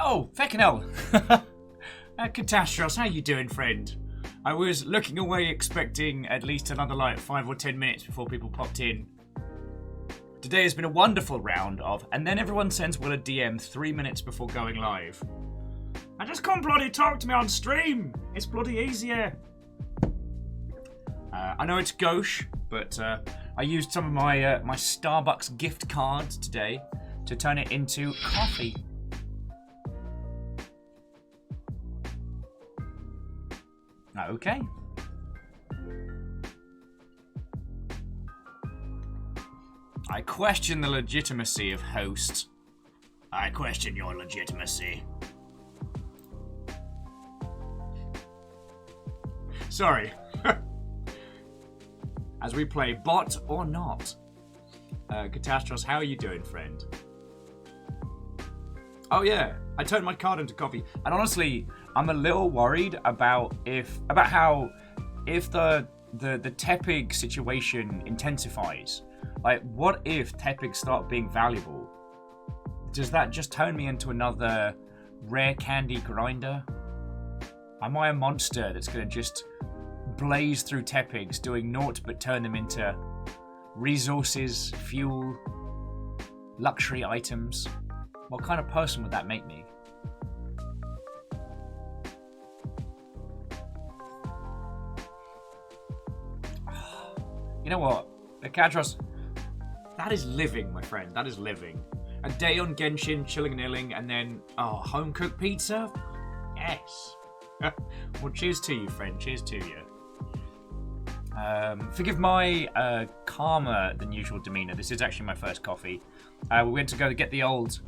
Oh, feckin' hell. Catastros, how you doing, friend? I was looking away expecting at least another, 5 or 10 minutes before people popped in. Today has been a wonderful round of, and then everyone sends Will a DM 3 minutes before going live. I just can't bloody talk to me on stream. It's bloody easier. I know it's gauche, but I used some of my my Starbucks gift cards today to turn it into coffee. Okay. I question the legitimacy of hosts. I question your legitimacy. Sorry. As we play bot or not. Catastros, how are you doing, friend? Oh yeah, I turned my card into coffee. And honestly, I'm a little worried about how if the Tepig situation intensifies. Like, what if Tepigs start being valuable? Does that just turn me into another rare candy grinder? Am I a monster that's going to just blaze through Tepigs, doing naught but turn them into resources, fuel, luxury items? What kind of person would that make me? You know what? The Cadros, that is living, my friend. That is living. A day on Genshin, chilling and illing, and then, home-cooked pizza? Yes. Well, cheers to you, friend. Cheers to you. Forgive my calmer than usual demeanour. This is actually my first coffee. We went to go get the old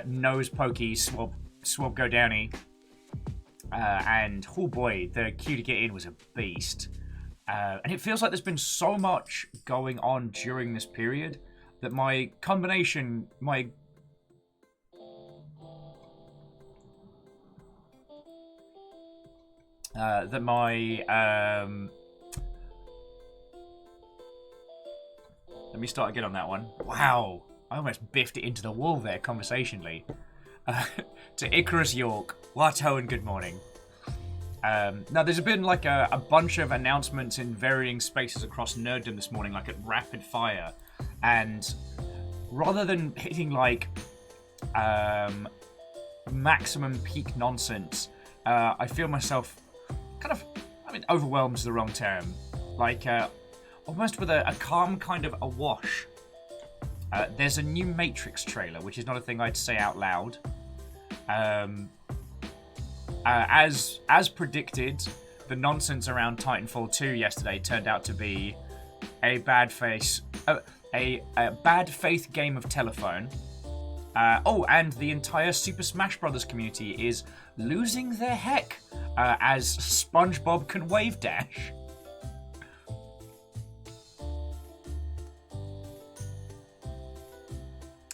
nose pokey swab go downy. And, oh boy, the queue to get in was a beast. And it feels like there's been so much going on during this period that my combination, let me start again on that one. Wow, I almost biffed it into the wall there conversationally. To Icarus York, Watto and good morning. Now, there's been a bunch of announcements in varying spaces across nerddom this morning, at rapid fire. And rather than hitting maximum peak nonsense, I feel myself overwhelmed is the wrong term. Almost with a calm kind of awash. There's a new Matrix trailer, which is not a thing I'd say out loud. As predicted, the nonsense around Titanfall 2 yesterday turned out to be a bad faith game of telephone. And the entire Super Smash Bros. Community is losing their heck as SpongeBob can wave dash.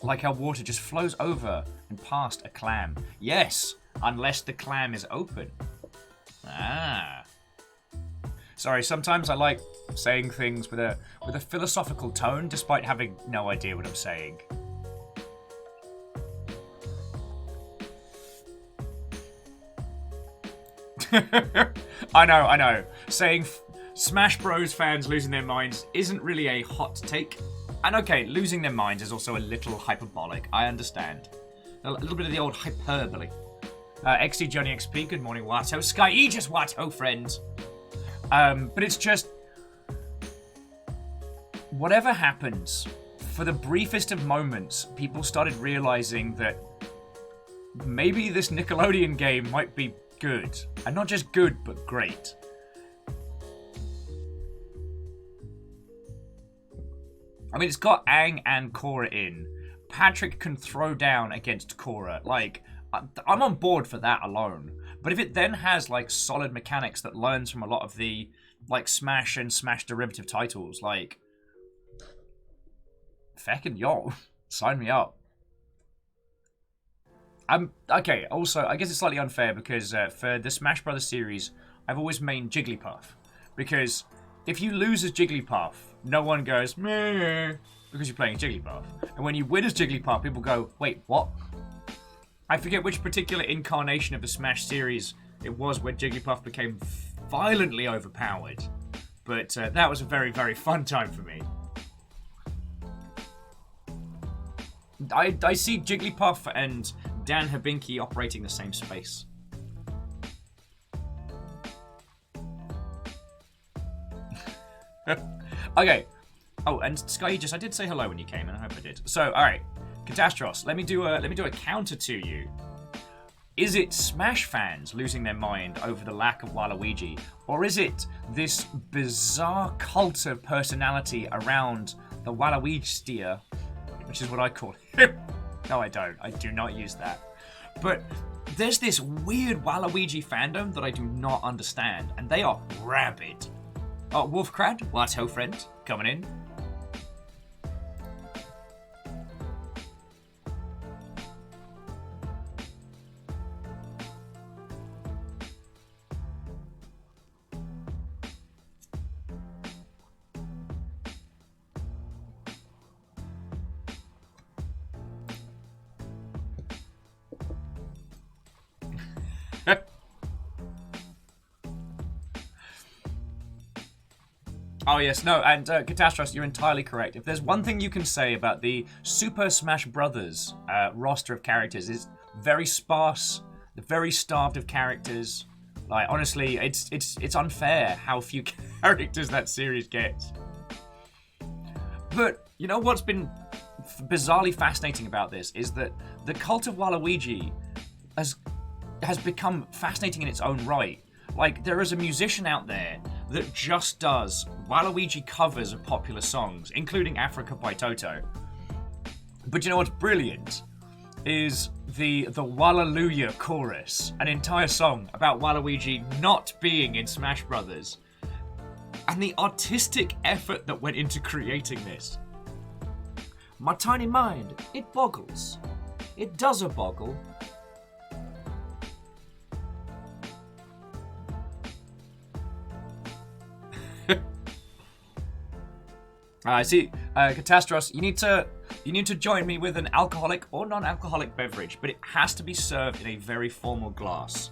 Like how water just flows over and past a clam. Yes, unless the clam is open. Ah. Sorry, sometimes I like saying things with a philosophical tone despite having no idea what I'm saying. I know. Saying Smash Bros fans losing their minds isn't really a hot take. And okay, losing their minds is also a little hyperbolic. I understand. A little bit of the old hyperbole. XD Johnny XP, good morning, Watto. Sky Aegis, Watto, friends. But it's just... whatever happens, for the briefest of moments, people started realizing that maybe this Nickelodeon game might be good. And not just good, but great. I mean, it's got Aang and Korra in. Patrick can throw down against Korra. I'm on board for that alone. But if it then has, solid mechanics that learns from a lot of the, Smash and Smash derivative titles, feckin' yo, sign me up. Okay, also, I guess it's slightly unfair because for the Smash Brothers series, I've always mained Jigglypuff. Because if you lose as Jigglypuff, no one goes, meh, because you're playing Jigglypuff. And when you win as Jigglypuff, people go, wait, what? I forget which particular incarnation of the Smash series it was where Jigglypuff became violently overpowered. But that was a very, very fun time for me. I see Jigglypuff and Dan Habinki operating the same space. Okay. Oh, and Sky, I did say hello when you came, and I hope I did. So, all right, Catastros, let me do a counter to you. Is it Smash fans losing their mind over the lack of Waluigi, or is it this bizarre cult of personality around the Waluigi steer, which is what I call him? No, I don't. I do not use that. But there's this weird Waluigi fandom that I do not understand, and they are rabid. Oh, Wolfcrad, what ho friend, coming in. Oh yes, no, and Catastros, you're entirely correct. If there's one thing you can say about the Super Smash Brothers roster of characters, it's very sparse, very starved of characters. Like honestly, it's unfair how few characters that series gets. But you know what's been bizarrely fascinating about this is that the cult of Waluigi has become fascinating in its own right. Like, there is a musician out there that just does Waluigi covers of popular songs, including Africa by Toto. But you know what's brilliant? Is the Walalooya chorus, an entire song about Waluigi not being in Smash Brothers. And the artistic effort that went into creating this. My tiny mind, it boggles. It does a boggle. See, Catastros, you need to join me with an alcoholic or non-alcoholic beverage, but it has to be served in a very formal glass.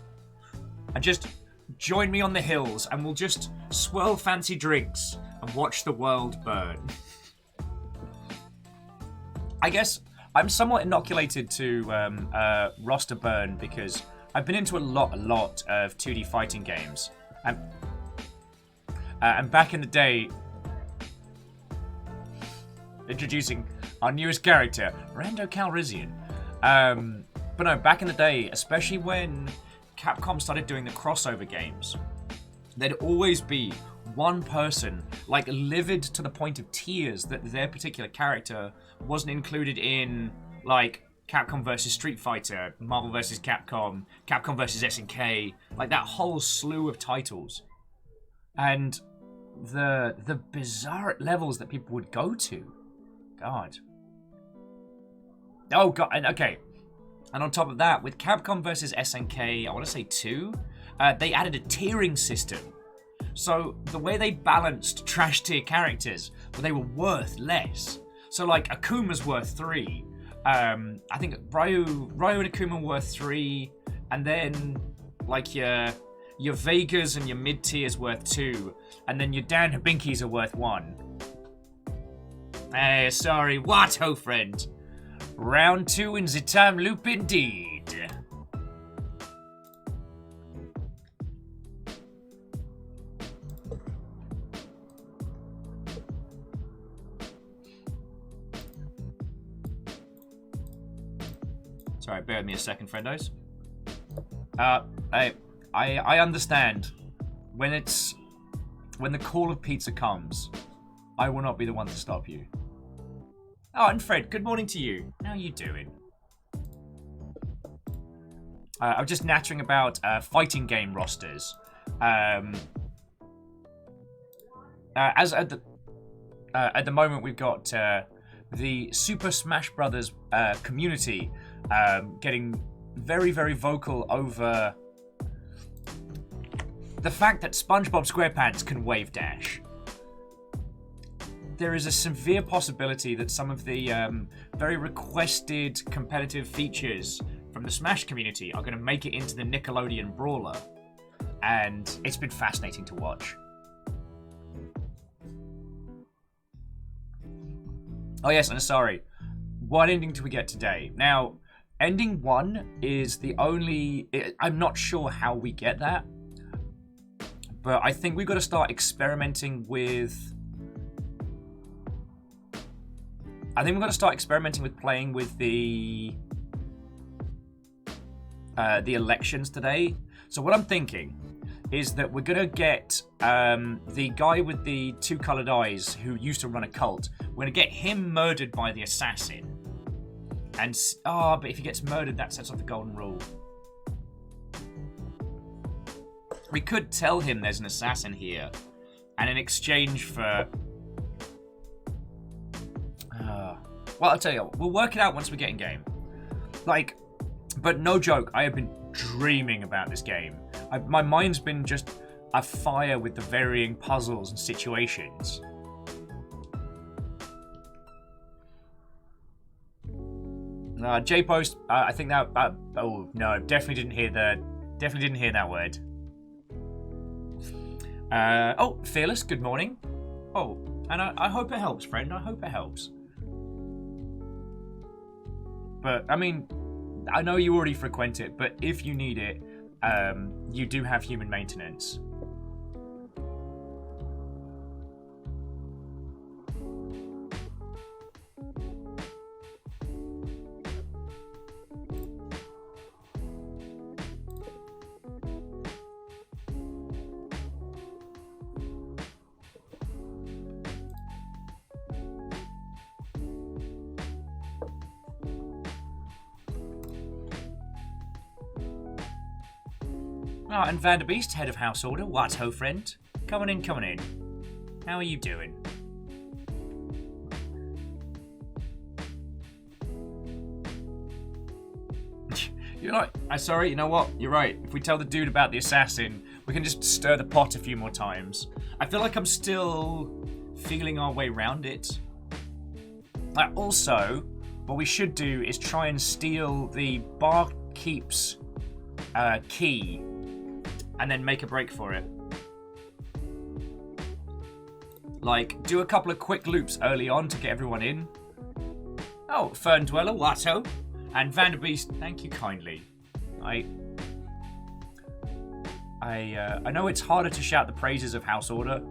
And just join me on the hills, and we'll just swirl fancy drinks and watch the world burn. I guess I'm somewhat inoculated to roster burn because I've been into a lot of 2D fighting games, and back in the day. Introducing our newest character, Rando Calrissian. But no, back in the day, especially when Capcom started doing the crossover games, there'd always be one person, like livid to the point of tears that their particular character wasn't included in, like, Capcom vs. Street Fighter, Marvel vs. Capcom, Capcom vs. SNK, like that whole slew of titles. And the bizarre levels that people would go to. God. Oh, God. And okay. And on top of that, with Capcom vs. SNK, I want to say 2, they added a tiering system. So the way they balanced trash tier characters, but they were worth less. So like Akuma's worth 3. I think Ryu and Akuma were worth 3. And then like your Vegas and your mid tiers worth 2. And then your Dan Habinkis are worth 1. Hey, sorry, what, ho friend? Round 2 in the time loop indeed. Sorry, bear with me a second, friendos. I understand. When the call of pizza comes, I will not be the one to stop you. Oh, and Fred, good morning to you. How you doing? I'm just nattering about fighting game rosters. As at the moment, we've got the Super Smash Brothers community getting very, very vocal over the fact that SpongeBob SquarePants can wave dash. There is a severe possibility that some of the very requested competitive features from the Smash community are going to make it into the Nickelodeon Brawler. And it's been fascinating to watch. Oh yes, and sorry. What ending do we get today? Now, ending 1 is the only... I'm not sure how we get that. But I think we've got to start experimenting with... playing with the elections today. So what I'm thinking is that we're going to get the guy with the 2 coloured eyes who used to run a cult. We're going to get him murdered by the assassin. And, but if he gets murdered, that sets off the golden rule. We could tell him there's an assassin here. And in exchange for... well, I'll tell you, we'll work it out once we get in game. Like, but no joke, I have been dreaming about this game. My mind's been just afire with the varying puzzles and situations. J-Post, I think that... oh, no, definitely didn't hear that word. Oh, Fearless, good morning. Oh, and I hope it helps, friend. I hope it helps. But, I mean, I know you already frequent it, but if you need it, you do have human maintenance. Oh, and Vanderbeest, head of House Order. What ho, friend? Coming in, coming in. How are you doing? You're like, sorry, you know what? You're right. If we tell the dude about the assassin, we can just stir the pot a few more times. I feel like I'm still feeling our way around it. Also, what we should do is try and steal the barkeep's key and then make a break for it. Like, do a couple of quick loops early on to get everyone in. Oh, Fern Dweller, Watto, and Vanderbeest, thank you kindly. I know it's harder to shout the praises of House Order,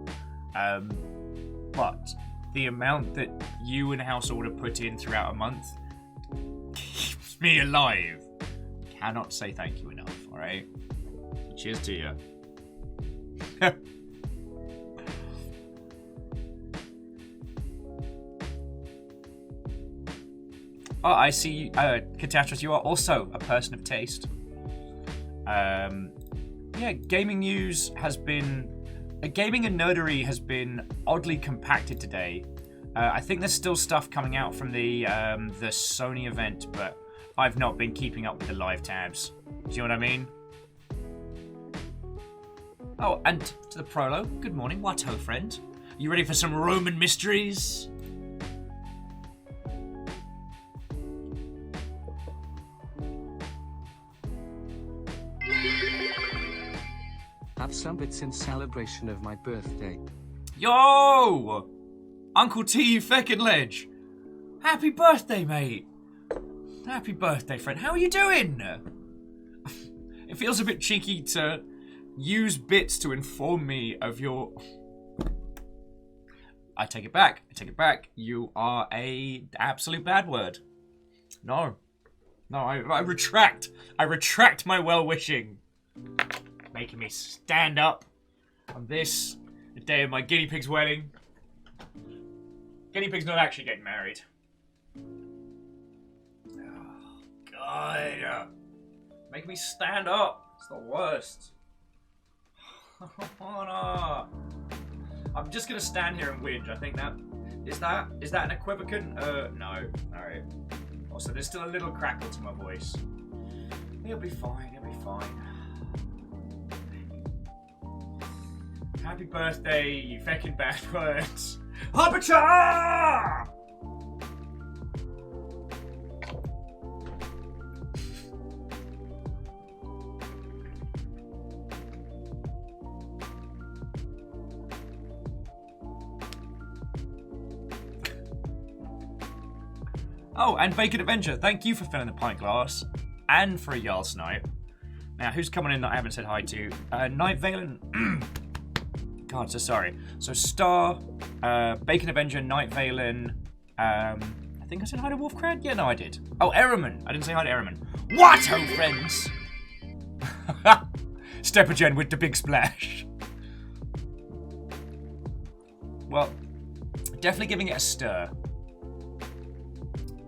but the amount that you and House Order put in throughout a month keeps me alive. Cannot say thank you enough, alright? Cheers to you. Oh, I see, Catastrophe, you are also a person of taste. Yeah, gaming news has been... gaming and nerdery has been oddly compacted today. I think there's still stuff coming out from the Sony event, but I've not been keeping up with the live tabs. Do you know what I mean? Oh, and to the Prologue, good morning. What ho, friend? You ready for some Roman mysteries? Have some bits in celebration of my birthday. Yo! Uncle T, you feckin' ledge. Happy birthday, mate. Happy birthday, friend. How are you doing? It feels a bit cheeky to use bits to inform me of your... I take it back. I take it back. You are a absolute bad word. No. No, I retract. I retract my well-wishing. Making me stand up on this, the day of my guinea pig's wedding. Guinea pig's not actually getting married. Oh, God. Make me stand up. It's the worst. Oh, no. I'm just gonna stand here and whinge. I think that is that an equivocant? No. Alright. Also, there's still a little crackle to my voice. It'll be fine, it'll be fine. Happy birthday, you feckin' bad words. Hoppachar! Oh, and Bacon Avenger, thank you for filling the pint glass. And for a Jarl Snipe. Now, who's coming in that I haven't said hi to? Night Valen. God, so sorry. So Star, Bacon Avenger, Night Valen. I think I said hi to Wolfcrad? Yeah, no, I did. Oh, Ehrman. I didn't say hi to Ehrman. What, ho, friends? Steppergen with the big splash. Well, definitely giving it a stir.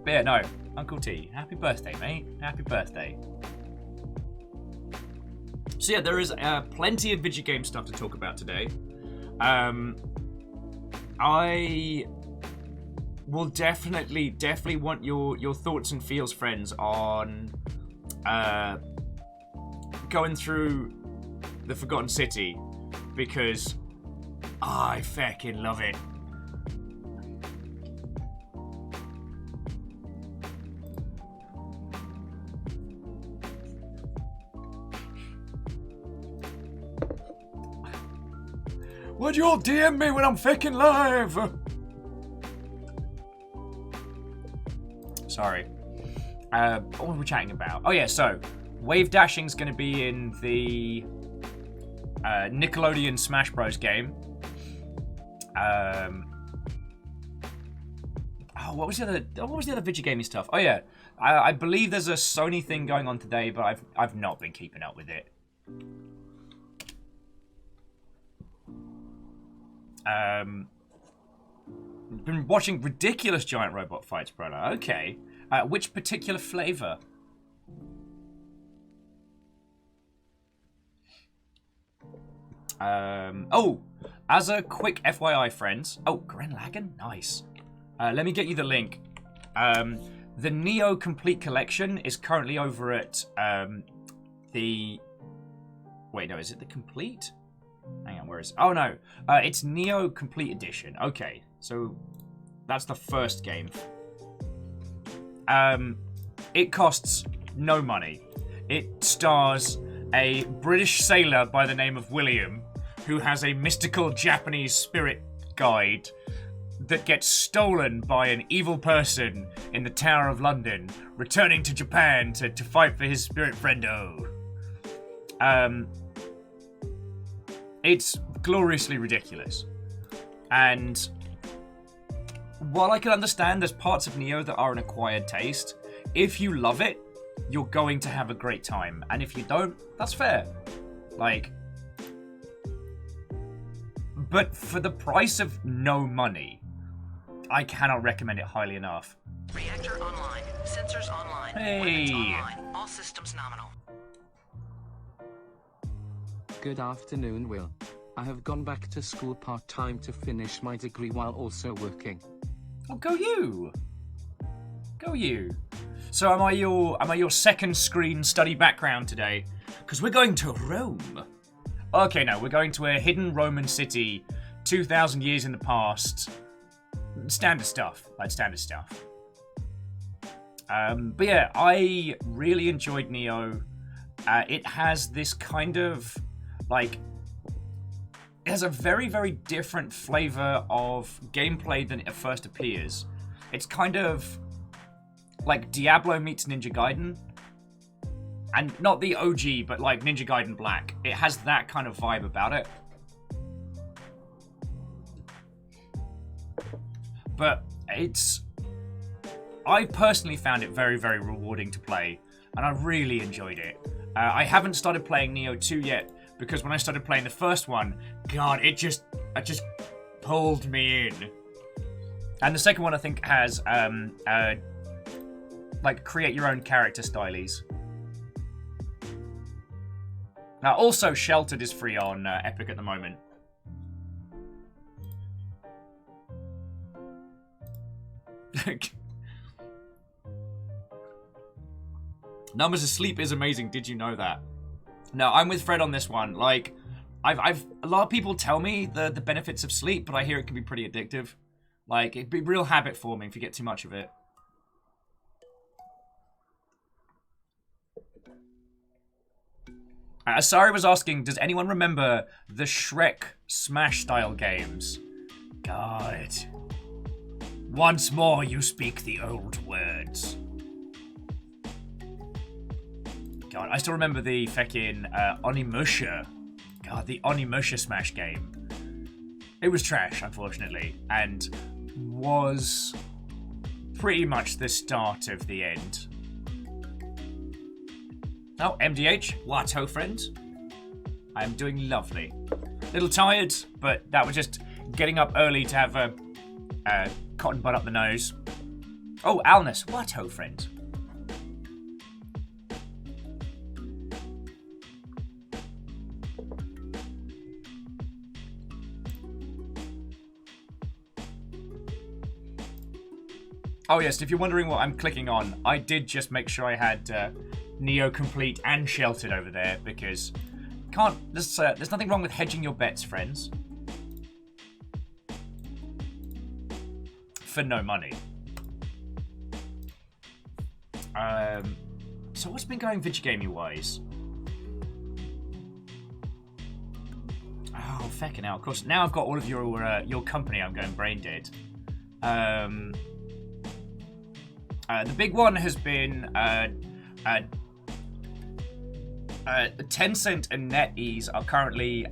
But yeah, no. Uncle T, happy birthday, mate. Happy birthday. So yeah, there is plenty of video game stuff to talk about today. I will definitely want your thoughts and feels, friends, on going through the Forgotten City, because I fucking love it. Would you all DM me when I'm fucking live? Sorry. What were we chatting about? Oh yeah, so wave dashing's going to be in the Nickelodeon Smash Bros. Game. What was the other video gaming stuff? Oh yeah, I believe there's a Sony thing going on today, but I've not been keeping up with it. Been watching ridiculous giant robot fights, brother. Okay. Which particular flavor? Oh, as a quick FYI, friends. Oh, Gren Lagan? Nice. Let me get you the link. The Neo Complete Collection is currently over at the... Wait, no, is it the Complete? Hang on, where is... Oh, no. It's Neo Complete Edition. Okay, so that's the first game. It costs no money. It stars a British sailor by the name of William, who has a mystical Japanese spirit guide that gets stolen by an evil person in the Tower of London, returning to Japan to fight for his spirit friendo. It's gloriously ridiculous. And while I can understand there's parts of Neo that are an acquired taste, if you love it, you're going to have a great time. And if you don't, that's fair. Like, but for the price of no money, I cannot recommend it highly enough. Reactor online. Sensors online. Hey. Weapons online. All systems nominal. Good afternoon, Will. I have gone back to school part-time to finish my degree while also working. Oh, go you! Go you! So am I your second screen study background today? Because we're going to Rome. Okay, no, we're going to a hidden Roman city 2,000 years in the past. Standard stuff. Like, standard stuff. But yeah, I really enjoyed Neo. It has this kind of, like... It has a very, very different flavor of gameplay than it first appears. It's kind of like Diablo meets Ninja Gaiden. And not the OG, but like Ninja Gaiden Black. It has that kind of vibe about it. But it's... I personally found it very, very rewarding to play. And I really enjoyed it. I haven't started playing Neo 2 yet, because when I started playing the first one, God, it just pulled me in. And the second one, I think, has like create your own character stylies. Now, also, Sheltered is free on Epic at the moment. Numbers Asleep is amazing. Did you know that? No, I'm with Fred on this one. Like, I've a lot of people tell me the benefits of sleep, but I hear it can be pretty addictive. Like, it'd be real habit forming if you get too much of it. Asari was asking, does anyone remember the Shrek Smash-style games? God. Once more you speak the old word. God, I still remember the feckin' Onimusha. God, the Onimusha Smash game. It was trash, unfortunately, and was pretty much the start of the end. Oh, MDH, what ho, friend? I am doing lovely. Little tired, but that was just getting up early to have a cotton bud up the nose. Oh, Alnus, what ho, friend? Oh yes, if you're wondering what I'm clicking on, I did just make sure I had Neo Complete and Sheltered over there, because there's nothing wrong with hedging your bets, friends. For no money. So what's been going video gaming wise? Oh, feckin' hell. Of course, now I've got all of your company, I'm going brain dead. The big one has been Tencent and NetEase are currently,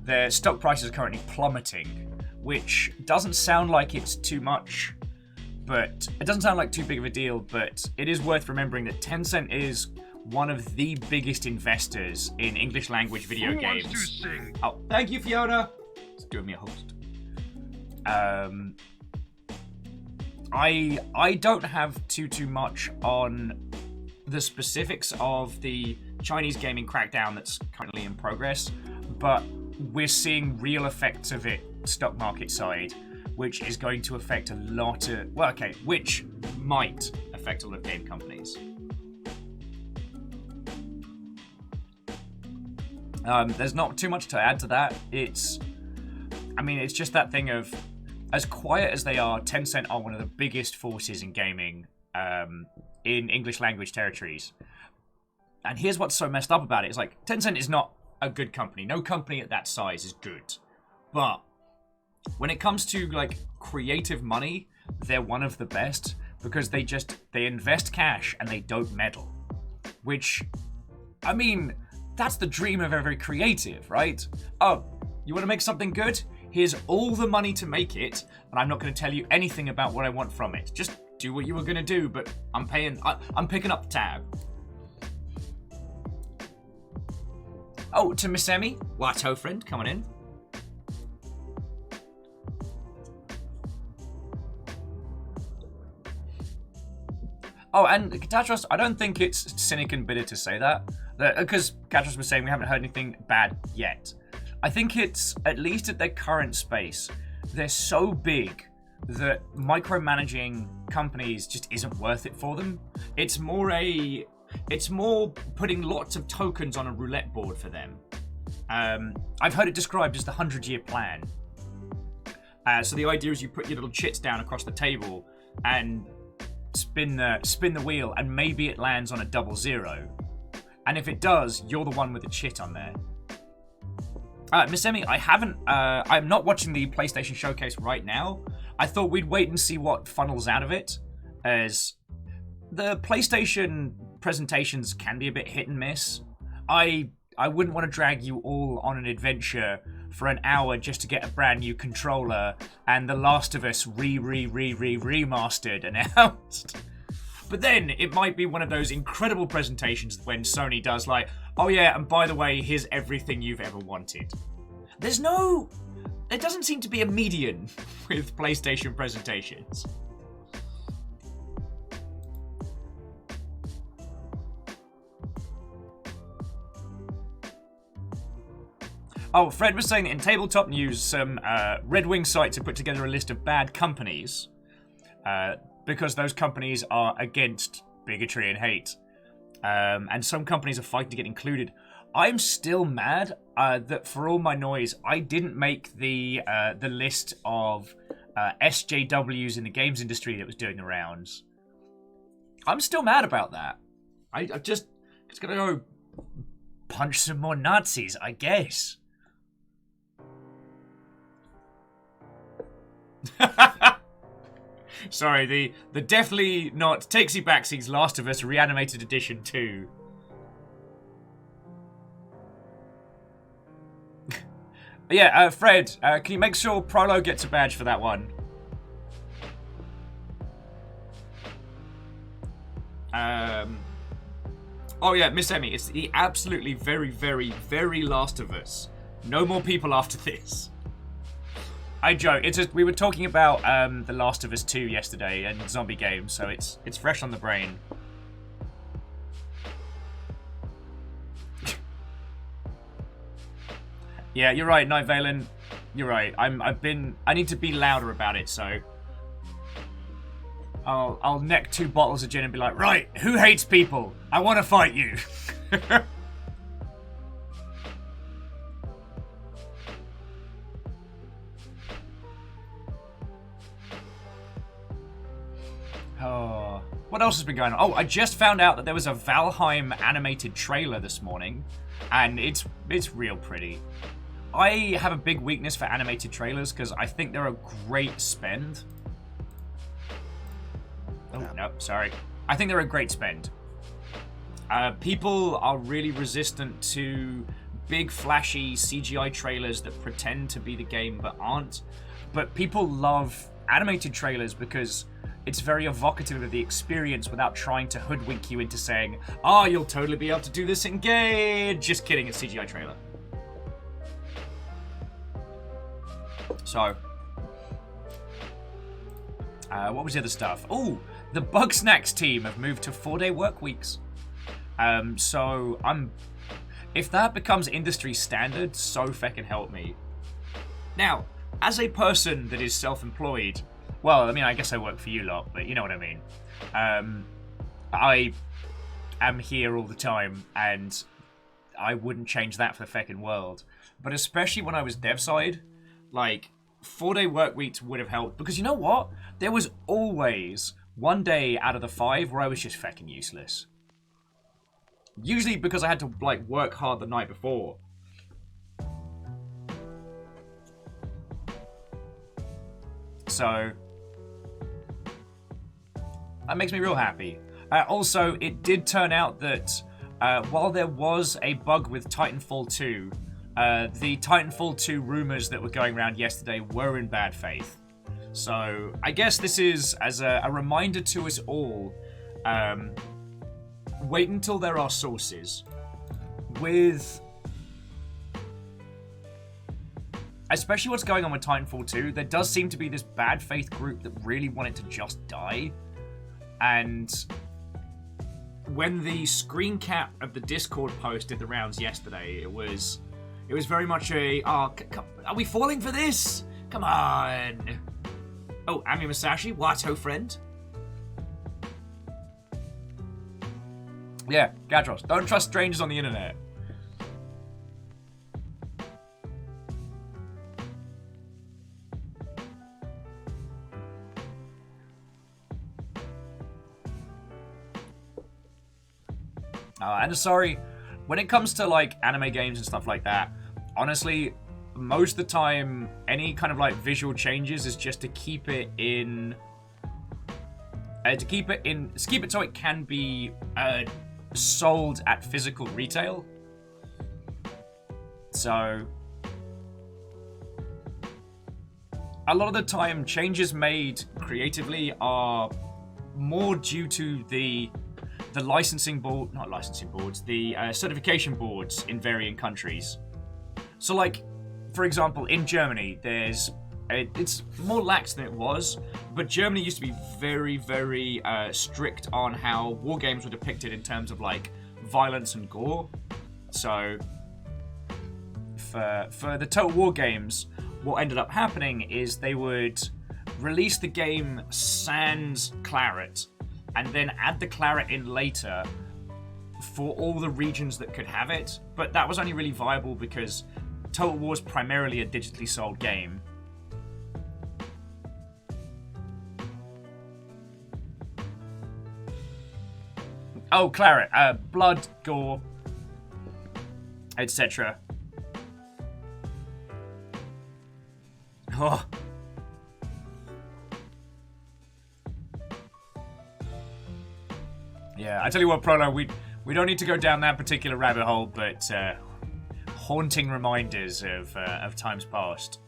their stock prices are currently plummeting, which doesn't sound like it's too much, but it doesn't sound like too big of a deal, but it is worth remembering that Tencent is one of the biggest investors in English language video games. Wants to sing? Oh, thank you, Fiona. It's doing me a host. I don't have too much on the specifics of the Chinese gaming crackdown that's currently in progress, but we're seeing real effects of it stock market side, which is going to affect a lot of, which might affect a lot of game companies. There's not too much to add to that. It's just that thing of, as quiet as they are, Tencent are one of the biggest forces in gaming in English language territories. And here's what's so messed up about it. It's like, Tencent is not a good company. No company at that size is good. But when it comes to like creative money, they're one of the best, because they invest cash and they don't meddle. Which, that's the dream of every creative, right? Oh, you want to make something good? Here's all the money to make it, and I'm not going to tell you anything about what I want from it. Just do what you were going to do, but I'm picking up the tab. Oh, to Miss Emmy, what ho, friend, come on in. Oh, and Katastros, I don't think it's cynic and bitter to say that, because Katastros was saying we haven't heard anything bad yet. I think it's, at least at their current space, they're so big that micromanaging companies just isn't worth it for them. It's more putting lots of tokens on a roulette board for them. I've heard it described as the 100-year plan. So the idea is you put your little chits down across the table and spin the wheel, and maybe it lands on a 00. And if it does, you're the one with the chit on there. Miss Emmy, I'm not watching the PlayStation Showcase right now. I thought we'd wait and see what funnels out of it, as the PlayStation presentations can be a bit hit and miss. I wouldn't want to drag you all on an adventure for an hour just to get a brand new controller and The Last of Us remastered announced. But then it might be one of those incredible presentations when Sony does like, oh yeah, and by the way, here's everything you've ever wanted. There doesn't seem to be a median with PlayStation presentations. Oh, Fred was saying that in tabletop news, some Red Wing sites have put together a list of bad companies because those companies are against bigotry and hate. And some companies are fighting to get included. I'm still mad that for all my noise, I didn't make the list of SJWs in the games industry that was doing the rounds. I'm still mad about that. I just gotta go punch some more Nazis, I guess. Sorry, the definitely not Takesy Backsies Last of Us Reanimated Edition 2. Yeah, Fred, can you make sure Prologue gets a badge for that one? Oh yeah, Miss Emmy, it's the absolutely very, very, very Last of Us. No more people after this. I joke. It's just we were talking about The Last of Us 2 yesterday and zombie games, so it's fresh on the brain. Yeah, you're right, Night Valen. You're right. I need to be louder about it, so I'll neck 2 bottles of gin and be like, right, who hates people? I want to fight you. Oh, what else has been going on? Oh, I just found out that there was a Valheim animated trailer this morning, and it's real pretty. I have a big weakness for animated trailers because I think they're a great spend. Oh, no, sorry. I think they're a great spend. People are really resistant to big, flashy CGI trailers that pretend to be the game but aren't. But people love animated trailers because it's very evocative of the experience without trying to hoodwink you into saying, oh, you'll totally be able to do this in game. Just kidding, it's CGI trailer. So, what was the other stuff? Oh, the Bug Snacks team have moved to 4-day work weeks. So if that becomes industry standard, so feckin' help me. Now, as a person that is self-employed, well, I mean, I guess I work for you lot, but you know what I mean. I am here all the time, and I wouldn't change that for the feckin' world. But especially when I was dev side, like, 4-day work weeks would have helped, because you know what? There was always 1 day out of the 5 where I was just feckin' useless. Usually because I had to, like, work hard the night before. So that makes me real happy. Also, it did turn out that while there was a bug with Titanfall 2, the Titanfall 2 rumors that were going around yesterday were in bad faith. So I guess this is as a reminder to us all, wait until there are sources. With especially what's going on with Titanfall 2, there does seem to be this bad faith group that really want it to just die. And when the screen cap of the Discord post did the rounds yesterday, it was very much a, are we falling for this? Come on. Oh, Ami Masashi, what, ho friend? Yeah, Gadros, don't trust strangers on the internet. And sorry, when it comes to like anime games and stuff like that, honestly, most of the time, any kind of like visual changes is just to keep it in, keep it so it can be sold at physical retail. So a lot of the time, changes made creatively are more due to the licensing board, not licensing boards, the certification boards in varying countries. So, like, for example, in Germany, it's more lax than it was, but Germany used to be very, very strict on how war games were depicted in terms of, like, violence and gore. So, for the Total War games, what ended up happening is they would release the game sans claret, and then add the claret in later for all the regions that could have it. But that was only really viable because Total War is primarily a digitally sold game. Oh, claret, blood, gore, etc. Oh. Yeah, I tell you what, Prologue, we don't need to go down that particular rabbit hole, but haunting reminders of times past.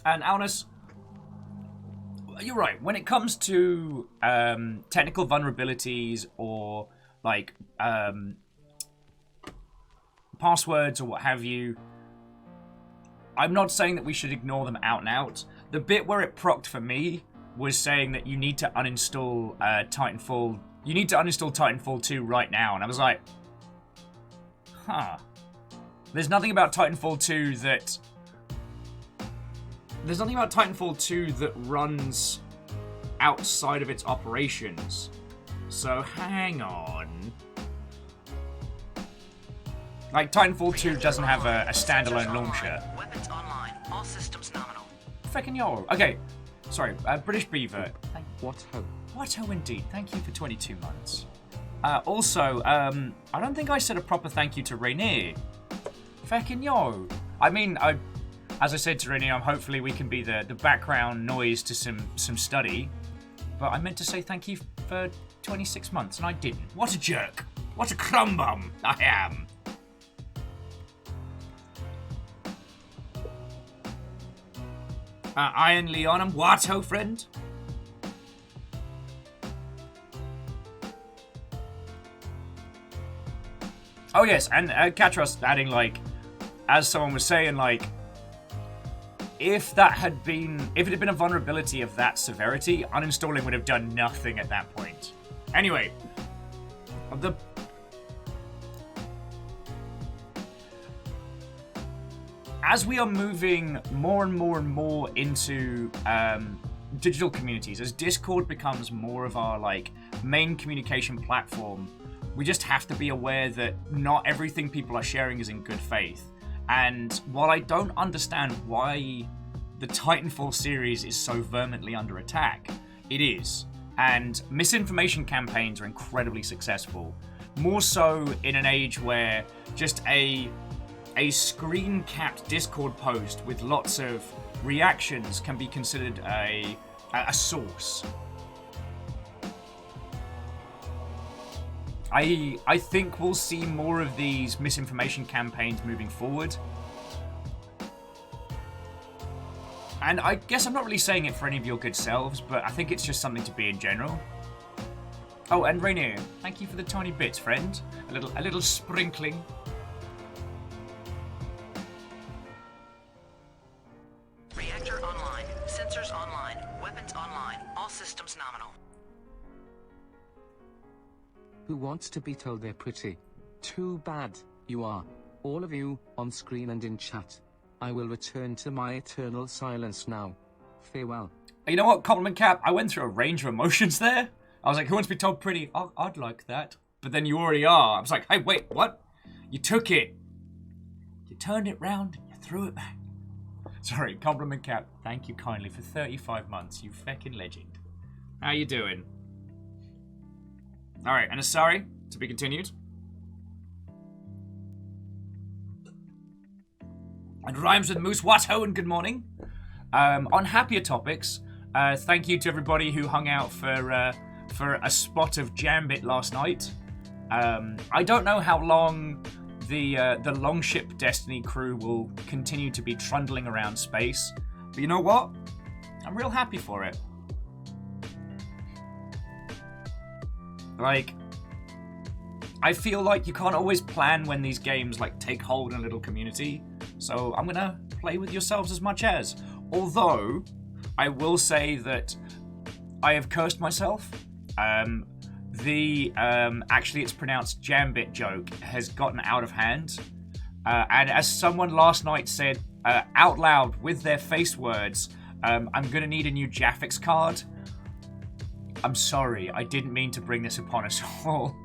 And Alnus, you're right. When it comes to technical vulnerabilities or like passwords or what have you, I'm not saying that we should ignore them out and out. The bit where it procced for me was saying that you need to uninstall Titanfall. You need to uninstall Titanfall 2 right now, and I was like, huh. There's nothing about Titanfall 2 that. There's nothing about Titanfall 2 that runs outside of its operations. So hang on. Like, Titanfall 2 doesn't have a standalone launcher. Weapons online. All systems nominal. Feckin' yo. Okay, sorry, British Beaver. What ho? What ho indeed. Thank you for 22 months. Also, I don't think I said a proper thank you to Rainier. Feckin' yo. I mean, as I said to Rainier, hopefully we can be the background noise to some study. But I meant to say thank you for 26 months, and I didn't. What a jerk. What a crumb bum I am. Iron Leonum, what ho, friend? Oh yes, and Katros adding, like, as someone was saying, like, if it had been a vulnerability of that severity, uninstalling would have done nothing at that point. Anyway, as we are moving more and more and more into digital communities, as Discord becomes more of our like main communication platform, we just have to be aware that not everything people are sharing is in good faith. And while I don't understand why the Titanfall series is so vehemently under attack, it is. And misinformation campaigns are incredibly successful. More so in an age where just a screen-capped Discord post with lots of reactions can be considered a source. I think we'll see more of these misinformation campaigns moving forward. And I guess I'm not really saying it for any of your good selves, but I think it's just something to be in general. Oh, and Rainier, thank you for the tiny bits, friend. A little sprinkling. Reactor online. Sensors online. Weapons online. All systems nominal. Who wants to be told they're pretty? Too bad, you are. All of you, on screen and in chat. I will return to my eternal silence now. Farewell. You know what, Compliment Cap? I went through a range of emotions there. I was like, who wants to be told pretty? Oh, I'd like that. But then you already are. I was like, hey, wait, what? You took it. You turned it round and you threw it back. Sorry, Compliment Cap. Thank you kindly for 35 months, you feckin' legend. How you doing? Alright, and a sorry, to be continued. And rhymes with Moose Watto and good morning. On happier topics, thank you to everybody who hung out for a spot of Jambit last night. I don't know how long the Longship Destiny crew will continue to be trundling around space, but you know what? I'm real happy for it. Like, I feel like you can't always plan when these games like take hold in a little community. So I'm gonna play with yourselves as much as. Although, I will say that I have cursed myself. Actually it's pronounced Jambit joke has gotten out of hand. And as someone last night said out loud with their face words, I'm gonna need a new Jaffix card. I'm sorry, I didn't mean to bring this upon us all.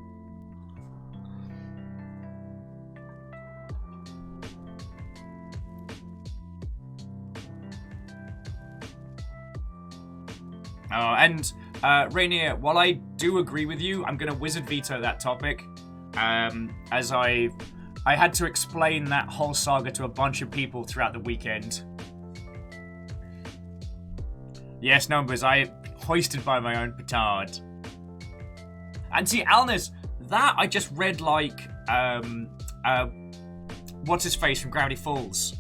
And Rainier, while I do agree with you, I'm going to wizard veto that topic, as I had to explain that whole saga to a bunch of people throughout the weekend. Yes, numbers, I hoisted by my own petard. And see, Alnus, that I just read like, what's his face from Gravity Falls?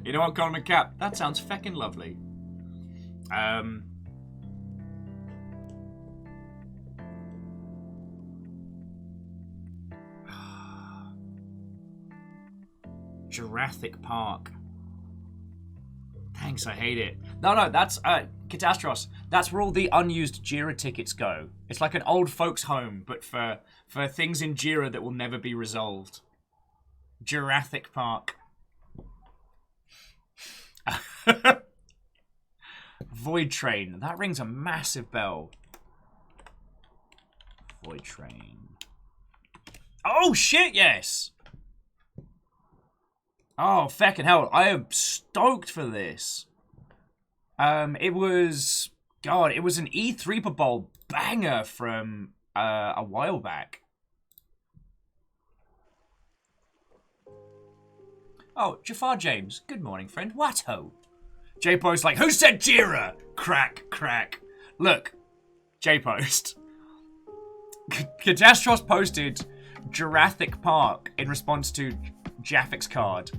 You know what, Colin McCap? That sounds feckin' lovely. Jurassic Park. Thanks, I hate it. No, that's Catastros. That's where all the unused Jira tickets go. It's like an old folks' home, but for things in Jira that will never be resolved. Jurassic Park. Void Train. That rings a massive bell. Void Train. Oh shit, yes! Oh, feckin' hell. I am stoked for this. It was an E3 Bowl banger from a while back. Oh, Jafar James. Good morning, friend. What ho? J-Post like, who said Jira? Crack, crack. Look, J-Post. Catastros posted Jurassic Park in response to Jafik's card.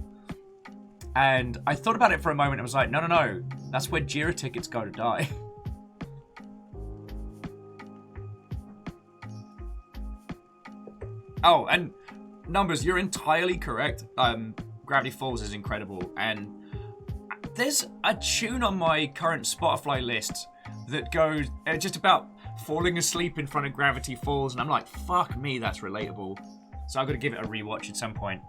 And I thought about it for a moment and was like, no. That's where Jira tickets go to die. Oh, and numbers, you're entirely correct. Gravity Falls is incredible. And there's a tune on my current Spotify list that goes just about falling asleep in front of Gravity Falls. And I'm like, fuck me, that's relatable. So I've got to give it a rewatch at some point.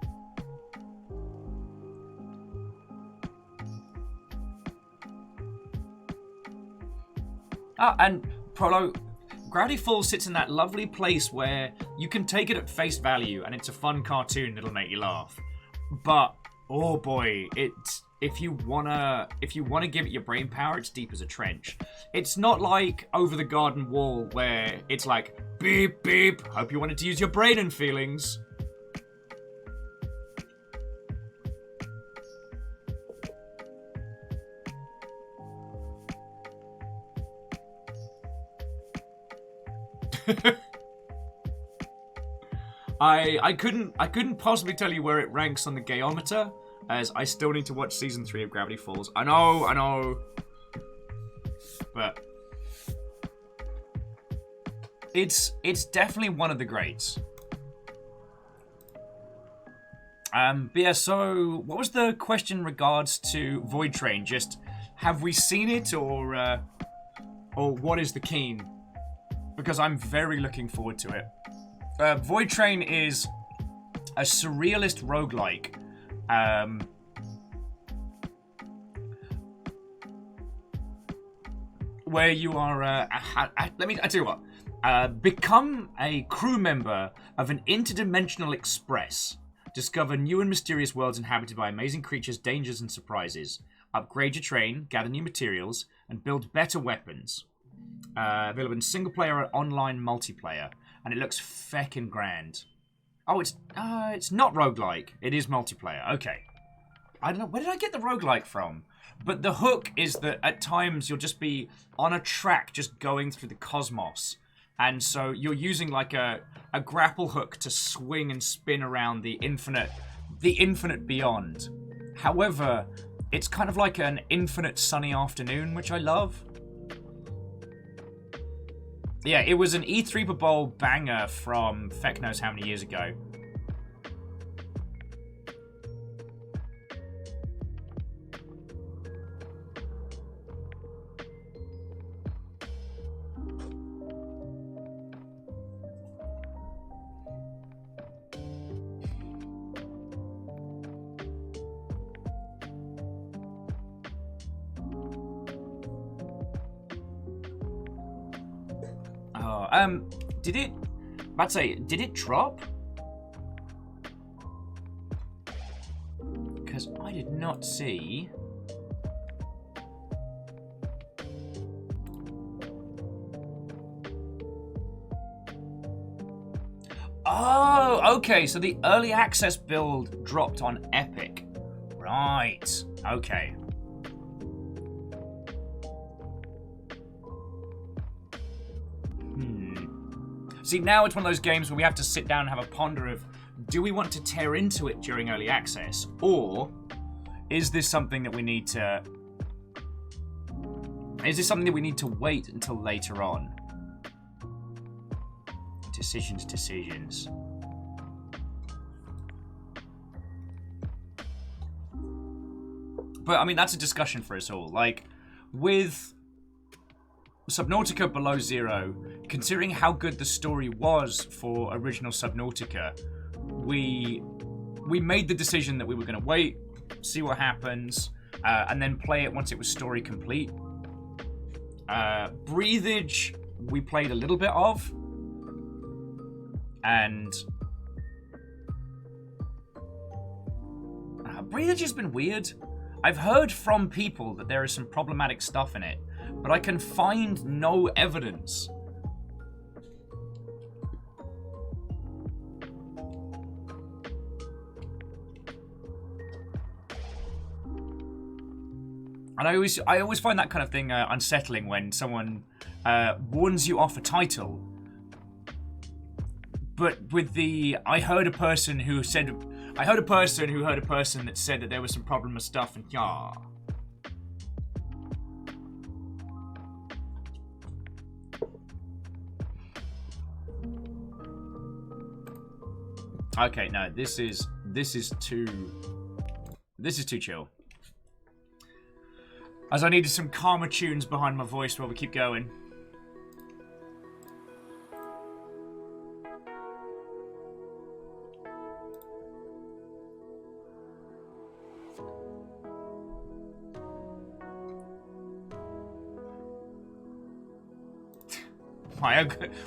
And Prologue, Gravity Falls sits in that lovely place where you can take it at face value and it's a fun cartoon that'll make you laugh. But, oh boy, if you wanna give it your brain power, it's deep as a trench. It's not like Over the Garden Wall where it's like, beep, beep, hope you wanted to use your brain and feelings. I couldn't possibly tell you where it ranks on the gayometer, as I still need to watch season 3 of Gravity Falls. I know. But it's definitely one of the greats. But yeah, so what was the question in regards to Void Train? Just have we seen it, or what is the keen? Because I'm very looking forward to it. Void Train is a surrealist roguelike. Where you are, I tell you what, become a crew member of an interdimensional express. Discover new and mysterious worlds inhabited by amazing creatures, dangers, and surprises. Upgrade your train, gather new materials, and build better weapons. Available in single player or online multiplayer, and it looks feckin' grand. Oh, it's not roguelike. It is multiplayer. Okay. I don't know, where did I get the roguelike from? But the hook is that at times you'll just be on a track just going through the cosmos. And so you're using like a grapple hook to swing and spin around the infinite beyond. However, it's kind of like an infinite sunny afternoon, which I love. Yeah, it was an E3 Bowl banger from feck knows how many years ago. Did it? I'd say, did it drop? Because I did not see. Oh, okay. So the early access build dropped on Epic. Right. Okay. See, now it's one of those games where we have to sit down and have a ponder of, do we want to tear into it during early access? Or is this something that we need to... Is this something that we need to wait until later on? Decisions. But, I mean, that's a discussion for us all. Like, with Subnautica Below Zero, considering how good the story was for original Subnautica, we made the decision that we were going to wait, see what happens, and then play it once it was story complete. Breathage, we played a little bit of, and Breathage has been weird. I've heard from people that there is some problematic stuff in it, but I can find no evidence. And I always find that kind of thing unsettling when someone warns you off a title. But with the, I heard a person who heard a person that said that there was some problem with stuff, and yeah. Okay, no, this is too chill. As I needed some calmer tunes behind my voice while we keep going.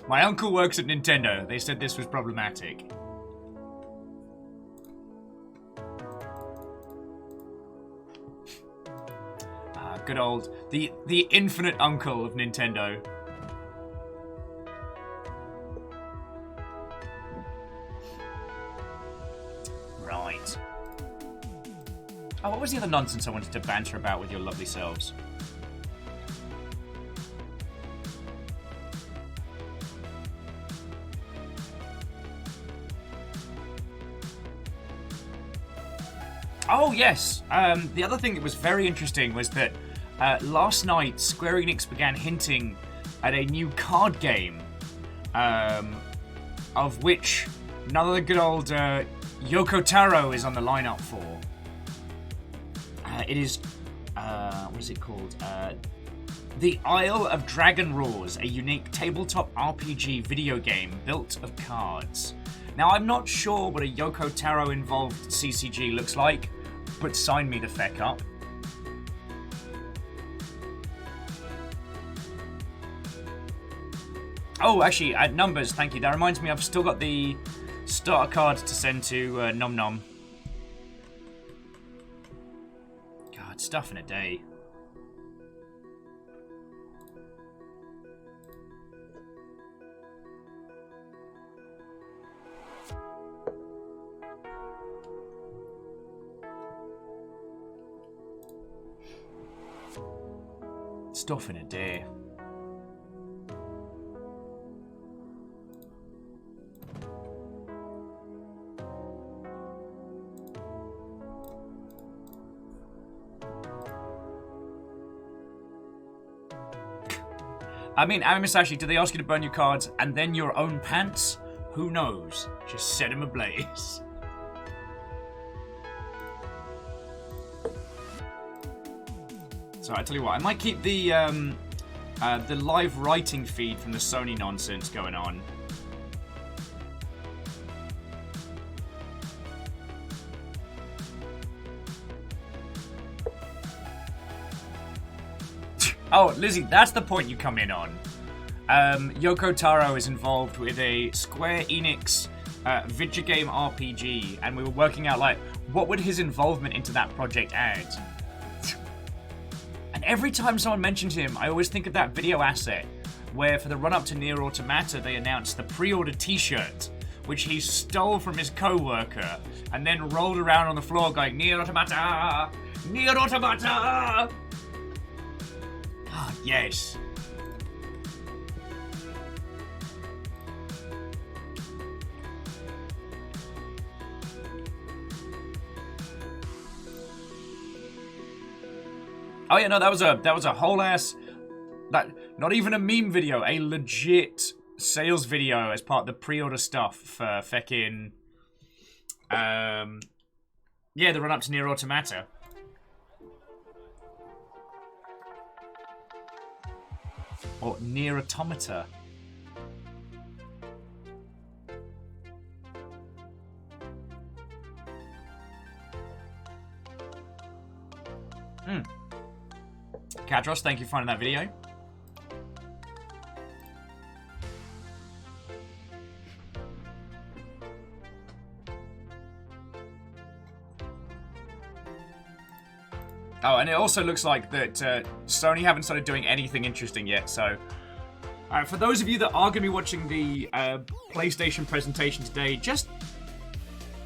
My uncle works at Nintendo. They said this was problematic. Good old the infinite uncle of Nintendo. Right. Oh, what was the other nonsense I wanted to banter about with your lovely selves? Oh, yes. The other thing that was very interesting was that last night Square Enix began hinting at a new card game, of which none of the good old Yoko Taro is on the lineup for. It is, what is it called? The Isle of Dragon Roars, a unique tabletop RPG video game built of cards. Now, I'm not sure what a Yoko Taro involved CCG looks like, but sign me the feck up. Oh, actually, numbers, thank you. That reminds me, I've still got the starter cards to send to Nom Nom. God, stuff in a day. Stuff in a day. I mean, Amisashi, do they ask you to burn your cards and then your own pants? Who knows? Just set them ablaze. So I tell you what, I might keep the live writing feed from the Sony nonsense going on. Oh, Lizzie, that's the point you come in on. Yoko Taro is involved with a Square Enix video game RPG, and we were working out, like, what would his involvement into that project add? And every time someone mentioned him, I always think of that video asset where for the run-up to Nier Automata, they announced the pre-order t-shirt, which he stole from his co-worker, and then rolled around on the floor going, Nier Automata! Nier Automata! Ah, yes. Oh yeah, no, that was a whole ass, not even a meme video, a legit sales video as part of the pre-order stuff for feckin', yeah, the run-up to Nier Automata. Or Nier Automata. Kadros, thank you for finding that video. Oh, and it also looks like that Sony haven't started doing anything interesting yet, so... for those of you that are going to be watching the PlayStation presentation today, just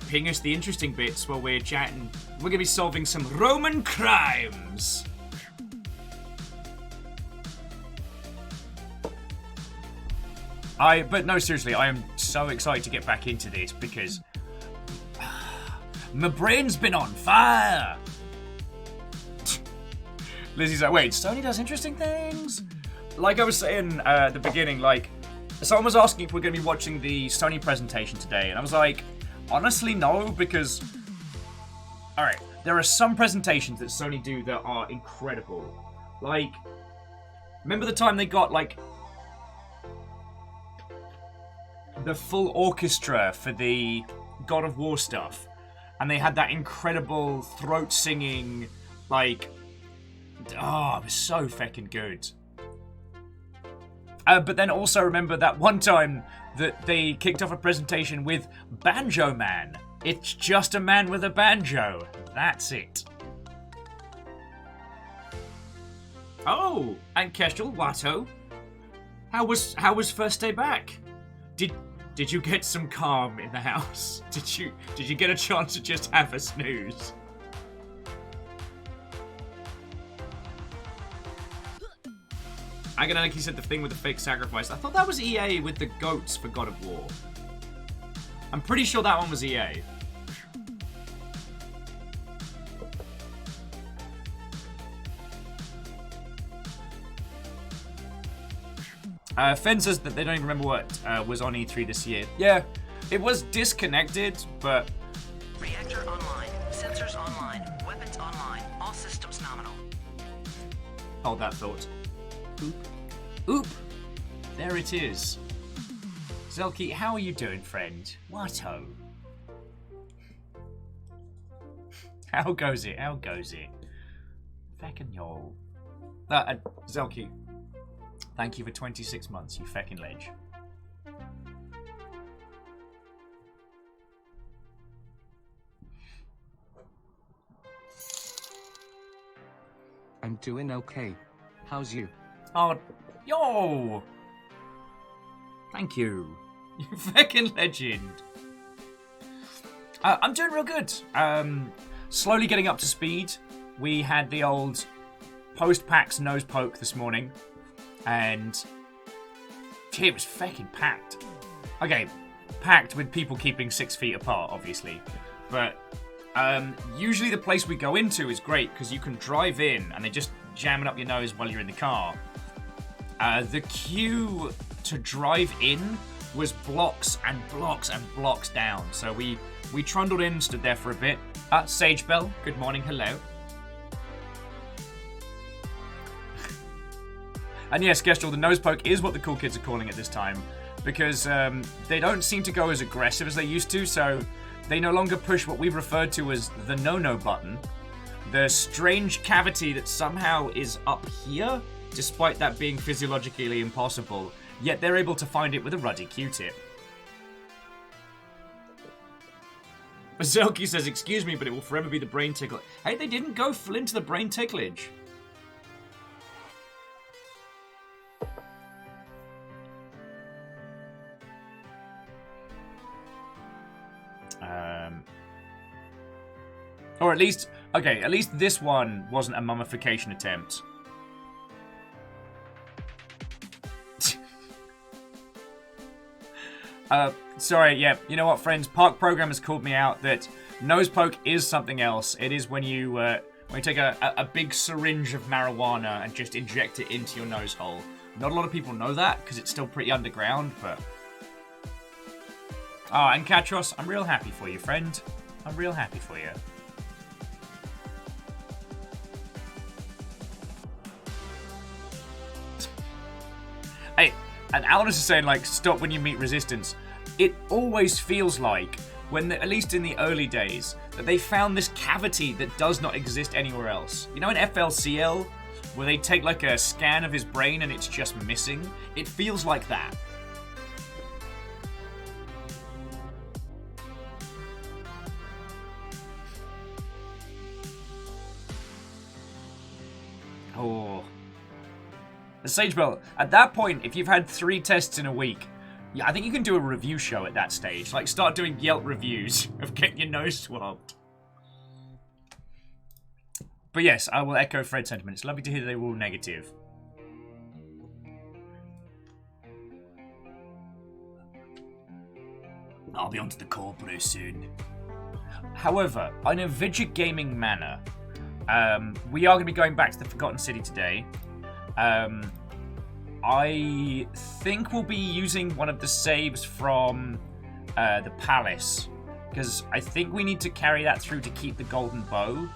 ping us the interesting bits while we're chatting. We're going to be solving some Roman crimes. But no, seriously, I am so excited to get back into this because my brain's been on fire. Lizzie's like, wait, Sony does interesting things? Like I was saying at the beginning, like, someone was asking if we're going to be watching the Sony presentation today, and I was like, honestly, no, because, alright, there are some presentations that Sony do that are incredible. Like, remember the time they got, like, the full orchestra for the God of War stuff, and they had that incredible throat singing, like, oh, it was so feckin' good. But then also remember that one time that they kicked off a presentation with Banjo Man. It's just a man with a banjo. That's it. Oh, and Kestrel, Watto. How was first day back? Did you get some calm in the house? Did you get a chance to just have a snooze? Agonaliki said the thing with the fake sacrifice. I thought that was EA with the goats for God of War. I'm pretty sure that one was EA. Fen says that they don't even remember what was on E3 this year. Yeah, it was disconnected, but... Reactor online. Sensors online. Weapons online. All systems nominal. Hold that thought. Oop. Oop. There it is. Zelky, how are you doing, friend? What-ho? How goes it? How goes it? Feckin' y'all. Zelky, thank you for 26 months, you feckin' ledge. I'm doing okay. How's you? Oh, yo! Thank you. You feckin' legend. I'm doing real good. Slowly getting up to speed. We had the old post-PAX nose poke this morning, and it was feckin' packed. Okay, packed with people keeping 6 feet apart, obviously, but usually the place we go into is great because you can drive in and they just jam it up your nose while you're in the car. The queue to drive in was blocks and blocks and blocks down, so we trundled in, stood there for a bit. Sage Bell, good morning, hello. And yes, Gestrel, the nose poke is what the cool kids are calling it this time, because they don't seem to go as aggressive as they used to, so they no longer push what we've referred to as the no-no button, the strange cavity that somehow is up here, despite that being physiologically impossible, yet they're able to find it with a ruddy Q-tip. Zelky says, excuse me, but it will forever be the brain tickle. Hey, they didn't go full into the brain ticklage. Or at least, okay, at least this one wasn't a mummification attempt. Sorry, yeah, you know what, friends? Park Program has called me out that nose poke is something else. It is when you take a big syringe of marijuana and just inject it into your nose hole. Not a lot of people know that, because it's still pretty underground, but... Ah, and Katros, I'm real happy for you, friend. I'm real happy for you. Hey, and Alan is saying, like, stop when you meet resistance. It always feels like, at least in the early days, that they found this cavity that does not exist anywhere else. You know in FLCL, where they take, like, a scan of his brain and it's just missing? It feels like that. Oh... The Sage Bell, at that point, if you've had 3 tests in a week, yeah, I think you can do a review show at that stage. Like, start doing Yelp reviews of getting your nose swabbed. But yes, I will echo Fred's sentiment. It's lovely to hear that they were all negative. I'll be onto the corporate soon. However, in a Vidget Gaming manner, we are going to be going back to the Forgotten City today. I think we'll be using one of the saves from the palace, because I think we need to carry that through to keep the golden bow.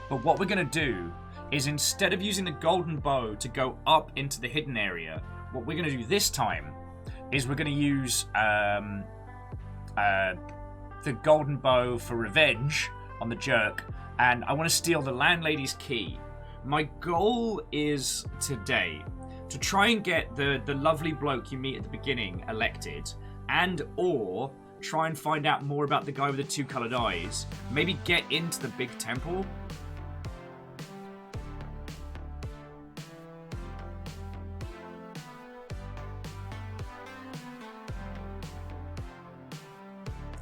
But what we're going to do is, instead of using the golden bow to go up into the hidden area, what we're going to do this time is we're going to use the golden bow for revenge on the jerk, and I want to steal the landlady's key. My goal is today to try and get the lovely bloke you meet at the beginning elected, and or try and find out more about the guy with the 2 coloured eyes. Maybe get into the big temple.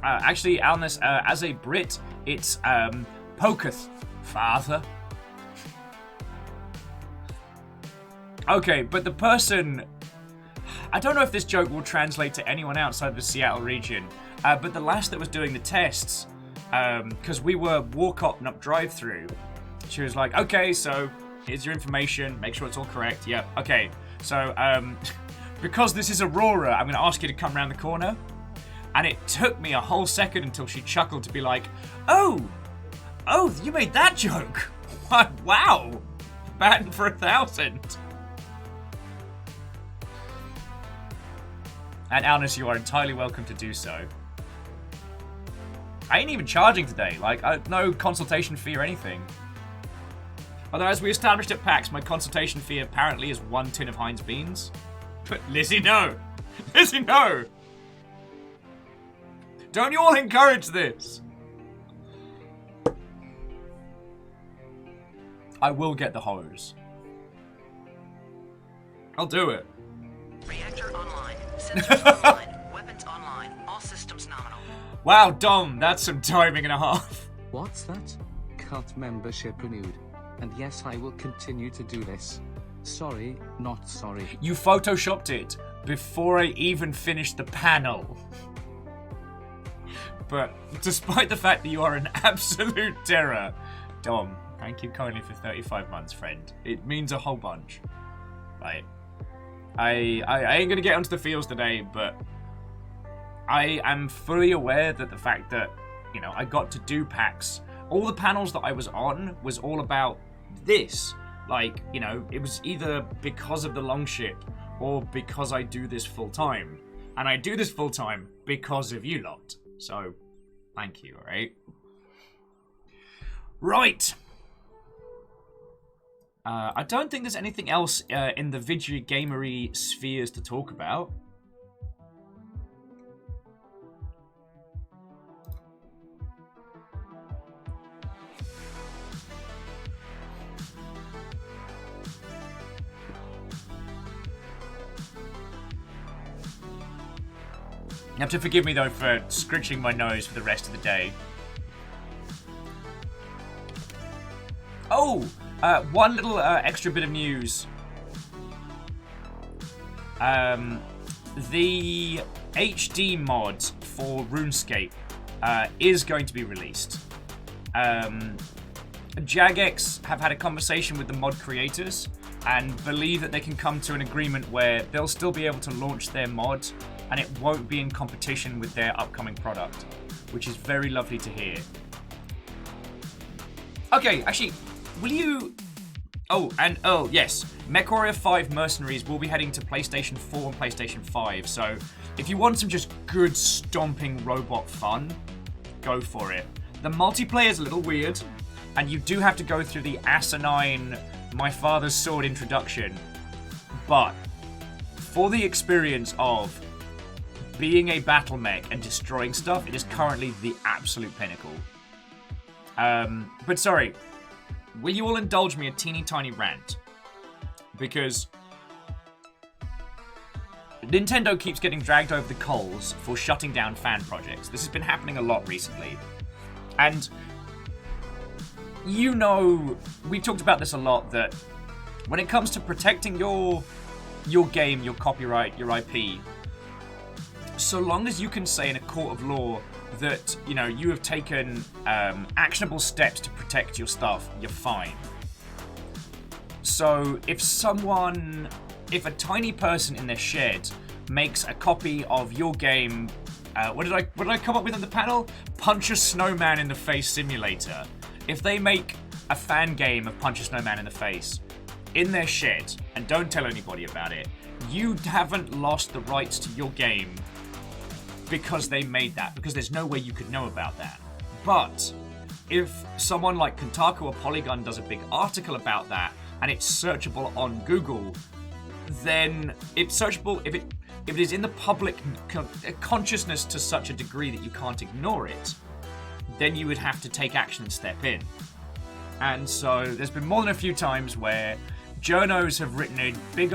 Actually, Alnus, as a Brit, it's Pokath, father. Okay, but the person... I don't know if this joke will translate to anyone outside the Seattle region, but the lass that was doing the tests, because we were walk-up and up drive-through, she was like, okay, so here's your information, make sure it's all correct. Yep, okay. So, because this is Aurora, I'm going to ask you to come around the corner. And it took me a whole second until she chuckled to be like, oh, you made that joke. Wow, batting for 1,000. And Alnus, you are entirely welcome to do so. I ain't even charging today, like, no consultation fee or anything. Although, as we established at PAX, my consultation fee apparently is 1 tin of Heinz beans. But Lizzie, no! Lizzie, no! Don't you all encourage this? I will get the hose. I'll do it. Reactor online. Sensors online. Weapons online. All systems nominal. Wow, Dom, that's some timing and a half. What's that? Cult membership renewed. And yes, I will continue to do this. Sorry, not sorry. You photoshopped it before I even finished the panel. But despite the fact that you are an absolute terror, Dom, thank you kindly for 35 months, friend. It means a whole bunch. Right. I ain't gonna get onto the feels today, but I am fully aware that the fact that, you know, I got to do PAX, all the panels that I was on was all about this. Like, you know, it was either because of the Longship or because I do this full time. And I do this full time because of you lot. So, thank you, alright? Right! I don't think there's anything else in the video gamery spheres to talk about. You have to forgive me, though, for scritching my nose for the rest of the day. Oh! One little extra bit of news. The HD mod for RuneScape is going to be released. Jagex have had a conversation with the mod creators and believe that they can come to an agreement where they'll still be able to launch their mod and it won't be in competition with their upcoming product, which is very lovely to hear. Okay, actually, will you... Oh, yes. MechWarrior 5 Mercenaries will be heading to PlayStation 4 and PlayStation 5, so if you want some just good stomping robot fun, go for it. The multiplayer is a little weird, and you do have to go through the asinine My Father's Sword introduction, but for the experience of being a battle mech and destroying stuff, it is currently the absolute pinnacle. But sorry, will you all indulge me a teeny tiny rant? Because Nintendo keeps getting dragged over the coals for shutting down fan projects. This has been happening a lot recently. And you know, we've talked about this a lot, that when it comes to protecting your game, your copyright, your IP, so long as you can say in a court of law that, you know, you have taken actionable steps to protect your stuff, you're fine. So if a tiny person in their shed makes a copy of your game, what did I come up with on the panel? Punch a Snowman in the Face Simulator. If they make a fan game of Punch a Snowman in the Face in their shed and don't tell anybody about it, you haven't lost the rights to your game because they made that, because there's no way you could know about that. But if someone like Kotaku or Polygon does a big article about that and it's searchable on Google, then it's searchable if it is in the public consciousness to such a degree that you can't ignore it, then you would have to take action and step in. And so there's been more than a few times where journos have written a big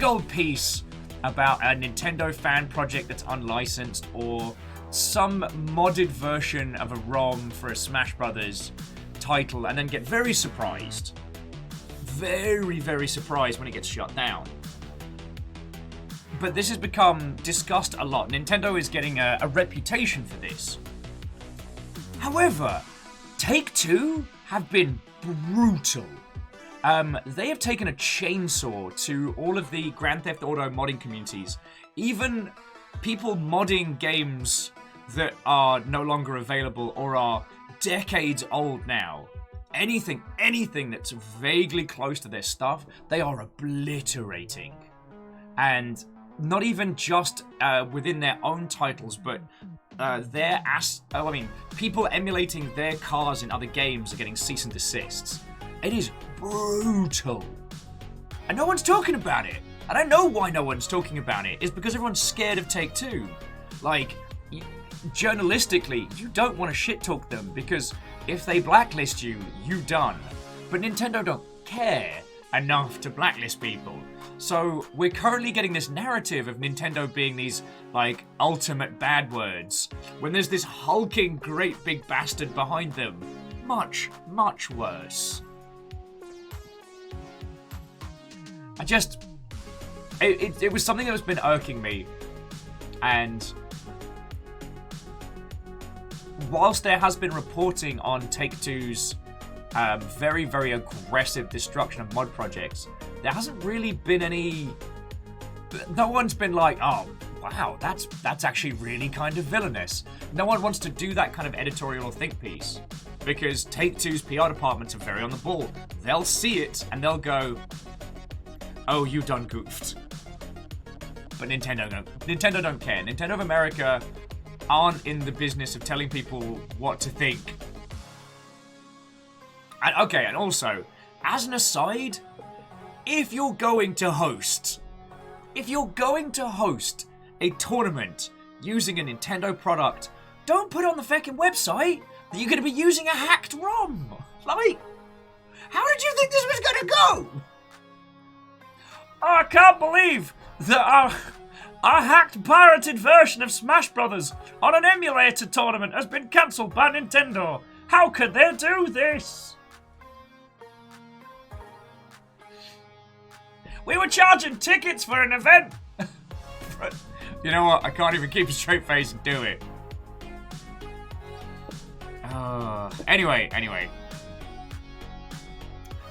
old piece about a Nintendo fan project that's unlicensed, or some modded version of a ROM for a Smash Brothers title, and then get very surprised. Very, very surprised when it gets shut down. But this has become discussed a lot. Nintendo is getting a reputation for this. However, Take-Two have been brutal. They have taken a chainsaw to all of the Grand Theft Auto modding communities. Even people modding games that are no longer available or are decades old now. Anything that's vaguely close to their stuff, they are obliterating. And not even just within their own titles, but people emulating their cars in other games are getting cease and desists. It is brutal. And no one's talking about it. And I know why no one's talking about it. It's because everyone's scared of Take-Two. Like, journalistically, you don't want to shit-talk them, because if they blacklist you, you done. But Nintendo don't care enough to blacklist people. So we're currently getting this narrative of Nintendo being these, like, ultimate bad words, when there's this hulking great big bastard behind them. Much, much worse. It was something that has been irking me, and whilst there has been reporting on Take-Two's very, very aggressive destruction of mod projects, there hasn't really been any... No one's been like, oh, wow, that's actually really kind of villainous. No one wants to do that kind of editorial or think piece, because Take-Two's PR departments are very on the ball. They'll see it, and they'll go, oh, you done goofed. But Nintendo don't care. Nintendo of America aren't in the business of telling people what to think. And also, as an aside, if you're going to host a tournament using a Nintendo product, don't put on the fucking website that you're going to be using a hacked ROM. Like, how did you think this was going to go? I can't believe that our hacked pirated version of Smash Brothers on an emulator tournament has been cancelled by Nintendo. How could they do this? We were charging tickets for an event. You know what? I can't even keep a straight face and do it. Anyway.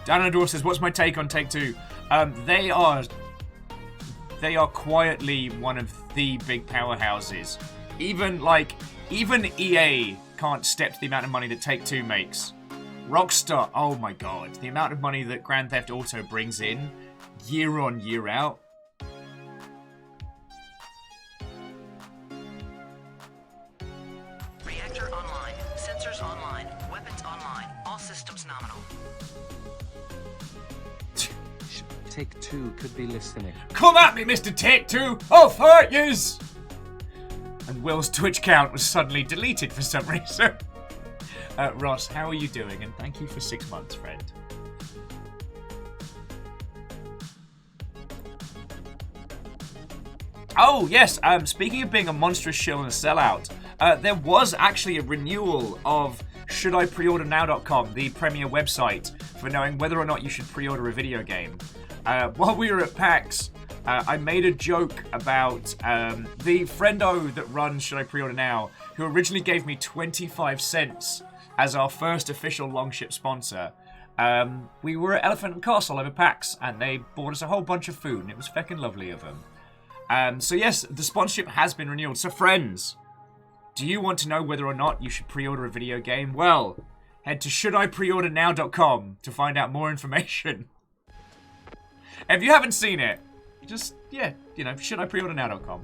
Danador says, what's my take on Take-Two? They are quietly one of the big powerhouses. Even EA can't step to the amount of money that Take-Two makes. Rockstar, oh my god, the amount of money that Grand Theft Auto brings in, year on, year out. Reactor online, sensors online, weapons online, all systems nominal. Take-Two could be listening. Come at me, Mr. Take-Two! I'll hurt yous! And Will's Twitch account was suddenly deleted for some reason. Ross, how are you doing? And thank you for 6 months, friend. Oh, yes, speaking of being a monstrous shill and a sellout, there was actually a renewal of shouldippreordernow.com, the premier website for knowing whether or not you should pre-order a video game. While we were at PAX, I made a joke about the friendo that runs Should I Pre-Order Now, who originally gave me 25 cents as our first official Longship sponsor. We were at Elephant and Castle over PAX, and they bought us a whole bunch of food, and it was feckin' lovely of them. So yes, the sponsorship has been renewed. So friends, do you want to know whether or not you should pre-order a video game? Well, head to shouldippreordernow.com to find out more information. If you haven't seen it, just, shouldippreordernow.com.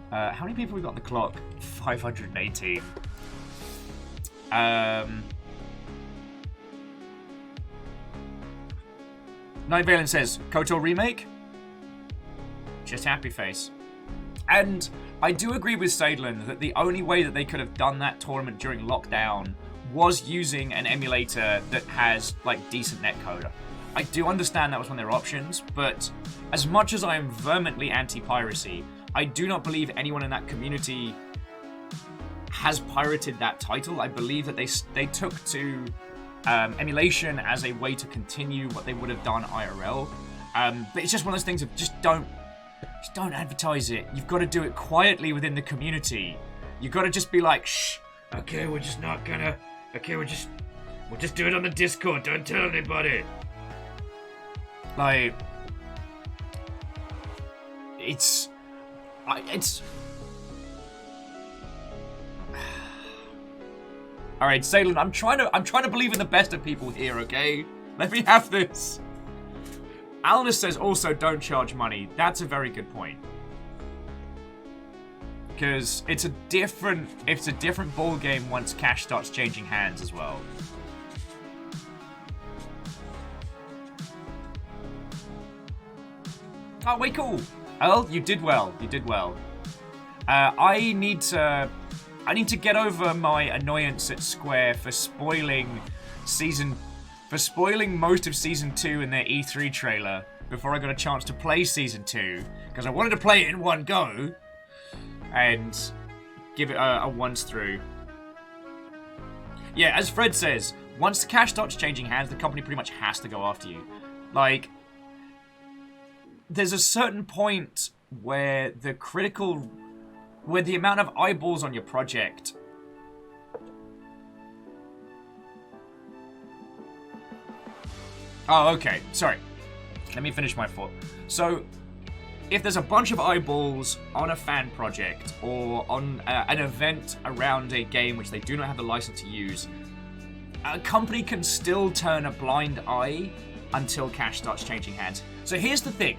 How many people we got on the clock? 518. Night Valen says, KOTOR remake? Just happy face. And I do agree with Sadlin that the only way that they could have done that tournament during lockdown was using an emulator that has, decent netcode. I do understand that was one of their options, but as much as I am vehemently anti-piracy, I do not believe anyone in that community has pirated that title. I believe that they took to emulation as a way to continue what they would have done IRL. But it's just one of those things of just don't advertise it. You've got to do it quietly within the community. You've got to just be like, shh, okay, we'll just do it on the Discord, don't tell anybody. It's all right, Salem. I'm trying to believe in the best of people here. Okay, let me have this. Alanus says also don't charge money. That's a very good point, because it's a different ball game once cash starts changing hands as well. Oh, way cool. Earl, you did well. I need to get over my annoyance at Square for spoiling most of Season 2 in their E3 trailer before I got a chance to play Season 2, because I wanted to play it in one go and give it a once through. Yeah, as Fred says, once the cash starts changing hands, the company pretty much has to go after you. There's a certain point where the amount of eyeballs on your project Oh, okay. Sorry. Let me finish my thought. So, if there's a bunch of eyeballs on a fan project or on an event around a game which they do not have the license to use, a company can still turn a blind eye until cash starts changing hands. So here's the thing.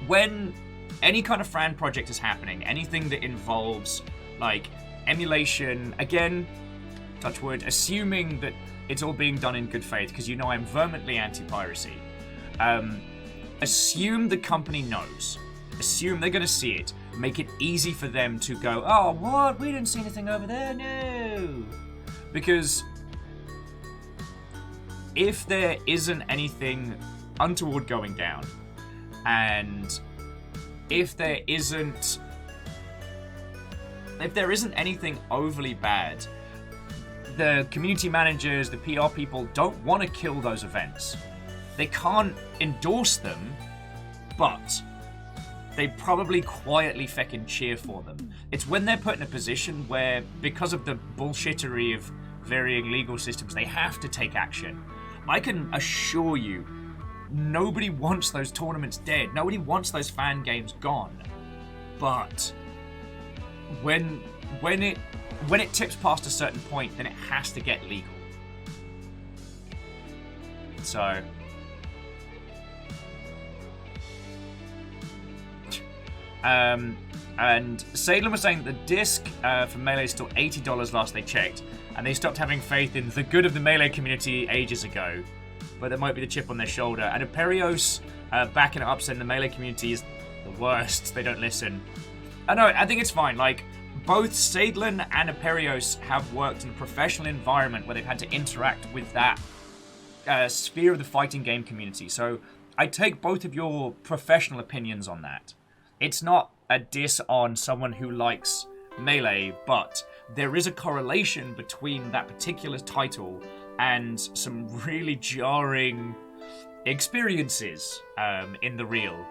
When any kind of fan project is happening, anything that involves, like, emulation, again, touch wood, assuming that it's all being done in good faith, because you know I'm vehemently anti-piracy. Assume the company knows. Assume they're going to see it. Make it easy for them to go, oh, what? We didn't see anything over there? No. Because if there isn't anything untoward going down, and if there isn't anything overly bad, the community managers, the PR people don't want to kill those events. They can't endorse them, but they probably quietly feckin' cheer for them. It's when they're put in a position where, because of the bullshittery of varying legal systems, they have to take action. I can assure you, nobody wants those tournaments dead. Nobody wants those fan games gone. But when it tips past a certain point, then it has to get legal. So and Salem was saying that the disc for Melee is still $80 last they checked, and they stopped having faith in the good of the Melee community ages ago. But that might be the chip on their shoulder. And Imperios backing it up, saying the Melee community is the worst. They don't listen. I think it's fine. Like, both Sadlin and Imperios have worked in a professional environment where they've had to interact with that sphere of the fighting game community. So I take both of your professional opinions on that. It's not a diss on someone who likes Melee, but there is a correlation between that particular title and some really jarring experiences in the real.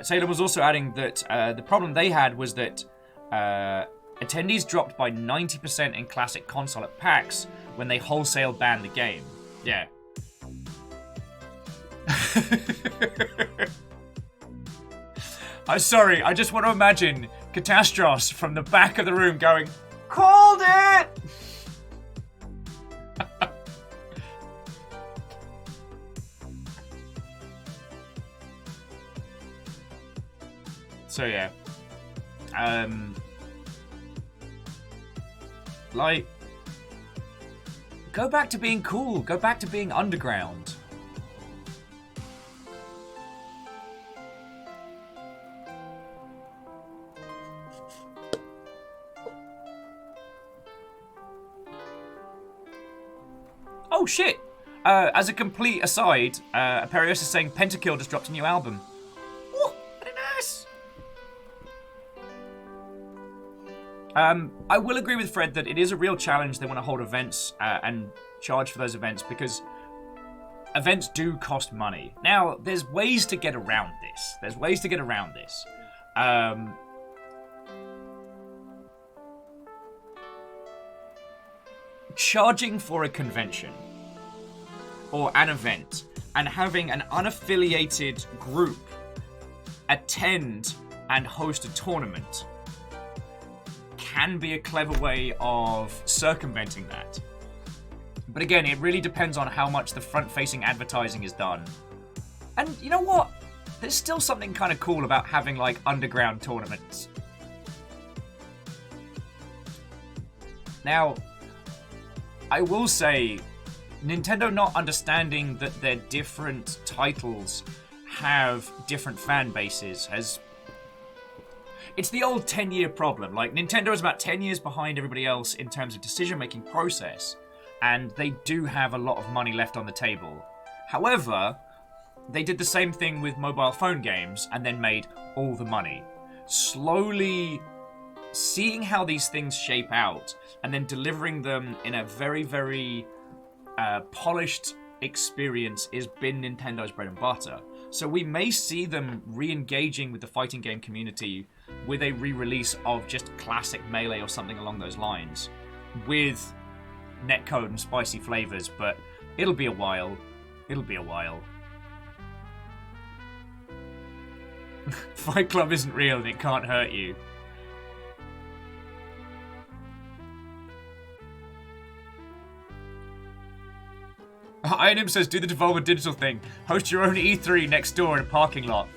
Salem was also adding that the problem they had was that attendees dropped by 90% in Classic Console at PAX when they wholesale banned the game. Yeah. I'm sorry, I just want to imagine Catastros from the back of the room going, "Called it!" So yeah. Like, go back to being cool, go back to being underground. Oh shit! As a complete aside, Aperios is saying Pentakill just dropped a new album. Ooh, very nice! I will agree with Fred that it is a real challenge. They want to hold events and charge for those events because events do cost money. Now, there's ways to get around this. Charging for a convention or an event and having an unaffiliated group attend and host a tournament can be a clever way of circumventing that. But again, it really depends on how much the front-facing advertising is done. And you know what? There's still something kind of cool about having, like, underground tournaments. Now, I will say, Nintendo not understanding that their different titles have different fan bases has... It's the old 10-year problem. Like, Nintendo is about 10 years behind everybody else in terms of decision-making process, and they do have a lot of money left on the table. However, they did the same thing with mobile phone games and then made all the money. Slowly seeing how these things shape out and then delivering them in a very, very polished experience has been Nintendo's bread and butter. So we may see them re-engaging with the fighting game community with a re-release of just classic Melee or something along those lines with netcode and spicy flavors, but it'll be a while. Fight Club isn't real and it can't hurt you. Ionim says, do the Devolver Digital thing. Host your own E3 next door in a parking lot.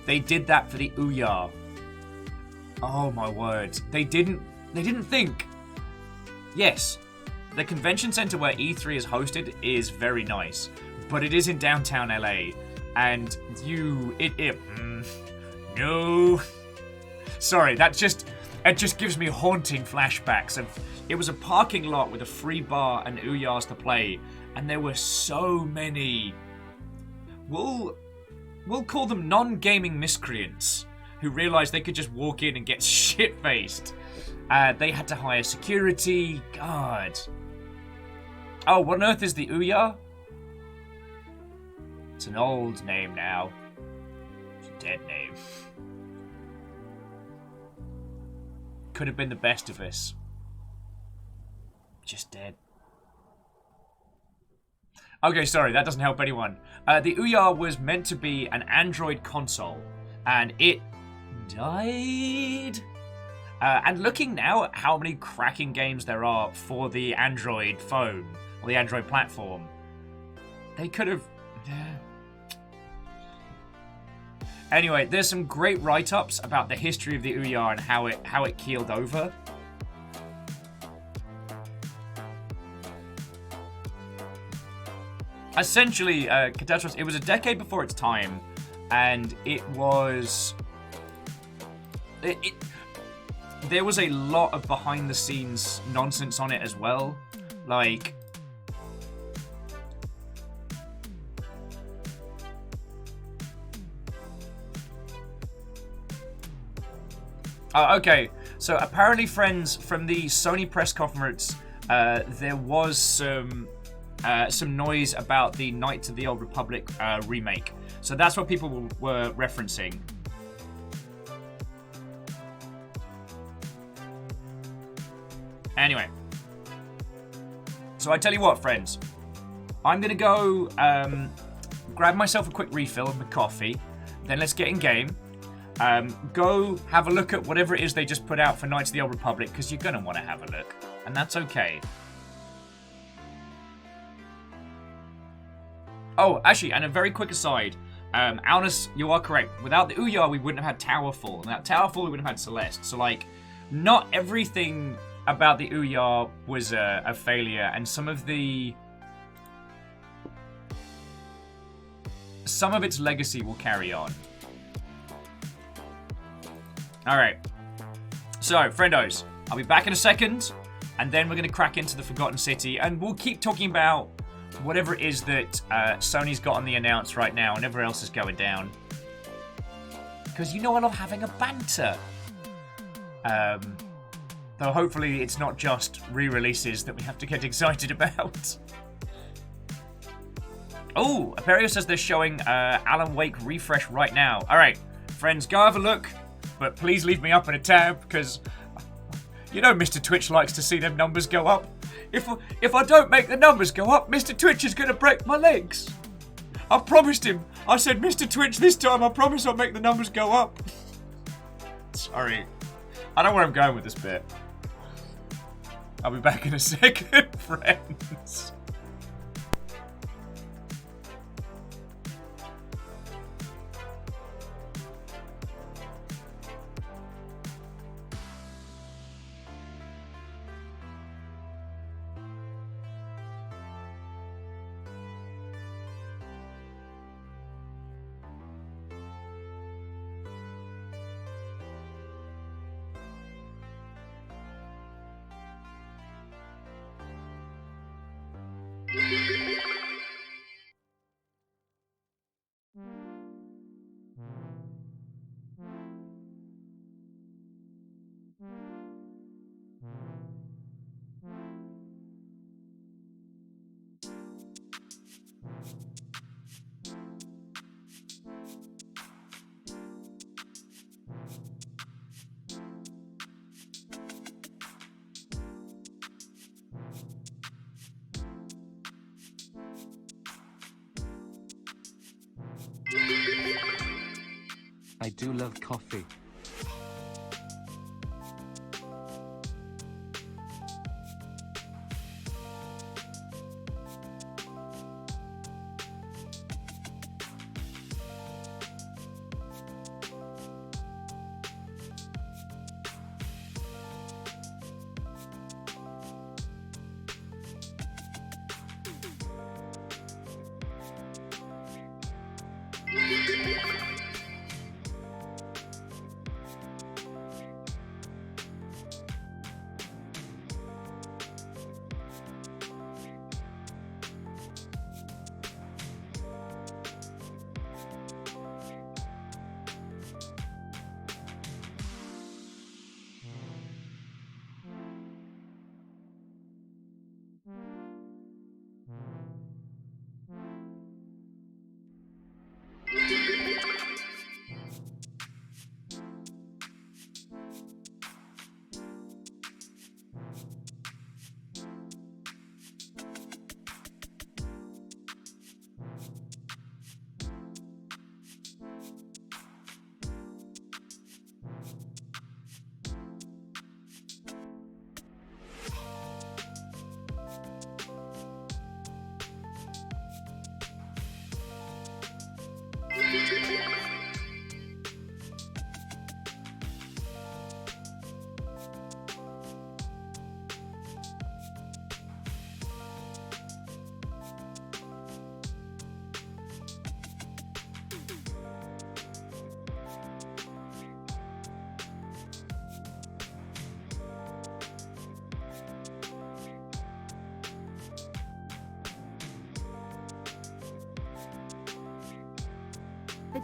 They did that for the Ouya. Oh my word. They didn't think. Yes, the convention center where E3 is hosted is very nice, but it is in downtown LA, and no. Sorry, it just gives me haunting flashbacks of it was a parking lot with a free bar and Ouïas to play, and there were so many. We'll call them non-gaming miscreants who realized they could just walk in and get shit-faced. They had to hire security. God. Oh, what on earth is the Ouya? It's an old name now. It's a dead name. Could have been the best of us. Just dead. Okay, sorry, that doesn't help anyone. The Ouya was meant to be an Android console, and it died. And looking now at how many cracking games there are for the Android phone, or the Android platform, they could have... Anyway, there's some great write-ups about the history of the Ouya and how it keeled over. Essentially, Catastrophe, it was a decade before its time, and it was... There was a lot of behind-the-scenes nonsense on it as well. Like... okay, so apparently, friends, from the Sony press conference, there was some noise about the Knights of the Old Republic remake. So that's what people were referencing. Anyway. So I tell you what, friends. I'm going to go grab myself a quick refill of the coffee. Then let's get in game. Go have a look at whatever it is they just put out for Knights of the Old Republic, because you're going to want to have a look. And that's okay. Oh, actually, and a very quick aside. Alnus, you are correct. Without the Ouya, we wouldn't have had Towerfall. And without Towerfall, we wouldn't have had Celeste. So, like, not everything about the Ouya was a failure. And some of its legacy will carry on. Alright. So, friendos, I'll be back in a second. And then we're going to crack into the Forgotten City. And we'll keep talking about whatever it is that Sony's got on the announce right now and everywhere else is going down. Because you know I love having a banter. Though hopefully it's not just re-releases that we have to get excited about. Oh, Aperio says they're showing Alan Wake Refresh right now. Alright, friends, go have a look. But please leave me up in a tab, because you know Mr. Twitch likes to see them numbers go up. If I don't make the numbers go up, Mr. Twitch is going to break my legs. I promised him. I said, Mr. Twitch, this time I promise I'll make the numbers go up. Sorry. I don't know where I'm going with this bit. I'll be back in a second, friends. I do love coffee.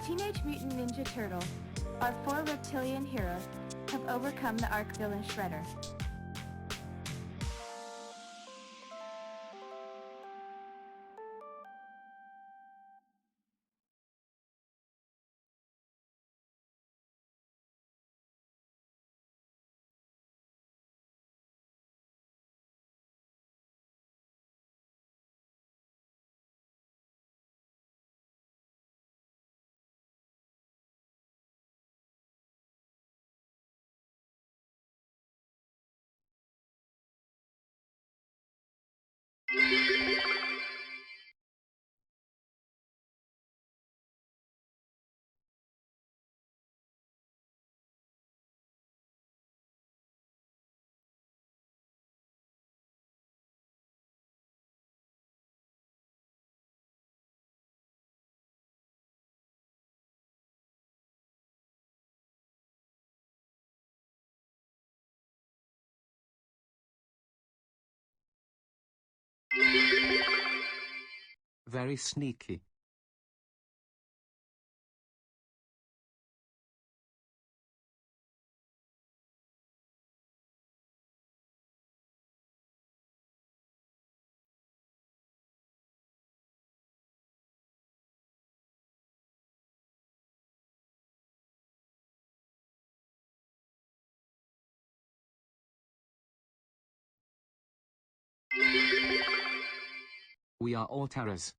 Teenage Mutant Ninja Turtles, our 4 reptilian heroes, have overcome the arch-villain Shredder. Very sneaky. We are all terrors.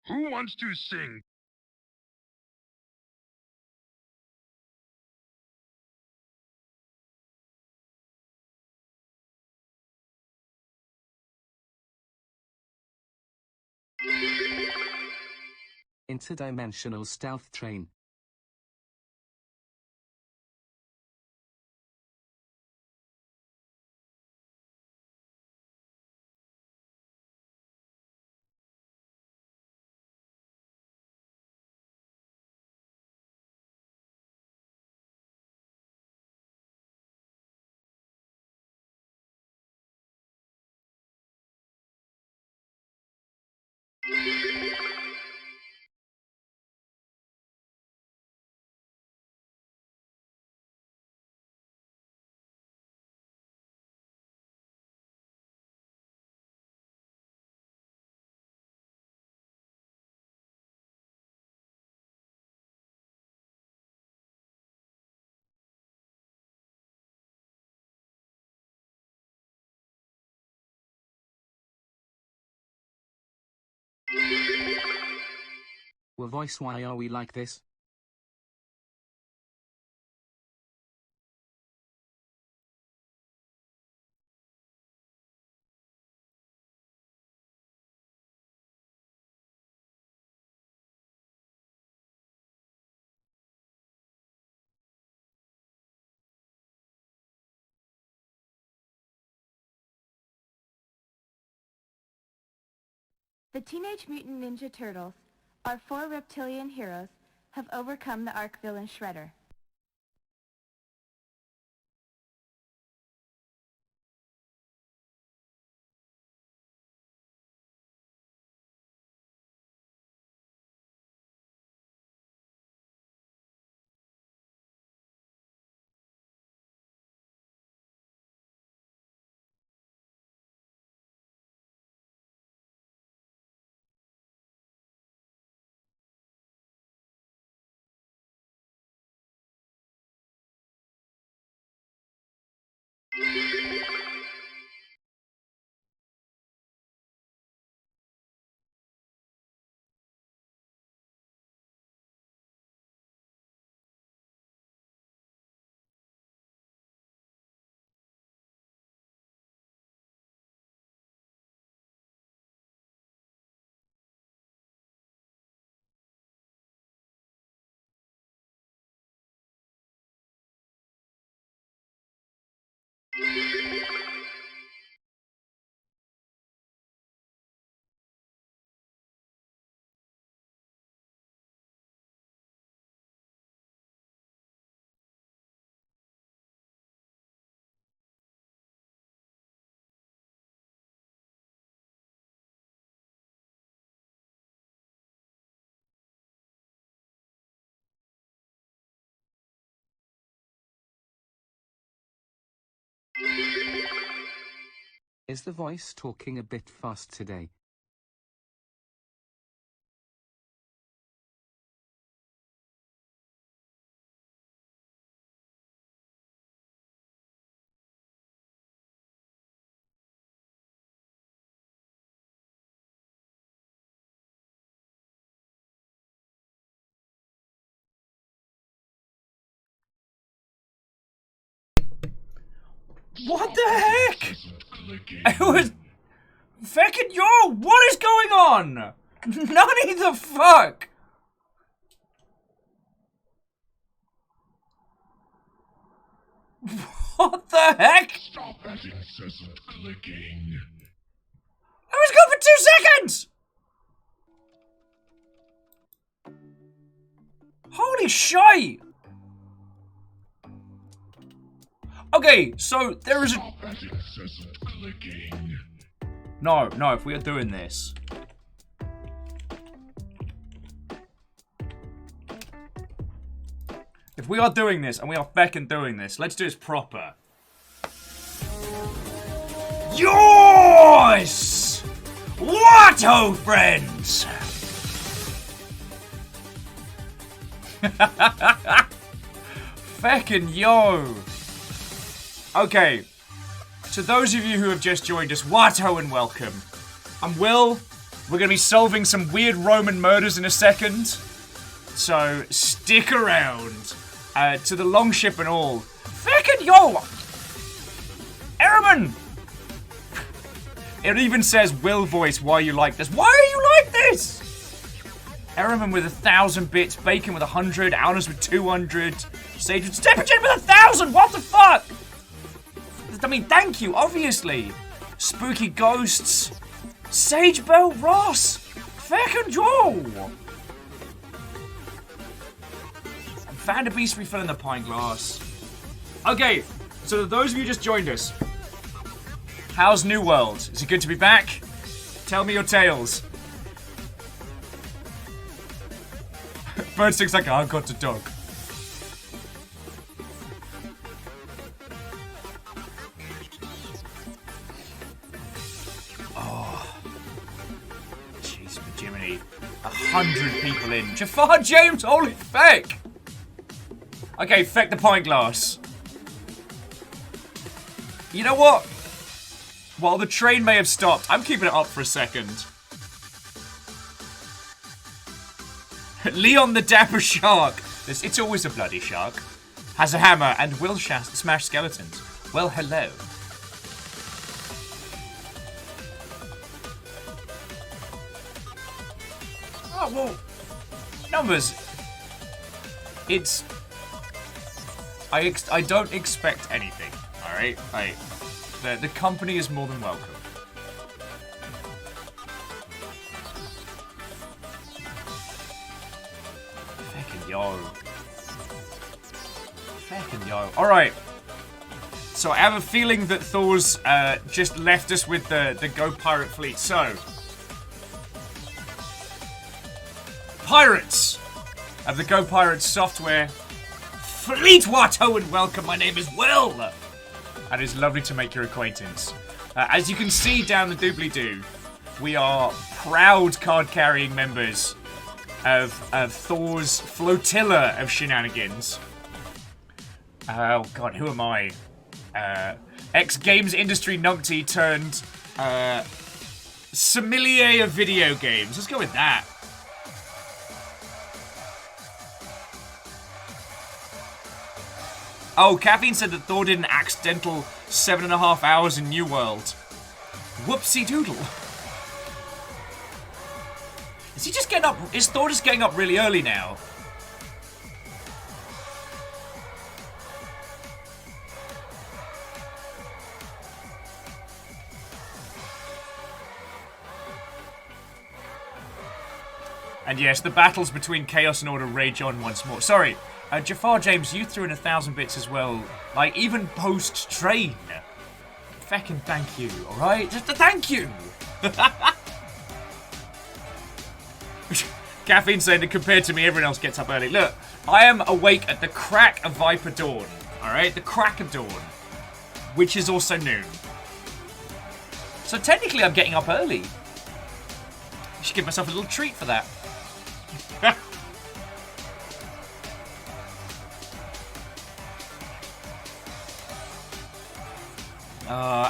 Who wants to sing? Interdimensional stealth train. Well, voice, why are we like this? The Teenage Mutant Ninja Turtles, our 4 reptilian heroes, have overcome the arch-villain Shredder. Is the voice talking a bit fast today? What the heck? It was... Feckin' yo, what is going on? Nani the fuck? What the heck? Stop that incessant clicking. I was gone for 2 seconds! Holy shite! Okay, so there is a... Stop that incessant clicking. No, if we are doing this. If we are doing this, and we are feckin' doing this, let's do this proper. Yours! What, oh friends? Feckin' yo! Okay, to those of you who have just joined us, Watto and welcome. I'm Will. We're gonna be solving some weird Roman murders in a second, so stick around. To the longship and all. Feckin' yo! Airman! It even says Will voice, why you like this. Why are you like this? Airman with 1,000 bits, Bacon with 100, Aunas with 200, Sage with Stepperchin with 1,000! What the fuck? I mean, thank you, obviously. Spooky Ghosts, Sage Bell Ross, Feckin' Joe! Found a beast refilling the pint glass. Okay, so those of you just joined us, how's New World? Is it good to be back? Tell me your tales. Birdstick's like, I've got a dog. Oh. Jeez, Jiminy. 100 people in. Jafar James, holy feck! Okay, feck the pint glass. You know what? While the train may have stopped, I'm keeping it up for a second. Leon the Dapper Shark. It's always a bloody shark. Has a hammer and will smash skeletons. Well, hello. Oh, well. Numbers. It's... I don't expect anything, alright? The company is more than welcome. Feckin' yo. Feckin' yo. Alright. So I have a feeling that Thor's just left us with the Go Pirate fleet. So. Pirates of the Go Pirates software. Fleet Watto and welcome, my name is Will! And it's lovely to make your acquaintance. As you can see down the doobly-doo, we are proud card-carrying members of Thor's flotilla of shenanigans. Oh god, who am I? Ex-games industry numpty turned sommelier of video games. Let's go with that. Oh, Caffeine said that Thor did an accidental 7.5 hours in New World. Whoopsie doodle. Is he just getting up? Is Thor just getting up really early now? And yes, the battles between Chaos and Order rage on once more. Sorry, Jafar James, you threw in 1,000 bits as well. Like, even post-train. Feckin' thank you, alright? Just a thank you! Caffeine saying that compared to me, everyone else gets up early. Look, I am awake at the crack of Viper Dawn. Alright? The crack of dawn. Which is also noon. So technically I'm getting up early. I should give myself a little treat for that.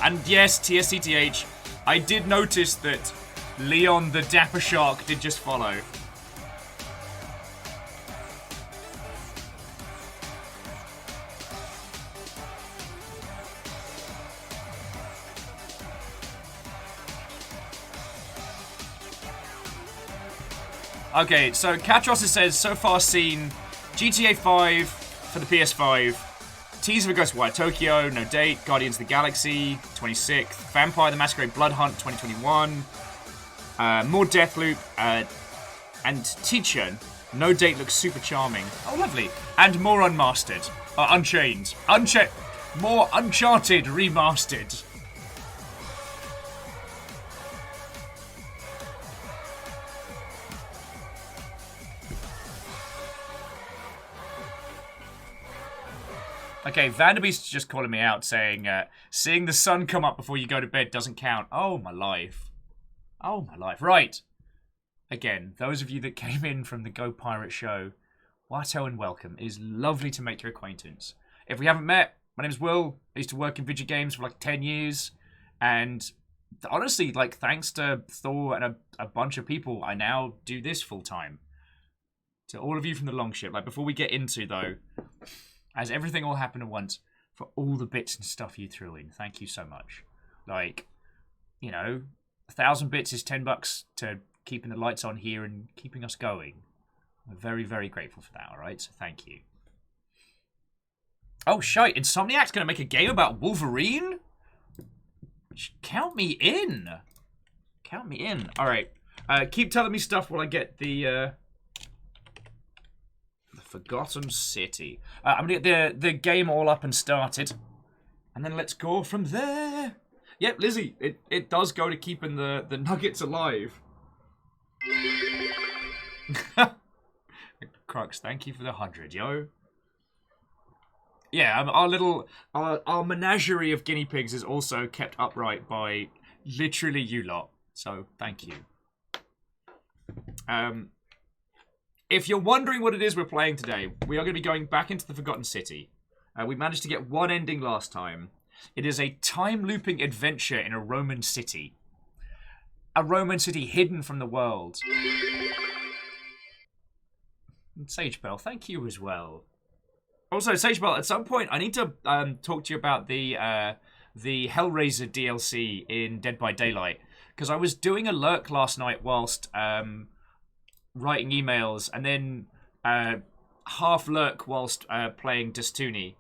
And yes, TSCTH, I did notice that Leon the Dapper Shark did just follow. Okay, so Katros says, so far seen GTA 5 for the PS5, teaser of Ghostwire Tokyo, no date, Guardians of the Galaxy, 26th, Vampire the Masquerade Blood Hunt, 2021, more Deathloop, and Teacher, no date, looks super charming. Oh, lovely. And more Unmastered, Unchained, more Uncharted Remastered. Okay, Vanderbeest's just calling me out, saying, seeing the sun come up before you go to bed doesn't count. Oh, my life. Oh, my life. Right. Again, those of you that came in from the Go Pirate show, Watto and welcome. It is lovely to make your acquaintance. If we haven't met, my name's Will. I used to work in video games for like 10 years. And honestly, like, thanks to Thor and a bunch of people, I now do this full time. To all of you from the Longship, like, before we get into, though... As everything all happened at once, for all the bits and stuff you threw in. Thank you so much. Like, you know, 1,000 bits is $10 to keeping the lights on here and keeping us going. We're very, very grateful for that, alright? So thank you. Oh, shite. Insomniac's going to make a game about Wolverine? Count me in. Count me in. Alright. Keep telling me stuff while I get the Forgotten City. I'm gonna get the game all up and started. And then let's go from there. Yep, Lizzie, it does go to keeping the nuggets alive. Crux, thank you for the 100, yo. Yeah, our menagerie of guinea pigs is also kept upright by literally you lot. So, thank you. If you're wondering what it is we're playing today, we are going to be going back into the Forgotten City. We managed to get one ending last time. It is a time-looping adventure in a Roman city. A Roman city hidden from the world. And Sagebell, thank you as well. Also, Sagebell, at some point, I need to talk to you about the Hellraiser DLC in Dead by Daylight. Because I was doing a lurk last night whilst... writing emails, and then half lurk whilst playing Destiny.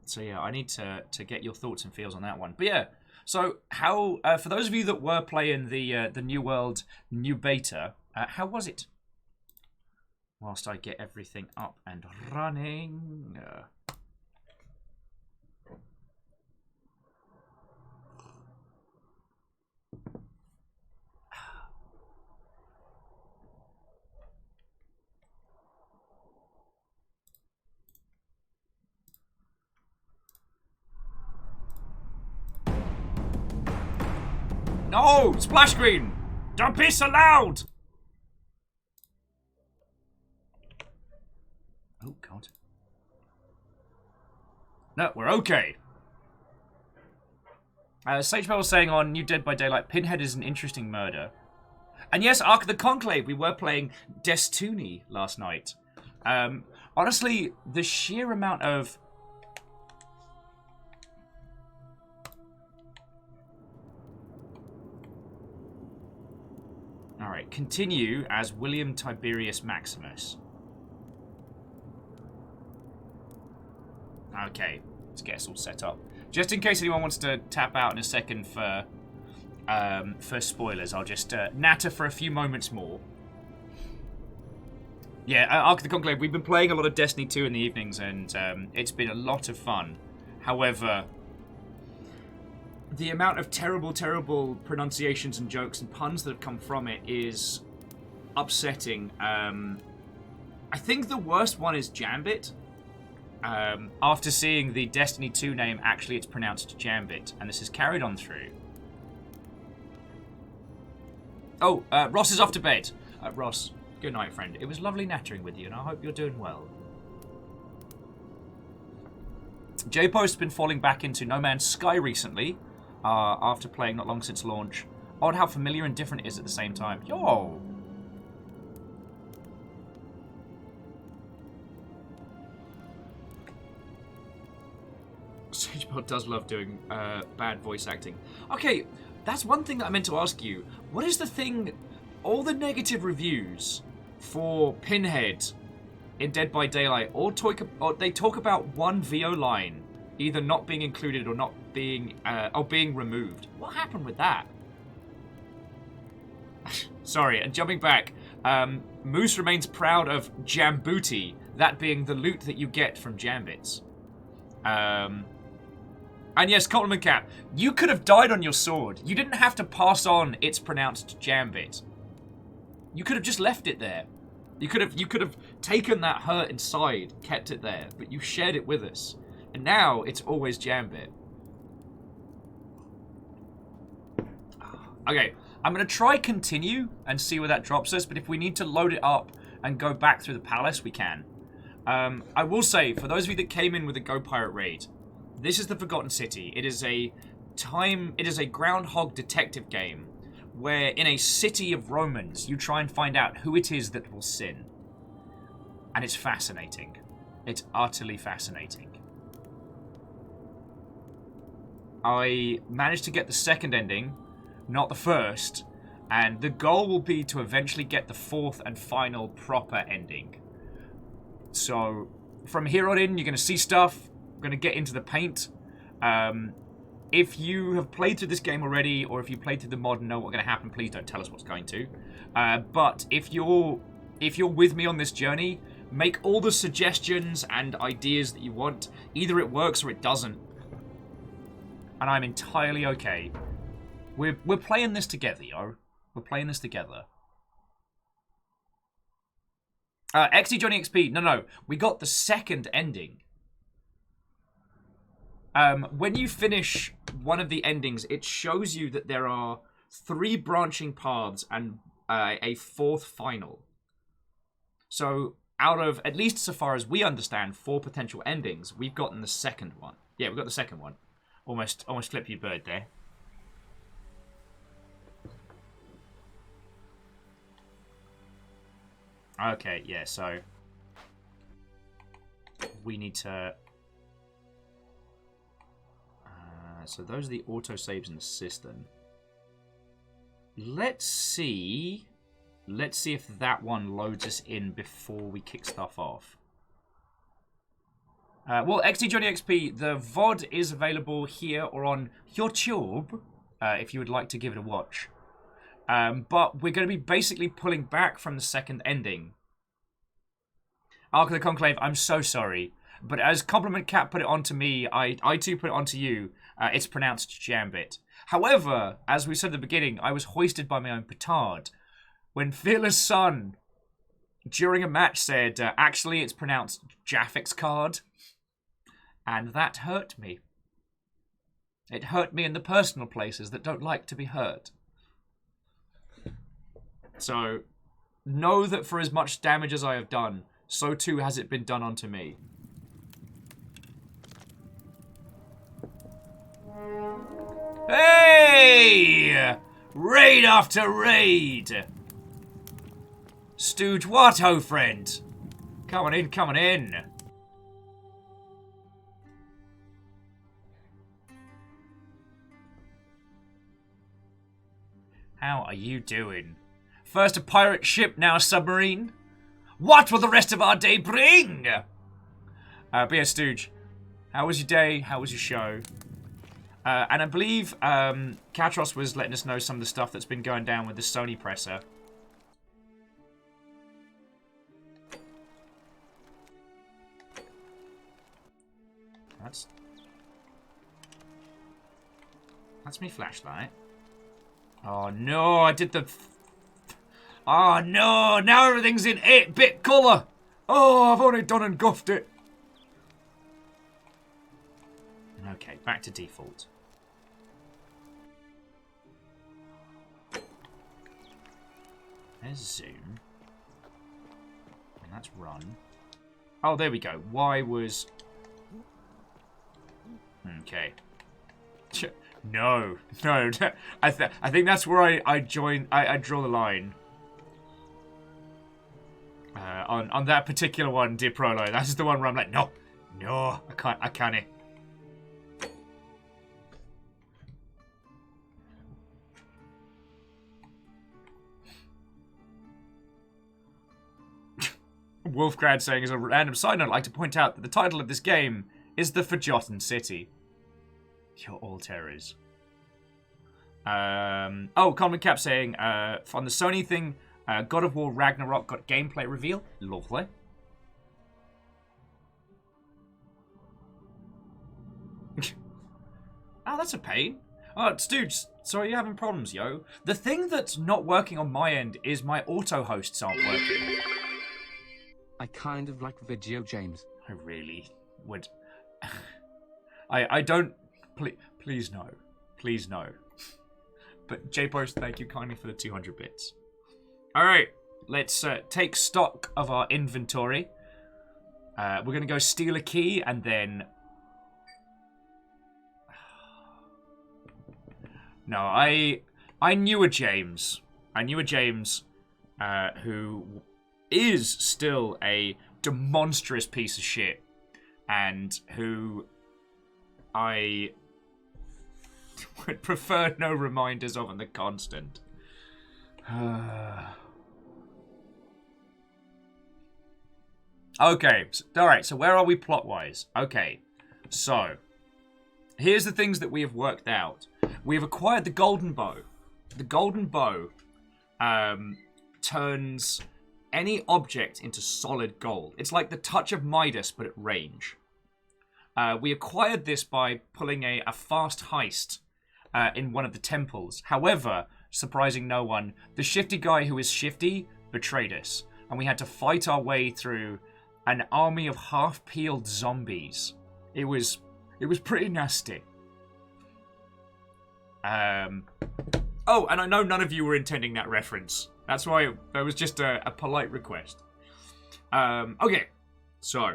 So yeah, I need to get your thoughts and feels on that one. But yeah, so how for those of you that were playing the New World New Beta, how was it? Whilst I get everything up and running. No! Splash screen! Don't be so loud! Oh, God. No, we're okay. Sagebell was saying on New Dead by Daylight, Pinhead is an interesting murder. And yes, Ark of the Conclave, we were playing Destiny last night. Honestly, the sheer amount of... Alright, continue as William Tiberius Maximus. Okay, to get us all set up. Just in case anyone wants to tap out in a second for spoilers, I'll just natter for a few moments more. Yeah, Ark of the Conclave, we've been playing a lot of Destiny 2 in the evenings, and it's been a lot of fun. However, the amount of terrible, terrible pronunciations and jokes and puns that have come from it is upsetting. I think the worst one is Jambit. After seeing the Destiny 2 name, actually it's pronounced Jambit, and this is carried on through. Oh, Ross is off to bed. Ross, good night, friend. It was lovely nattering with you, and I hope you're doing well. J-Post's been falling back into No Man's Sky recently, after playing not long since launch. Odd how familiar and different it is at the same time. Yo! Sagebot does love doing bad voice acting. Okay, that's one thing that I meant to ask you. What is the thing... All the negative reviews for Pinhead in Dead by Daylight, or they talk about one VO line either not being included or not being or being removed. What happened with that? Sorry, and jumping back, Moose remains proud of Jambooty, that being the loot that you get from Jambits. And yes, Compliment Cap, you could have died on your sword. You didn't have to pass on it's pronounced Jambit. You could have just left it there. You could have taken that hurt inside, kept it there, but you shared it with us. And now it's always Jambit. Okay, I'm going to try continue and see where that drops us, but if we need to load it up and go back through the palace, we can. I will say, for those of you that came in with the Go Pirate raid, this is the Forgotten City. It is a groundhog detective game where in a city of Romans, you try and find out who it is that will sin. And it's fascinating. It's utterly fascinating. I managed to get the second ending, not the first, and the goal will be to eventually get the fourth and final proper ending. So, from here on in, you're going to see stuff. We're going to get into the paint. If you have played through this game already, or if you played through the mod and know what's going to happen, please don't tell us what's going to. But if you're with me on this journey, make all the suggestions and ideas that you want. Either it works or it doesn't. And I'm entirely okay. We're playing this together, yo. We're playing this together. XD Johnny XP. No. We got the second ending. When you finish one of the endings, it shows you that there are 3 branching paths and a 4th final. So, out of, at least so far as we understand, 4 potential endings, we've gotten the second one. Yeah, we've got the second one. Almost flipped you bird there. Okay, yeah, so we need to... so those are the autosaves in the system. Let's see if that one loads us in before we kick stuff off. Well, XD Johnny XP, the VOD is available here or on YouTube, if you would like to give it a watch. But we're going to be basically pulling back from the second ending. Ark of the Conclave, I'm so sorry. But as Compliment Cat put it onto me, I too put it onto you. It's pronounced Jambit. However, as we said at the beginning, I was hoisted by my own petard. When Fearless Sun, during a match, said, actually it's pronounced Jaffix card. And that hurt me. It hurt me in the personal places that don't like to be hurt. So, know that for as much damage as I have done, so too has it been done unto me. Hey! Raid after raid! Stooge what, ho friend? Coming in, coming in. How are you doing? First a pirate ship, now a submarine. What will the rest of our day bring? But yeah, Stooge, How was your day? How was your show? And I believe Katros was letting us know some of the stuff that's been going down with the Sony presser. That's me flashlight. Oh no, I did the... Oh no, now everything's in 8-bit colour. Oh, I've only done and guffed it. Okay, back to default. There's zoom. And that's run. Oh, there we go. Y was... Okay. No. I think that's where I draw the line. On that particular one, dear Prologue, that's the one where I'm like, no, I can't. Wolfgrad saying, as a random side note, I'd like to point out that the title of this game is The Forgotten City. You're all terrors. Common Cap saying, on the Sony thing, God of War Ragnarok got gameplay reveal. Lovely. Oh, that's a pain. Oh, Stooge, sorry you're having problems, yo. The thing that's not working on my end is my auto hosts aren't working. I kind of like video games. I really would. I don't. Please no. Please no. But J-Post, thank you kindly for the 200 bits. Alright, let's take stock of our inventory. We're going to go steal a key and then... No, I knew a James. I knew a James who is still a demonstrous piece of shit. And who I would prefer no reminders of on the constant. Okay, alright, so where are we plot-wise? Okay, so here's the things that we have worked out. We have acquired the Golden Bow. The Golden Bow turns any object into solid gold. It's like the touch of Midas, but at range. We acquired this by pulling a fast heist in one of the temples. However, surprising no one, the shifty guy who is shifty betrayed us, and we had to fight our way through an army of half-peeled zombies. It was pretty nasty. Oh, and I know none of you were intending that reference. That's why that was just a polite request. Okay, so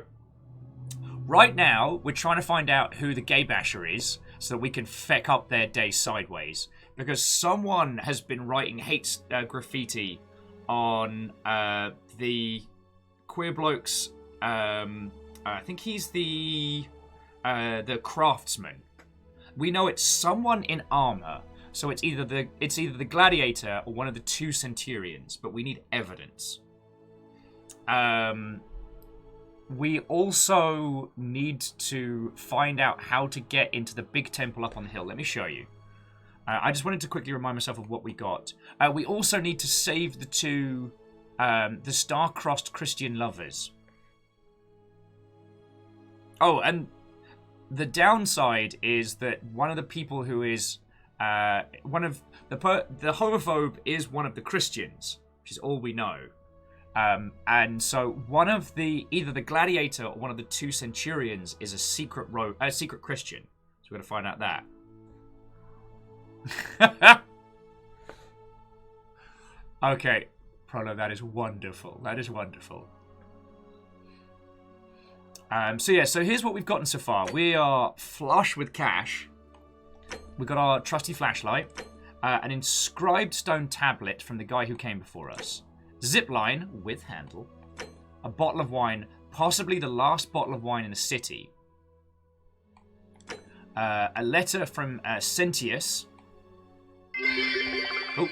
right now we're trying to find out who the gay basher is, so that we can feck up their day sideways. Because someone has been writing hate graffiti on the queer bloke's. I think he's the craftsman. We know it's someone in armor, so it's either the gladiator or one of the two centurions. But we need evidence. We also need to find out how to get into the big temple up on the hill. Let me show you. I just wanted to quickly remind myself of what we got. We also need to save the two, the star-crossed Christian lovers. Oh, and the downside is that one of the people who is, the homophobe is one of the Christians, which is all we know. And so one of either the gladiator or one of the two centurions is a secret Christian. So we're going to find out that. Okay, Prologue, that is wonderful. That is wonderful. So here's what we've gotten so far. We are flush with cash. We've got our trusty flashlight, an inscribed stone tablet from the guy who came before us, zip line with handle, a bottle of wine, possibly the last bottle of wine in the city, a letter from Sentius. Oh.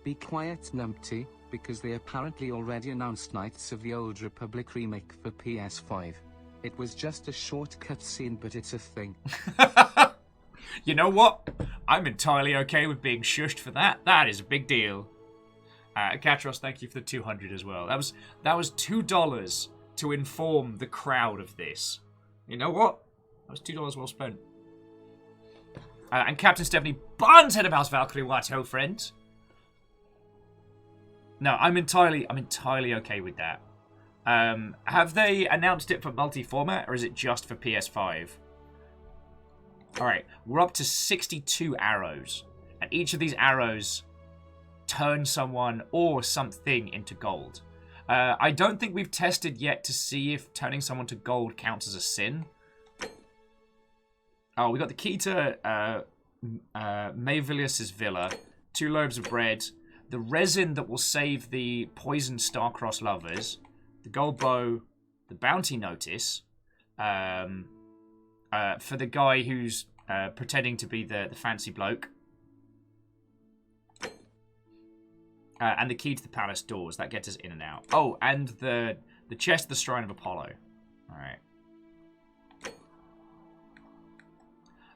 Be quiet, numpty, because they apparently already announced Knights of the Old Republic remake for PS5. It was just a short cutscene, but it's a thing. You know what? I'm entirely okay with being shushed for that. That is a big deal. Katros, thank you for the 200 as well. That was $2 to inform the crowd of this. You know what? That was $2 well spent. And Captain Stephanie Barnes, head of House Valkyrie, what ho, friend. No, I'm entirely okay with that. Have they announced it for multi-format, or is it just for PS5? Alright, we're up to 62 arrows. And each of these arrows turn someone or something into gold. I don't think we've tested yet to see if turning someone to gold counts as a sin. Oh, we got the key to Mayvilius's villa, 2 loaves of bread, the resin that will save the poisoned star-crossed lovers, the gold bow, the bounty notice, for the guy who's pretending to be the fancy bloke, and the key to the palace doors. That gets us in and out. Oh, and the chest of the Shrine of Apollo. Alright.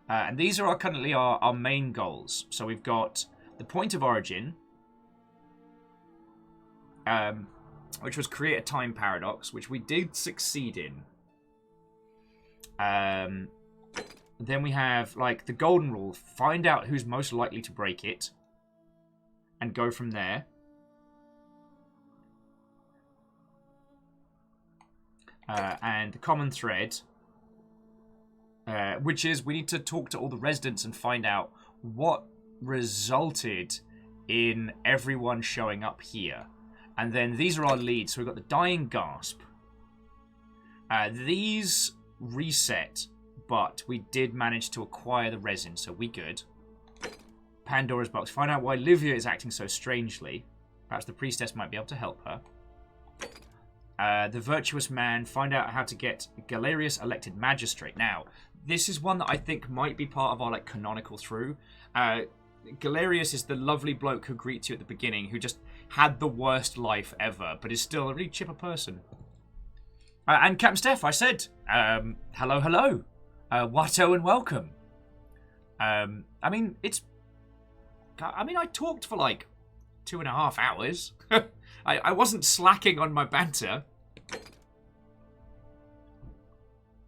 And these are currently our main goals. So we've got the point of origin, which was create a time paradox, which we did succeed in. Then we have, like, the golden rule. Find out who's most likely to break it. And go from there. And the common thread, which is we need to talk to all the residents and find out what resulted in everyone showing up here. And then these are our leads. So we've got the Dying Gasp. These reset, but we did manage to acquire the resin, so we good. Pandora's Box. Find out why Livia is acting so strangely. Perhaps the priestess might be able to help her. The Virtuous Man. Find out how to get Gallerius Elected Magistrate. Now, this is one that I think might be part of our, like, canonical through. Gallerius is the lovely bloke who greets you at the beginning, who just had the worst life ever, but is still a really chipper person. And Captain Steph, I said, hello, hello. Watto and welcome. I mean, I talked for like 2.5 hours. I wasn't slacking on my banter.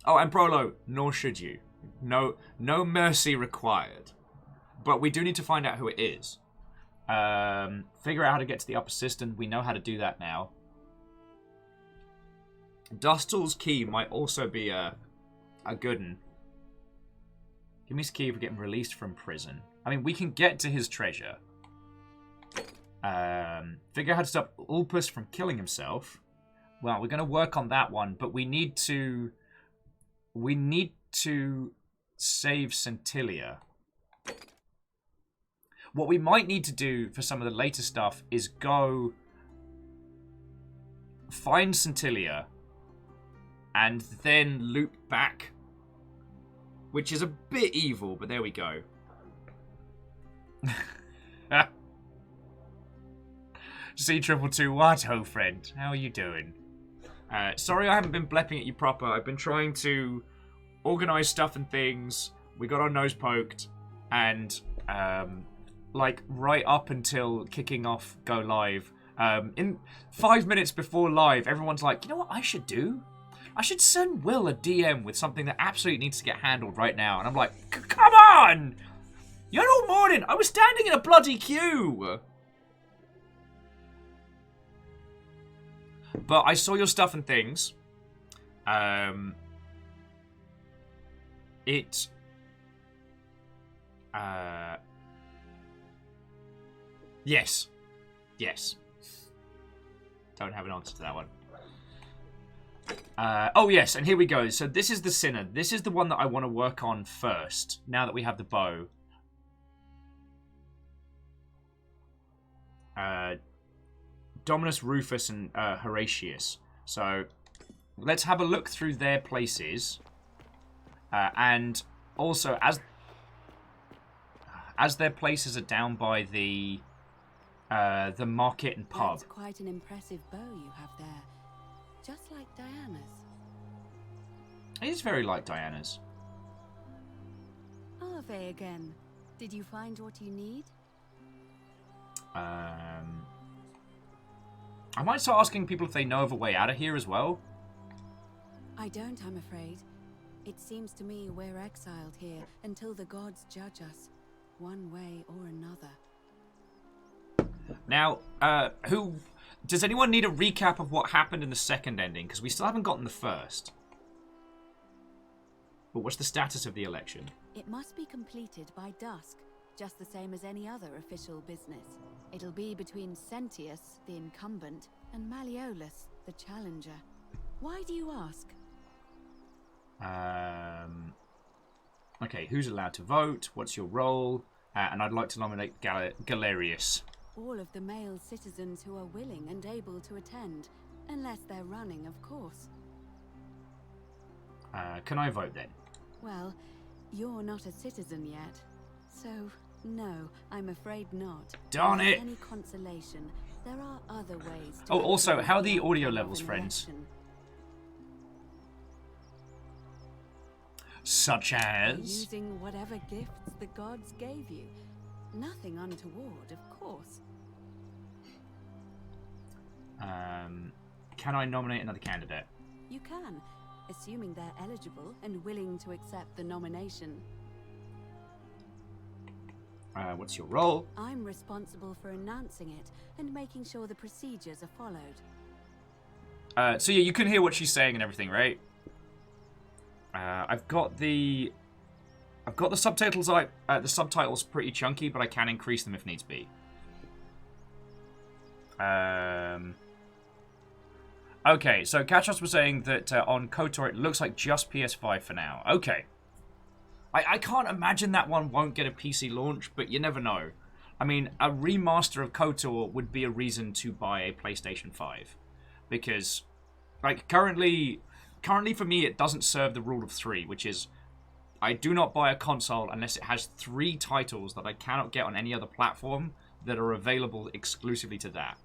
Oh, and Prologue, nor should you. No mercy required. But we do need to find out who it is. Figure out how to get to the upper cistern. We know how to do that now. Dustel's key might also be a good one. Give me his key for getting released from prison. I mean, we can get to his treasure. Figure out how to stop Ulpus from killing himself. Well, we're going to work on that one, but we need to save Centilia. What we might need to do for some of the later stuff is go find Centilia and then loop back, which is a bit evil, but there we go. C222, what ho, friend? How are you doing? Sorry I haven't been blepping at you proper. I've been trying to organise stuff and things. We got our nose poked, and like right up until kicking off Go Live, in 5 minutes before live, everyone's like, you know what I should do? I should send Will a DM with something that absolutely needs to get handled right now. And I'm like, come on! You're all morning. I was standing in a bloody queue. But I saw your stuff and things. Yes. Yes. Don't have an answer to that one. Oh, yes, and here we go. So this is the Sinner. This is the one that I want to work on first, now that we have the bow. Dominus Rufus and Horatius. So let's have a look through their places. And also, as their places are down by the market and pub. That's quite an impressive bow you have there. Just like Diana's. It is very like Diana's. Ave again. Did you find what you need? I might start asking people if they know of a way out of here as well. I don't, I'm afraid. It seems to me we're exiled here until the gods judge us, one way or another. Now, does anyone need a recap of what happened in the second ending? Because we still haven't gotten the first. But what's the status of the election? It must be completed by dusk, just the same as any other official business. It'll be between Sentius, the incumbent, and Malleolus, the challenger. Why do you ask? Okay, who's allowed to vote? What's your role? And I'd like to nominate Gallerius. All of the male citizens who are willing and able to attend, unless they're running, of course. Can I vote then? Well, you're not a citizen yet, so no, I'm afraid not. Darn it! Any consolation, there are other ways to... Oh, also, how are the audio levels, friends? Such as... Using whatever gifts the gods gave you. Nothing untoward, of course. Can I nominate another candidate? You can, assuming they're eligible and willing to accept the nomination. What's your role? I'm responsible for announcing it and making sure the procedures are followed. So yeah, you can hear what she's saying and everything, right? I've got the subtitles. The subtitles pretty chunky, but I can increase them if needs be. Okay, so Katros was saying that on KOTOR it looks like just PS5 for now. Okay. I can't imagine that one won't get a PC launch, but you never know. I mean, a remaster of KOTOR would be a reason to buy a PlayStation 5. Because, like, currently for me it doesn't serve the rule of 3, which is I do not buy a console unless it has 3 titles that I cannot get on any other platform that are available exclusively to that.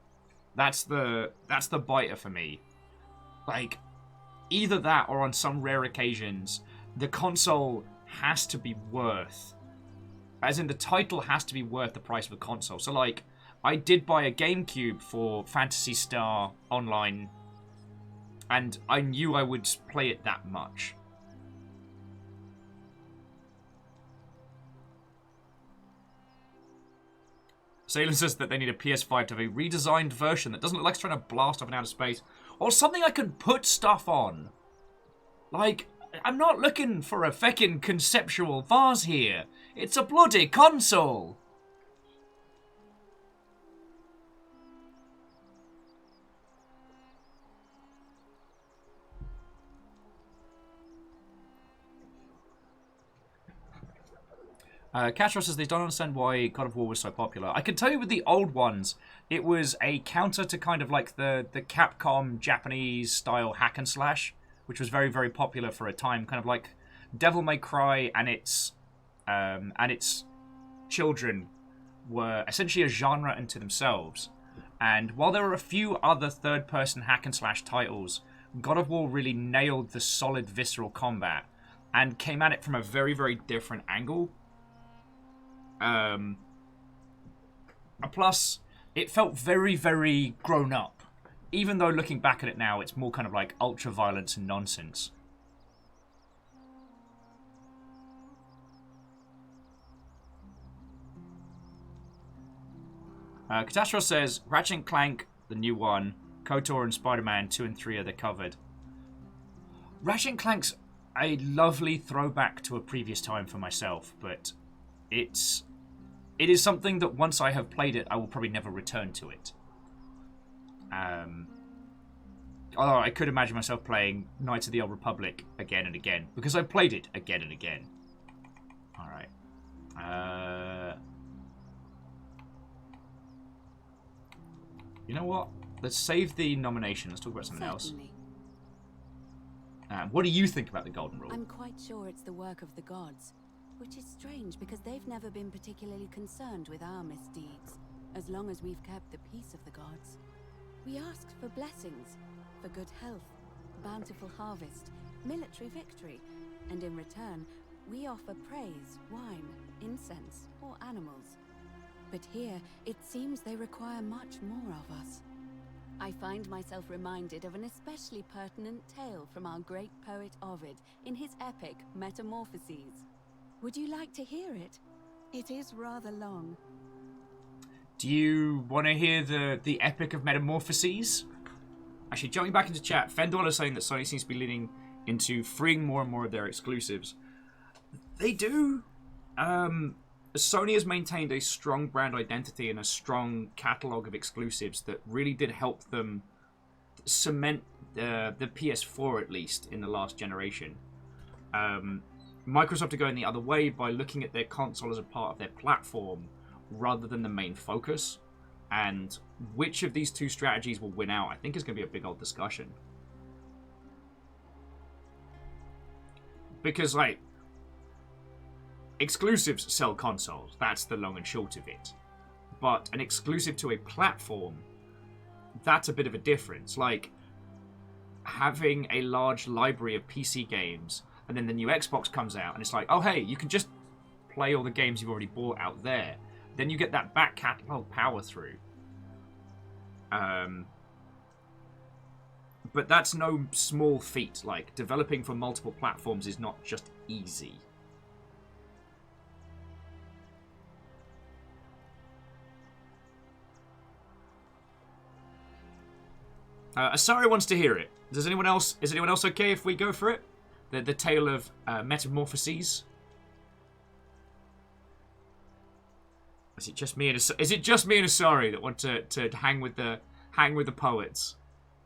That's the biter for me. Like, either that or on some rare occasions, the console has to be worth... As in, the title has to be worth the price of a console. So, like, I did buy a GameCube for Phantasy Star Online, and I knew I would play it that much. Salem says that they need a PS5 to have a redesigned version that doesn't look like it's trying to blast off in outer space. Or something I can put stuff on. Like, I'm not looking for a feckin' conceptual vase here. It's a bloody console. Castro says they don't understand why God of War was so popular. I can tell you with the old ones, it was a counter to kind of like the Capcom Japanese style hack and slash, which was very, very popular for a time. Kind of like Devil May Cry and its children were essentially a genre unto themselves. And while there were a few other third-person hack and slash titles, God of War really nailed the solid visceral combat and came at it from a very, very different angle. Plus, it felt very, very grown up. Even though looking back at it now, it's more kind of like ultra-violence and nonsense. Catastrophe says, Ratchet & Clank, the new one, KOTOR and Spider-Man 2 and 3 are the covered. Ratchet & Clank's a lovely throwback to a previous time for myself, but it is something that once I have played it, I will probably never return to it. Although I could imagine myself playing Knights of the Old Republic again and again, because I played it again and again. Alright. You know what? Let's save the nomination. Let's talk about something else. What do you think about the Golden Rule? I'm quite sure it's the work of the gods. Which is strange, because they've never been particularly concerned with our misdeeds, as long as we've kept the peace of the gods. We asked for blessings, for good health, bountiful harvest, military victory, and in return, we offer praise, wine, incense, or animals. But here, it seems they require much more of us. I find myself reminded of an especially pertinent tale from our great poet Ovid in his epic Metamorphoses. Would you like to hear it? It is rather long. Do you want to hear the epic of Metamorphoses? Actually, jumping back into chat, Fendor is saying that Sony seems to be leaning into freeing more and more of their exclusives. They do. Sony has maintained a strong brand identity and a strong catalogue of exclusives that really did help them cement the PS4, at least, in the last generation. Microsoft are going the other way by looking at their console as a part of their platform rather than the main focus. And which of these two strategies will win out, I think, is going to be a big old discussion. Because, like, exclusives sell consoles. That's the long and short of it. But an exclusive to a platform, that's a bit of a difference. Like, having a large library of PC games, and then the new Xbox comes out, and it's like, oh, hey, you can just play all the games you've already bought out there. Then you get that back catalog power through. But that's no small feat. Like, developing for multiple platforms is not just easy. Asari wants to hear it. Does anyone else? Is anyone else okay if we go for it? The tale of Metamorphoses. Is it just me and Asari that want to hang with the poets?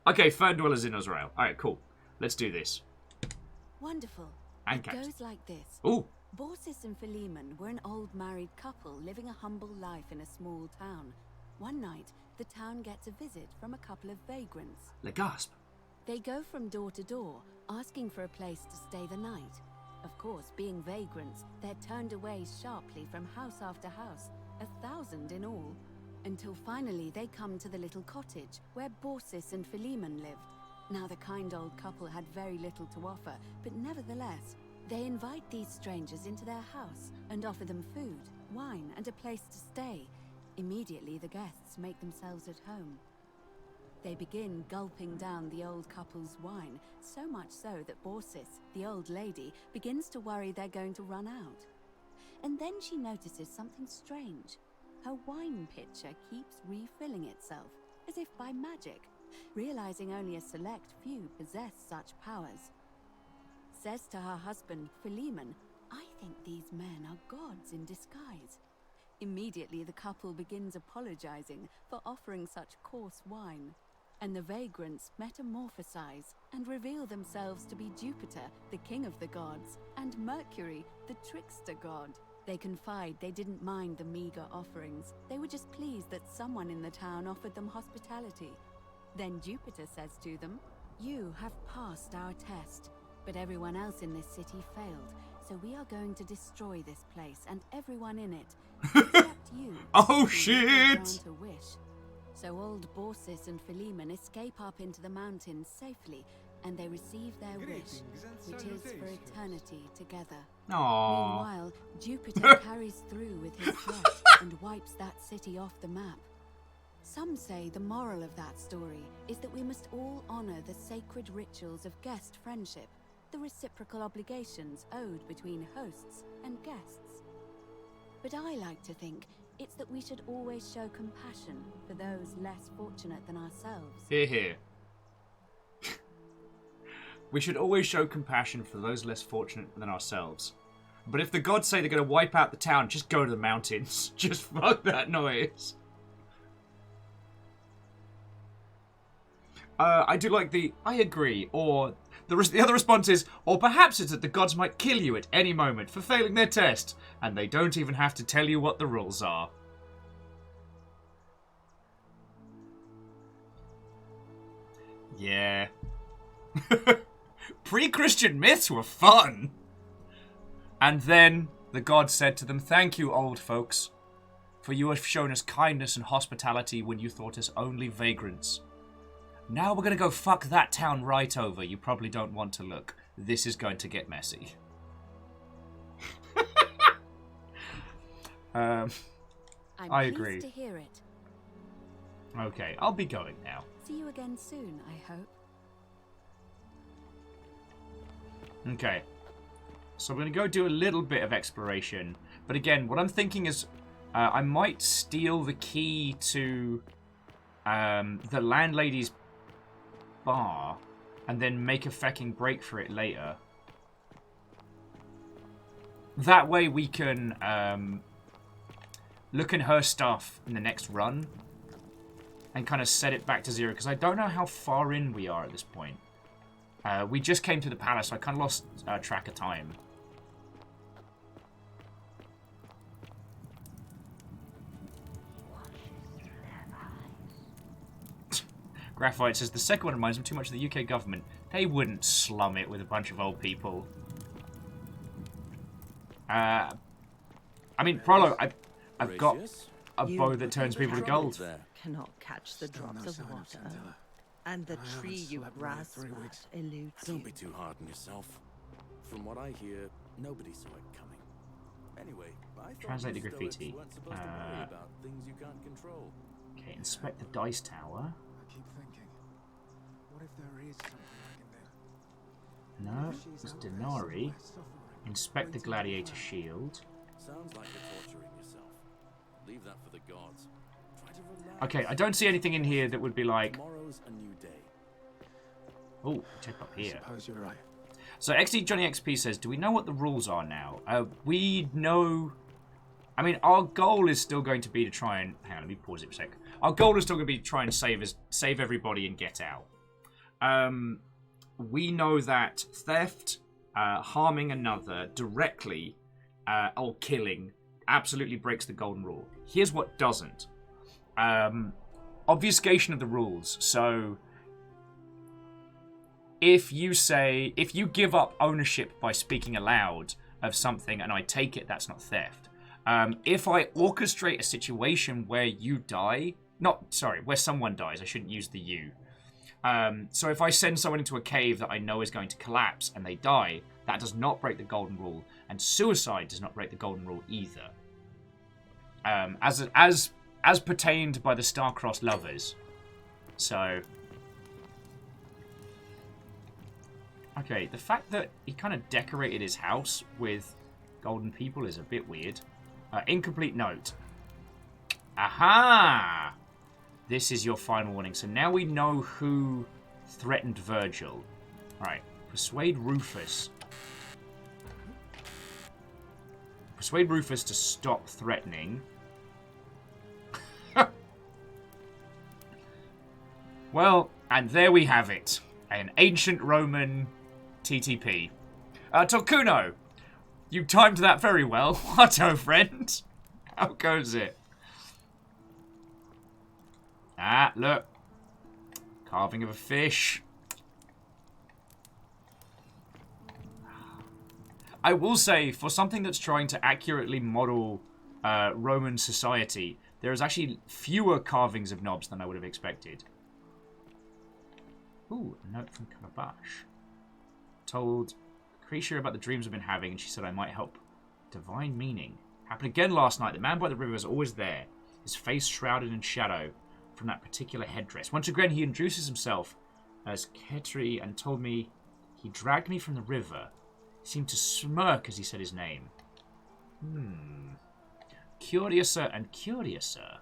Okay, Fern Dweller's in Israel. All right, cool. Let's do this. Wonderful. And it goes like this. Ooh. Borsis and Philemon were an old married couple living a humble life in a small town. One night, the town gets a visit from a couple of vagrants. Le gasp. They go from door to door, asking for a place to stay the night. Of course, being vagrants, they're turned away sharply from house after house, 1,000 in all, until finally they come to the little cottage where Borsis and Philemon lived. Now, the kind old couple had very little to offer, but nevertheless, they invite these strangers into their house and offer them food, wine, and a place to stay. Immediately, the guests make themselves at home. They begin gulping down the old couple's wine, so much so that Borsis, the old lady, begins to worry they're going to run out. And then she notices something strange. Her wine pitcher keeps refilling itself, as if by magic, realizing only a select few possess such powers. Says to her husband, Philemon, "I think these men are gods in disguise." Immediately, the couple begins apologizing for offering such coarse wine, and the vagrants metamorphosize and reveal themselves to be Jupiter, the king of the gods, and Mercury, the trickster god. They confide they didn't mind the meager offerings. They were just pleased that someone in the town offered them hospitality. Then Jupiter says to them, "You have passed our test, but everyone else in this city failed, so we are going to destroy this place and everyone in it, except you." Oh shit! Grant a wish. So old Borsis and Philemon escape up into the mountains safely, and they receive their wish, which is for eternity together. Aww. Meanwhile, Jupiter carries through with his threat and wipes that city off the map. Some say the moral of that story is that we must all honor the sacred rituals of guest friendship, the reciprocal obligations owed between hosts and guests. But I like to think it's that we should always show compassion for those less fortunate than ourselves. Hear, hear. We should always show compassion for those less fortunate than ourselves. But if the gods say they're going to wipe out the town, just go to the mountains. Just fuck that noise. I do like the, I agree, or the other response is, or perhaps it's that the gods might kill you at any moment for failing their test, and they don't even have to tell you what the rules are. Yeah. Pre-Christian myths were fun. And then the gods said to them, "Thank you, old folks, for you have shown us kindness and hospitality when you thought us only vagrants. Now we're gonna go fuck that town right over. You probably don't want to look. this is going to get messy. I'm I agree. pleased to hear it. Okay, I'll be going now. See you again soon, I hope. Okay. So I'm going to go do a little bit of exploration. But again, what I'm thinking is I might steal the key to the landlady's bar and then make a fecking break for it later. That way we can look in her stuff in the next run and kind of set it back to 0, because I don't know how far in we are at this point. We just came to the palace, so I kind of lost track of time. Graphite says, the second one reminds him too much of the UK government. They wouldn't slum it with a bunch of old people. I mean, Prologue, I've got a bow that turns people to gold. Cannot catch the drops of water, and the tree you grasp at eludes you. Don't be too hard on yourself. From what I hear, nobody saw it coming. Anyway, I thought Translate the you Stoics graffiti. weren't supposed to worry about things you can't control. Okay, inspect the dice tower. I keep thinking, what if there is something I can do? No, it's Denari. Inspect the gladiator shield. Sounds like you're torturing yourself. Leave that for the gods. Try to relax. Okay, I don't see anything in here that would be like... Tomorrow's a new day. Oh, check up I here. suppose you're right. So XD Johnny XP says, do we know what the rules are now? We know... I mean, our goal is still going to be to try and... Hang on, let me pause it for a sec. Our goal is still going to be to try and save everybody and get out. We know that theft, harming another directly, or killing, absolutely breaks the golden rule. Here's what doesn't. Obfuscation of the rules. So... If you give up ownership by speaking aloud of something and I take it, that's not theft. If I orchestrate a situation where you die, where someone dies, I shouldn't use the you. So if I send someone into a cave that I know is going to collapse and they die, that does not break the golden rule, and suicide does not break the golden rule either. As pertained by the star-crossed lovers. So... Okay, the fact that he kind of decorated his house with golden people is a bit weird. Incomplete note. Aha! This is your final warning. So now we know who threatened Virgil. Alright, persuade Rufus. Persuade Rufus to stop threatening. Well, and there we have it. An ancient Roman... TTP. Tokuno, you timed that very well. What, friend? How goes it? Ah, look. Carving of a fish. I will say, for something that's trying to accurately model Roman society, there is actually fewer carvings of knobs than I would have expected. Ooh, a note from Calabash. Told Creature about the dreams I've been having, and she said I might help. Divine meaning. Happened again last night. The man by the river is always there, his face shrouded in shadow from that particular headdress. Once again, he introduces himself as Ketri and told me he dragged me from the river. He seemed to smirk as he said his name. Curiouser and curiouser.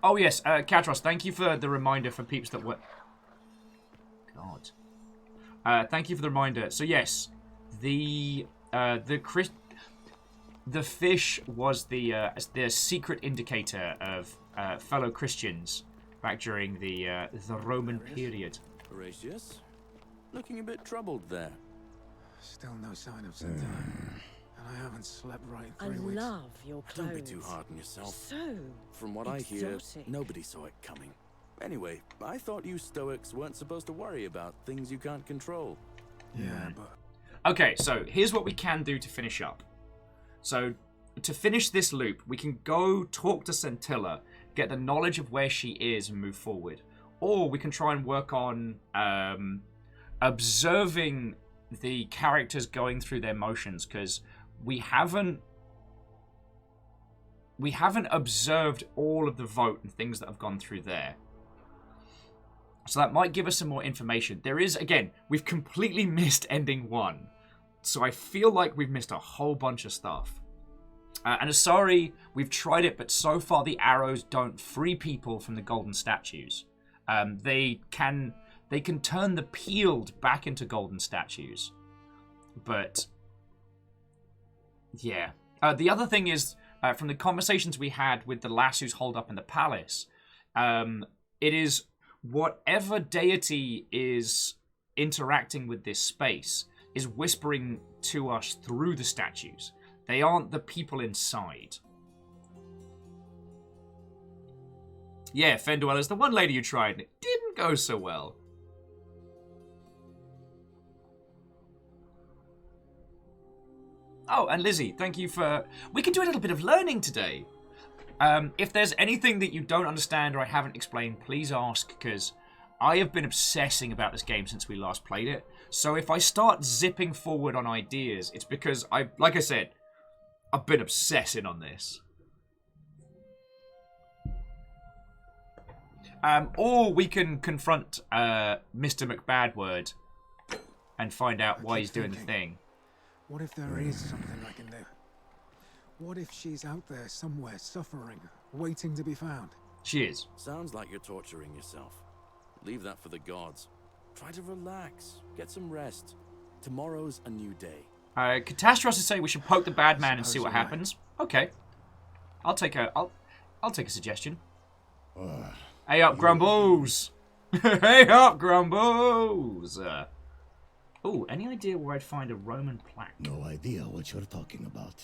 Oh, yes, Katros, thank you for the reminder for peeps that were... God. Thank you for the reminder. So, yes, the fish was the secret indicator of fellow Christians back during the Roman period. Horatius? Looking a bit troubled there. Still no sign of Centaur. And I haven't slept right in I 3 weeks. love your clothes. Don't be too hard on yourself. So From what I hear, exotic. nobody saw it coming. Anyway, I thought you Stoics weren't supposed to worry about things you can't control. Yeah, but... Okay, so here's what we can do to finish up. So, to finish this loop, we can go talk to Centilla get the knowledge of where she is and move forward. Or we can try and work on observing the characters going through their motions, because we haven't observed all of the vote and things that have gone through there. So that might give us some more information. There is, again, we've completely missed ending 1. So I feel like we've missed a whole bunch of stuff. And sorry, we've tried it, but so far the arrows don't free people from the golden statues. They can turn the peeled back into golden statues. But, yeah. The other thing is, from the conversations we had with the lass who's holed up in the palace, it is whatever deity is interacting with this space is whispering to us through the statues. They aren't the people inside. Yeah, Fen Dwellers, the one lady you tried, and it didn't go so well. Oh, and Lizzie, thank you for... We can do a little bit of learning today. If there's anything that you don't understand or I haven't explained, please ask, because I have been obsessing about this game since we last played it. So if I start zipping forward on ideas, it's because, like I said, I've been obsessing on this. Or we can confront Mr. McBadword and find out why he's doing the thing. What if there is something I can do? What if she's out there somewhere suffering, waiting to be found? She is. Sounds like you're torturing yourself. Leave that for the gods. Try to relax. Get some rest. Tomorrow's a new day. Catastrophe is saying we should poke the bad man and see what happens. Okay. I'll take a suggestion. Hey up, Grumbles! Hey up, Grumbles! Oh, any idea where I'd find a Roman plaque? No idea what you're talking about.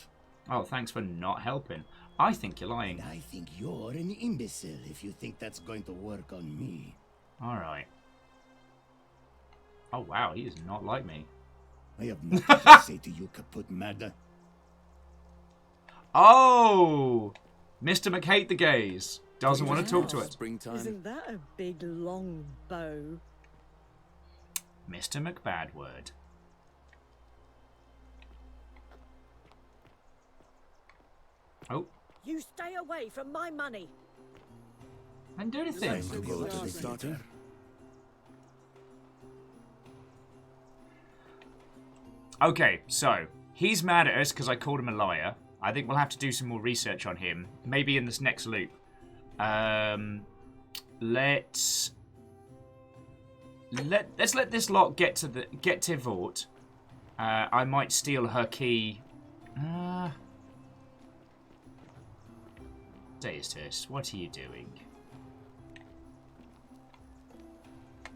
Oh, thanks for not helping. I think you're lying. I think you're an imbecile if you think that's going to work on me. Alright. Oh, wow, he is not like me. I have nothing to say to you, kaput mad. Oh! Mr. McHate the Gaze doesn't want to talk to it. Isn't that a big, long bow? Mr. McBadword. Oh. You stay away from my money. I didn't do anything. Time to go to the starter. Okay, so he's mad at us because I called him a liar. I think we'll have to do some more research on him. Maybe in this next loop. Let's let this lot get to Vort. I might steal her key. Deistus, what are you doing?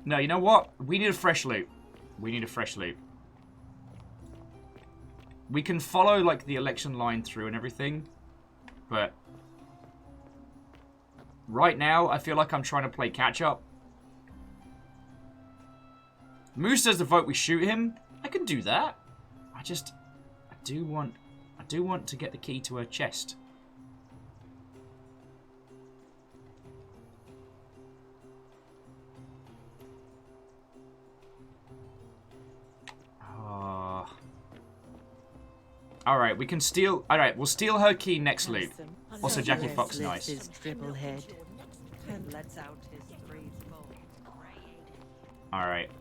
No, you know what? We need a fresh loop. We need a fresh loop. We can follow, like, the election line through and everything, but right now, I feel like I'm trying to play catch-up. Moose says the vote we shoot him. I can do that. I do want to get the key to her chest. Alright, we can steal... Alright, we'll steal her key next loop. Also, Jackie Fox, nice. His triple head and lets out his Alright.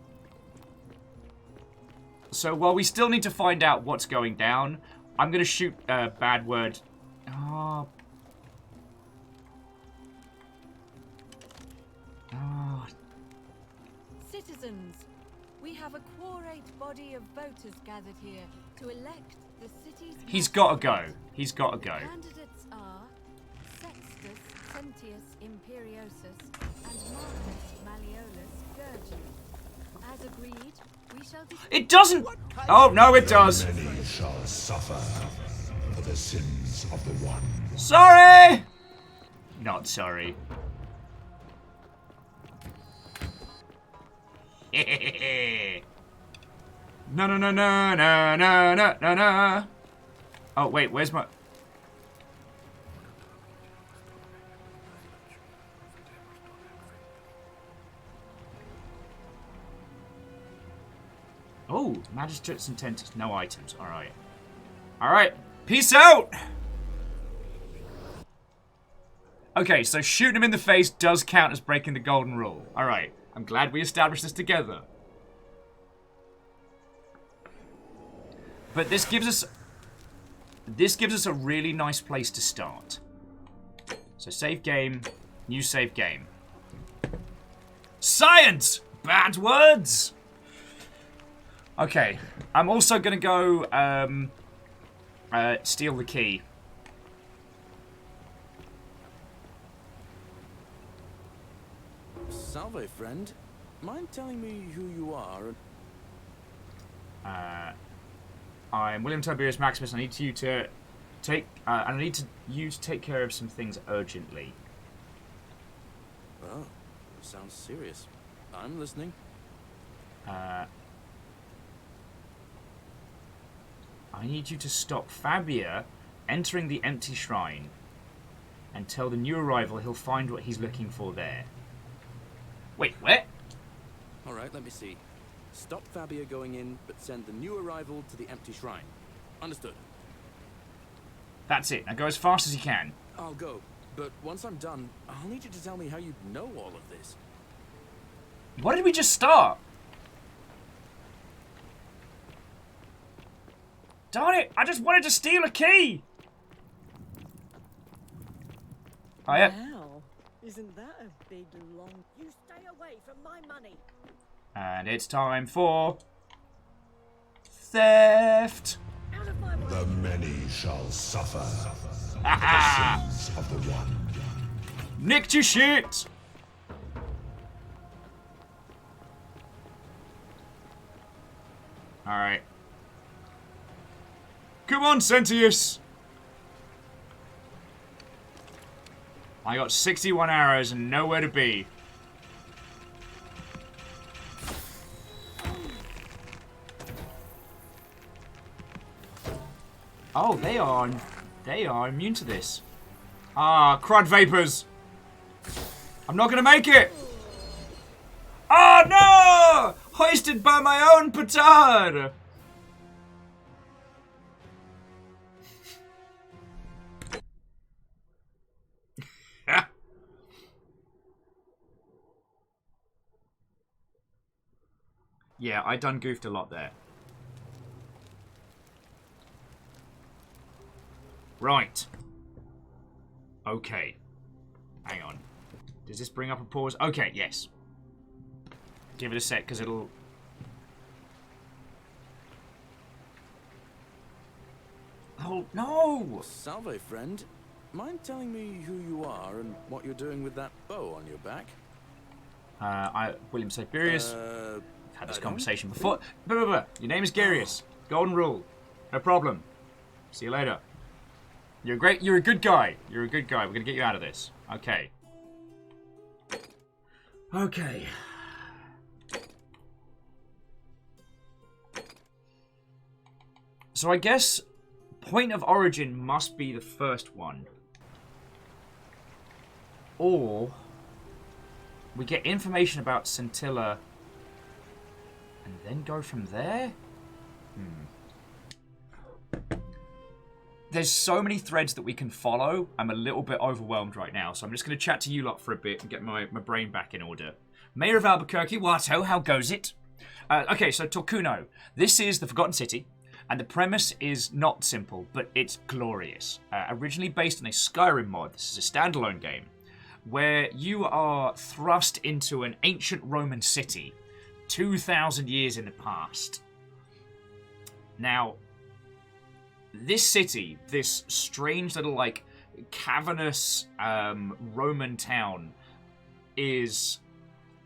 So, while we still need to find out what's going down, I'm going to shoot Badword. Oh. Oh. Citizens, we have a quorate body of voters gathered here to elect the city's... He's got to go. He's got to go. Candidates are Sextus Sentius Imperiosus and Marcus Malleolus Gurgi. As agreed, we shall... It doesn't... Oh, no, it does. Many shall suffer for the sins of the one. Sorry! Not sorry. No, no, no, no, no, no, no, no, no. Oh, wait, where's my... Oh, magistrate's intent. No items. Alright. Alright. Peace out! Okay, so shooting him in the face does count as breaking the golden rule. Alright. I'm glad we established this together. But this gives us a really nice place to start. So save game, new save game. Science! Bad words! Okay, I'm also gonna go steal the key. Salve, friend. Mind telling me who you are? I'm William Tiberius Maximus. I need you to take. I need you to take care of some things urgently. Oh, sounds serious. I'm listening. I need you to stop Fabia entering the empty shrine and tell the new arrival he'll find what he's looking for there. Wait, what? Alright, let me see. Stop Fabia going in, but send the new arrival to the empty shrine. Understood. That's it. Now go as fast as you can. I'll go, but once I'm done, I'll need you to tell me how you know all of this. What did we just start? Darn it! I just wanted to steal a key! Oh, yeah. Wow, isn't that a big long... You stay away from my money! And it's time for... theft! Out of my way! The many shall suffer Ah! the sins of the one. Nicked your shit! Alright. Come on, Sentius! I got 61 arrows and nowhere to be. Oh, they are immune to this. Ah, crud vapors! I'm not gonna make it! Oh no! Hoisted by my own petard! Yeah, I done goofed a lot there. Right. Okay. Hang on. Does this bring up a pause? Okay, yes. Give it a sec, because it'll... Oh, no! Salve, friend. Mind telling me who you are and what you're doing with that bow on your back? William Siberius. Had this conversation before. Your name is Gallerius. Golden rule. No problem. See you later. You're great. You're a good guy. You're a good guy. We're gonna get you out of this. Okay. Okay. So I guess point of origin must be the first one. Or we get information about Scintilla and then go from there? There's so many threads that we can follow. I'm a little bit overwhelmed right now, so I'm just going to chat to you lot for a bit and get my brain back in order. Mayor of Albuquerque, Watto, how goes it? Okay, so Torcuno. This is the Forgotten City, and the premise is not simple, but it's glorious. Originally based on a Skyrim mod, this is a standalone game, where you are thrust into an ancient Roman city, 2,000 years in the past. Now, this city, this strange little, like, cavernous Roman town, is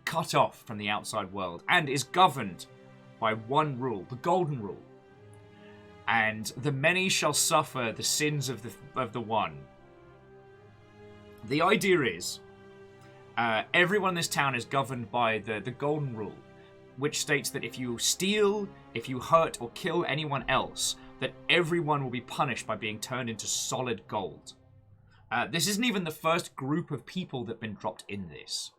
cut off from the outside world and is governed by one rule, the Golden Rule. And the many shall suffer the sins of the one. The idea is, everyone in this town is governed by the Golden Rule, which states that if you steal, if you hurt or kill anyone else, that everyone will be punished by being turned into solid gold. This isn't even the first group of people that have been dropped in this.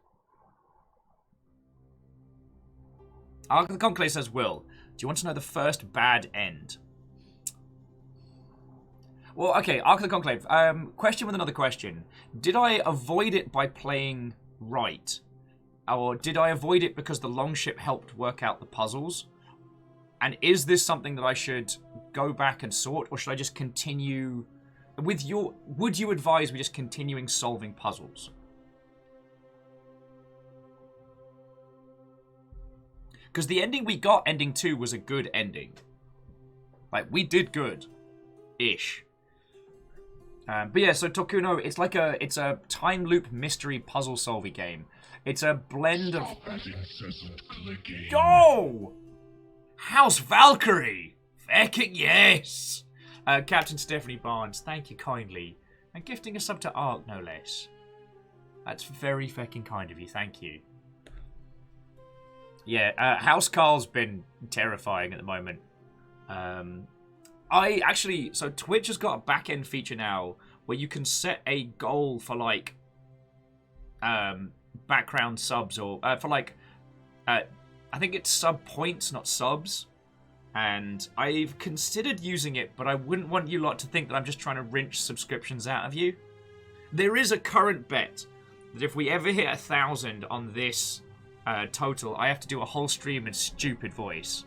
The Conclave says will. you want to know the first bad end? Well, okay, Ark of the Conclave. Question with another question. Did I avoid it by playing right? Or did I avoid it because the longship helped work out the puzzles? And is this something that I should go back and sort? Or should I just continue... Would you advise me just continuing solving puzzles? Because the ending we got, ending 2, was a good ending. Like, we did good. Ish. But yeah, so Tokuno, it's a time loop mystery puzzle solving game. It's a blend of... Go! House Valkyrie! Fecking yes! Captain Stephanie Barnes, thank you kindly. And gifting a sub to Ark, no less. That's very fecking kind of you, thank you. Yeah, House Carl's been terrifying at the moment. So Twitch has got a back-end feature now where you can set a goal for, like, background subs or, for, like, I think it's sub points, not subs. And I've considered using it, but I wouldn't want you lot to think that I'm just trying to wrench subscriptions out of you. There is a current bet that if we ever hit 1,000 on this total, I have to do a whole stream in stupid voice.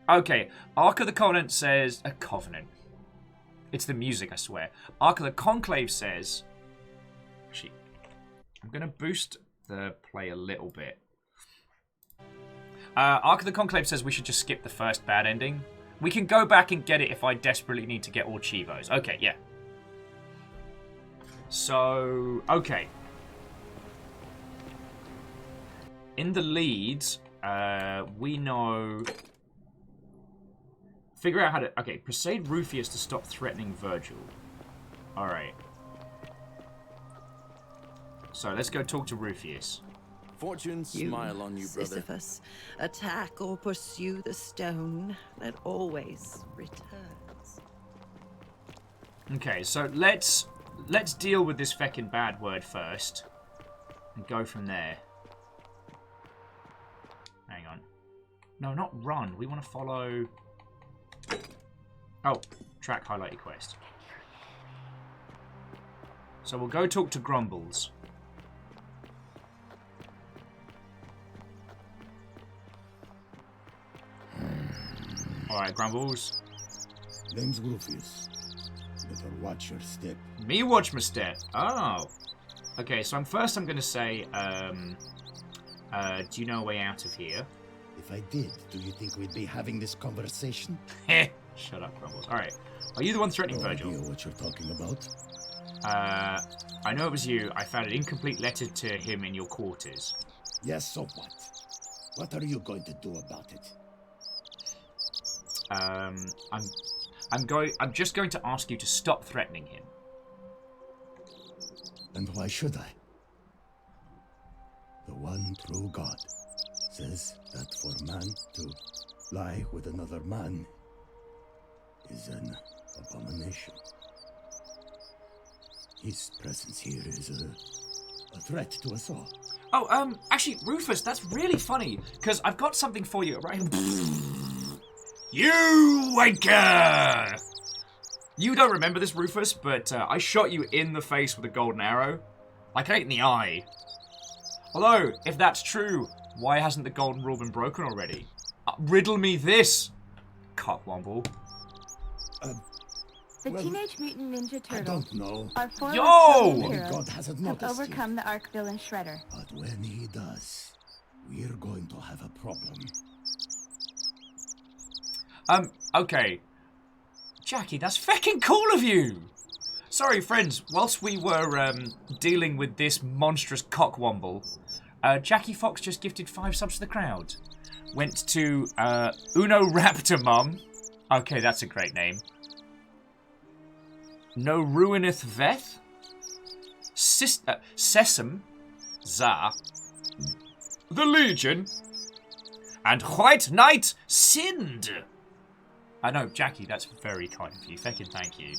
Okay, Ark of the Covenant says... A Covenant. It's the music, I swear. Ark of the Conclave says... Actually, I'm going to boost the play a little bit. Ark of the Conclave says we should just skip the first bad ending. We can go back and get it if I desperately need to get all Chivos. Okay, yeah. So, okay. In the leads, we know... Figure out how to... Okay, persuade Rufius to stop threatening Virgil. Alright. So, let's go talk to Rufius. Fortune smile on you, brother. Sisyphus, attack or pursue the stone that always returns. Okay, so let's deal with this feckin' bad word first. And go from there. Hang on. No, not run. We want to follow... Oh, track highlighted quest. So we'll go talk to Grumbles. Alright, Grumbles. Name's Rufius. Better watch your step. Me watch my step. Oh. Okay, so I'm going to say, do you know a way out of here? If I did, do you think we'd be having this conversation? Heh. Shut up, Grumbles. Alright. Are you the one threatening Virgil? Idea what you're talking about? I know it was you. I found an incomplete letter to him in your quarters. Yes, so what? What are you going to do about it? I'm just going to ask you to stop threatening him. And why should I? The one true God says that for man to lie with another man is an abomination. His presence here is a threat to us all. Oh, actually, Rufus, that's really funny, because I've got something for you, right? You wanker! You don't remember this, Rufus, but I shot you in the face with a golden arrow. Like, right in the eye. Although, if that's true, why hasn't the golden rule been broken already? Riddle me this, cockwomble. The Teenage Mutant Ninja Turtles I don't know. are four Yo! reptilian heroes God hasn't have noticed overcome the Ark villain Shredder. But when he does, we're going to have a problem. Okay. Jackie, that's fucking cool of you! Sorry, friends, whilst we were, dealing with this monstrous cockwomble, Jackie Fox just gifted 5 subs to the crowd. Went to, Uno Raptor Mum. Okay, that's a great name. No Ruineth Veth. Sesam. Za. The Legion. And White Knight Sind. I know, Jackie, that's very kind of you. Feckin' thank you.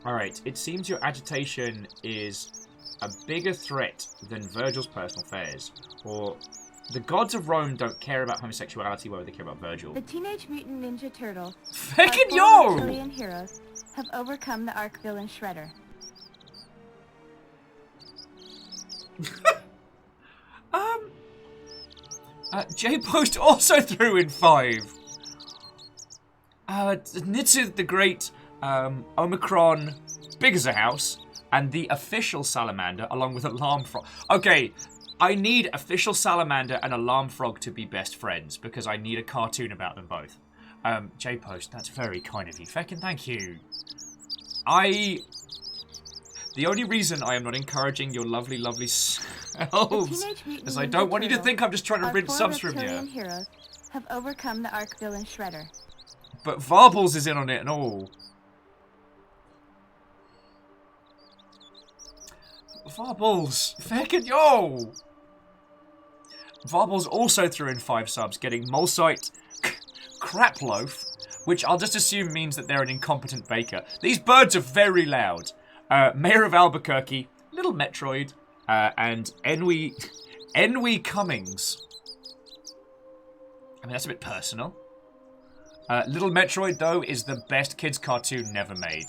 Alright, it seems your agitation is a bigger threat than Virgil's personal affairs? Or the gods of Rome don't care about homosexuality, whether they care about Virgil? The Teenage Mutant Ninja Turtles, Fucking our yo! reptilian heroes, have overcome the arch villain Shredder. J-Post also threw in 5. Nitsu the Great, Omicron, big as a house, and the official salamander, along with Alarm Frog. Okay, I need official salamander and Alarm Frog to be best friends, because I need a cartoon about them both. J-Post, that's very kind of you. Feckin' thank you. The only reason I am not encouraging your lovely, lovely selves is I don't want you to think I'm just trying to rinse subs from you. Heroes have overcome the arch villain Shredder. But Varbles is in on it and all. Varbles, feckin' yo! Varbles also threw in 5 subs, getting Molsite Craploaf, which I'll just assume means that they're an incompetent baker. These birds are very loud. Mayor of Albuquerque, Little Metroid, and Enwy Cummings. I mean, that's a bit personal. Little Metroid, though, is the best kids' cartoon never made.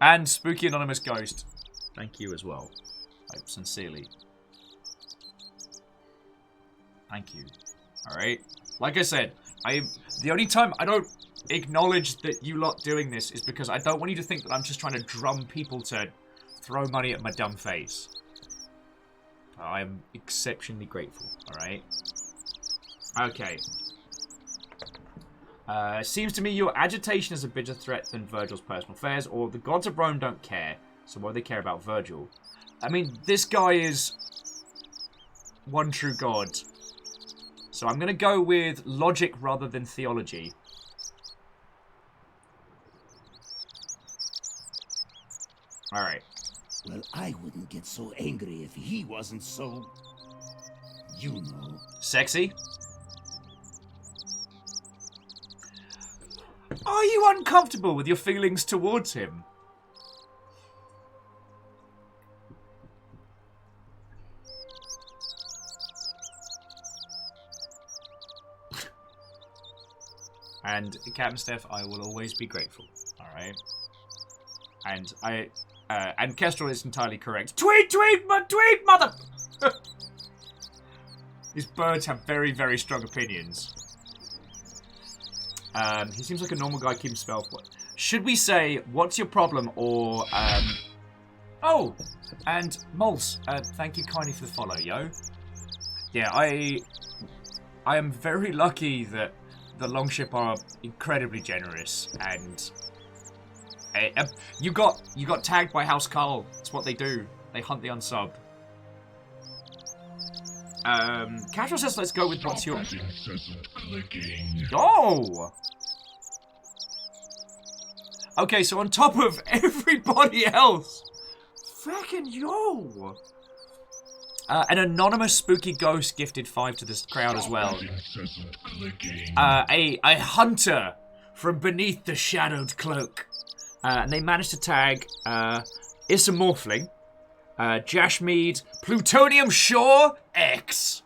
And Spooky Anonymous Ghost. Thank you as well. Like, sincerely. Thank you. Alright? Like I said, the only time I don't acknowledge that you lot doing this is because I don't want you to think that I'm just trying to drum people to throw money at my dumb face. I'm exceptionally grateful, alright? Okay. Seems to me your agitation is a bigger threat than Virgil's personal affairs, or the gods of Rome don't care, so why do they care about Virgil? I mean, this guy is one true god. So I'm going to go with logic rather than theology. Alright. Well, I wouldn't get so angry if he wasn't so... you know. Sexy? Are you uncomfortable with your feelings towards him? And Captain Steph, I will always be grateful. Alright? And and Kestrel is entirely correct. Tweet, mother! These birds have very, very strong opinions. He seems like a normal guy keeping spell. Should we say, what's your problem, or, oh! And, Mols, thank you kindly for the follow, yo. Yeah, I am very lucky that the Longship are incredibly generous, and... you got tagged by House Carl. That's what they do. They hunt the unsub. Casual says, let's go with what's your... Oh! Okay, so on top of everybody else... Frickin' yo! An anonymous spooky ghost gifted 5 to this crowd as well. A hunter from beneath the shadowed cloak. And they managed to tag Isomorphling, Jashmead, Plutonium Shore X,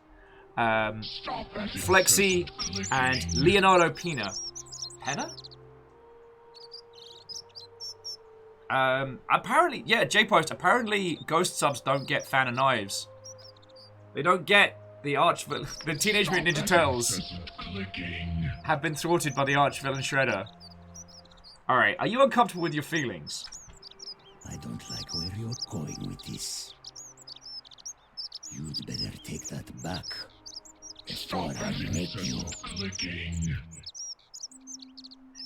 Flexi, and Leonardo Pena. Pena? Apparently, yeah, J-Post, apparently ghost subs don't get fan of knives. They don't get the the Teenage Mutant Ninja Turtles have been thwarted by the arch-villain Shredder. Alright, are you uncomfortable with your feelings? I don't like where you're going with this. You'd better take that back before I make you.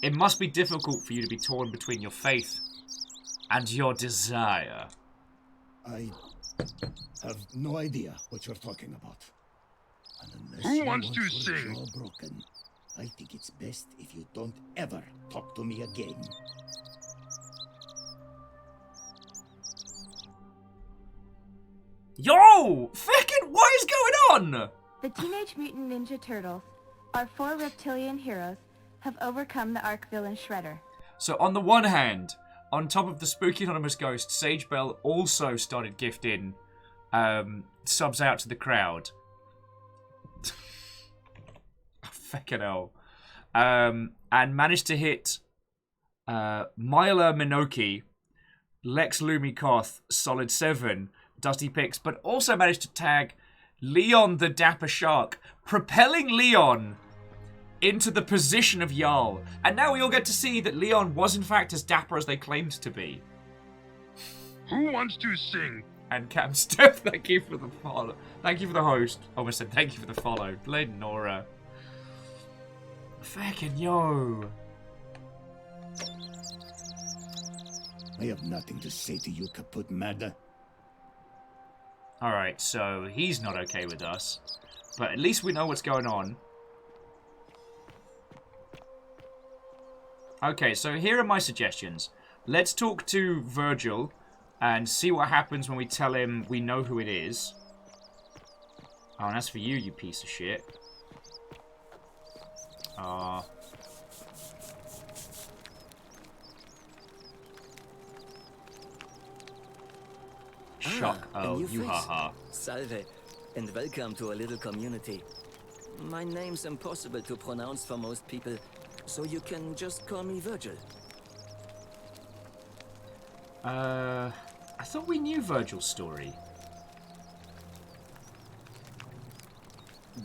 It must be difficult for you to be torn between your faith and your desire. I have no idea what you're talking about. And unless Who you wants want to your sing? jaw broken, I think it's best if you don't ever talk to me again. Yo! Fucking, what is going on? The Teenage Mutant Ninja Turtles, our 4 reptilian heroes, have overcome the arch villain Shredder. So on the one hand, on top of the spooky anonymous ghost, Sage Bell also started gifting subs out to the crowd. Fucking hell. And managed to hit Myla Minoki, Lex Lumikoth, Solid 7, Dusty Picks, but also managed to tag Leon the Dapper Shark, propelling Leon into the position of Jarl. And now we all get to see that Leon was in fact as dapper as they claimed to be. Who wants to sing? And Cam Steph, thank you for the follow. Thank you for the host. Almost said thank you for the follow. Blade Nora. Fucking yo. I have nothing to say to you, Kaput Mada. Alright, so he's not okay with us. But at least we know what's going on. Okay, so here are my suggestions. Let's talk to Virgil and see what happens when we tell him we know who it is. Oh, and that's for you, you piece of shit. Shock. Oh, you haha. Salve, and welcome to a little community. My name's impossible to pronounce for most people, so you can just call me Virgil. I thought we knew Virgil's story.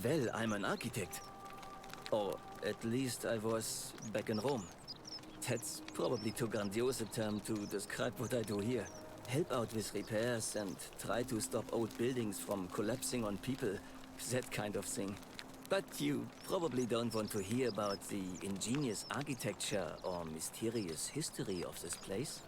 Well, I'm an architect. Or at least I was back in Rome. That's probably too grandiose a term to describe what I do here. Help out with repairs and try to stop old buildings from collapsing on people. That kind of thing. But you probably don't want to hear about the ingenious architecture or mysterious history of this place.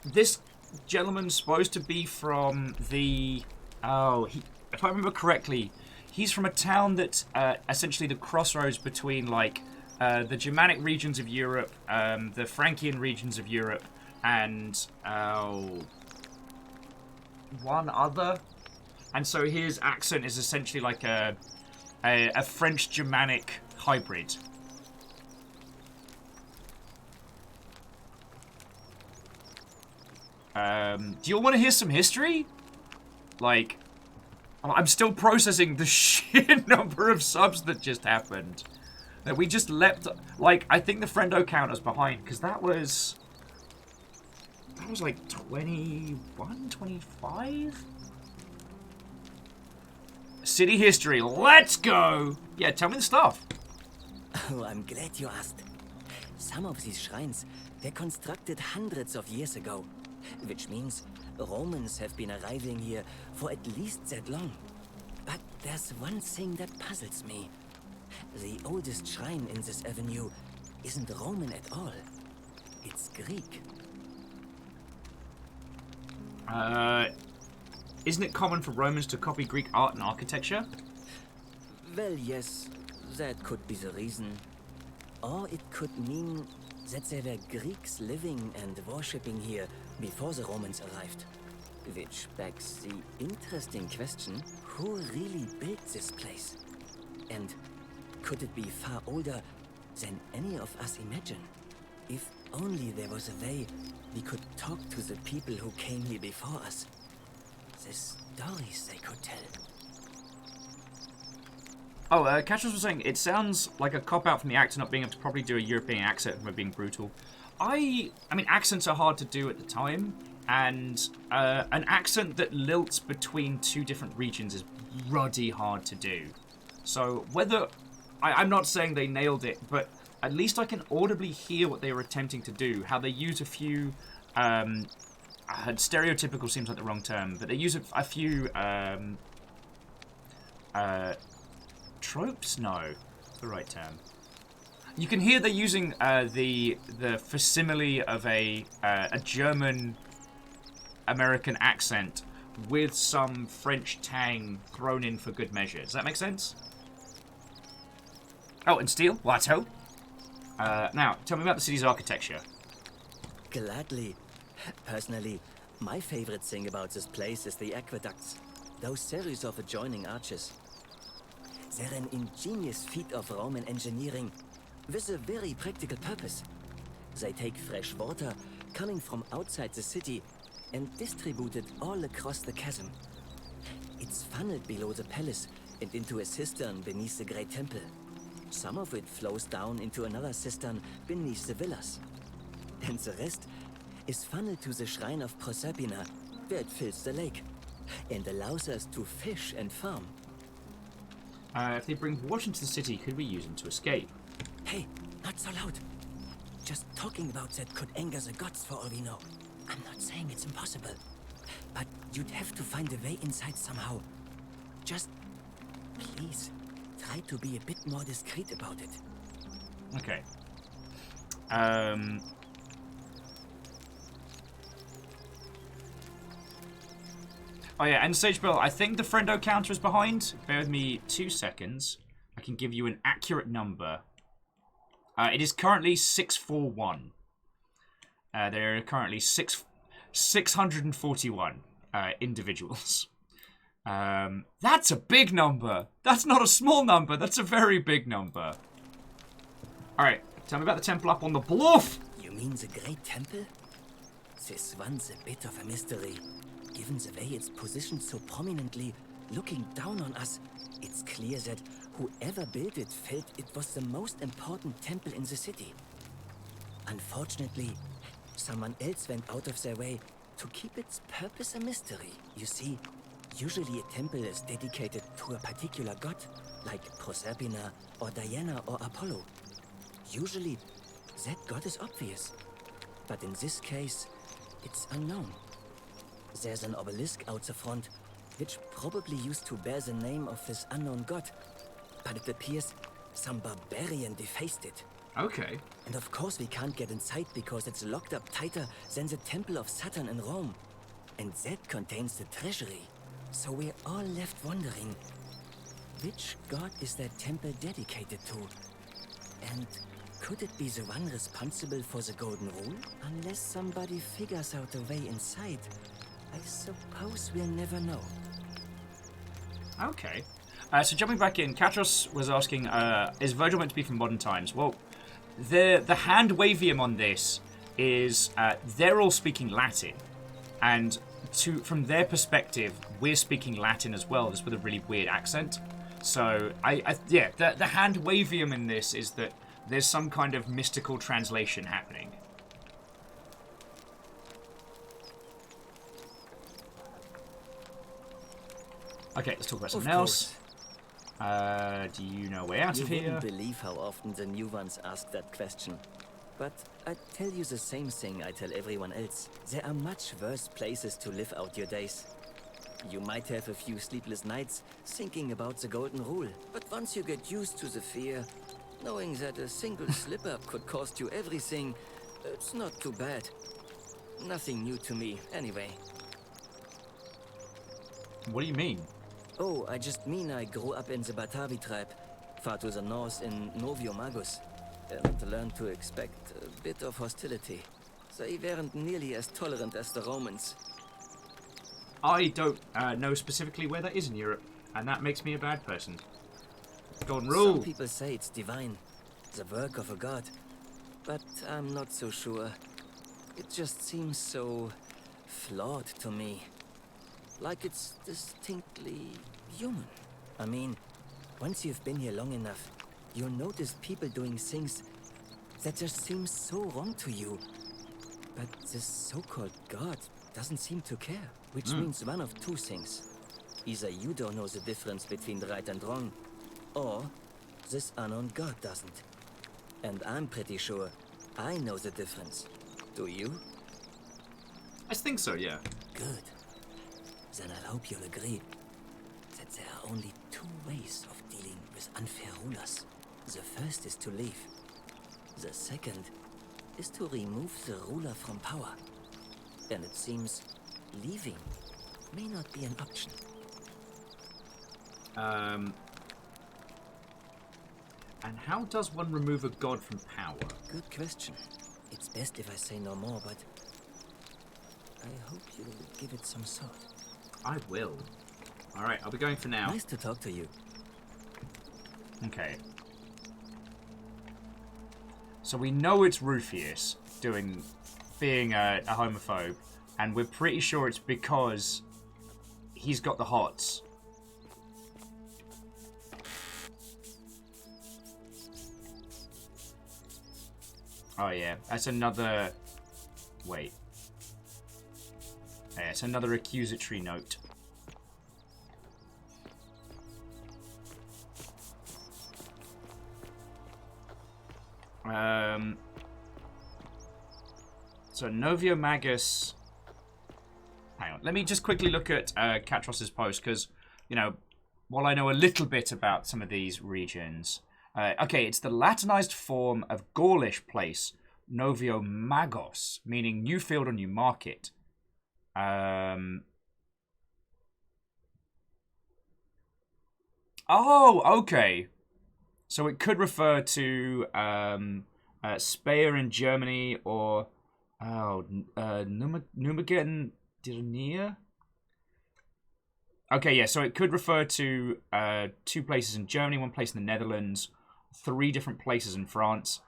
This gentleman's supposed to be from the... Oh, if I remember correctly, he's from a town that's essentially the crossroads between, like, the Germanic regions of Europe, the Frankian regions of Europe, and one other. And so his accent is essentially like a French-Germanic hybrid. Do you all want to hear some history? Like, I'm still processing the sheer number of subs that just happened. That we just leapt... Like, I think the friendo count is behind, because that was like 21, 25? City history, let's go! Yeah, tell me the stuff. Oh, I'm glad you asked. Some of these shrines, they're constructed hundreds of years ago. Which means Romans have been arriving here for at least that long. But there's one thing that puzzles me. The oldest shrine in this avenue isn't Roman at all. It's Greek. Isn't it common for Romans to copy Greek art and architecture? Well, yes, that could be the reason. Or it could mean that there were Greeks living and worshipping here before the Romans arrived. Which begs the interesting question, who really built this place? And could it be far older than any of us imagine? If only there was a way we could talk to the people who came here before us. The stories they could tell. Oh, Catchers was saying, it sounds like a cop-out from the actor not being able to probably do a European accent and we're being brutal. I mean, accents are hard to do at the time, and an accent that lilts between two different regions is ruddy hard to do. So whether... I'm not saying they nailed it, but at least I can audibly hear what they were attempting to do, how they use a few... stereotypical seems like the wrong term, but they use a few... tropes? No, it's the right term. You can hear they're using the facsimile of a German American accent with some French tang thrown in for good measure. Does that make sense? Oh, and steel? Watto. Now, tell me about the city's architecture. Gladly. Personally, my favorite thing about this place is the aqueducts. Those series of adjoining arches. They're an ingenious feat of Roman engineering, with a very practical purpose. They take fresh water coming from outside the city and distribute it all across the chasm. It's funneled below the palace and into a cistern beneath the great temple. Some of it flows down into another cistern beneath the villas. And the rest is funneled to the shrine of Proserpina, where it fills the lake, and allows us to fish and farm. If they bring water into the city, could we use them to escape? Hey, not so loud. Just talking about that could anger the gods for all we know. I'm not saying it's impossible, but you'd have to find a way inside somehow. Just, please, try to be a bit more discreet about it. Okay. Oh yeah, and Sage Bill, I think the friendo counter is behind. Bear with me 2 seconds. I can give you an accurate number. It is currently 641. There are currently 641 individuals. That's a big number. That's not a small number. That's a very big number. Alright, tell me about the temple up on the bluff. You mean the Great Temple? This one's a bit of a mystery. Given the way it's positioned so prominently, looking down on us, it's clear that whoever built it felt it was the most important temple in the city. Unfortunately, someone else went out of their way to keep its purpose a mystery. You see, usually a temple is dedicated to a particular god, like Proserpina or Diana or Apollo. Usually, that god is obvious. But in this case, it's unknown. There's an obelisk out the front, which probably used to bear the name of this unknown god. But it appears some barbarian defaced it. Okay. And of course we can't get inside because it's locked up tighter than the Temple of Saturn in Rome. And that contains the treasury. So we're all left wondering, which god is that temple dedicated to? And could it be the one responsible for the Golden Rule? Unless somebody figures out a way inside, I suppose we'll never know. Okay. So jumping back in, Katros was asking, is Virgil meant to be from modern times? Well, the hand wavium on this is they're all speaking Latin. And from their perspective, we're speaking Latin as well, just with a really weird accent. So, yeah, the hand wavium in this is that there's some kind of mystical translation happening. Okay, let's talk about something else. Do you know a way out of here? You wouldn't believe how often the new ones ask that question. But I tell you the same thing I tell everyone else. There are much worse places to live out your days. You might have a few sleepless nights thinking about the Golden Rule. But once you get used to the fear, knowing that a single slip-up could cost you everything, it's not too bad. Nothing new to me, anyway. What do you mean? Oh, I just mean I grew up in the Batavi tribe, far to the north in Novio Magus, and learned to expect a bit of hostility. They weren't nearly as tolerant as the Romans. I don't know specifically where that is in Europe, and that makes me a bad person. Golden Rule. Some people say it's divine, the work of a god, but I'm not so sure. It just seems so flawed to me. Like it's distinctly human. I mean, once you've been here long enough, you'll notice people doing things that just seem so wrong to you. But this so-called god doesn't seem to care, which means one of two things. Either you don't know the difference between right and wrong, or this unknown god doesn't. And I'm pretty sure I know the difference. Do you? I think so, yeah. Good. Then I hope you'll agree that there are only two ways of dealing with unfair rulers. The first is to leave. The second is to remove the ruler from power. And it seems leaving may not be an option. And how does one remove a god from power? Good question. It's best if I say no more, but I hope you'll give it some thought. I will. Alright, I'll be going for now. Nice to talk to you. Okay. So we know it's Rufius being a homophobe, and we're pretty sure it's because he's got the hots. Oh yeah, that's another... Wait. Yeah, it's another accusatory note. So Novio Magus... Hang on, let me just quickly look at Katros's post, because, you know, while I know a little bit about some of these regions... okay, it's the Latinized form of Gaulish place, Novio Magos, meaning new field or new market. Oh, okay. So it could refer to Speyer in Germany, or Nürnberg Dirnier. Okay, yeah. So it could refer to 2 places in Germany, 1 place in the Netherlands, 3 different places in France.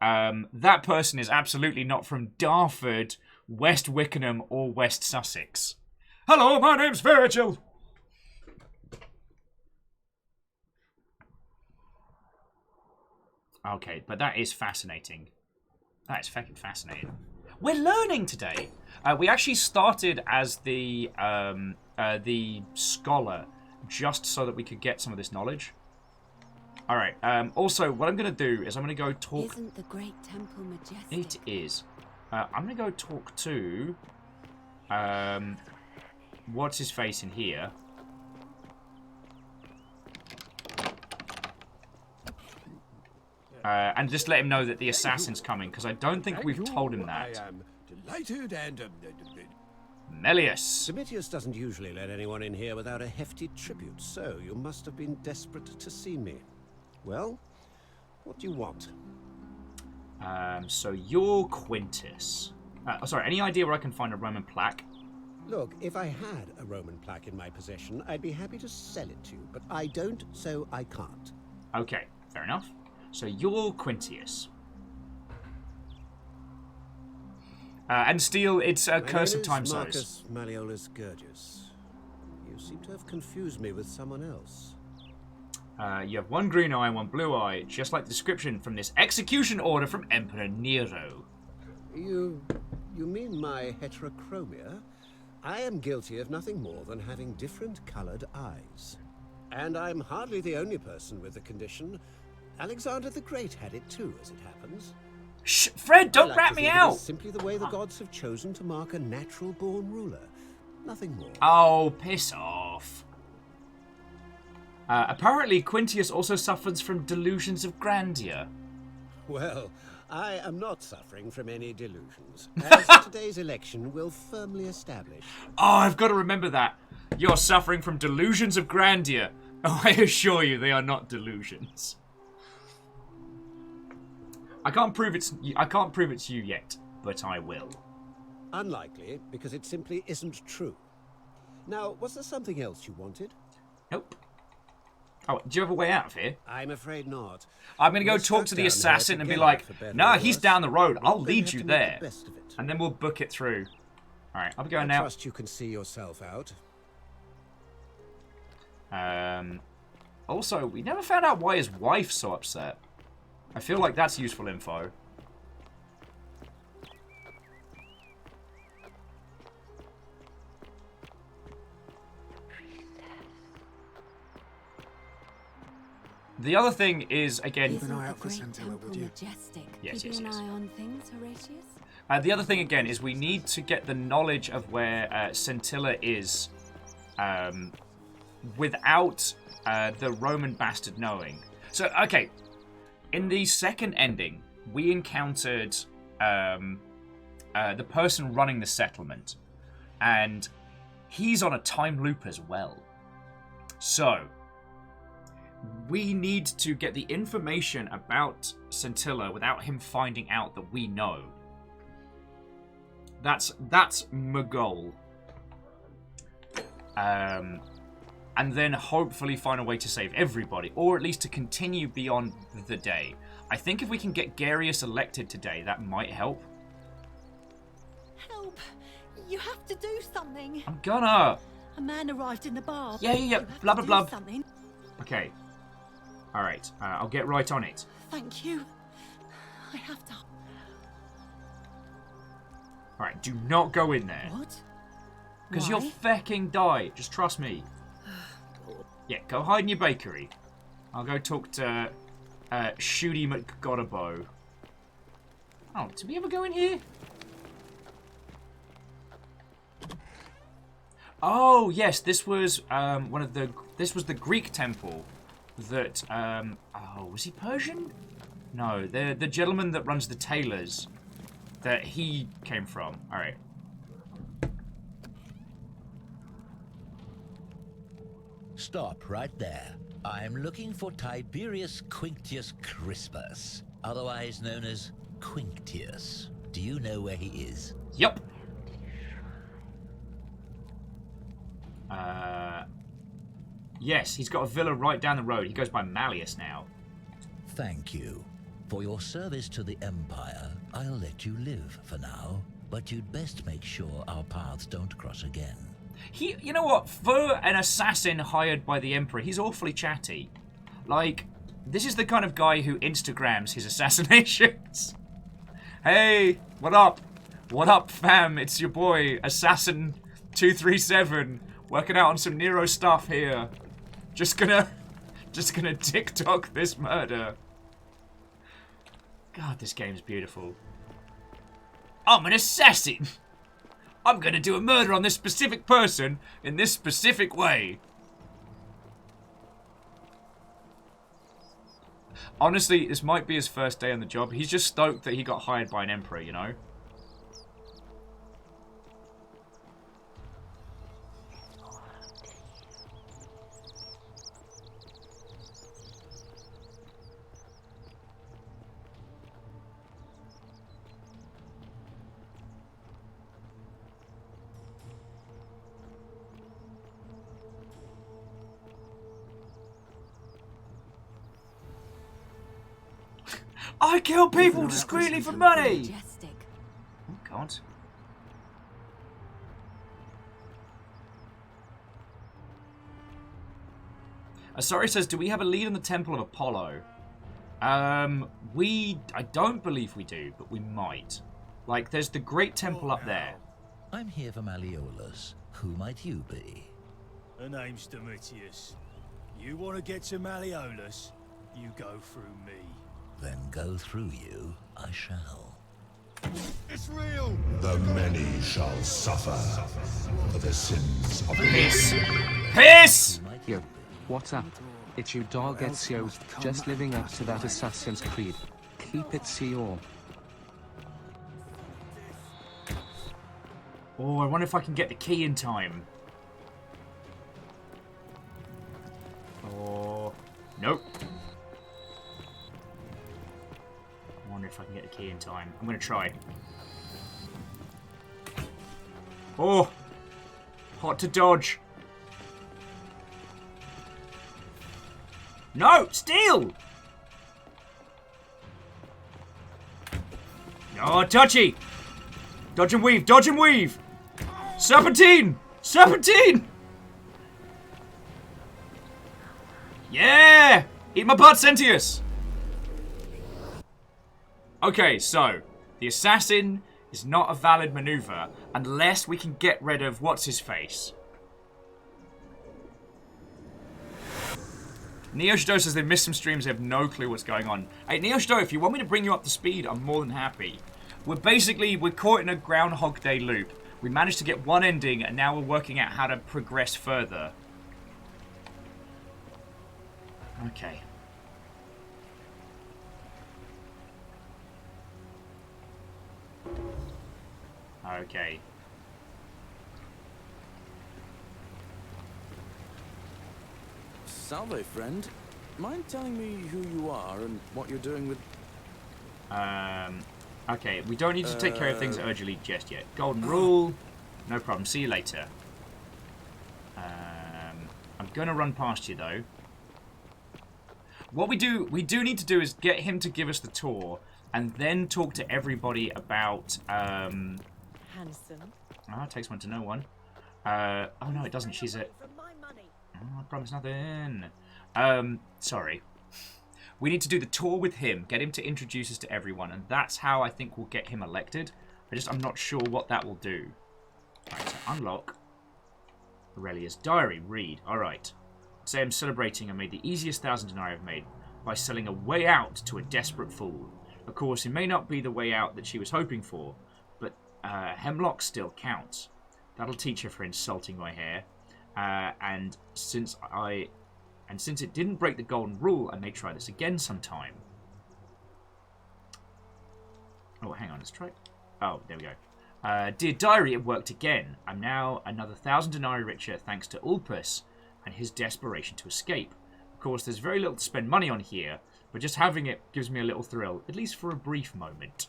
That person is absolutely not from Dartford, West Wickenham, or West Sussex. Hello, my name's Virgil. Okay, but that is fascinating. That is fucking fascinating. We're learning today. We actually started as the scholar, just so that we could get some of this knowledge. All right. Also, what I'm going to do is I'm going to go talk... Isn't the great temple majestic? It is. I'm going to go talk to... what's his face in here? And just let him know that the assassin's coming, because I don't think we've told him that. I am delighted and... Melius. Domitius doesn't usually let anyone in here without a hefty tribute, so you must have been desperate to see me. Well, what do you want? So you're Quintus. Sorry, any idea where I can find a Roman plaque? Look, if I had a Roman plaque in my possession, I'd be happy to sell it to you, but I don't, so I can't. Okay, fair enough. So you're Quintius. And Steel, it's a curse of time zones. Marcus Malleolus Gurgis. You seem to have confused me with someone else. You have 1 green eye and 1 blue eye, just like the description from this execution order from Emperor Nero. You mean my heterochromia? I am guilty of nothing more than having different colored eyes. And I'm hardly the only person with the condition. Alexander the Great had it too, as it happens. Shh, Fred, don't rat me out! It's simply the way the gods have chosen to mark a natural-born ruler. Nothing more. Oh, piss off. Apparently, Quintius also suffers from delusions of grandeur. Well, I am not suffering from any delusions, as today's election will firmly establish. Oh, I've got to remember that. You're suffering from delusions of grandeur. Oh, I assure you, they are not delusions. I can't prove it's you yet, but I will. Unlikely, because it simply isn't true. Now, was there something else you wanted? Nope. Oh, do you have a way out of here? I'm afraid not. I'm going to go talk to the assassin and be like, nah, he's down the road. I'll lead you there. And then we'll book it through. All right, I'll be going now. I trust you can see yourself out. Also, we never found out why his wife's so upset. I feel like that's useful info. The other thing is, again... Keep an eye out for Scintilla, would you? Yes, Keeping an eye on things, Horatius? The other thing, again, is we need to get the knowledge of where Scintilla is without the Roman bastard knowing. So, okay, in the second ending, we encountered the person running the settlement, and he's on a time loop as well. So, we need to get the information about Scintilla without him finding out that we know. That's my goal. And then hopefully find a way to save everybody, or at least to continue beyond the day. I think if we can get Gallerius elected today, that might help. Help! You have to do something. I'm gonna. A man arrived in the bar. Yeah. You have Blah, to blah, do blah. something. Okay. Alright, I'll get right on it. Thank you. I have to. Alright, do not go in there. What? Because you'll fucking die. Just trust me. Yeah, go hide in your bakery. I'll go talk to Shooty McGodabo. Oh, did we ever go in here? Oh yes, this was this was the Greek temple that oh, was he Persian? No, the gentleman that runs the tailors that he came from. All right. Stop right there. I'm looking for Tiberius Quinctius Crispus, otherwise known as Quinctius. Do you know where he is? Yep. Yes, he's got a villa right down the road. He goes by Malleus now. Thank you. For your service to the Empire, I'll let you live for now, but you'd best make sure our paths don't cross again. You know what? For an assassin hired by the Emperor, he's awfully chatty. Like, this is the kind of guy who Instagrams his assassinations. Hey, what up? What up, fam? It's your boy, Assassin237, working out on some Nero stuff here. Just gonna TikTok this murder. God, this game's beautiful. I'm an assassin! I'm gonna do a murder on this specific person in this specific way. Honestly, this might be his first day on the job. He's just stoked that he got hired by an emperor, you know? I kill people discreetly for money! Oh, God. Asari says, do we have a lead on the Temple of Apollo? I don't believe we do, but we might. Like, there's the Great Temple up there. I'm here for Malleolus. Who might you be? Her name's Domitius. You want to get to Malleolus? You go through me. Then go through you, I shall. It's real! The many shall suffer for the sins of the Piss! Piss! Yo, what's up? It's you, dog Ezio, just living up to that Assassin's Creed. Keep it CO. Oh, I wonder if I can get the key in time. Oh, nope. I wonder if I can get the key in time. I'm gonna try. Oh, hot to dodge. No, steal! Oh, touchy! Dodge and weave, dodge and weave! Serpentine! Serpentine! Yeah! Eat my butt, Sentius! Okay, so, the assassin is not a valid maneuver unless we can get rid of what's-his-face. Neoshido says they missed some streams, they have no clue what's going on. Hey, Neoshido, if you want me to bring you up to speed, I'm more than happy. We're caught in a Groundhog Day loop. We managed to get one ending, and now we're working out how to progress further. Okay. Okay. Salve, friend. Mind telling me who you are and what you're doing with... Okay, we don't need to take care of things urgently just yet. Golden rule. No problem. See you later. I'm gonna run past you, though. what we do need to do is get him to give us the tour, and then talk to everybody about. Handsome. Oh, it takes one to know one. Oh no, it doesn't. She's a. Oh, I promise nothing. Sorry. We need to do the tour with him, get him to introduce us to everyone, and that's how I think we'll get him elected. I'm not sure what that will do. Alright, so unlock. Aurelia's diary. Read. Alright. Say I'm celebrating I made the easiest 1,000 denarii I've made by selling a way out to a desperate fool. Of course, it may not be the way out that she was hoping for, but hemlock still counts. That'll teach her for insulting my hair. And since it didn't break the golden rule, I may try this again sometime. Oh, hang on, let's try. Oh, there we go. Dear diary, it worked again. I'm now another 1,000 denarii richer thanks to Ulpus and his desperation to escape. Of course, there's very little to spend money on here, but just having it gives me a little thrill, at least for a brief moment.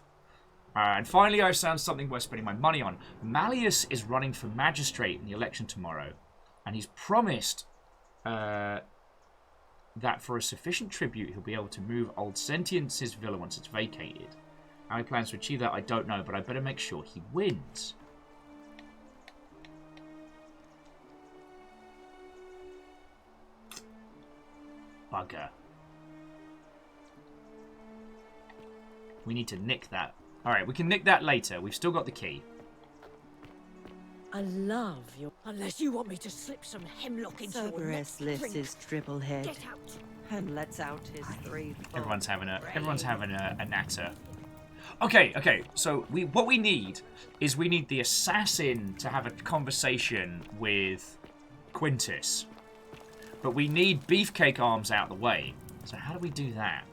And finally, I've found something worth spending my money on. Malleus is running for magistrate in the election tomorrow, and he's promised that for a sufficient tribute, he'll be able to move Old Sentience's villa once it's vacated. How he plans to achieve that, I don't know, but I better make sure he wins. Bugger. We need to nick that. Alright, we can nick that later. We've still got the key. I love your... Unless you want me to slip some hemlock into your Cerberus next lifts drink. his triple head Get out. and lets out his three. Everyone's having a natter. Okay. So what we need is the assassin to have a conversation with Quintus, but we need beefcake arms out the way. So how do we do that?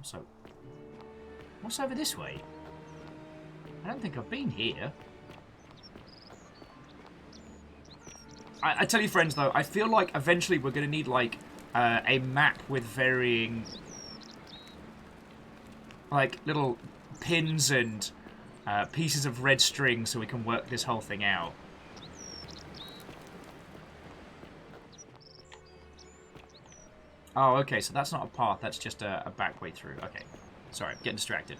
So, what's over this way? I don't think I've been here. I tell you, friends, though, I feel like eventually we're going to need, like, a map with varying, like, little pins and pieces of red string so we can work this whole thing out. Oh, okay, so that's not a path, that's just a back way through. Okay, sorry, getting distracted.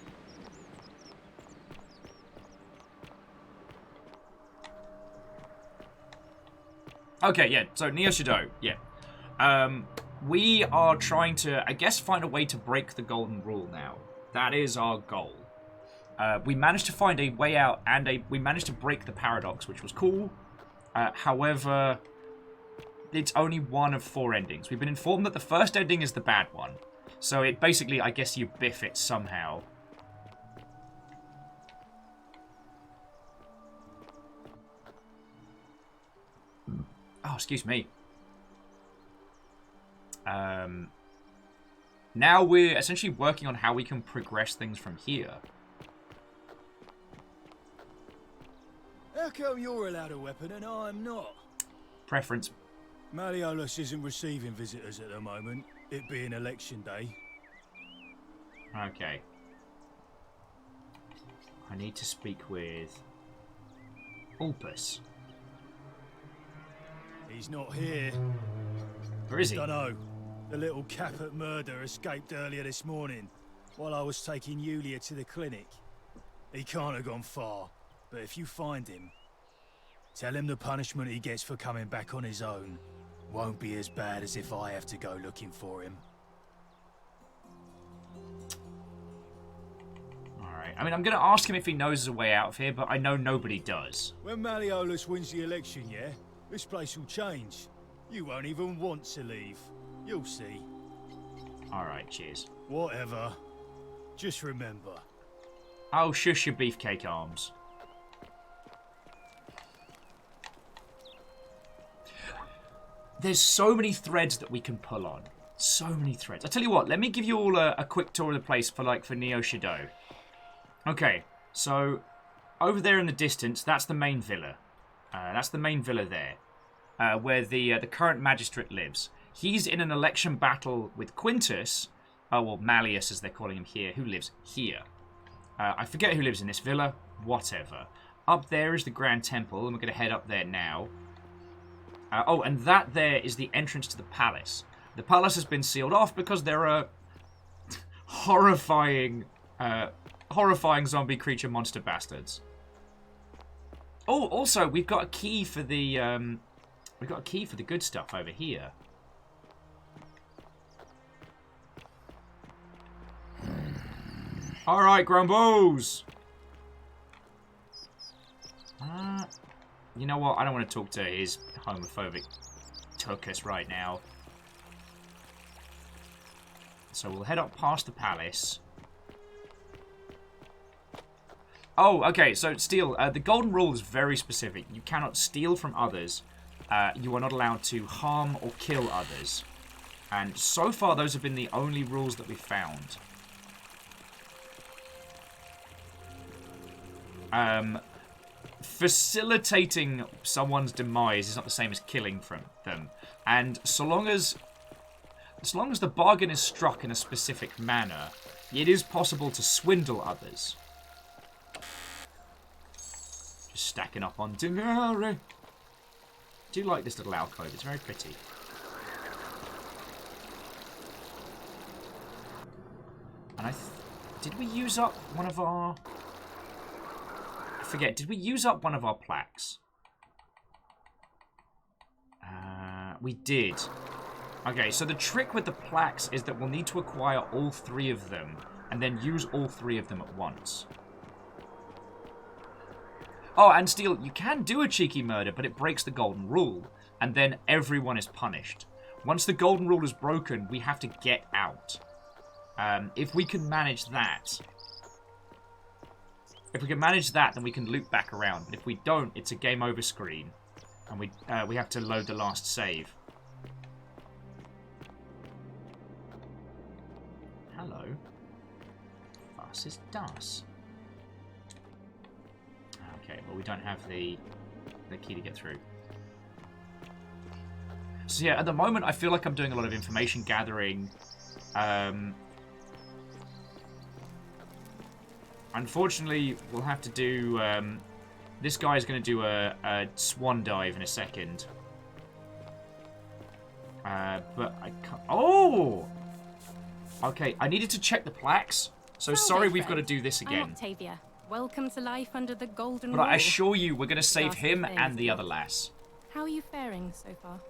Okay, yeah, so Neo Shadow, yeah. We are trying to, I guess, find a way to break the golden rule now. That is our goal. We managed to find a way out, and we managed to break the paradox, which was cool. However, it's only one of 4 endings. We've been informed that the first ending is the bad one. So it basically, I guess you biff it somehow. Oh, excuse me. Now we're essentially working on how we can progress things from here. How come you're allowed a weapon and I'm not? Preference. Malleolus isn't receiving visitors at the moment, it being election day. Okay. I need to speak with Ulpus. He's not here. Where is he? Dunno. The little cap at murder escaped earlier this morning while I was taking Yulia to the clinic. He can't have gone far, but if you find him, tell him the punishment he gets for coming back on his own won't be as bad as if I have to go looking for him. Alright, I mean, I'm going to ask him if he knows there's a way out of here, but I know nobody does. When Malleolus wins the election, yeah, this place will change. You won't even want to leave. You'll see. Alright, cheers. Whatever. Just remember. Oh, shush your beefcake arms. There's so many threads that we can pull on. So many threads. I tell you what, let me give you all a quick tour of the place for Neo Shadow. Okay, so over there in the distance, that's the main villa. That's the main villa there, where the current magistrate lives. He's in an election battle with Quintus, well, Malleus as they're calling him here, who lives here. I forget who lives in this villa, whatever. up there is the Grand Temple, and we're going to head up there now. Oh, and that there is the entrance to the palace. The palace has been sealed off because there are horrifying zombie creature monster bastards. Oh, also, we've got a key for the good stuff over here. All right, Grumbos. You know what? I don't want to talk to his homophobic tuchus right now. So we'll head up past the palace. Oh, okay. So steal. The golden rule is very specific. You cannot steal from others. You are not allowed to harm or kill others. And so far, those have been the only rules that we've found. Facilitating someone's demise is not the same as killing from them. And so long as the bargain is struck in a specific manner, it is possible to swindle others. Just stacking up on dinner. I do like this little alcove. It's very pretty. And did we use up one of our... I forget, did we use up one of our plaques? We did. Okay, so the trick with the plaques is that we'll need to acquire all 3 of them and then use all 3 of them at once. Oh, and Steel, you can do a cheeky murder, but it breaks the golden rule, and then everyone is punished. Once the golden rule is broken, we have to get out. If we can manage that... If we can manage that, then we can loop back around. But if we don't, it's a game over screen. And we have to load the last save. Hello. Was ist das? Okay, well we don't have the key to get through. So yeah, at the moment I feel like I'm doing a lot of information gathering. Unfortunately, we'll have to do... this guy's going to do a swan dive in a second. But I can't... Oh! Okay, I needed to check the plaques. So sorry we've got to do this again. I'm Octavia. Welcome to life under the golden But rule. I assure you, we're going to save him and the other lass. How are you faring so far?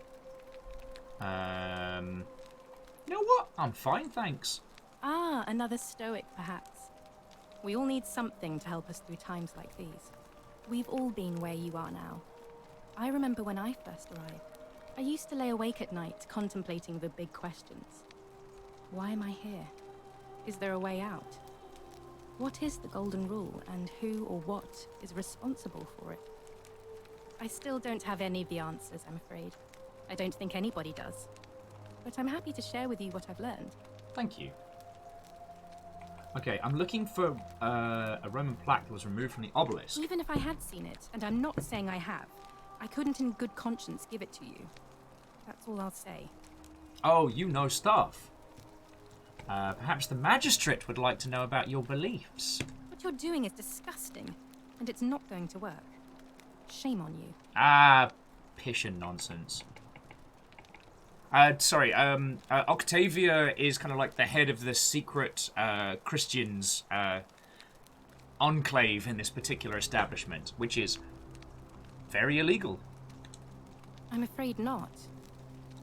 You know what? I'm fine, thanks. Ah, another stoic, perhaps. We all need something to help us through times like these. We've all been where you are now. I remember when I first arrived. I used to lay awake at night contemplating the big questions. Why am I here? Is there a way out? What is the golden rule, and who or what is responsible for it? I still don't have any of the answers, I'm afraid. I don't think anybody does. But I'm happy to share with you what I've learned. Thank you. Okay, I'm looking for a Roman plaque that was removed from the obelisk. Even if I had seen it, and I'm not saying I have, I couldn't in good conscience give it to you. That's all I'll say. Oh, you know stuff. Perhaps the magistrate would like to know about your beliefs. What you're doing is disgusting, and it's not going to work. Shame on you. Ah, pish and nonsense. Sorry, Octavia is kind of like the head of the secret Christians enclave in this particular establishment, which is very illegal. I'm afraid not.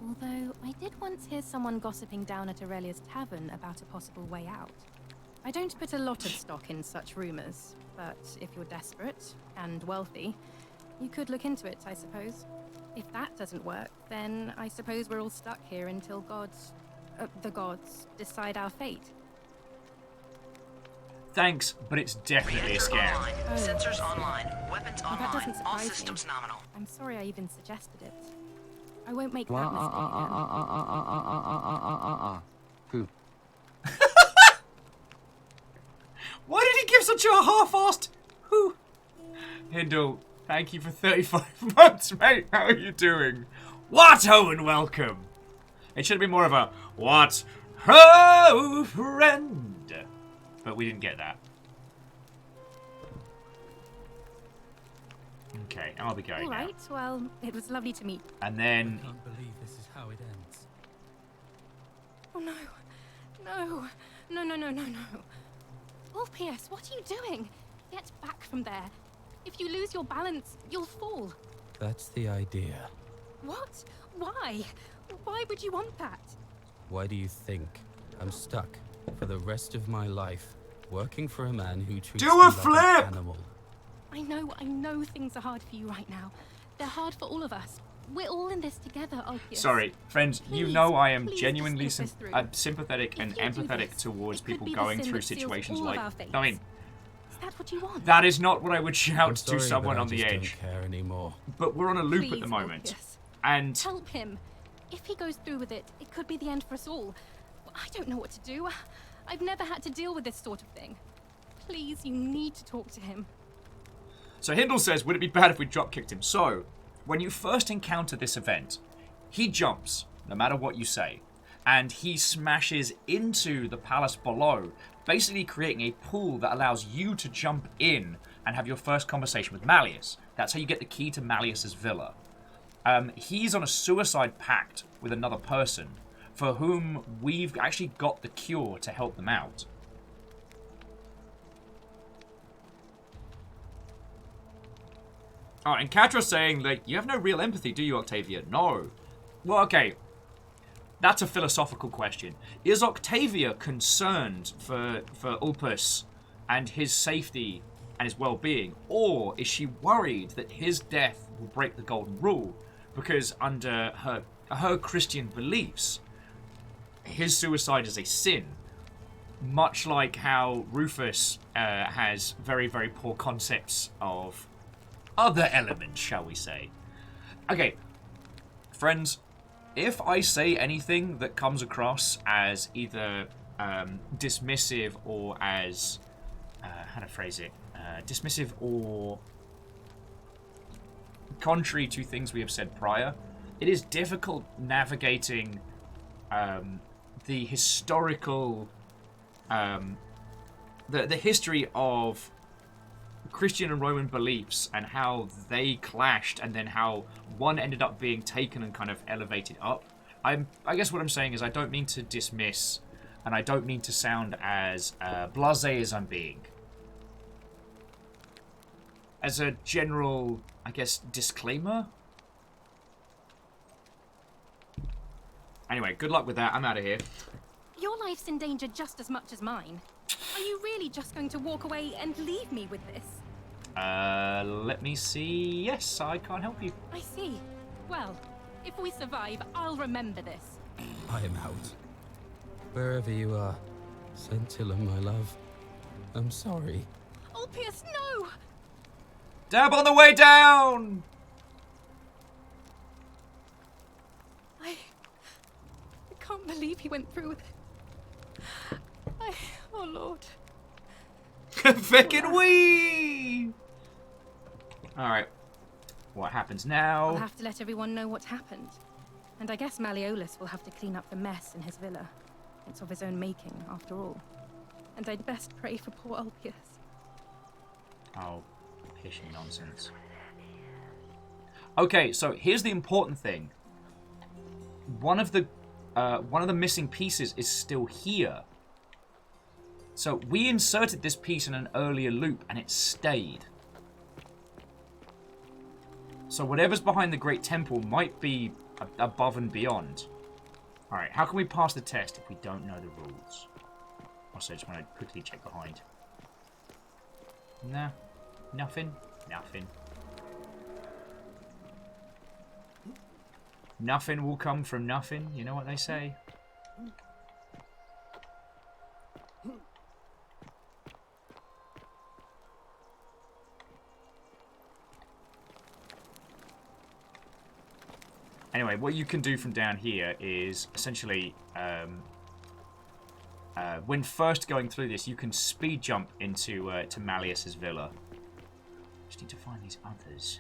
Although, I did once hear someone gossiping down at Aurelia's tavern about a possible way out. I don't put a lot of stock in such rumors, but if you're desperate and wealthy, you could look into it, I suppose. If that doesn't work, then I suppose we're all stuck here until the gods decide our fate. Thanks, but it's definitely a scam. Online. Sensors online. Weapons That online. doesn't All surprise systems me. nominal. I'm sorry I even suggested it. I won't make that mistake again. Who? Why did he give such a half-assed who? Hindle, thank you for 35 months, mate. How are you doing? What ho and welcome. It should have been more of a what ho, friend. But we didn't get that. Okay, I'll be going All now. right, well, it was lovely to meet. And then... I can't believe this is how it ends. Oh, no. No. No, no, no, no, no. Orpheus, what are you doing? Get back from there. If you lose your balance, you'll fall. That's the idea. What? Why? Why would you want that? Why do you think I'm stuck for the rest of my life working for a man who treats Do me a like flip! an animal? I know things are hard for you right now. They're hard for all of us. We're all in this together, Orpheus. Sorry, friends, you Please, know I am please genuinely just think this through. sympathetic and If you do empathetic this, towards it could people be the going sin through that seals situations all of like... our fates. I mean, Is that what you want? that is not what I would I'm shout sorry, to someone but I on the just edge. don't care anymore. But we're on a loop at Please, the moment. Orpheus. And... Help him. If he goes through with it, it could be the end for us all. I don't know what to do. I've never had to deal with this sort of thing. Please, you need to talk to him. So Hindle says, would it be bad if we drop-kicked him? So, when you first encounter this event, he jumps, no matter what you say, and he smashes into the palace below, basically creating a pool that allows you to jump in and have your first conversation with Malleus. That's how you get the key to Malleus's villa. He's on a suicide pact with another person, for whom we've actually got the cure to help them out. Oh, and Catra's saying, like, you have no real empathy, do you, Octavia? No. Well, okay. That's a philosophical question. Is Octavia concerned for Ulpus and his safety and his well-being? Or is she worried that his death will break the golden rule? Because under her Christian beliefs, his suicide is a sin. Much like how Rufus has very, very poor concepts of other elements, shall we say. Okay, friends, if I say anything that comes across as either dismissive or as... how to phrase it? Dismissive or contrary to things we have said prior, it is difficult navigating the historical... the history of Christian and Roman beliefs and how they clashed and then how one ended up being taken and kind of elevated up. I guess what I'm saying is I don't mean to dismiss and I don't mean to sound as blasé as I'm being. As a general, I guess, disclaimer. Anyway, good luck with that. I'm out of here. Your life's in danger just as much as mine. Are you really just going to walk away and leave me with this? Let me see. Yes, I can't help you. I see. Well, if we survive, I'll remember this. I am out. Wherever you are, Scintilla, my love, I'm sorry. Ulpius, no! Dab on the way down! I can't believe he went through with it. Oh, Lord. Feckin' wee! Alright. What happens now? I'll have to let everyone know what happened. And I guess Malleolus will have to clean up the mess in his villa. It's of his own making, after all. And I'd best pray for poor Ulpius. Oh, pishing nonsense. Okay, so here's the important thing. One of the missing pieces is still here. So we inserted this piece in an earlier loop and it stayed. So whatever's behind the Great Temple might be above and beyond. Alright, how can we pass the test if we don't know the rules? Also, I just want to quickly check behind. Nah, nothing, nothing. Nothing will come from nothing, you know what they say. Anyway, what you can do from down here is essentially, when first going through this, you can speed jump into to Malleus's villa. Just need to find these others.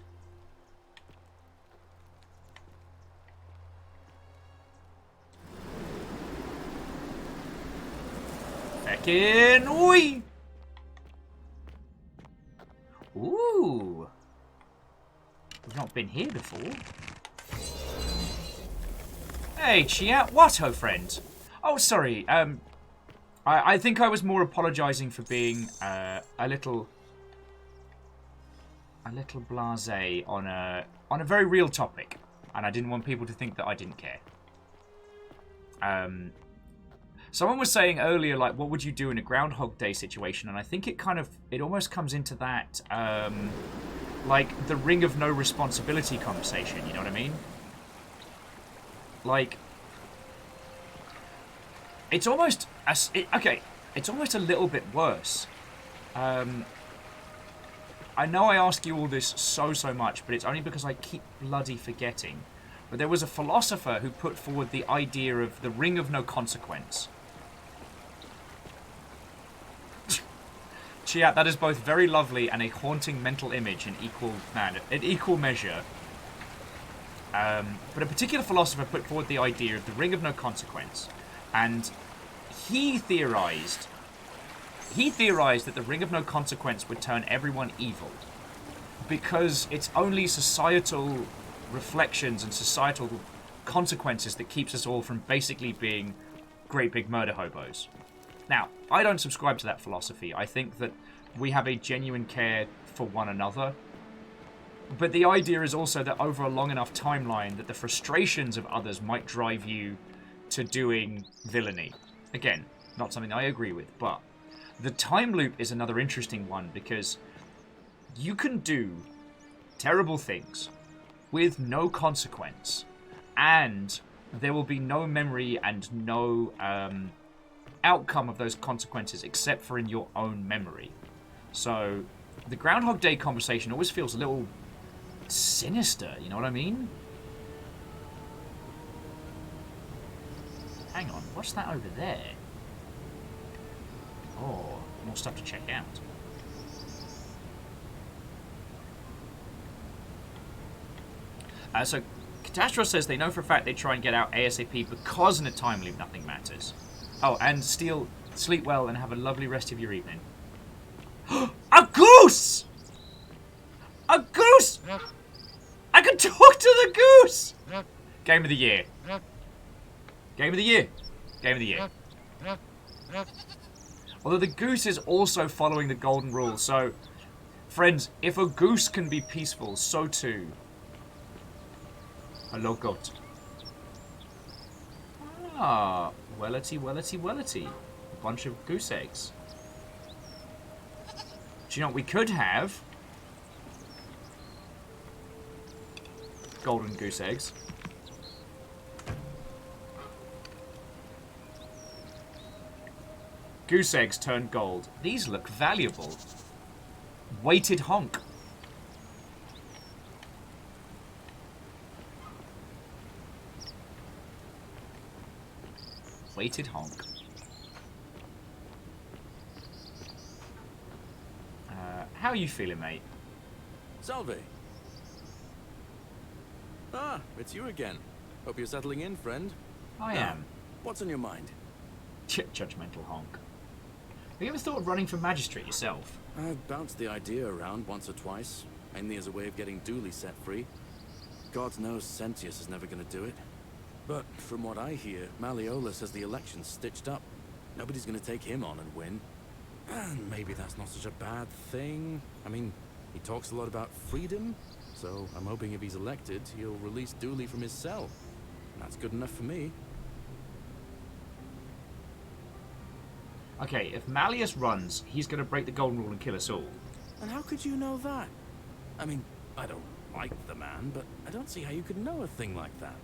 Feckin' wee! Ooh! been here before. Hey, Chia. What, ho, friend? Oh, sorry. I think I was more apologising for being a little blasé on a very real topic, and I didn't want people to think that I didn't care. Someone was saying earlier, like, what would you do in a Groundhog Day situation? And I think it almost comes into that, like, the ring of no responsibility conversation, you know what I mean? Like, it's almost, it's almost a little bit worse. I know I ask you all this so much, but it's only because I keep bloody forgetting. But there was a philosopher who put forward the idea of the ring of no consequence. Chia, that is both very lovely and a haunting mental image in equal measure. But a particular philosopher put forward the idea of the ring of no consequence, and he theorized that the ring of no consequence would turn everyone evil, because it's only societal reflections and societal consequences that keeps us all from basically being great big murder hobos. Now, I don't subscribe to that philosophy. I think that we have a genuine care for one another. But the idea is also that over a long enough timeline that the frustrations of others might drive you to doing villainy. Again, not something I agree with, but the time loop is another interesting one, because you can do terrible things with no consequence, and there will be no memory and no outcome of those consequences except for in your own memory. So the Groundhog Day conversation always feels a little sinister, you know what I mean? Hang on, what's that over there? Oh, more stuff to check out. So Catastrophe says they know for a fact they try and get out ASAP because in a time loop nothing matters. Oh, and Steel, sleep well and have a lovely rest of your evening. A goose! A goose! I can talk to the goose! Game of the year. Game of the year. Game of the year. Although the goose is also following the golden rule, so friends, if a goose can be peaceful, so too. Hello, goat. Ah, wellity, wellity, wellity. A bunch of goose eggs. Do you know what we could have? Golden goose eggs. Goose eggs turned gold. These look valuable. Weighted honk. Weighted honk. How are you feeling, mate? Salve. Ah, it's you again. Hope you're settling in, friend. I am. What's on your mind? Judgmental honk. Have you ever thought of running for magistrate yourself? I've bounced the idea around once or twice, mainly as a way of getting Dooley set free. God knows Sentius is never going to do it. But from what I hear, Malleolus has the election stitched up. Nobody's going to take him on and win. And maybe that's not such a bad thing. I mean, he talks a lot about freedom, so I'm hoping if he's elected, he'll release Dooley from his cell. That's good enough for me. Okay, if Malleus runs, he's going to break the golden rule and kill us all. And how could you know that? I mean, I don't like the man, but I don't see how you could know a thing like that.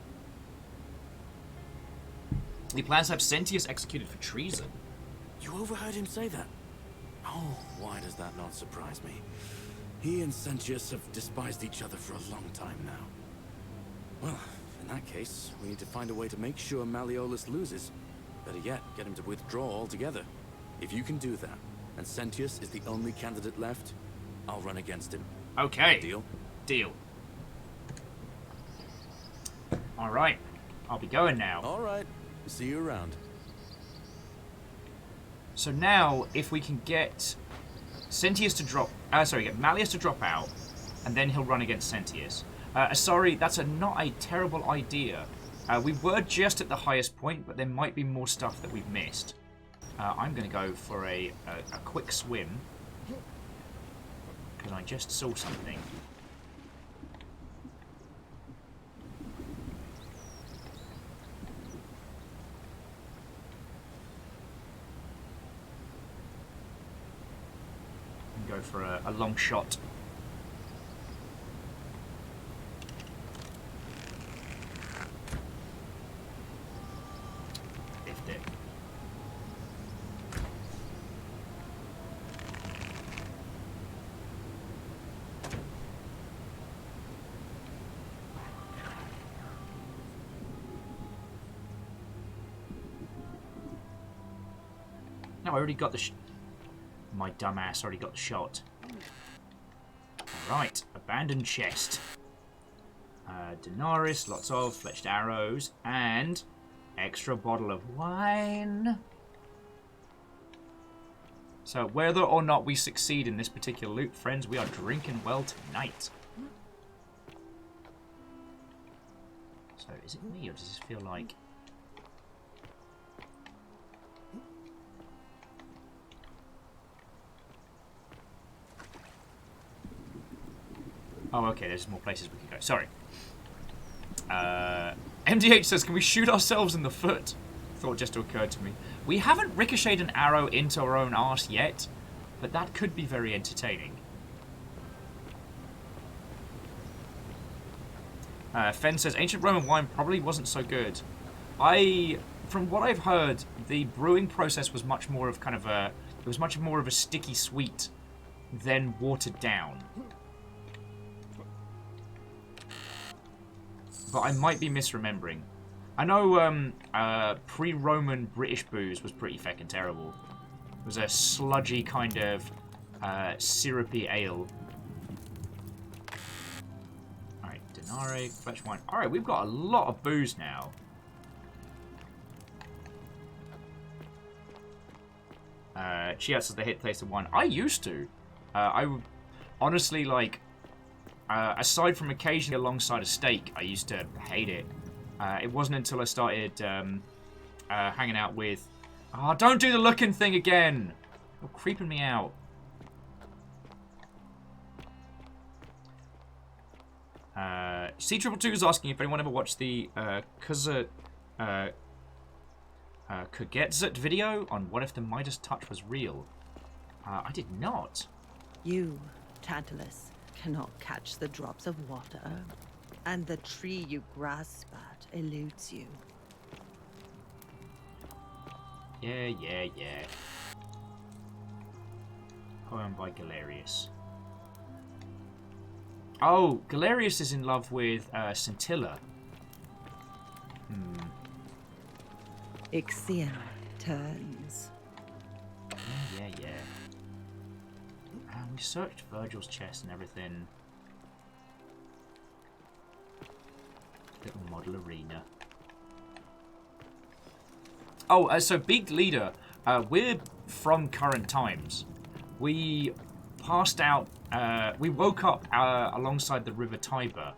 He plans to have Sentius executed for treason. You overheard him say that? Oh, why does that not surprise me? He and Sentius have despised each other for a long time now. Well, in that case, we need to find a way to make sure Malleolus loses. Better yet, get him to withdraw altogether. If you can do that, and Sentius is the only candidate left, I'll run against him. Okay. Deal? Deal. Alright. I'll be going now. Alright. See you around. So now, if we can get Sentius to drop... get Malleus to drop out, and then he'll run against Sentius. Sorry, that's not a terrible idea. We were just at the highest point, but there might be more stuff that we've missed. I'm going to go for a quick swim. Because I just saw something. Go for a long shot. Biffed it. No, I already got the my dumbass already got the shot. Alright, abandoned chest. Denaris, lots of fletched arrows, and extra bottle of wine. So whether or not we succeed in this particular loot, friends, we are drinking well tonight. So is it me, or does this feel like... Oh, okay, there's more places we can go. Sorry. MDH says, can we shoot ourselves in the foot? Thought just occurred to me. We haven't ricocheted an arrow into our own arse yet, but that could be very entertaining. Fen says, ancient Roman wine probably wasn't so good. From what I've heard, the brewing process was much more of kind of a... It was much more of a sticky sweet than watered down. But I might be misremembering. I know pre-Roman British booze was pretty feckin' terrible. It was a sludgy kind of syrupy ale. Alright, Denare, fletch wine. Alright, we've got a lot of booze now. Chiat says they hate taste of wine. I used to. I would honestly like... aside from occasionally alongside a steak, I used to hate it. It wasn't until I started hanging out with... Oh, don't do the looking thing again! You're creeping me out. C222 is asking if anyone ever watched the Kugetsut video on what if the Midas touch was real. I did not. You, Tantalus, cannot catch the drops of water, and the tree you grasp at eludes you. Yeah. Poem by Gallerius. Oh, Gallerius is in love with Scintilla. Ixion turns. Yeah. We searched Virgil's chest and everything. Little model arena. Oh, so Beaked Leader, we're from current times. We passed out, we woke up alongside the River Tiber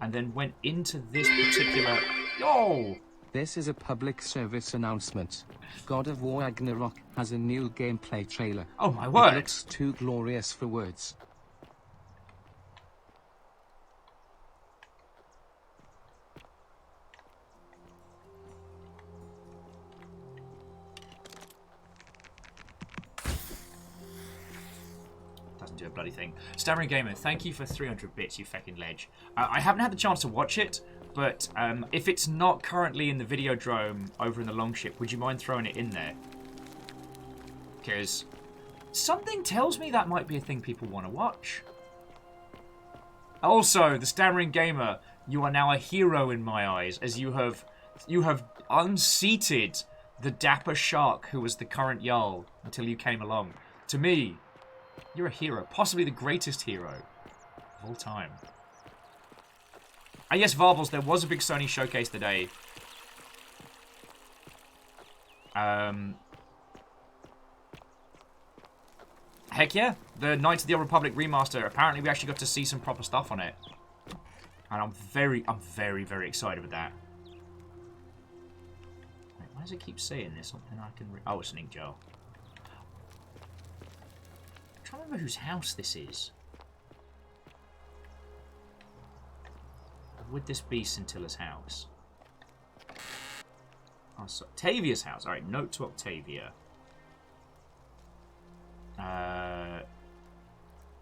and then went into this particular... Oh! This is a public service announcement. God of War Ragnarok has a new gameplay trailer. Oh my word! It looks too glorious for words. Doesn't do a bloody thing. Stammering Gamer, thank you for 300 bits, you feckin' ledge. I haven't had the chance to watch it, but if it's not currently in the Videodrome over in the Longship, would you mind throwing it in there? Because something tells me that might be a thing people want to watch. Also, the Stammering Gamer, you are now a hero in my eyes, as you have unseated the dapper shark who was the current Jarl until you came along. To me, you're a hero, possibly the greatest hero of all time. And yes, Varbles, there was a big Sony showcase today. Heck yeah, the Knights of the Old Republic remaster. Apparently we actually got to see some proper stuff on it. And I'm very, very excited with that. Wait, why does it keep saying there's something I can... Oh, it's an ink jar. I'm trying to remember whose house this is. Would this be Scintilla's house? Oh, so Octavia's house. Alright, note to Octavia. An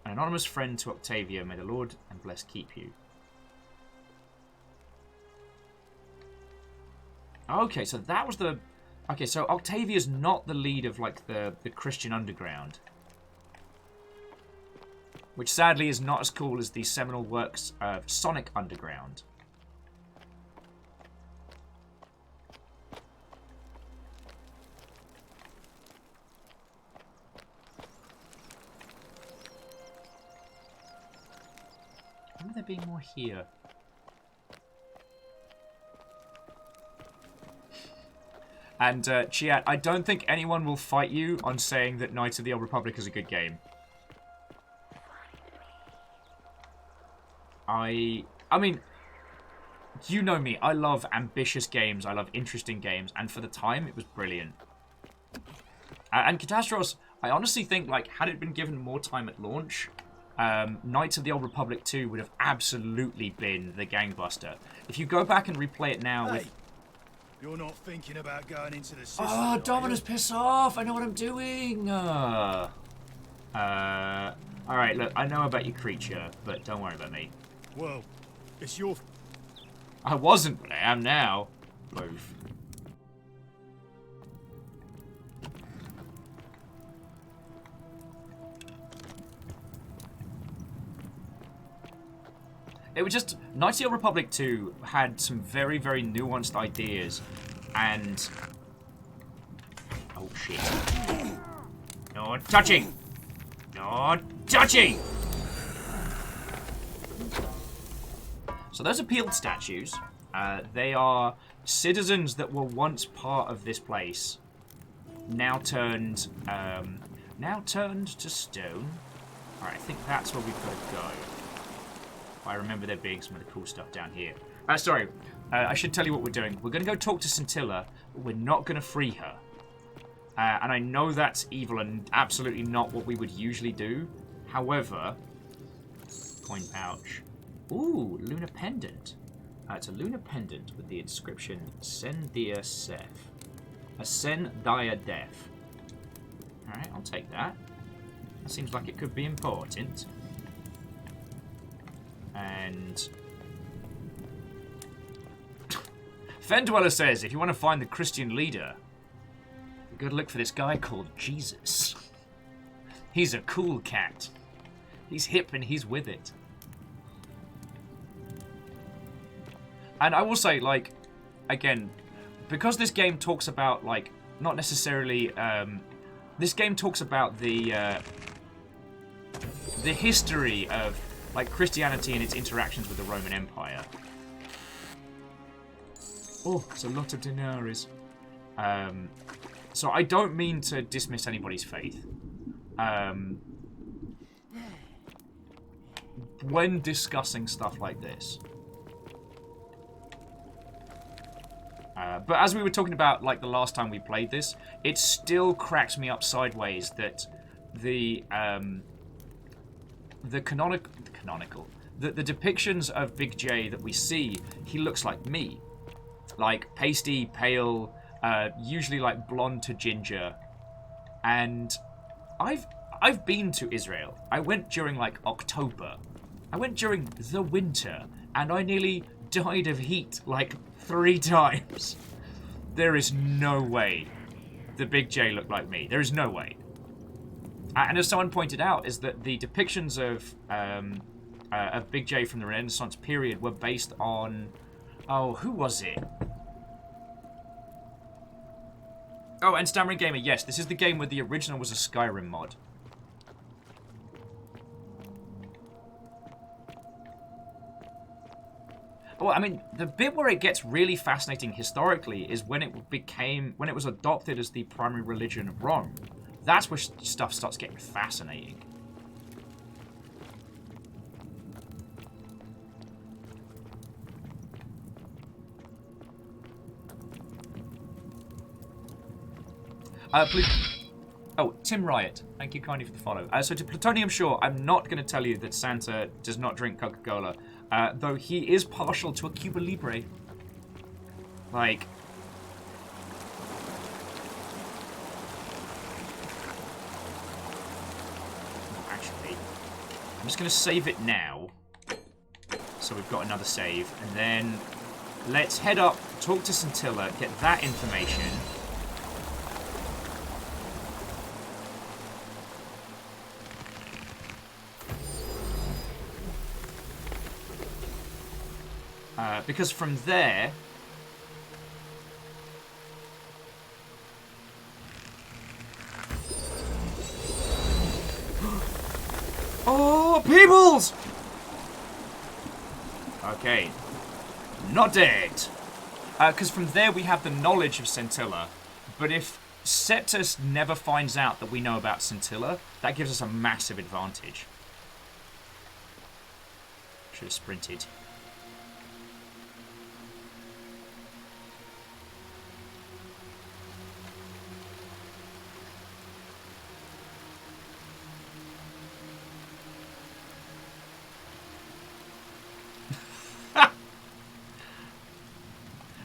anonymous friend to Octavia. May the Lord and bless keep you. Okay, so that was the... Okay, so Octavia's not the lead of, like, the Christian underground. Which, sadly, is not as cool as the seminal works of Sonic Underground. Remember there being more here. And, Chiat, I don't think anyone will fight you on saying that Knights of the Old Republic is a good game. I mean, you know me. I love ambitious games. I love interesting games. And for the time, it was brilliant. And Catastros, I honestly think, like, had it been given more time at launch, Knights of the Old Republic 2 would have absolutely been the gangbuster. If you go back and replay it now with... You're not thinking about going into the system, Oh, Dominus, piss off! I know what I'm doing! Alright, look, I know about your creature, but don't worry about me. Well, it's your... I wasn't, but I am now. Both. It was just... Knights of the Old Republic 2 had some very, very nuanced ideas, and... Oh, shit. No touching! No touching! So those are peeled statues. They are citizens that were once part of this place, now turned to stone. Alright, I think that's where we've got to go. I remember there being some of the cool stuff down here. Sorry, I should tell you what we're doing. We're going to go talk to Scintilla, but we're not going to free her. And I know that's evil and absolutely not what we would usually do. However, coin pouch. Ooh, lunar pendant. It's a lunar pendant with the inscription Sendia Seth. A Sendia Def. Alright, I'll take that. That seems like it could be important. And... Fendweller says, if you want to find the Christian leader, you gotta look for this guy called Jesus. He's a cool cat. He's hip and he's with it. And I will say, like, again, because this game talks about, like, not necessarily, this game talks about the history of, like, Christianity and its interactions with the Roman Empire. Oh, it's a lot of denaries. So I don't mean to dismiss anybody's faith. When discussing stuff like this. But as we were talking about, like, the last time we played this, it still cracks me up sideways that the depictions of Big J that we see, he looks like me. Like, pasty, pale, usually, like, blonde to ginger. And I've been to Israel. I went during, like, October. I went during the winter, and I nearly died of heat, like, 3 times. There is no way the Big J looked like me. There is no way. And as someone pointed out, is that the depictions of Big J from the Renaissance period were based on... Oh, who was it? Oh, and Stammering Gamer, yes, this is the game where the original was a Skyrim mod. Well, I mean, the bit where it gets really fascinating historically is when it was adopted as the primary religion of Rome. That's where stuff starts getting fascinating. Oh, Tim Riot, thank you kindly for the follow. So to Plutonium Shore, I'm not going to tell you that Santa does not drink Coca-Cola, though he is partial to a Cuba Libre. Like... Actually, I'm just going to save it now. So we've got another save, and then let's head up, talk to Scintilla, get that information. Because from there... Oh, peoples! Okay. Not dead. Because from there we have the knowledge of Scintilla. But if Septus never finds out that we know about Scintilla, that gives us a massive advantage. Should have sprinted.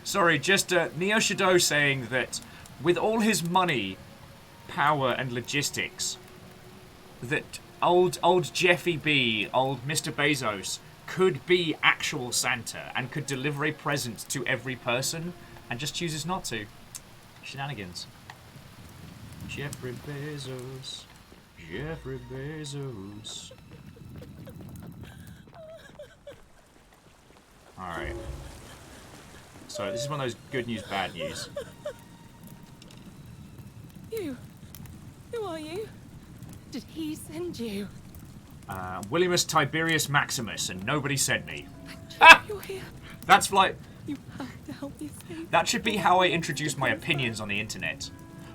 Sorry, just Neo Shadow saying that with all his money, power, and logistics, that old Jeffy B, old Mr. Bezos, could be actual Santa and could deliver a present to every person and just chooses not to. Shenanigans. Jeffrey Bezos. Jeffrey Bezos. Alright. So this is one of those good news, bad news. You. Who are you? Did he send you? Williamus Tiberius Maximus, and nobody sent me. You're here. That's like... You have to help me save. That should be how I introduce my opinions on the internet.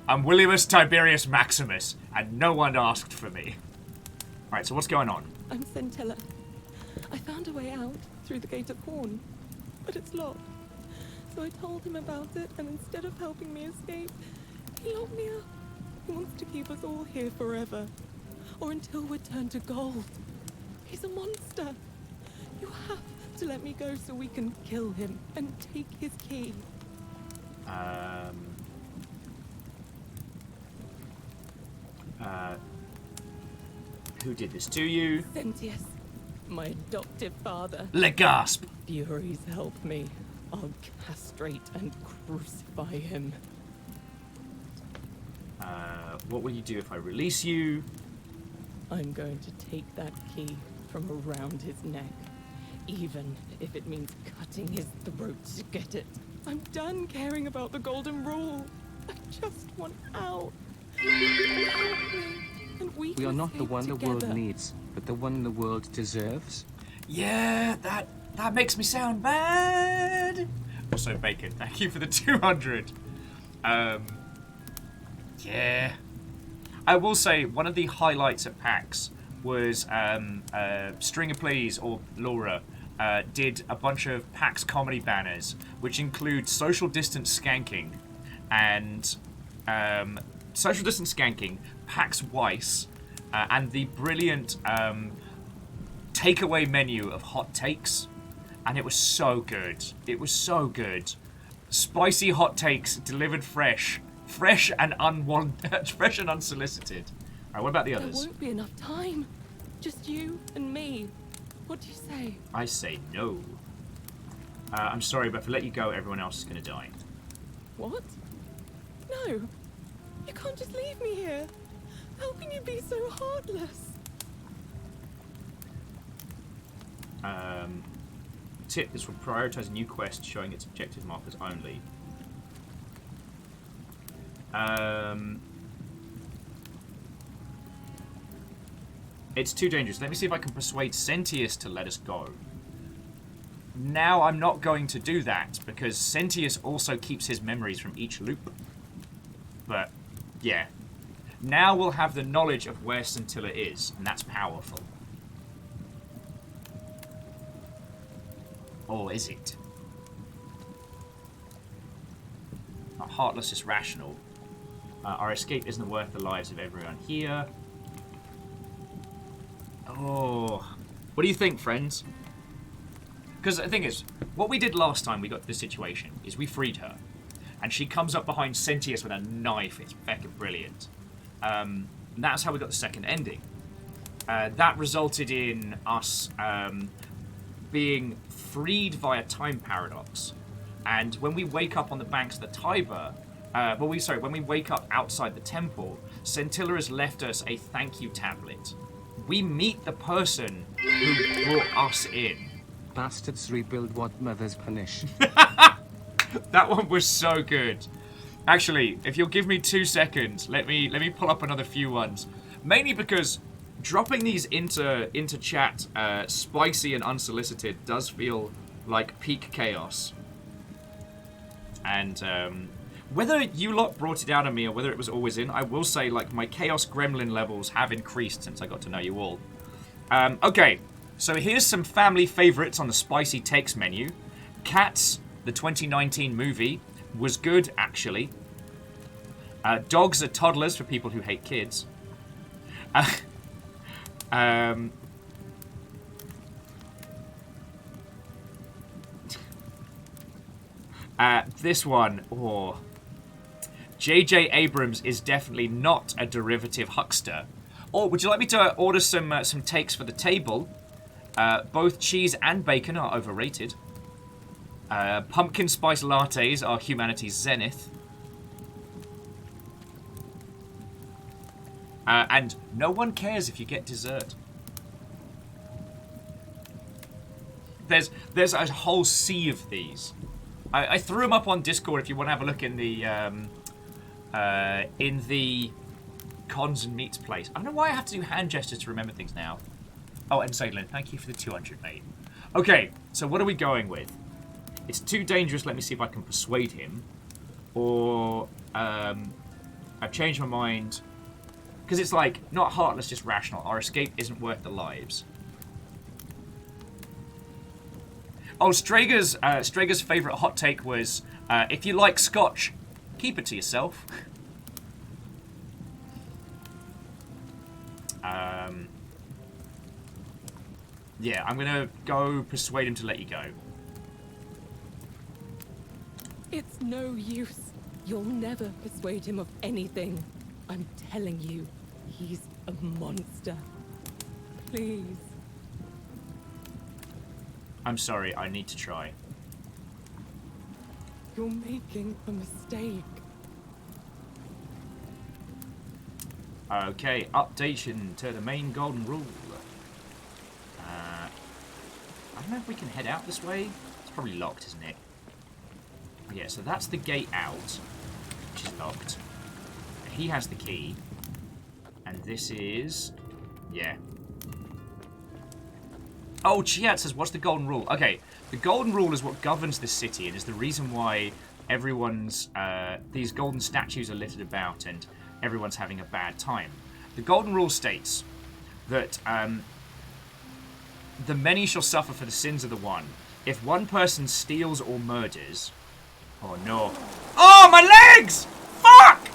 I'm Williamus Tiberius Maximus, and no one asked for me. Alright, so what's going on? I'm Scintilla. I found a way out through the Gate of Horn, but it's locked. So I told him about it, and instead of helping me escape, he locked me up. He wants to keep us all here forever, or until we're turned to gold. He's a monster. You have to let me go so we can kill him and take his key. Who did this to you? Sentius, my adoptive father. Legasp! Furies help me. I'll castrate and crucify him. What will you do if I release you? I'm going to take that key from around his neck, even if it means cutting his throat to get it. I'm done caring about the golden rule. I just want out. And we are not the escape one together. the world needs, but the one the world deserves. Yeah, that makes me sound bad. Also, Bacon, thank you for the 200. Yeah. I will say, one of the highlights at PAX was Stringer Please, or Laura, did a bunch of PAX comedy banners, which include social distance skanking and PAX Weiss, and the brilliant takeaway menu of hot takes, and it was so good. It was so good. Spicy hot takes delivered fresh and fresh and unsolicited. All right, what about the others? There won't be enough time. Just you and me. What do you say? I say no. I'm sorry, but if I let you go, everyone else is going to die. What? No. You can't just leave me here. How can you be so heartless? Tip, this will prioritize a new quest showing its objective markers only. It's too dangerous. Let me see if I can persuade Sentius to let us go. Now I'm not going to do that, because Sentius also keeps his memories from each loop. But, yeah. Now we'll have the knowledge of where Scintilla is, and that's powerful. Or is it? Heartless is rational. Our escape isn't worth the lives of everyone here. Oh. What do you think, friends? Because the thing is, what we did last time we got to this situation is we freed her. And she comes up behind Sentius with a knife. It's fucking brilliant. And that's how we got the second ending. That resulted in us being freed via time paradox. And when we wake up on the banks of the Tiber, when we wake up outside the temple, Scintilla has left us a thank you tablet. We meet the person who brought us in. Bastards rebuild what mothers punish. That one was so good. Actually, if you'll give me 2 seconds, let me pull up another few ones. Mainly because dropping these into chat, spicy and unsolicited, does feel like peak chaos. And whether you lot brought it out of me or whether it was always in, I will say, like, my chaos gremlin levels have increased since I got to know you all. Okay, so here's some family favorites on the spicy takes menu. Cats, the 2019 movie, was good, actually. Dogs are toddlers for people who hate kids. This one, oh. J.J. Abrams is definitely not a derivative huckster. Or would you like me to order some takes for the table? Both cheese and bacon are overrated. Pumpkin spice lattes are humanity's zenith. And no one cares if you get dessert. There's a whole sea of these. I threw them up on Discord if you want to have a look in the cons and meats place. I don't know why I have to do hand gestures to remember things now. Oh, and Zaylin, thank you for the 200, mate. Okay, so what are we going with? It's too dangerous, let me see if I can persuade him. Or, I've changed my mind. Because it's like, not heartless, just rational. Our escape isn't worth the lives. Oh, Strager's favourite hot take was, if you like scotch, keep it to yourself. Yeah, I'm gonna go persuade him to let you go. It's no use. You'll never persuade him of anything. I'm telling you, he's a monster. Please. I'm sorry, I need to try. You're making a mistake. Okay, updation to the main golden rule. I don't know if we can head out this way. It's probably locked, isn't it? Yeah, so that's the gate out, which is locked. He has the key. And this is... yeah. Oh, Chiat says, what's the golden rule? Okay, the golden rule is what governs this city and is the reason why everyone's... these golden statues are littered about and everyone's having a bad time. The golden rule states that the many shall suffer for the sins of the one. If one person steals or murders... oh, no. Oh, my legs! Fuck!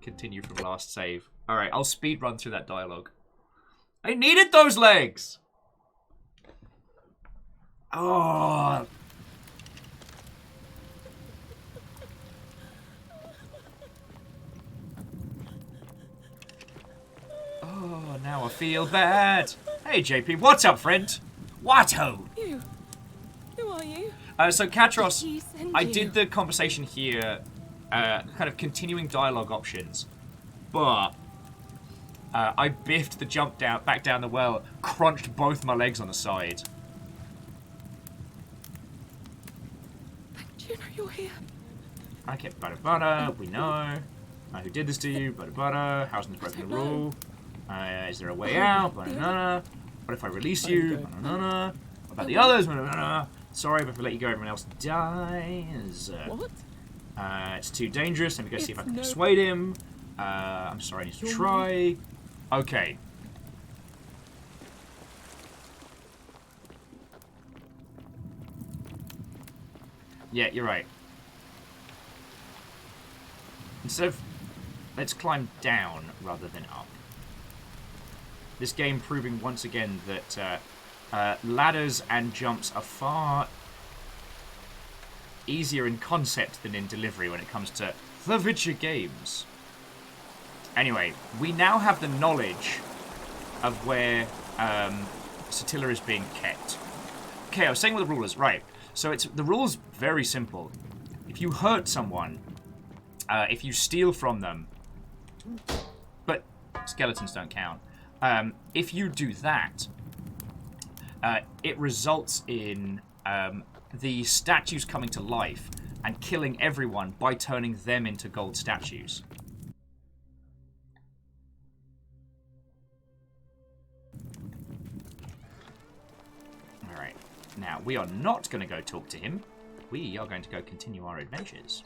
Continue from last save. Alright, I'll speed run through that dialogue. I needed those legs! Oh. Oh, now I feel bad. Hey, JP, what's up, friend? What-ho? You. Who are you? So, Katros, Did he send I you? did the conversation here, kind of continuing dialogue options, but I biffed the jump back down the well, crunched both my legs on the side. Do you know you're here? I kept butter, we know. Who did this to you? Butter. How's broken the rule? Is there a way out? What if I release you? What about the others? Sorry, but if I let you go, everyone else dies. What? It's too dangerous. Let me go see if I can persuade him. I'm sorry, I need to try. Okay. Yeah, you're right. Instead of... Let's climb down rather than up. This game proving once again that ladders and jumps are far easier in concept than in delivery when it comes to the Witcher games. Anyway, we now have the knowledge of where Satilla is being kept. Okay, I was saying with the rulers, right. So the rule's very simple. If you hurt someone, if you steal from them, but skeletons don't count. If you do that, it results in the statues coming to life and killing everyone by turning them into gold statues. Alright, now we are not going to go talk to him. We are going to go continue our adventures.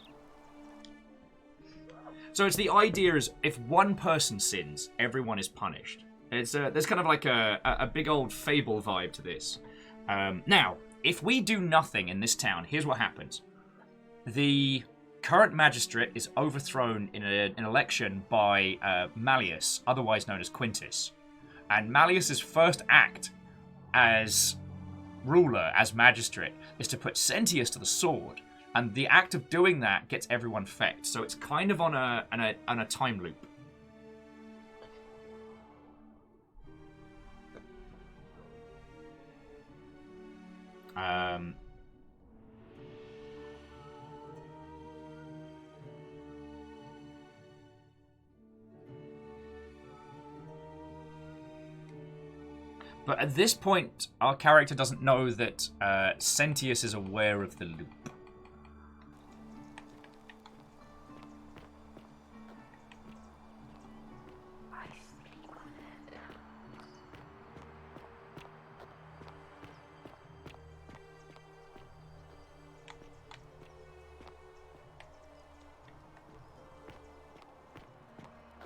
So it's the idea is if one person sins, everyone is punished. It's there's kind of like a big old fable vibe to this. Now, if we do nothing in this town, here's what happens. The current magistrate is overthrown in an election by Malleus, otherwise known as Quintus. And Malleus's first act as ruler, as magistrate, is to put Sentius to the sword. And the act of doing that gets everyone fecked. So it's kind of on a time loop. But at this point, our character doesn't know that Sentius is aware of the loop.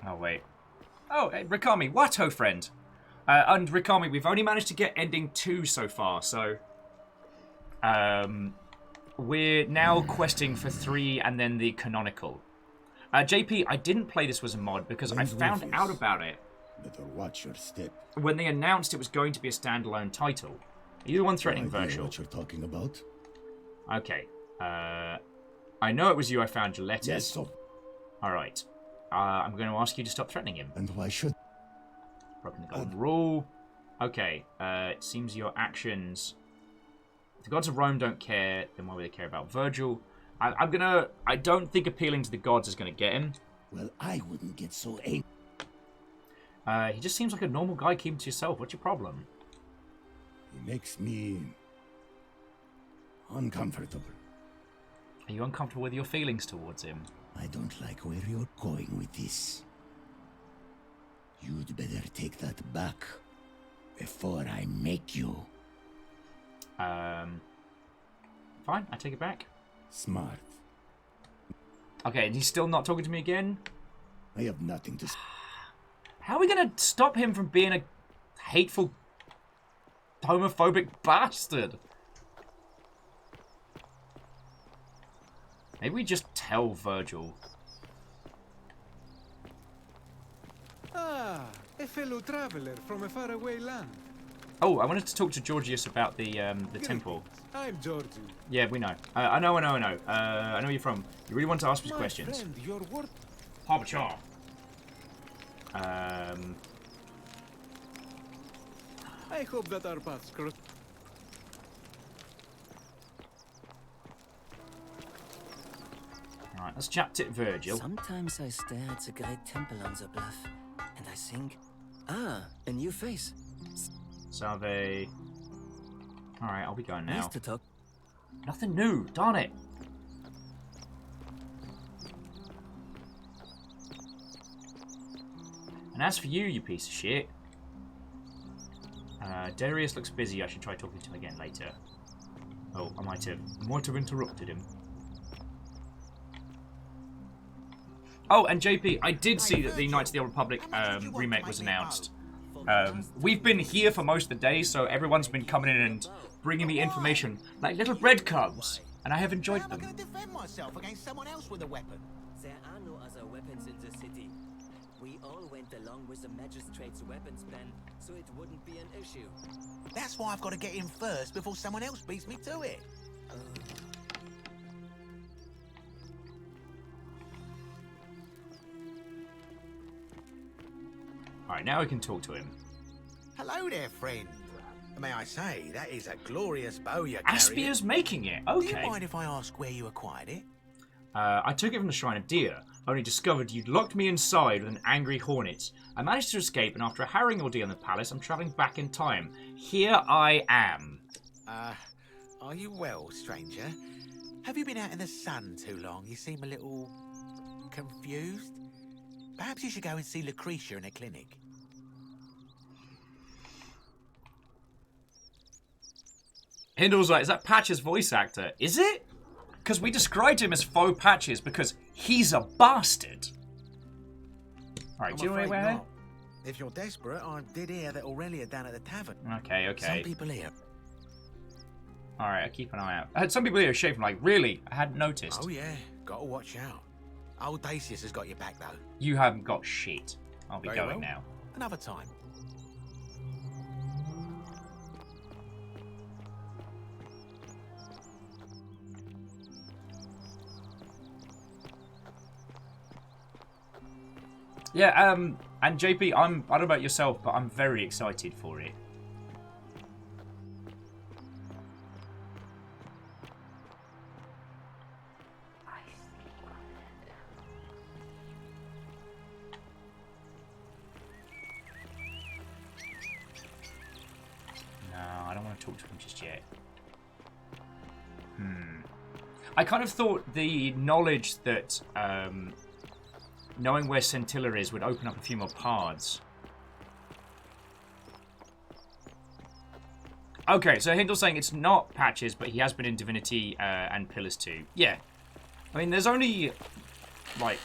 Oh, wait. Oh, hey, Rikami, Watto friend. And Rikami, we've only managed to get ending 2 so far, so... we're now questing for 3 and then the canonical. JP, I didn't play this as a mod because I found out about it. Better watch your step. When they announced it was going to be a standalone title. Are you the one threatening Virgil? What you're talking about? Okay. I know it was you I found your letters. Yes, so... Alright. I'm going to ask you to stop threatening him. And why should... Broken the golden rule. Okay, it seems your actions... If the gods of Rome don't care, then why would they care about Virgil? I don't think appealing to the gods is going to get him. Well, I wouldn't get so angry. He just seems like a normal guy keeping to yourself. What's your problem? He makes me... uncomfortable. Are you uncomfortable with your feelings towards him? I don't like where you're going with this. You'd better take that back before I make you. Fine, I take it back. Smart. Okay, and he's still not talking to me again? I have nothing to say. How are we going to stop him from being a hateful, homophobic bastard? Maybe we just tell Virgil. Ah, a fellow traveler from a faraway land. Oh, I wanted to talk to Georgius about the temple. I'm Georgie. Yeah, we know. I know. I know where you're from. You really want to ask me questions. Friend, your word... Harbachar. I hope that our paths cross. Alright, let's chat to Virgil. Sometimes I stare at the great temple on the bluff, and I think, a new face. Salve. Alright, I'll be going now. Nice to talk. Nothing new, darn it. And as for you, you piece of shit. Darius looks busy. I should try talking to him again later. Oh, I might have interrupted him. Oh, and JP, I did see that the Knights of the Old Republic remake was announced. We've been here for most of the day, so everyone's been coming in and bringing me information like little breadcrumbs. and I have enjoyed How them. am I going to defend myself against someone else with a weapon? There are no other weapons in the city. We all went along with the magistrate's weapons plan, so it wouldn't be an issue. That's why I've got to get in first before someone else beats me to it. Alright, now we can talk to him. Hello there, friend. May I say, that is a glorious bow you're carrying. Aspia's making it. Okay. Do you mind if I ask where you acquired it? I took it from the Shrine of Deer, only discovered you'd locked me inside with an angry hornet. I managed to escape, and after a harrowing ordeal in the palace, I'm travelling back in time. Here I am. Are you well, stranger? Have you been out in the sun too long? You seem a little confused. Perhaps you should go and see Lucretia in a clinic. Hindle's like, is that Patch's voice actor? Is it? Because we described him as faux Patches because he's a bastard. Alright, do you know where? If you're desperate, I did hear that Aurelia down at the tavern. Okay, okay. Some people here. Alright, I'll keep an eye out. I had some people here shaving like, really? I hadn't noticed. Oh yeah, gotta watch out. Old Dacius has got your back though. You haven't got shit. I'll be Very going well. now. Another time. Yeah, and JP, I don't know about yourself, but I'm very excited for it. No, I don't want to talk to him just yet. I kind of thought the knowledge that knowing where Scintilla is would open up a few more paths. Okay, so Hindle's saying it's not Patches, but he has been in Divinity and Pillars 2. Yeah. I mean, there's only, like,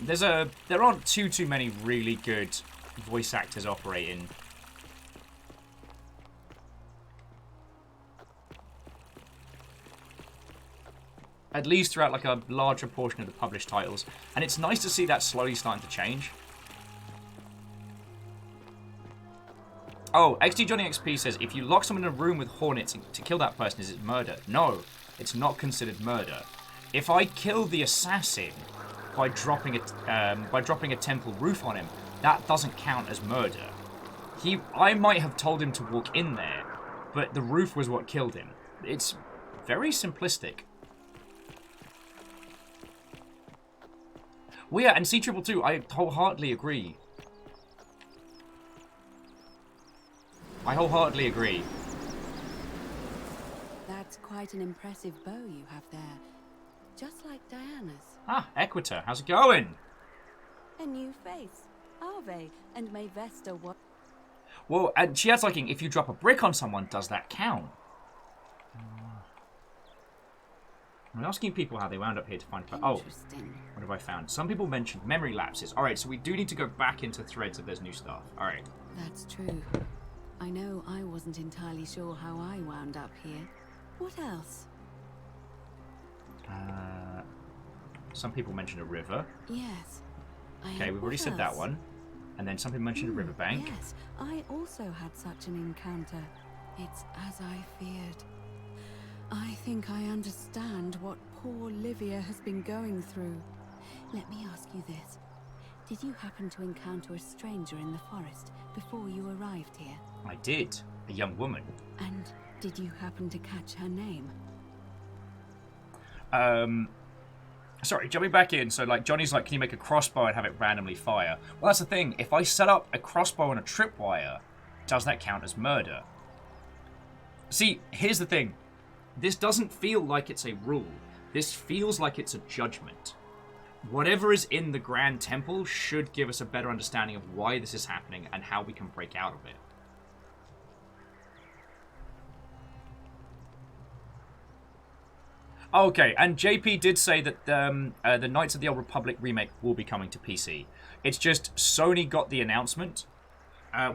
there aren't too many really good voice actors operating. At least throughout like a larger portion of the published titles. And it's nice to see that slowly starting to change. Oh, XD Johnny XP says, if you lock someone in a room with hornets to kill that person, is it murder? No, it's not considered murder. If I kill the assassin by dropping a temple roof on him, that doesn't count as murder. I might have told him to walk in there, but the roof was what killed him. It's very simplistic. Well, yeah, and C222, I wholeheartedly agree. I wholeheartedly agree. That's quite an impressive bow you have there. Just like Diana's. Ah, Equita, how's it going? A new face. Ave, and may Vesta what? Well, and she has like, if you drop a brick on someone, does that count? I'm asking people how they wound up here to find... Oh, what have I found? Some people mentioned memory lapses. Alright, so we do need to go back into threads if there's new stuff. Alright. That's true. I know I wasn't entirely sure how I wound up here. What else? Some people mentioned a river. Yes. Okay, we've already said that one. And then some people mentioned a riverbank. Yes, I also had such an encounter. It's as I feared. I think I understand what poor Livia has been going through. Let me ask you this. Did you happen to encounter a stranger in the forest before you arrived here? I did. A young woman. And did you happen to catch her name? Sorry, jumping back in. So, like, Johnny's like, can you make a crossbow and have it randomly fire? Well, that's the thing. If I set up a crossbow on a tripwire, does that count as murder? See, here's the thing. This doesn't feel like it's a rule. This feels like it's a judgment. Whatever is in the Grand Temple should give us a better understanding of why this is happening and how we can break out of it. Okay, and JP did say that the Knights of the Old Republic remake will be coming to PC. It's just Sony got the announcement.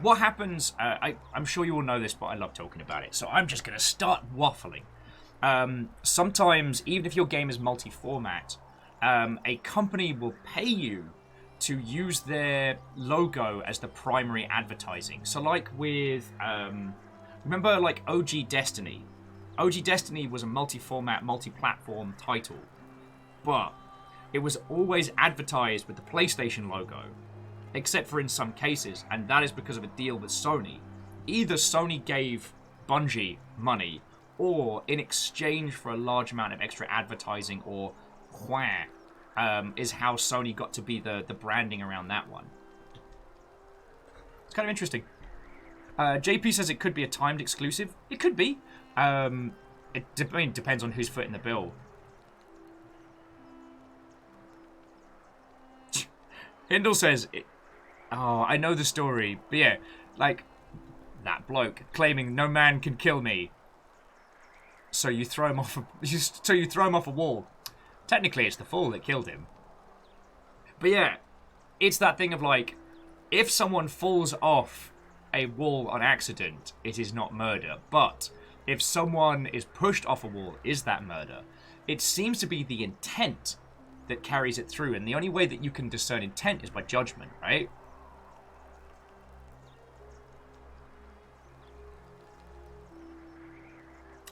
What happens, I'm sure you all know this, but I love talking about it, so I'm just going to start waffling. sometimes, even if your game is multi-format, a company will pay you to use their logo as the primary advertising. So like with, remember like OG Destiny? OG Destiny was a multi-format, multi-platform title, but it was always advertised with the PlayStation logo, except for in some cases, and that is because of a deal with Sony. Either Sony gave Bungie money, or in exchange for a large amount of extra advertising, or is how Sony got to be the branding around that one. It's kind of interesting. JP says it could be a timed exclusive. It could be. It depends on who's footing the bill. Hindle says, oh, I know the story, but yeah, like that bloke claiming no man can kill me. So you throw him off. You throw him off a wall. Technically, it's the fall that killed him. But yeah, it's that thing of like, if someone falls off a wall on accident, it is not murder. But if someone is pushed off a wall, is that murder? It seems to be the intent that carries it through, and the only way that you can discern intent is by judgment, right?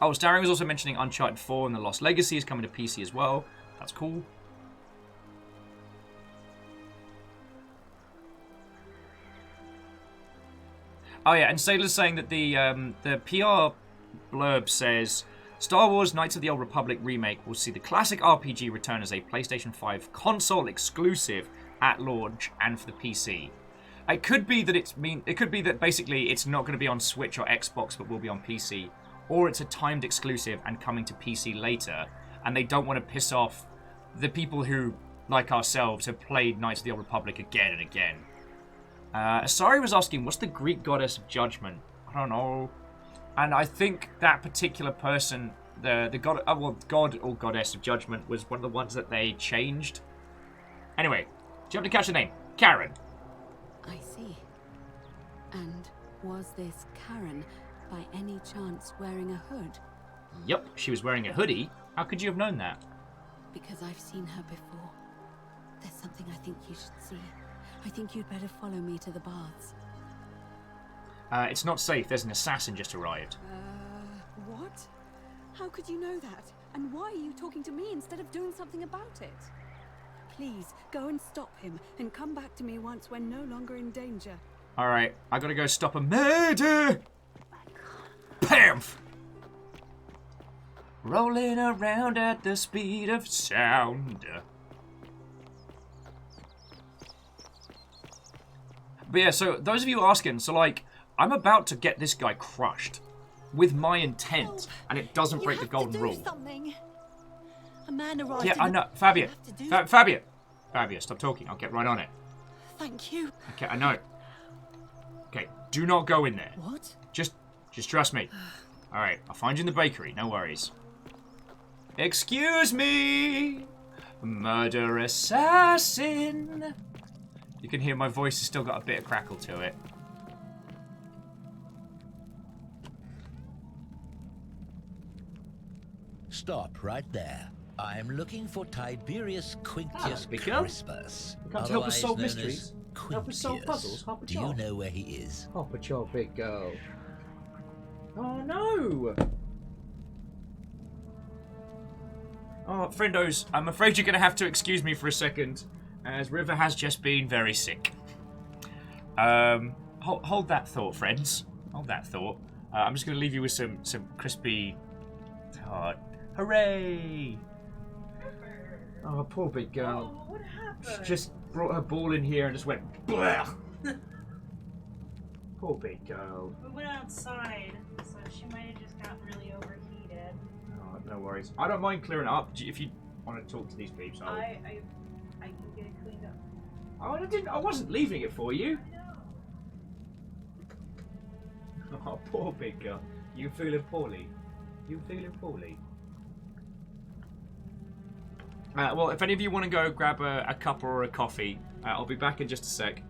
Oh, Starring was also mentioning Uncharted 4 and The Lost Legacy is coming to PC as well. That's cool. Oh yeah, and Sailor's saying that the PR blurb says Star Wars Knights of the Old Republic remake will see the classic RPG return as a PlayStation 5 console exclusive at launch and for the PC. It could be that it could be that basically it's not going to be on Switch or Xbox, but will be on PC, or it's a timed exclusive and coming to PC later, and they don't want to piss off the people who, like ourselves, have played Knights of the Old Republic again and again. Asari was asking, what's the Greek goddess of judgment? I don't know. And I think that particular person, the god, god or goddess of judgment, was one of the ones that they changed. Anyway, do you have to catch the name? Karen. I see. And was this Karen, by any chance, wearing a hood? Yep, she was wearing a hoodie. How could you have known that? Because I've seen her before. There's something I think you should see. I think you'd better follow me to the baths. It's not safe. There's an assassin just arrived. What? How could you know that? And why are you talking to me instead of doing something about it? Please, go and stop him, and come back to me once we're no longer in danger. Alright, I gotta go stop a murder! Pamf! Rolling around at the speed of sound. But yeah, so those of you asking, so like, I'm about to get this guy crushed with my intent, and it doesn't break the golden rule. Something. A man arrived. Yeah, I know. Fabia. Fabia, stop talking. I'll get right on it. Thank you. Okay, I know. Okay, do not go in there. What? Just trust me. Alright, I'll find you in the bakery. No worries. Excuse me! Murder assassin! You can hear my voice has still got a bit of crackle to it. Stop right there. I'm looking for Tiberius Quinctius Crispus. Can't help us solve otherwise known mysteries. as Help us solve Quinctius. puzzles. Hop a Do you know where he is? Hop a chop, big girl. Oh no! Oh, friendos, I'm afraid you're going to have to excuse me for a second, as River has just been very sick. Hold that thought, friends. Hold that thought. I'm just going to leave you with some crispy... Oh, hooray! Oh, poor big girl. Oh, what happened? She just brought her ball in here and just went... Blah! Poor big girl. We went outside, so she might have just gotten really overheated. Oh, no worries. I don't mind clearing it up if you want to talk to these peeps. I can get it cleaned up. Oh, I wasn't leaving it for you. Oh, poor big girl. You feeling poorly? You feeling poorly? Well, if any of you want to go grab a cup or a coffee, I'll be back in just a sec.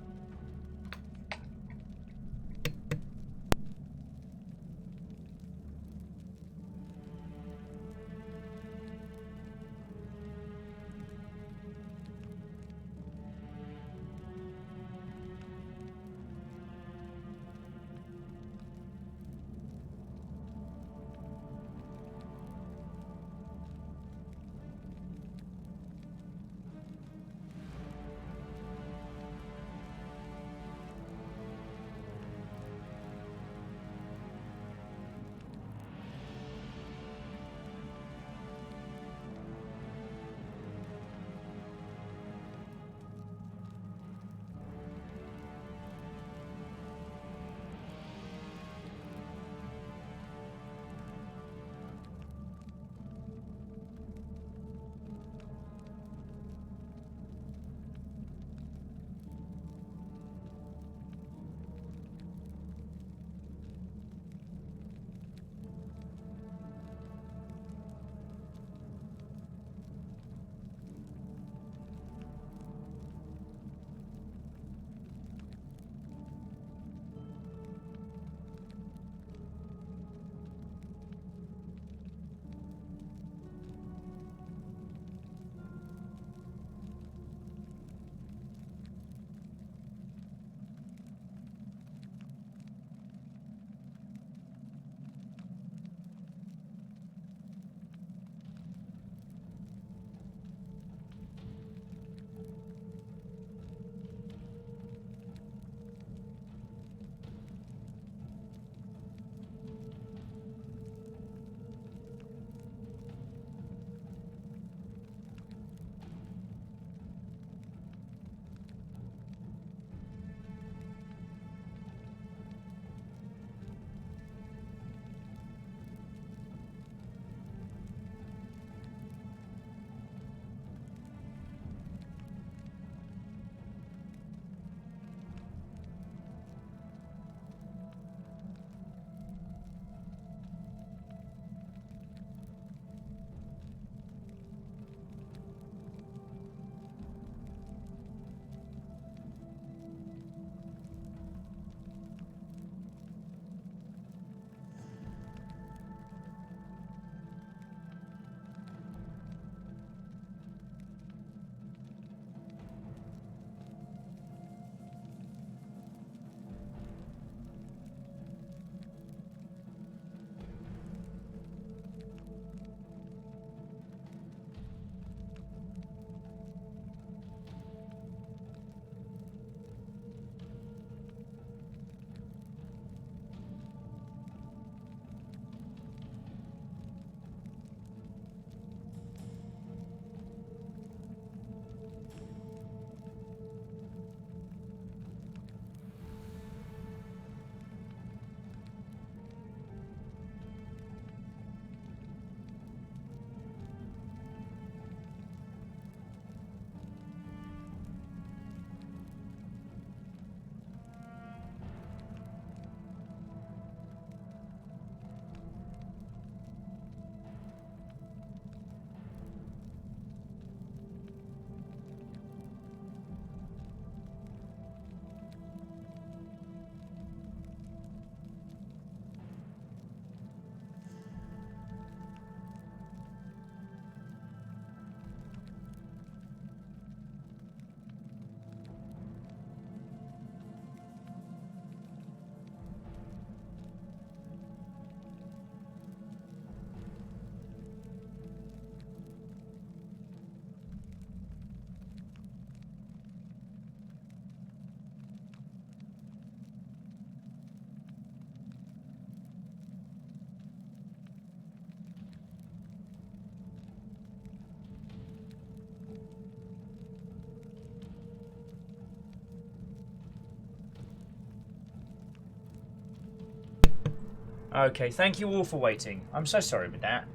Okay, thank you all for waiting. I'm so sorry with that.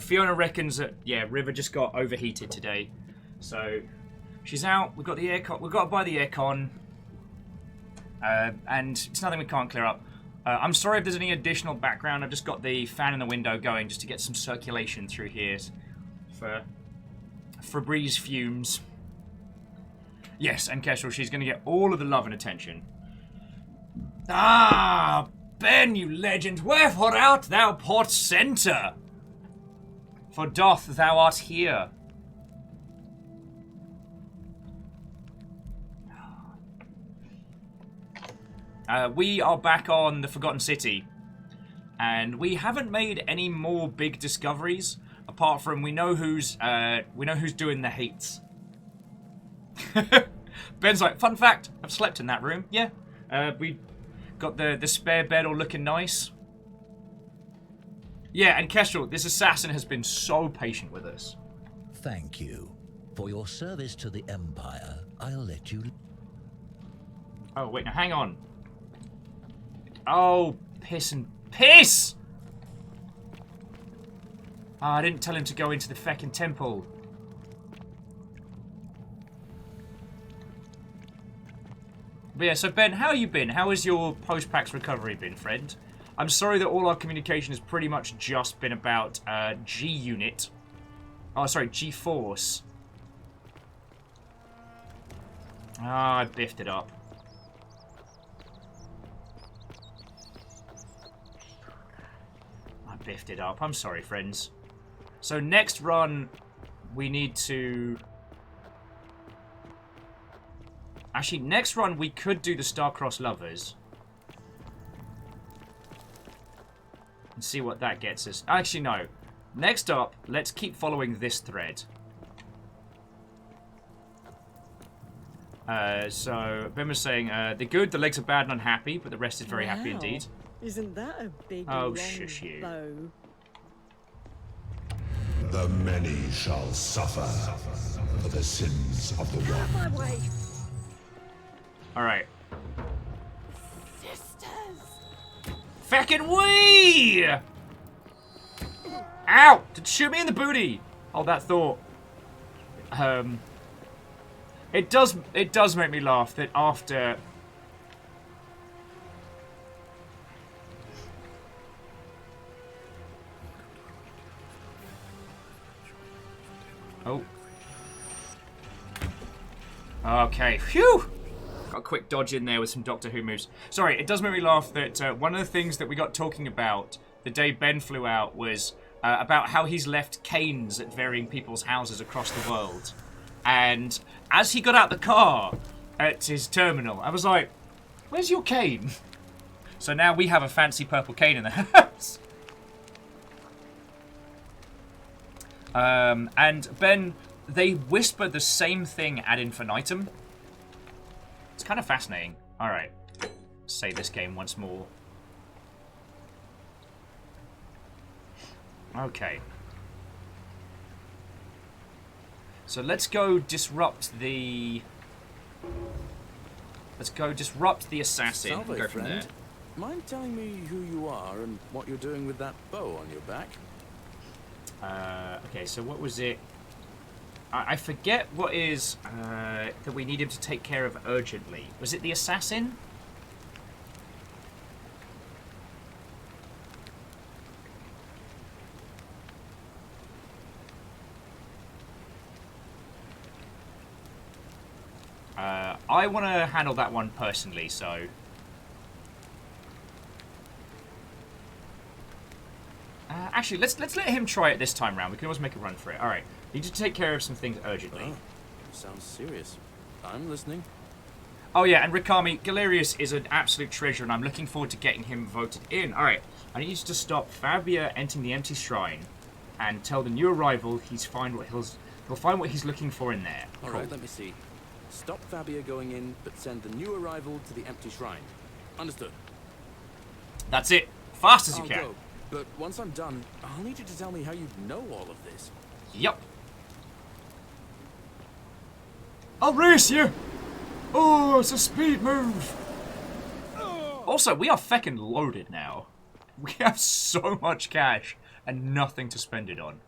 Fiona reckons that, yeah, River just got overheated today. So, she's out. We've got the aircon. We've got to buy the aircon. And it's nothing we can't clear up. I'm sorry if there's any additional background. I've just got the fan in the window going just to get some circulation through here for Febreze fumes. Yes, and Kestrel, she's going to get all of the love and attention. Ah, Ben, you legend, wherefore art thou port center? For doth thou art here. We are back on the Forgotten City, and we haven't made any more big discoveries apart from we know who's doing the hates. Ben's like, fun fact, I've slept in that room. Yeah, we got the spare bed all looking nice. Yeah, and Kestrel, this assassin has been so patient with us. Thank you. For your service to the Empire, I'll let you... Oh, wait, now hang on. Oh, piss and piss! Oh, I didn't tell him to go into the feckin' temple. But yeah, so Ben, how you been? How has your post-PAX recovery been, friend? I'm sorry that all our communication has pretty much just been about G-Unit. Oh, sorry, G-Force. Ah, I biffed it up. Biffed it up. I'm sorry, friends. So next run, we need to... Actually, next run, we could do the Star-Crossed Lovers. And see what that gets us. Actually, no. Next up, let's keep following this thread. So, Ben was saying, the good, the legs are bad and unhappy, but the rest is very happy indeed. Isn't that a big Oh, long shush you. bow? The many shall suffer for the sins of the one. My way. Alright. Sisters. Feckin' wee! Ow! Did shoot me in the booty! Hold that thought. It does make me laugh that after... Oh. Okay, phew! Got a quick dodge in there with some Doctor Who moves. Sorry, it does make me laugh that one of the things that we got talking about the day Ben flew out was about how he's left canes at varying people's houses across the world. And as he got out the car at his terminal, I was like, where's your cane? So now we have a fancy purple cane in the house. And Ben, they whisper the same thing ad infinitum. It's kind of fascinating. Alright. Save this game once more. Okay. So let's go disrupt the... Let's go disrupt the assassin and go from there. Mind telling me who you are and what you're doing with that bow on your back? Okay, so what was it? I forget what is that we need him to take care of urgently. Was it the assassin? I want to handle that one personally, so... Actually, let's let him try it this time round. We can always make a run for it. All right, need to take care of some things urgently. Oh, sounds serious. I'm listening. Oh yeah, and Rikami, Gallerius is an absolute treasure, and I'm looking forward to getting him voted in. All right, I need you to stop Fabia entering the empty shrine, and tell the new arrival he'll find what he's looking for in there. All right, let me see. Stop Fabia going in, but send the new arrival to the empty shrine. Understood. That's it. Fast as you I'll can. Go. But once I'm done, I'll need you to tell me how you know all of this. Yup. I'll race you! Oh, it's a speed move! Also, we are feckin' loaded now. We have so much cash and nothing to spend it on.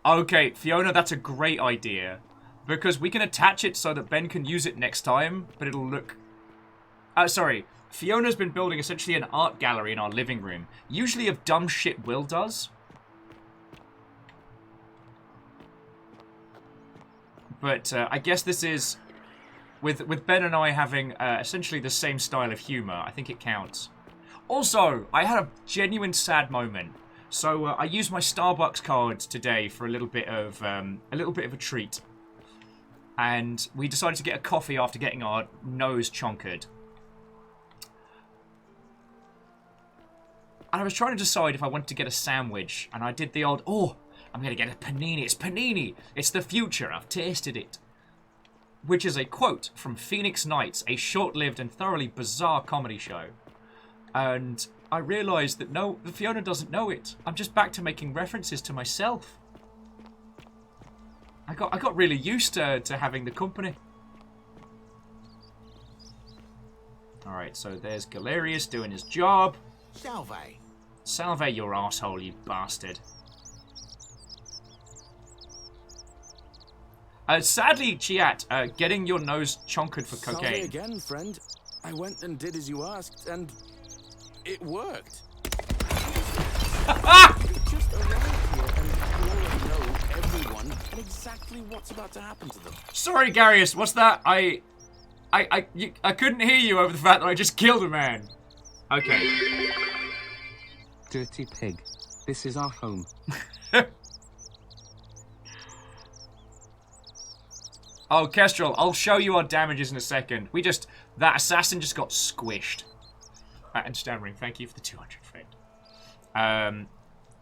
Okay, Fiona, that's a great idea. Because we can attach it so that Ben can use it next time, but it'll look... sorry. Fiona's been building essentially an art gallery in our living room. Usually of dumb shit Will does. But I guess this is... With Ben and I having essentially the same style of humor, I think it counts. Also, I had a genuine sad moment. So I used my Starbucks card today for a little bit of a treat, and we decided to get a coffee after getting our nose chonkered. And I was trying to decide if I wanted to get a sandwich, and I did the old, oh, I'm gonna get a panini. It's panini. It's the future. I've tasted it. Which is a quote from Phoenix Nights, a short-lived and thoroughly bizarre comedy show, and I realised that no, Fiona doesn't know it. I'm just back to making references to myself. I got really used to having the company. Alright, so there's Gallerius doing his job. Salve. Salve your asshole, you bastard. Sadly, Chiat, getting your nose chonkered for cocaine. Salve again, friend. I went and did as you asked, and... it worked. Just arrived here and you already know everyone and exactly what's about to happen to them. Sorry, Garius, what's that? I couldn't hear you over the fact that I just killed a man. Okay. Dirty pig. This is our home. Oh, Kestrel, I'll show you our damages in a second. That assassin just got squished. And stammering, thank you for the 200, friend.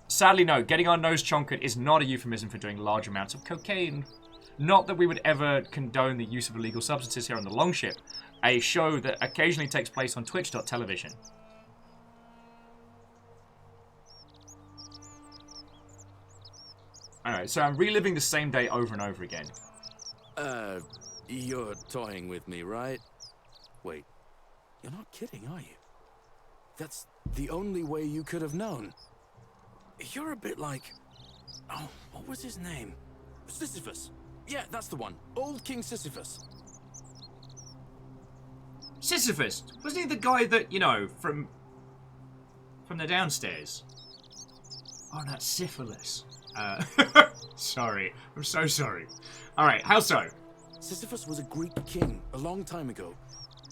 Sadly, no. Getting our nose chonkered is not a euphemism for doing large amounts of cocaine. Not that we would ever condone the use of illegal substances here on The Longship, a show that occasionally takes place on Twitch.television. Alright, so I'm reliving the same day over and over again. You're toying with me, right? Wait, you're not kidding, are you? That's the only way you could have known. You're a bit like... oh, what was his name? Sisyphus. Yeah, that's the one. Old King Sisyphus. Sisyphus? Wasn't he the guy that, you know, from the downstairs? Oh, that's syphilis. Sorry. I'm so sorry. Alright, how so? Sisyphus was a Greek king a long time ago.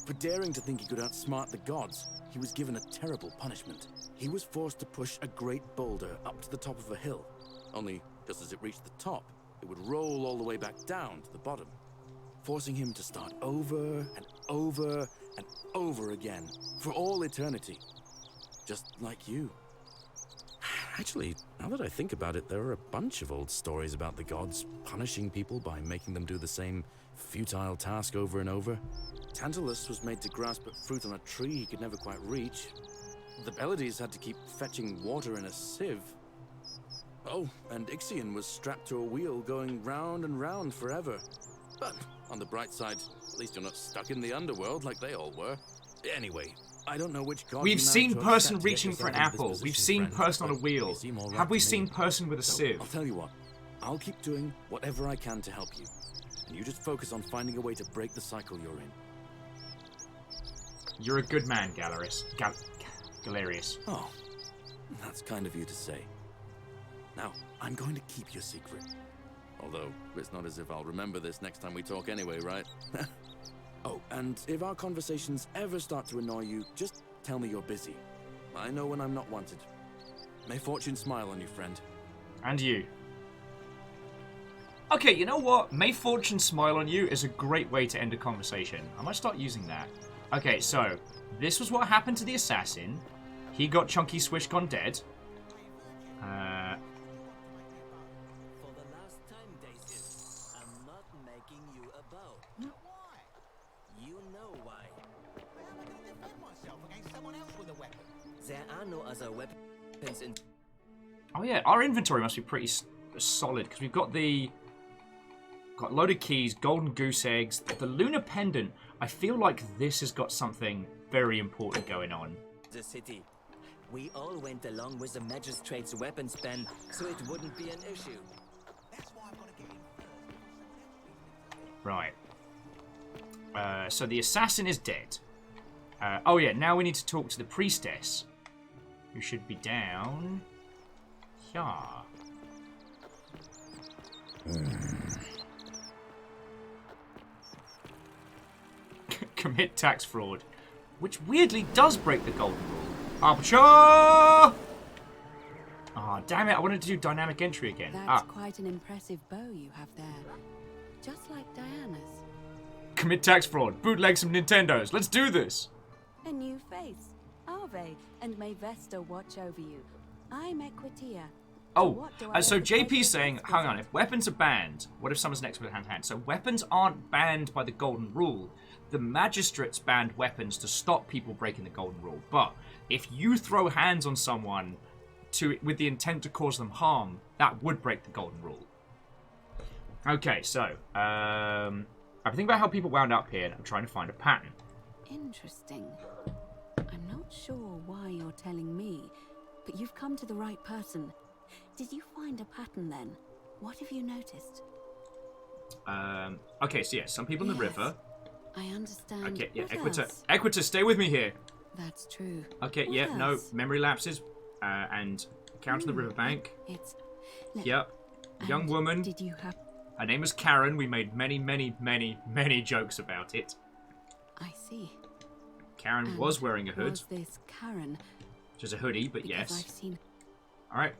For daring to think he could outsmart the gods, he was given a terrible punishment. He was forced to push a great boulder up to the top of a hill. Only, just as it reached the top, it would roll all the way back down to the bottom, forcing him to start over and over and over again, for all eternity. Just like you. Actually, now that I think about it, there are a bunch of old stories about the gods punishing people by making them do the same futile task over and over. Tantalus was made to grasp at fruit on a tree he could never quite reach. The Pleiades had to keep fetching water in a sieve. Oh, and Ixion was strapped to a wheel going round and round forever. But on the bright side, at least you're not stuck in the underworld like they all were. Anyway, I don't know which god. We've seen person reaching for an apple. We've seen person on a wheel. Have we seen person with a sieve? I'll tell you what. I'll keep doing whatever I can to help you. And you just focus on finding a way to break the cycle you're in. You're a good man, Gallerius. Galerius. Oh, that's kind of you to say. Now, I'm going to keep your secret. Although, it's not as if I'll remember this next time we talk anyway, right? Oh, and if our conversations ever start to annoy you, just tell me you're busy. I know when I'm not wanted. May fortune smile on you, friend. And you. Okay, you know what? May fortune smile on you is a great way to end a conversation. I might start using that. Okay, so, this was what happened to the assassin. He got Chunky Swish gone dead. For the last time, Daisy, I'm not making you a bow. Why? You know why. I'm going to defend myself against someone else with a weapon. There are no other weapons in... Oh yeah, our inventory must be pretty solid, because we've got the Got a load of keys, golden goose eggs, the lunar pendant. I feel like this has got something very important going on. The city. We all went along with the magistrate's weapons ban, so it wouldn't be an issue. That's why I want to get in first. Right. So the assassin is dead. Oh yeah, now we need to talk to the priestess, who should be down here. Commit tax fraud, which weirdly does break the golden rule. Aperture! Ah, oh, damn it! I wanted to do dynamic entry again. That's quite an impressive bow you have there, just like Diana's. Commit tax fraud. Bootleg some Nintendos. Let's do this. A new face, Ave, and may Vesta watch over you. I'm Equitia. Oh, so JP's saying, hang on, if weapons are banned, what if someone's next with hand-to-hand? So weapons aren't banned by the golden rule. The magistrates banned weapons to stop people breaking the golden rule. But if you throw hands on someone with the intent to cause them harm, that would break the golden rule. Okay, so I'm thinking about how people wound up here, and I'm trying to find a pattern. Interesting. I'm not sure why you're telling me, but you've come to the right person. Did you find a pattern then? What have you noticed? Okay, so yeah, some people in the river. I understand. Okay, yeah, What else? Equita, stay with me here. That's true. Okay, What yeah, no, else? memory lapses, and count to the riverbank. It's... Yep, young woman. Did you have... Her name was Karen. We made many jokes about it. I see. Karen And was wearing a hood. Was this Karen? Which is a hoodie, but Because yes. I've seen... Alright,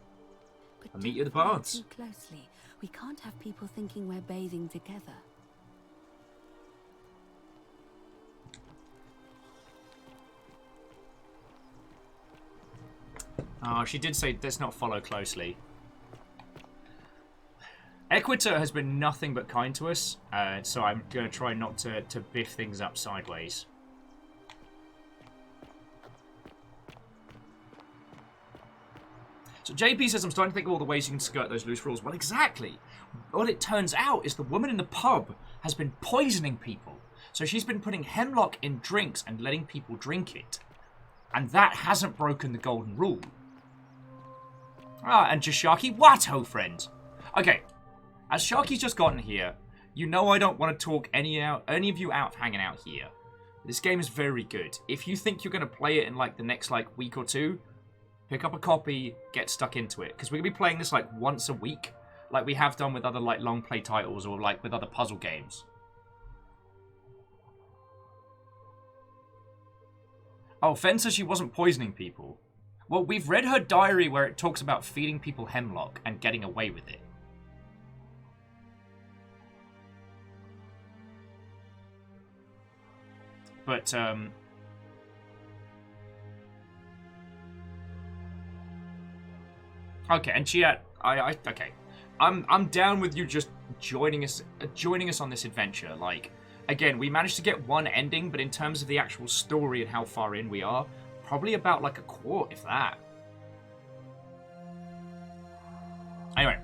But I'll meet you at the don't follow baths. too closely. We can't have people thinking we're bathing together. Oh, she did say let's not follow closely. Equita has been nothing but kind to us, so I'm going to try not to biff things up sideways. So JP says, I'm starting to think of all the ways you can skirt those loose rules. Well, exactly. What it turns out is the woman in the pub has been poisoning people. So she's been putting hemlock in drinks and letting people drink it. And that hasn't broken the golden rule. Ah, and just Sharky, what, ho friend? Okay, as Sharky's just gotten here, you know I don't want to talk any of you out hanging out here. This game is very good. If you think you're going to play it in like the next like week or two, pick up a copy, get stuck into it. Because we're going to be playing this like once a week, like we have done with other like long play titles or like with other puzzle games. Oh, Fen says she wasn't poisoning people. Well, we've read her diary where it talks about feeding people hemlock and getting away with it. But, okay, and she had... okay. I'm down with you just joining us on this adventure. Like, again, we managed to get one ending, but in terms of the actual story and how far in we are, probably about like a quart, if that. Anyway,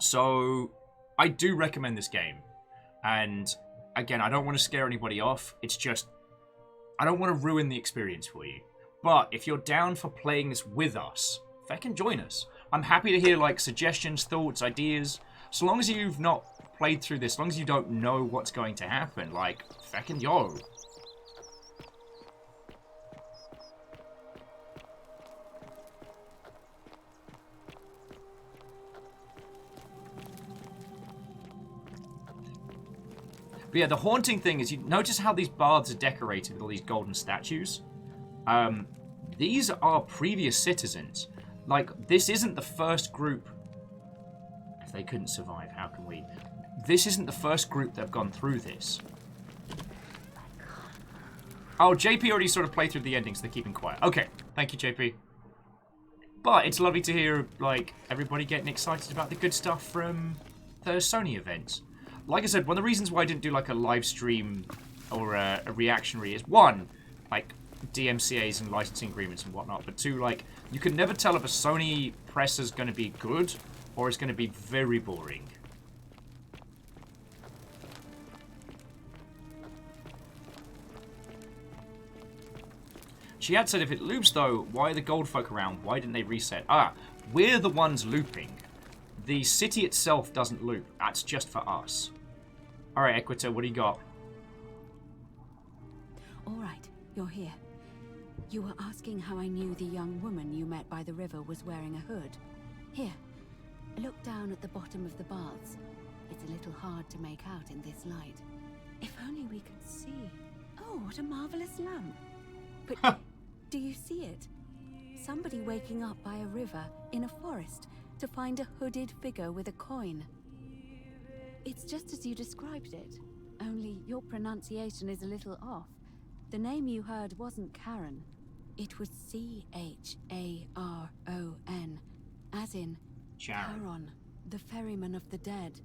so I do recommend this game, and again, I don't want to scare anybody off. It's just I don't want to ruin the experience for you. But if you're down for playing this with us, feckin' join us. I'm happy to hear like suggestions, thoughts, ideas. So long as you've not played through this, as long as you don't know what's going to happen, like feckin' yo. But yeah, the haunting thing is, you notice how these baths are decorated with all these golden statues? These are previous citizens. Like, this isn't the first group. If they couldn't survive, how can we? This isn't the first group that have gone through this. Oh, JP already sort of played through the ending, so they're keeping quiet. Okay, thank you, JP. But it's lovely to hear, like, everybody getting excited about the good stuff from the Sony events. Like I said, one of the reasons why I didn't do like a live stream or a reactionary is one, like DMCAs and licensing agreements and whatnot, but two, like you can never tell if a Sony press is going to be good or it's going to be very boring. She had said if it loops, though, why are the gold folk around? Why didn't they reset? Ah, we're the ones looping. The city itself doesn't loop. That's just for us. Alright, Equita, what do you got? Alright, you're here. You were asking how I knew the young woman you met by the river was wearing a hood. Here, look down at the bottom of the baths. It's a little hard to make out in this light. If only we could see. Oh, what a marvelous lamp. But do you see it? Somebody waking up by a river in a forest to find a hooded figure with a coin. It's just as you described it, only your pronunciation is a little off. The name you heard wasn't Karen. It was C-H-A-R-O-N, as in Charon, the ferryman of the dead.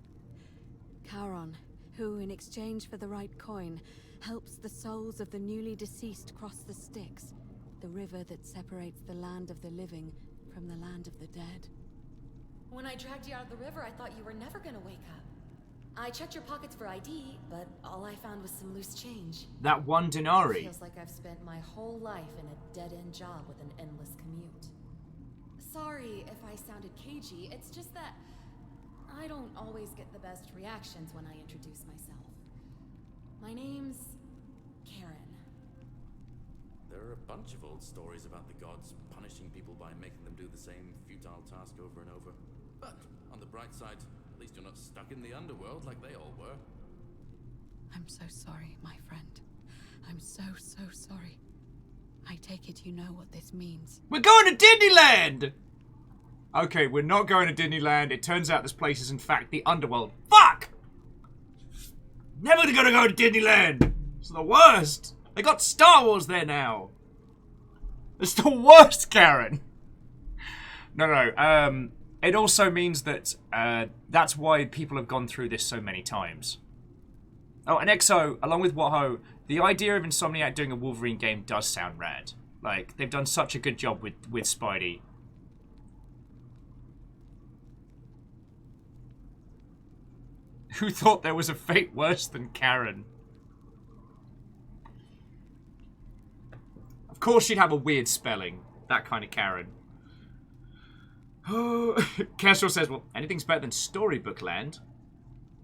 Charon, who, in exchange for the right coin, helps the souls of the newly deceased cross the Styx, the river that separates the land of the living from the land of the dead. When I dragged you out of the river, I thought you were never gonna wake up. I checked your pockets for ID, but all I found was some loose change. That 1 denarii. Feels like I've spent my whole life in a dead-end job with an endless commute. Sorry if I sounded cagey, it's just that I don't always get the best reactions when I introduce myself. My name's Karen. There are a bunch of old stories about the gods punishing people by making them do the same futile task over and over. But on the bright side, at least you're not stuck in the underworld like they all were. I'm so sorry, my friend. I'm so sorry. I take it you know what this means. We're going to Disneyland! Okay, we're not going to Disneyland. It turns out this place is in fact the underworld. Fuck! Never gonna go to Disneyland! It's the worst! They got Star Wars there now! It's the worst, Karen! No. It also means that that's why people have gone through this so many times. Oh, and EXO, along with Waho, the idea of Insomniac doing a Wolverine game does sound rad. Like, they've done such a good job with Spidey. Who thought there was a fate worse than Karen? Of course she'd have a weird spelling. That kind of Karen. Kestrel says, well, anything's better than Storybook Land.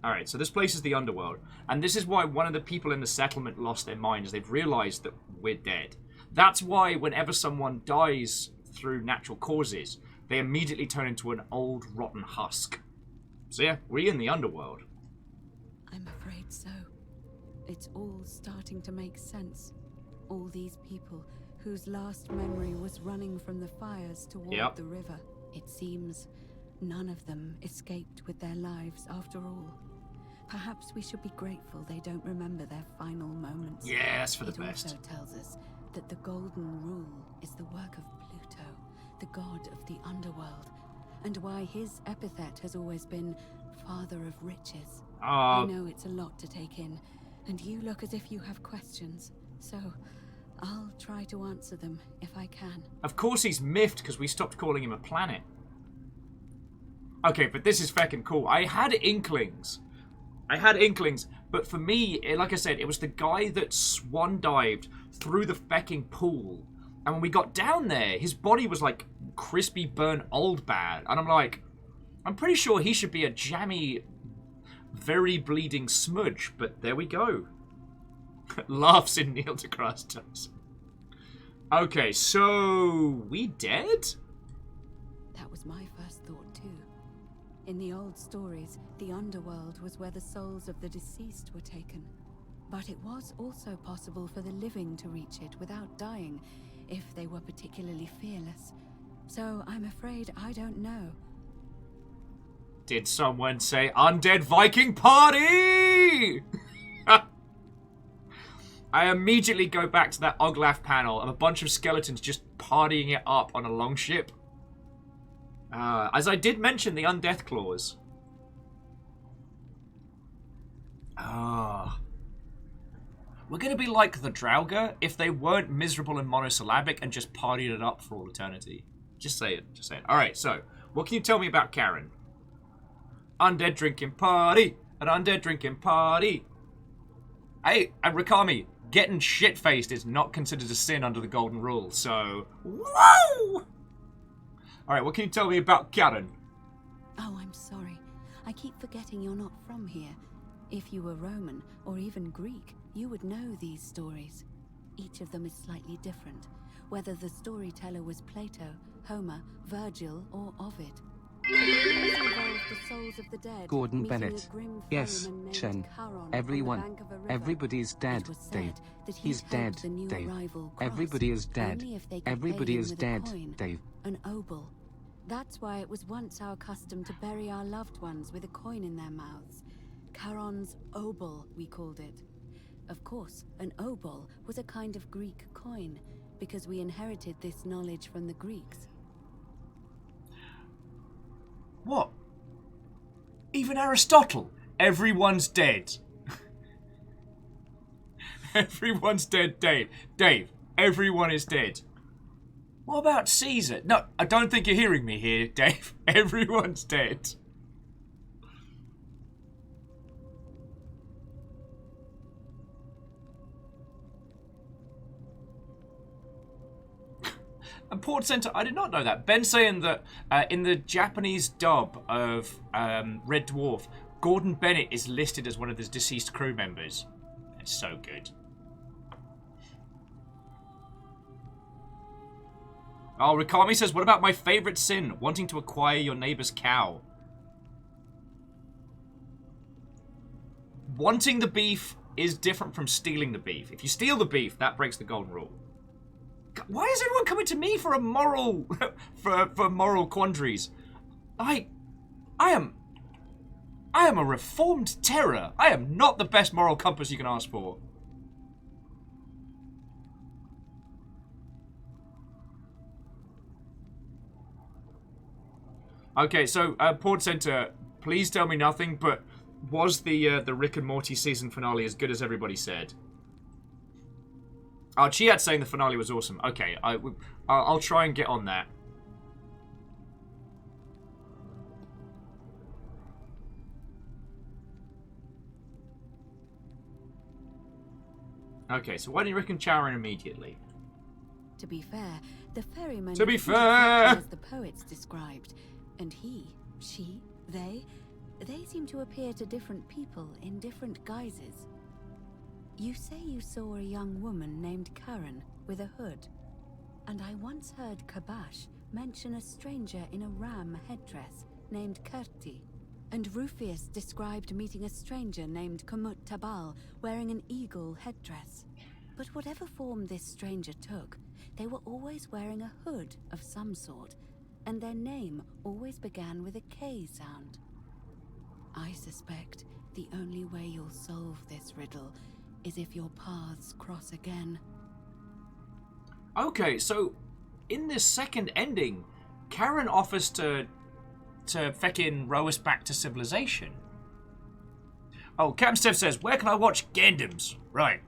Alright, so this place is the underworld. And this is why one of the people in the settlement lost their minds. They've realized that we're dead. That's why whenever someone dies through natural causes, they immediately turn into an old, rotten husk. So yeah, we're in the underworld. I'm afraid so. It's all starting to make sense. All these people whose last memory was running from the fires toward the river. It seems none of them escaped with their lives after all. Perhaps we should be grateful they don't remember their final moments. Yeah, that's for the best. It also tells us that the Golden Rule is the work of Pluto, the god of the underworld, and why his epithet has always been Father of Riches. I know it's a lot to take in, and you look as if you have questions, so I'll try to answer them if I can. Of course he's miffed because we stopped calling him a planet. Okay, but this is feckin' cool. I had inklings, but for me, like I said, it was the guy that swan dived through the fecking pool. And when we got down there, his body was like crispy, burnt, old bad. And I'm like, I'm pretty sure he should be a jammy, very bleeding smudge, but there we go. Laughs in Neil deGrasse Tyson. Okay, so we dead? That was my first thought too. In the old stories, the underworld was where the souls of the deceased were taken. But it was also possible for the living to reach it without dying, if they were particularly fearless. So I'm afraid I don't know. Did someone say undead Viking party? I immediately go back to that Oglaf panel of a bunch of skeletons just partying it up on a longship. As I did mention the undeath clause. We're going to be like the Draugr if they weren't miserable and monosyllabic and just partied it up for all eternity. Just say it. Just say it. Alright, so, what can you tell me about Karen? Undead drinking party. An undead drinking party. Hey, and Rakami, getting shit-faced is not considered a sin under the golden rule, so... Woo! Alright, what can you tell me about Karen? Oh, I'm sorry. I keep forgetting you're not from here. If you were Roman, or even Greek, you would know these stories. Each of them is slightly different, whether the storyteller was Plato, Homer, Virgil, or Ovid. This involved the souls of the dead, Gordon meeting a Bennett. grim Yes, ferryman named Chen. Charon on Everyone. the bank of a river. Everybody's dead, It was said Dave. that he He's helped dead, the new Dave. arrival cross, Everybody is dead. only if they could Everybody pay him is with a dead, coin, Dave. an obol. That's why it was once our custom to bury our loved ones with a coin in their mouths. Charon's obol, we called it. Of course, an obol was a kind of Greek coin, because we inherited this knowledge from the Greeks. What? Even Aristotle? Everyone's dead. Everyone's dead, Dave. Dave, everyone is dead. What about Caesar? No, I don't think you're hearing me here, Dave. Everyone's dead. And Port Center, I did not know that. Ben saying that in the Japanese dub of Red Dwarf, Gordon Bennett is listed as one of the deceased crew members. It's so good. Oh, Rikami says, what about my favorite sin? Wanting to acquire your neighbor's cow. Wanting the beef is different from stealing the beef. If you steal the beef, that breaks the golden rule. Why is everyone coming to me for a moral for moral quandaries? I am a reformed terror. I am not the best moral compass you can ask for. Okay, so Port Center, please tell me nothing, but was the Rick and Morty season finale as good as everybody said? Oh, Chiat's saying the finale was awesome. Okay, I'll try and get on that. Okay, so why do you reckon Charon immediately? To be fair, the ferryman... To be isn't fair! exactly as the poets described. And he, she, they seem to appear to different people in different guises. You say you saw a young woman named Karen with a hood. And I once heard Kabash mention a stranger in a ram headdress named Kerti. And Rufius described meeting a stranger named Kumut Tabal wearing an eagle headdress. But whatever form this stranger took, they were always wearing a hood of some sort, and their name always began with a K sound. I suspect the only way you'll solve this riddle is if your paths cross again. Okay, so in this second ending, Karen offers to feckin' row us back to civilization. Oh, Captain Steph says, where can I watch Gandams? Right.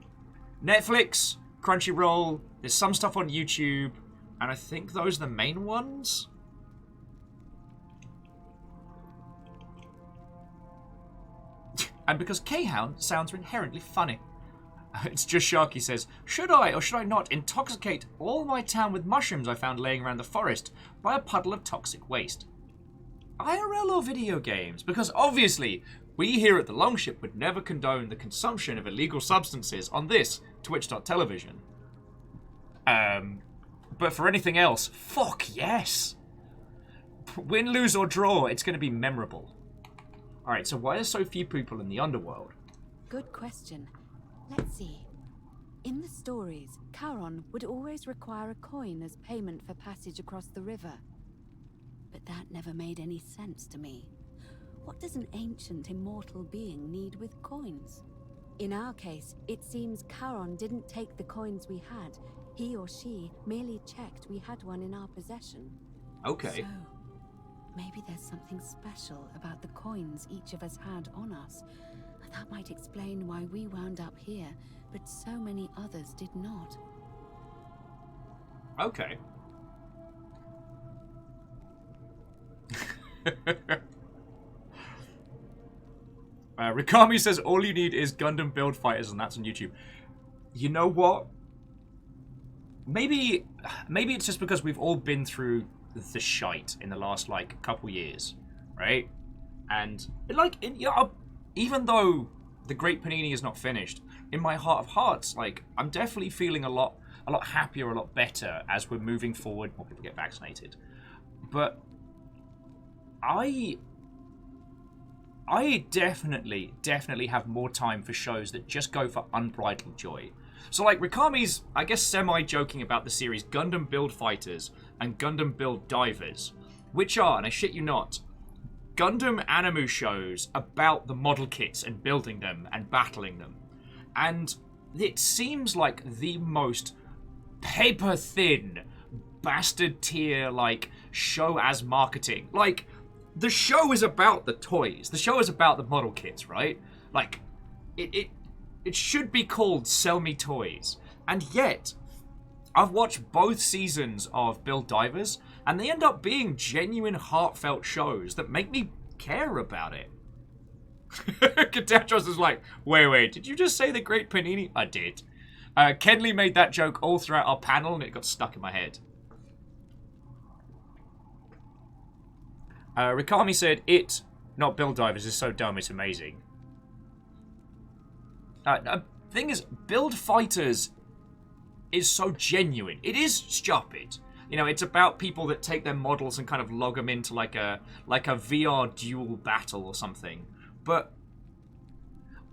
Netflix, Crunchyroll, there's some stuff on YouTube, and I think those are the main ones. And because K-Hound sounds inherently funny. It's just Sharky says, should I or should I not intoxicate all my town with mushrooms I found laying around the forest by a puddle of toxic waste? IRL or video games? Because obviously, we here at the Longship would never condone the consumption of illegal substances on this Twitch.television. But for anything else, fuck yes! Win, lose or draw, it's going to be memorable. Alright, so why are so few people in the underworld? Good question. Let's see. In the stories, Charon would always require a coin as payment for passage across the river. But that never made any sense to me. What does an ancient immortal being need with coins? In our case, it seems Charon didn't take the coins we had. He or she merely checked we had one in our possession. Okay. So, maybe there's something special about the coins each of us had on us. That might explain why we wound up here, but so many others did not. Okay. Rikami says all you need is Gundam build fighters, and that's on YouTube. you know what? Maybe it's just because we've all been through the shite in the last like couple years, right? And even though the Great Panini is not finished, in my heart of hearts, like I'm definitely feeling a lot happier, a lot better as we're moving forward. More people get vaccinated, but I definitely have more time for shows that just go for unbridled joy. So like Rikami's, I guess, semi-joking about the series Gundam Build Fighters and Gundam Build Divers, which are, and I shit you not, Gundam anime shows about the model kits and building them and battling them. And it seems like the most paper-thin, bastard tier, like, show as marketing. Like, the show is about the toys. The show is about the model kits, right? Like, it should be called Sell Me Toys. And yet, I've watched both seasons of Build Divers, and they end up being genuine, heartfelt shows that make me care about it. Katatros is like, wait, did you just say the Great Panini? I did. Kenley made that joke all throughout our panel, and it got stuck in my head. Rikami said, not Build Divers, is so dumb, it's amazing. Thing is, Build Fighters is so genuine. It is stupid. You know, it's about people that take their models and kind of log them into like a VR duel battle or something. But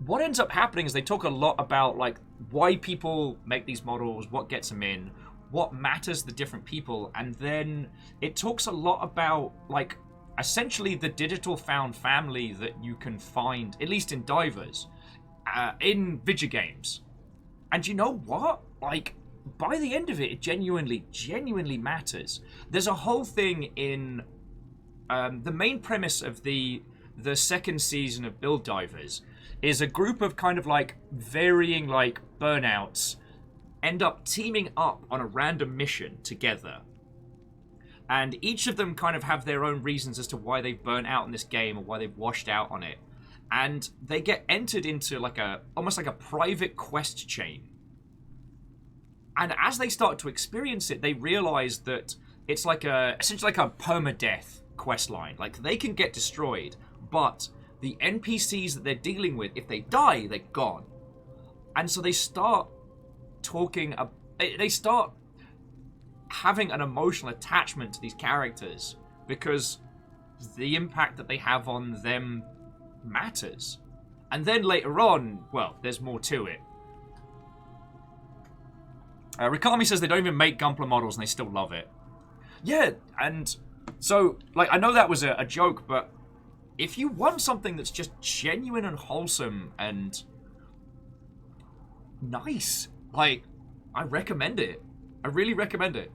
what ends up happening is they talk a lot about like why people make these models, what gets them in, what matters to the different people, and then it talks a lot about like essentially the digital found family that you can find, at least in Divers, in video games. And you know what? Like, by the end of it, it genuinely matters. There's a whole thing in the main premise of the second season of Build Divers is a group of kind of like varying like burnouts end up teaming up on a random mission together. And each of them kind of have their own reasons as to why they've burnt out in this game or why they've washed out on it. And they get entered into like almost like a private quest chain. And as they start to experience it, they realize that it's like essentially like a permadeath quest line. Like they can get destroyed, but the NPCs that they're dealing with, if they die, they're gone. And so they start they start having an emotional attachment to these characters because the impact that they have on them matters. And then later on, well, there's more to it. Rikami says they don't even make Gunpla models and they still love it. Yeah, and so, like, I know that was a joke, but if you want something that's just genuine and wholesome and nice, like, I recommend it. I really recommend it.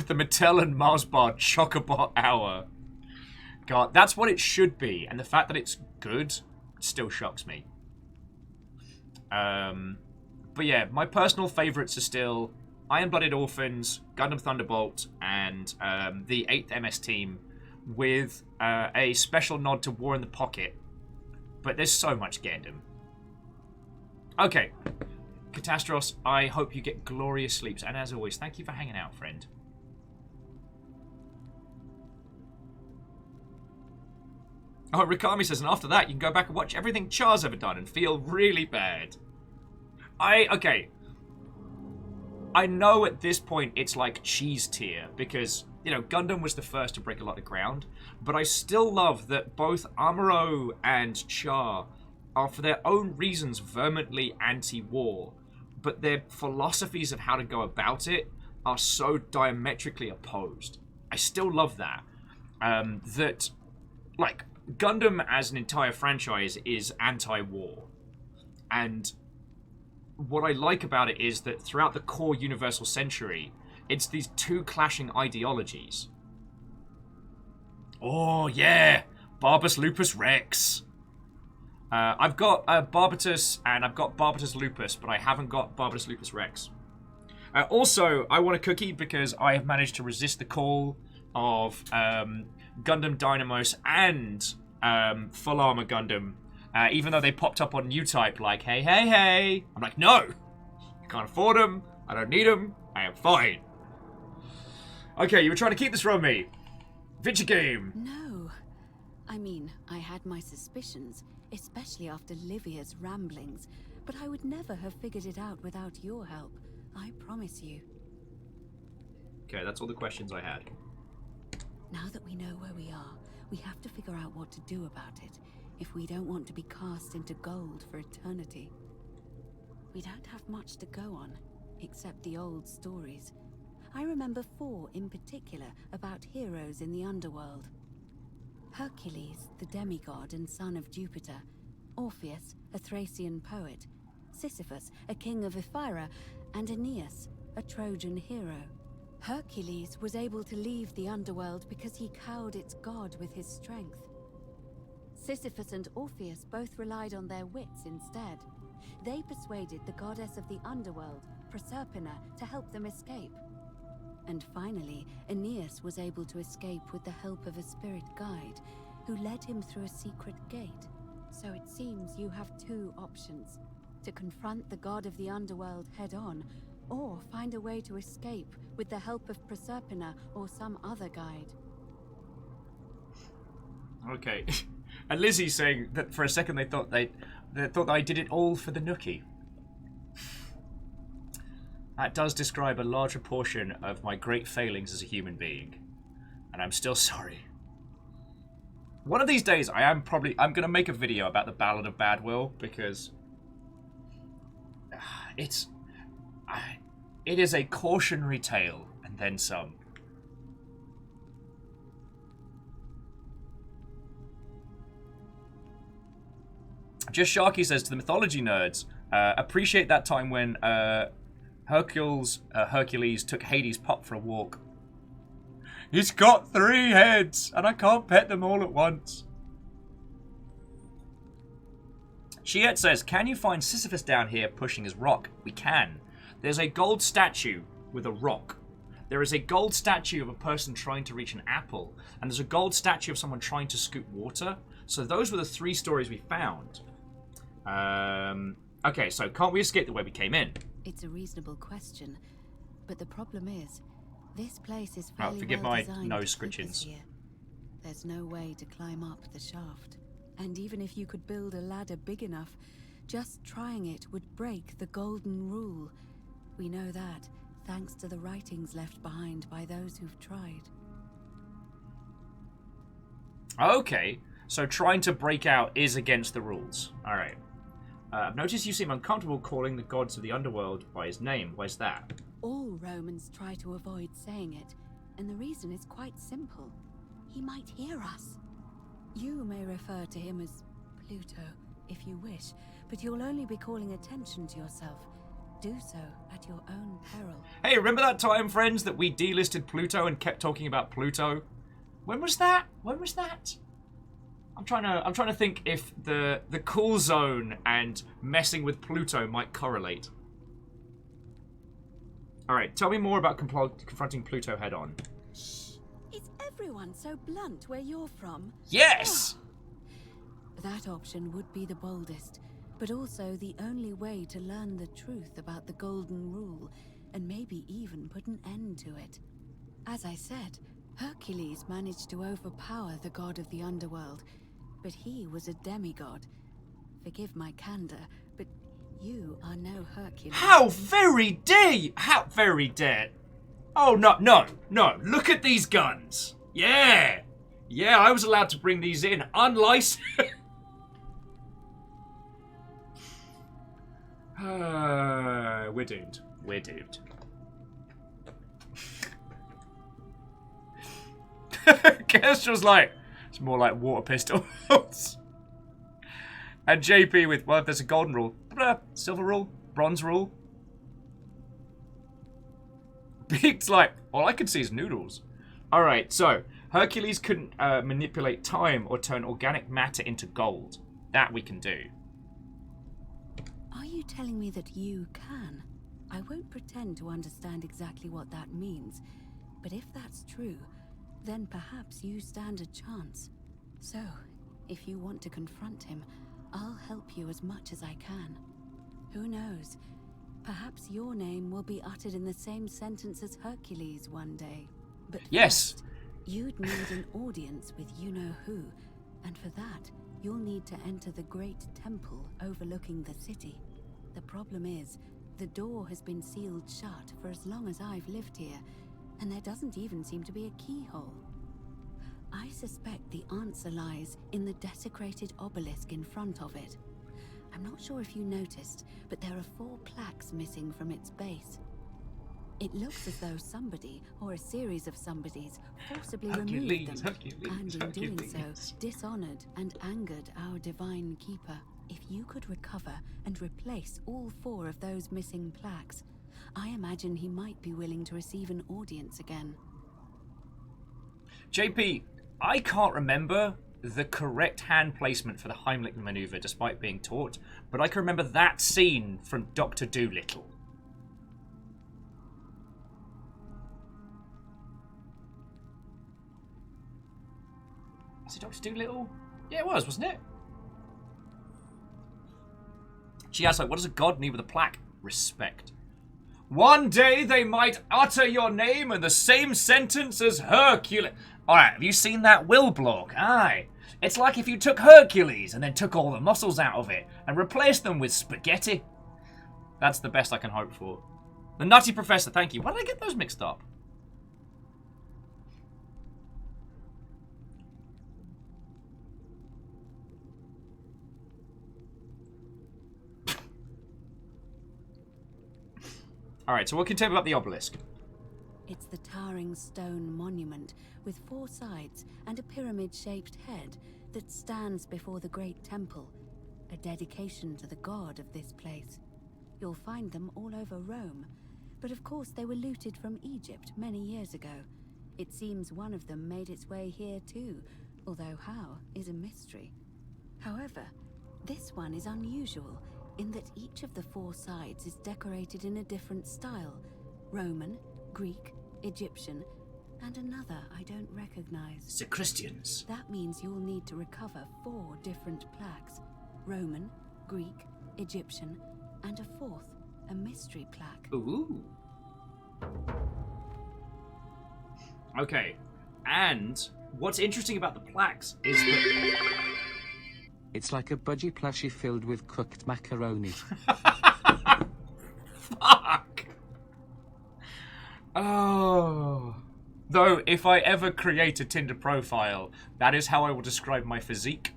The Mattel and Marsbar Chocobot Hour. God, that's what it should be, and the fact that it's good still shocks me. But yeah, my personal favourites are still Iron-Blooded Orphans, Gundam Thunderbolt, and the 8th MS team, with a special nod to War in the Pocket. But there's so much Gundam. Okay, Catastros, I hope you get glorious sleeps, and as always, thank you for hanging out, friend. Oh, Rikami says, and after that, you can go back and watch everything Char's ever done and feel really bad. Okay. I know at this point it's like cheese tier because, you know, Gundam was the first to break a lot of ground, but I still love that both Amuro and Char are, for their own reasons, vehemently anti-war, but their philosophies of how to go about it are so diametrically opposed. I still love that. That, like, Gundam as an entire franchise is anti-war. And what I like about it is that throughout the core Universal Century, it's these two clashing ideologies. Oh, yeah! Barbus Lupus Rex! I've got Barbatus and I've got Barbatus Lupus, but I haven't got Barbatus Lupus Rex. Also, I want a cookie because I have managed to resist the call of Gundam Dynamos and Full Armor Gundam Even though they popped up on Newtype like, hey, hey, hey. I'm like, no. I can't afford them. I don't need them. I am fine. Okay, you were trying to keep this from me. Video game. No. I mean, I had my suspicions, especially after Livia's ramblings, but I would never have figured it out without your help. I promise you. Okay, that's all the questions I had. Now that we know where we are, we have to figure out what to do about it if we don't want to be cast into gold for eternity. We don't have much to go on, except the old stories. I remember 4 in particular about heroes in the underworld. Hercules, the demigod and son of Jupiter. Orpheus, a Thracian poet. Sisyphus, a king of Ephyra. And Aeneas, a Trojan hero. Hercules was able to leave the underworld because he cowed its god with his strength. Sisyphus and Orpheus both relied on their wits instead. They persuaded the goddess of the underworld, Proserpina, to help them escape. And finally, Aeneas was able to escape with the help of a spirit guide, who led him through a secret gate. So it seems you have 2 options: to confront the god of the underworld head-on, or find a way to escape with the help of Proserpina or some other guide. Okay. And Lizzie's saying that for a second they thought that I did it all for the nookie. That does describe a larger portion of my great failings as a human being. And I'm still sorry. One of these days I'm going to make a video about the Ballad of Bad Will, because it is a cautionary tale and then some. Just Sharky says to the mythology nerds, appreciate that time when Hercules took Hades' pup for a walk. He's got 3 heads, and I can't pet them all at once. Shiet says, can you find Sisyphus down here pushing his rock? We can. There's a gold statue with a rock. There is a gold statue of a person trying to reach an apple, and there's a gold statue of someone trying to scoop water. So those were the 3 stories we found. Okay, so can't we escape the way we came in? It's a reasonable question, but the problem is, this place is fairly forgive well my designed nose to keep us scritchings. here. There's no way to climb up the shaft. And even if you could build a ladder big enough, just trying it would break the golden rule. We know that, thanks to the writings left behind by those who've tried. Okay, so trying to break out is against the rules. Alright. I've noticed you seem uncomfortable calling the gods of the underworld by his name. Why's that? All Romans try to avoid saying it, and the reason is quite simple. He might hear us. You may refer to him as Pluto, if you wish, but you'll only be calling attention to yourself. Do so at your own peril. Hey, remember that time, friends, that we delisted Pluto and kept talking about Pluto? When was that? When was that? I'm trying to think if the cool zone and messing with Pluto might correlate. Alright, tell me more about confronting Pluto head on. Is everyone so blunt where you're from? Yes! That option would be the boldest, but also the only way to learn the truth about the Golden Rule, and maybe even put an end to it. As I said, Hercules managed to overpower the god of the underworld, but he was a demigod. Forgive my candor, but you are no Hercules. How very dare you! How very dare! Oh, no. Look at these guns. Yeah. Yeah, I was allowed to bring these in. Unlicensed. We're doomed. We're doomed. Kestrel's like, it's more like water pistols. And JP with, well, if there's a golden rule, silver rule, bronze rule. Big's like, all I can see is noodles. Alright, so, Hercules couldn't manipulate time or turn organic matter into gold. That we can do. Are you telling me that you can? I won't pretend to understand exactly what that means, but if that's true, then perhaps you stand a chance. So, if you want to confront him, I'll help you as much as I can. Who knows? Perhaps your name will be uttered in the same sentence as Hercules one day. But yes, first, you'd need an audience with you-know-who, and for that, you'll need to enter the great temple overlooking the city. The problem is, the door has been sealed shut for as long as I've lived here, and there doesn't even seem to be a keyhole. I suspect the answer lies in the desecrated obelisk in front of it. I'm not sure if you noticed, but there are 4 plaques missing from its base. It looks as though somebody, or a series of somebodies, forcibly removed them, and in doing so, dishonored and angered our divine keeper. If you could recover and replace all 4 of those missing plaques, I imagine he might be willing to receive an audience again. JP, I can't remember the correct hand placement for the Heimlich maneuver despite being taught, but I can remember that scene from Dr. Dolittle. Was it Dr. Dolittle? Yeah, it was, wasn't it? She asked, like, what does a god need with a plaque? Respect. One day they might utter your name in the same sentence as Hercules. Alright, have you seen that will block? Aye. It's like if you took Hercules and then took all the muscles out of it and replaced them with spaghetti. That's the best I can hope for. The Nutty Professor, thank you. Why did I get those mixed up? Alright, so what can you tell me about the obelisk? It's the towering stone monument with 4 sides and a pyramid-shaped head that stands before the great temple, a dedication to the god of this place. You'll find them all over Rome, but of course they were looted from Egypt many years ago. It seems one of them made its way here too, although how is a mystery. However, this one is unusual in that each of the 4 sides is decorated in a different style: Roman, Greek, Egyptian, and another I don't recognize. The Christians. That means you'll need to recover 4 different plaques: Roman, Greek, Egyptian, and a 4th, a mystery plaque. Ooh. Okay, and what's interesting about the plaques is that... It's like a budgie plushie filled with cooked macaroni. Fuck! Oh. Though, if I ever create a Tinder profile, that is how I will describe my physique.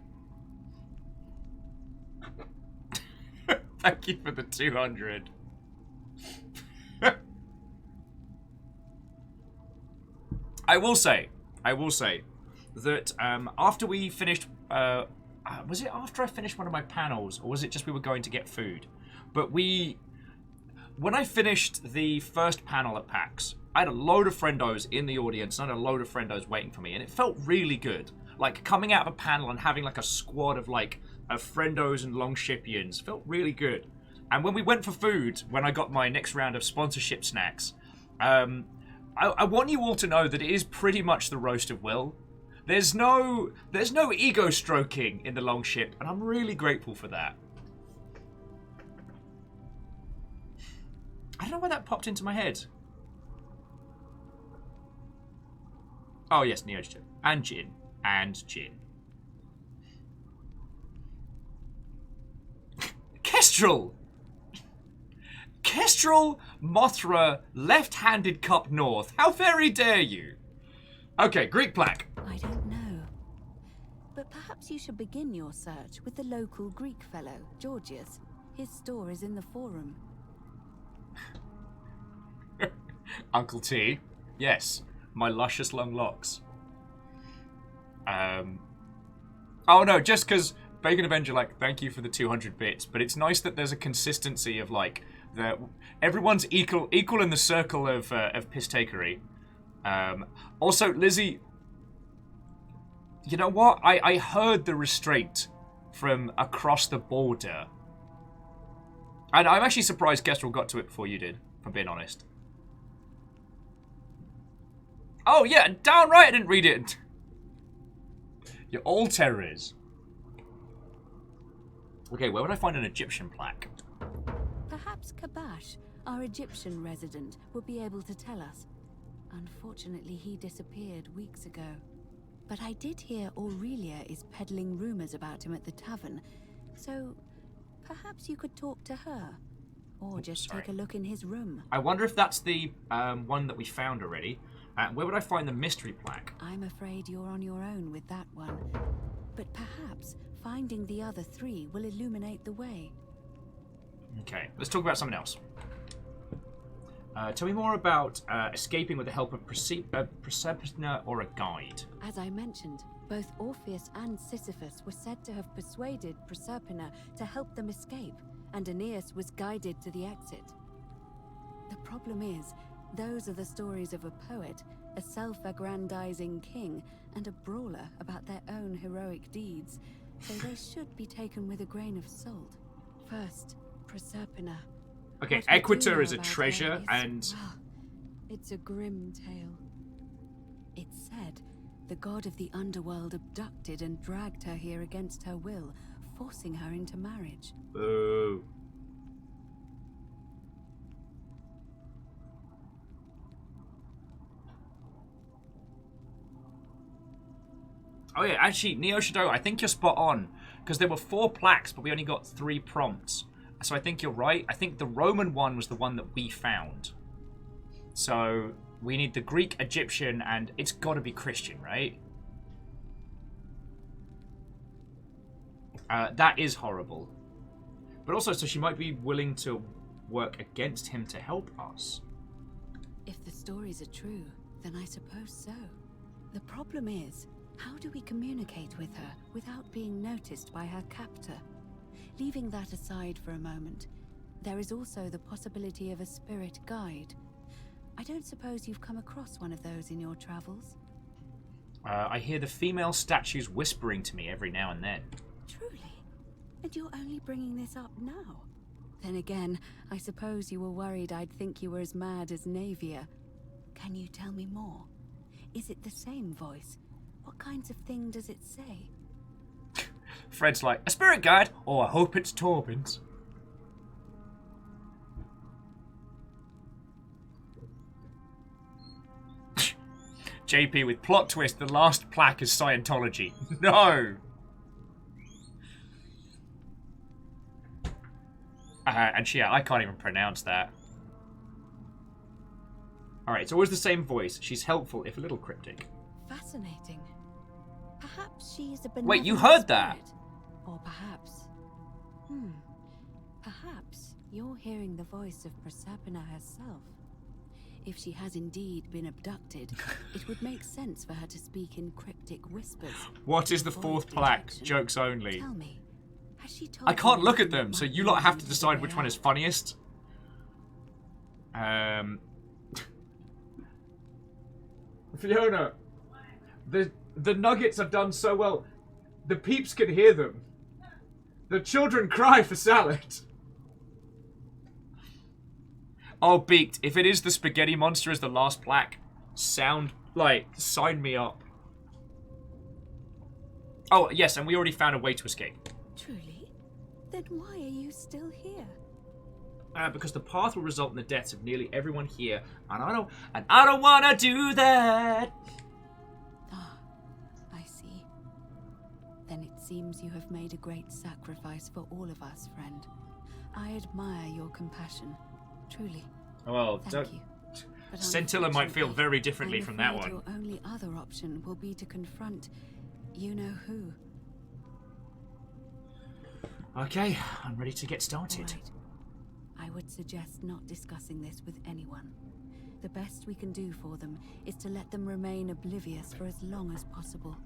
Thank you for the 200. I will say that after we finished, was it after I finished one of my panels, or was it just we were going to get food? But when I finished the first panel at PAX, I had a load of friendos in the audience, and I had a load of friendos waiting for me, and it felt really good. Like, coming out of a panel and having, like, a squad of, like, friendos and longshipians felt really good. And when we went for food, when I got my next round of sponsorship snacks, I want you all to know that it is pretty much the roast of Will. There's no ego stroking in the longship, and I'm really grateful for that. I don't know why that popped into my head. Oh yes, Neogen. And Jin. And Jin. Kestrel! Kestrel, Mothra, left-handed cup north. How very dare you? Okay, Greek plaque. I don't know. But perhaps you should begin your search with the local Greek fellow, Georgius. His store is in the forum. Uncle T. Yes, my luscious long locks. Oh no, just because Bacon Avenger, like, thank you for the 200 bits, but it's nice that there's a consistency of, like, everyone's equal in the circle of piss-takery. Also, Lizzie, you know what? I heard the restraint from across the border. And I'm actually surprised Kestrel got to it before you did, if I'm being honest. Oh, yeah, downright I didn't read it. You're all terrors. Okay, where would I find an Egyptian plaque? Perhaps Kabash, our Egyptian resident, will be able to tell us. Unfortunately, he disappeared weeks ago. But I did hear Aurelia is peddling rumors about him at the tavern, so perhaps you could talk to her. Or just take a look in his room. I wonder if that's the one that we found already. Where would I find the mystery plaque? I'm afraid you're on your own with that one. But perhaps finding the other 3 will illuminate the way. Okay, let's talk about something else. Tell me more about escaping with the help of Proserpina or a guide. As I mentioned, both Orpheus and Sisyphus were said to have persuaded Proserpina to help them escape, and Aeneas was guided to the exit. The problem is, those are the stories of a poet, a self-aggrandizing king, and a brawler about their own heroic deeds, so they should be taken with a grain of salt. First, Proserpina. Okay, Equator is a treasure, and... Well, it's a grim tale. It's said the god of the underworld abducted and dragged her here against her will, forcing her into marriage. Boo. Oh yeah, actually, Neo Shadow, I think you're spot on. Because there were 4 plaques, but we only got 3 prompts. So I think you're right. I think the Roman one was the one that we found. So we need the Greek, Egyptian, and it's got to be Christian, right? That is horrible. But also, so she might be willing to work against him to help us. If the stories are true, then I suppose so. The problem is, how do we communicate with her without being noticed by her captor? Leaving that aside for a moment, there is also the possibility of a spirit guide. I don't suppose you've come across one of those in your travels? I hear the female statues whispering to me every now and then. Truly? And you're only bringing this up now? Then again, I suppose you were worried I'd think you were as mad as Navia. Can you tell me more? Is it the same voice? What kinds of thing does it say? Fred's like, a spirit guide? Oh, I hope it's Torben's. JP with plot twist, the last plaque is Scientology. No! And yeah, I can't even pronounce that. Alright, it's always the same voice. She's helpful, if a little cryptic. Fascinating. Perhaps she's a Wait, you heard that? Or perhaps... Perhaps you're hearing the voice of Proserpina herself. If she has indeed been abducted, it would make sense for her to speak in cryptic whispers. What is the 4th plaque? Jokes only. Tell me, has she told I can't you look at anything them, that so might you lot lead have you to the decide way which one is out? funniest. Fiona, the nuggets have done so well. The peeps can hear them. The children cry for salad. Oh, Beaked, if it is the spaghetti monster as the last plaque, sign me up. Oh, yes, and we already found a way to escape. Truly? Then why are you still here? Because the path will result in the deaths of nearly everyone here, and I don't want to do that. I see. Then it seems you have made a great sacrifice for all of us, friend. I admire your compassion. Truly. Well, Thank you. But Scintilla might feel very differently I'm from that afraid one. Your only other option will be to confront you-know-who. Okay, I'm ready to get started. All right. I would suggest not discussing this with anyone. The best we can do for them is to let them remain oblivious for as long as possible.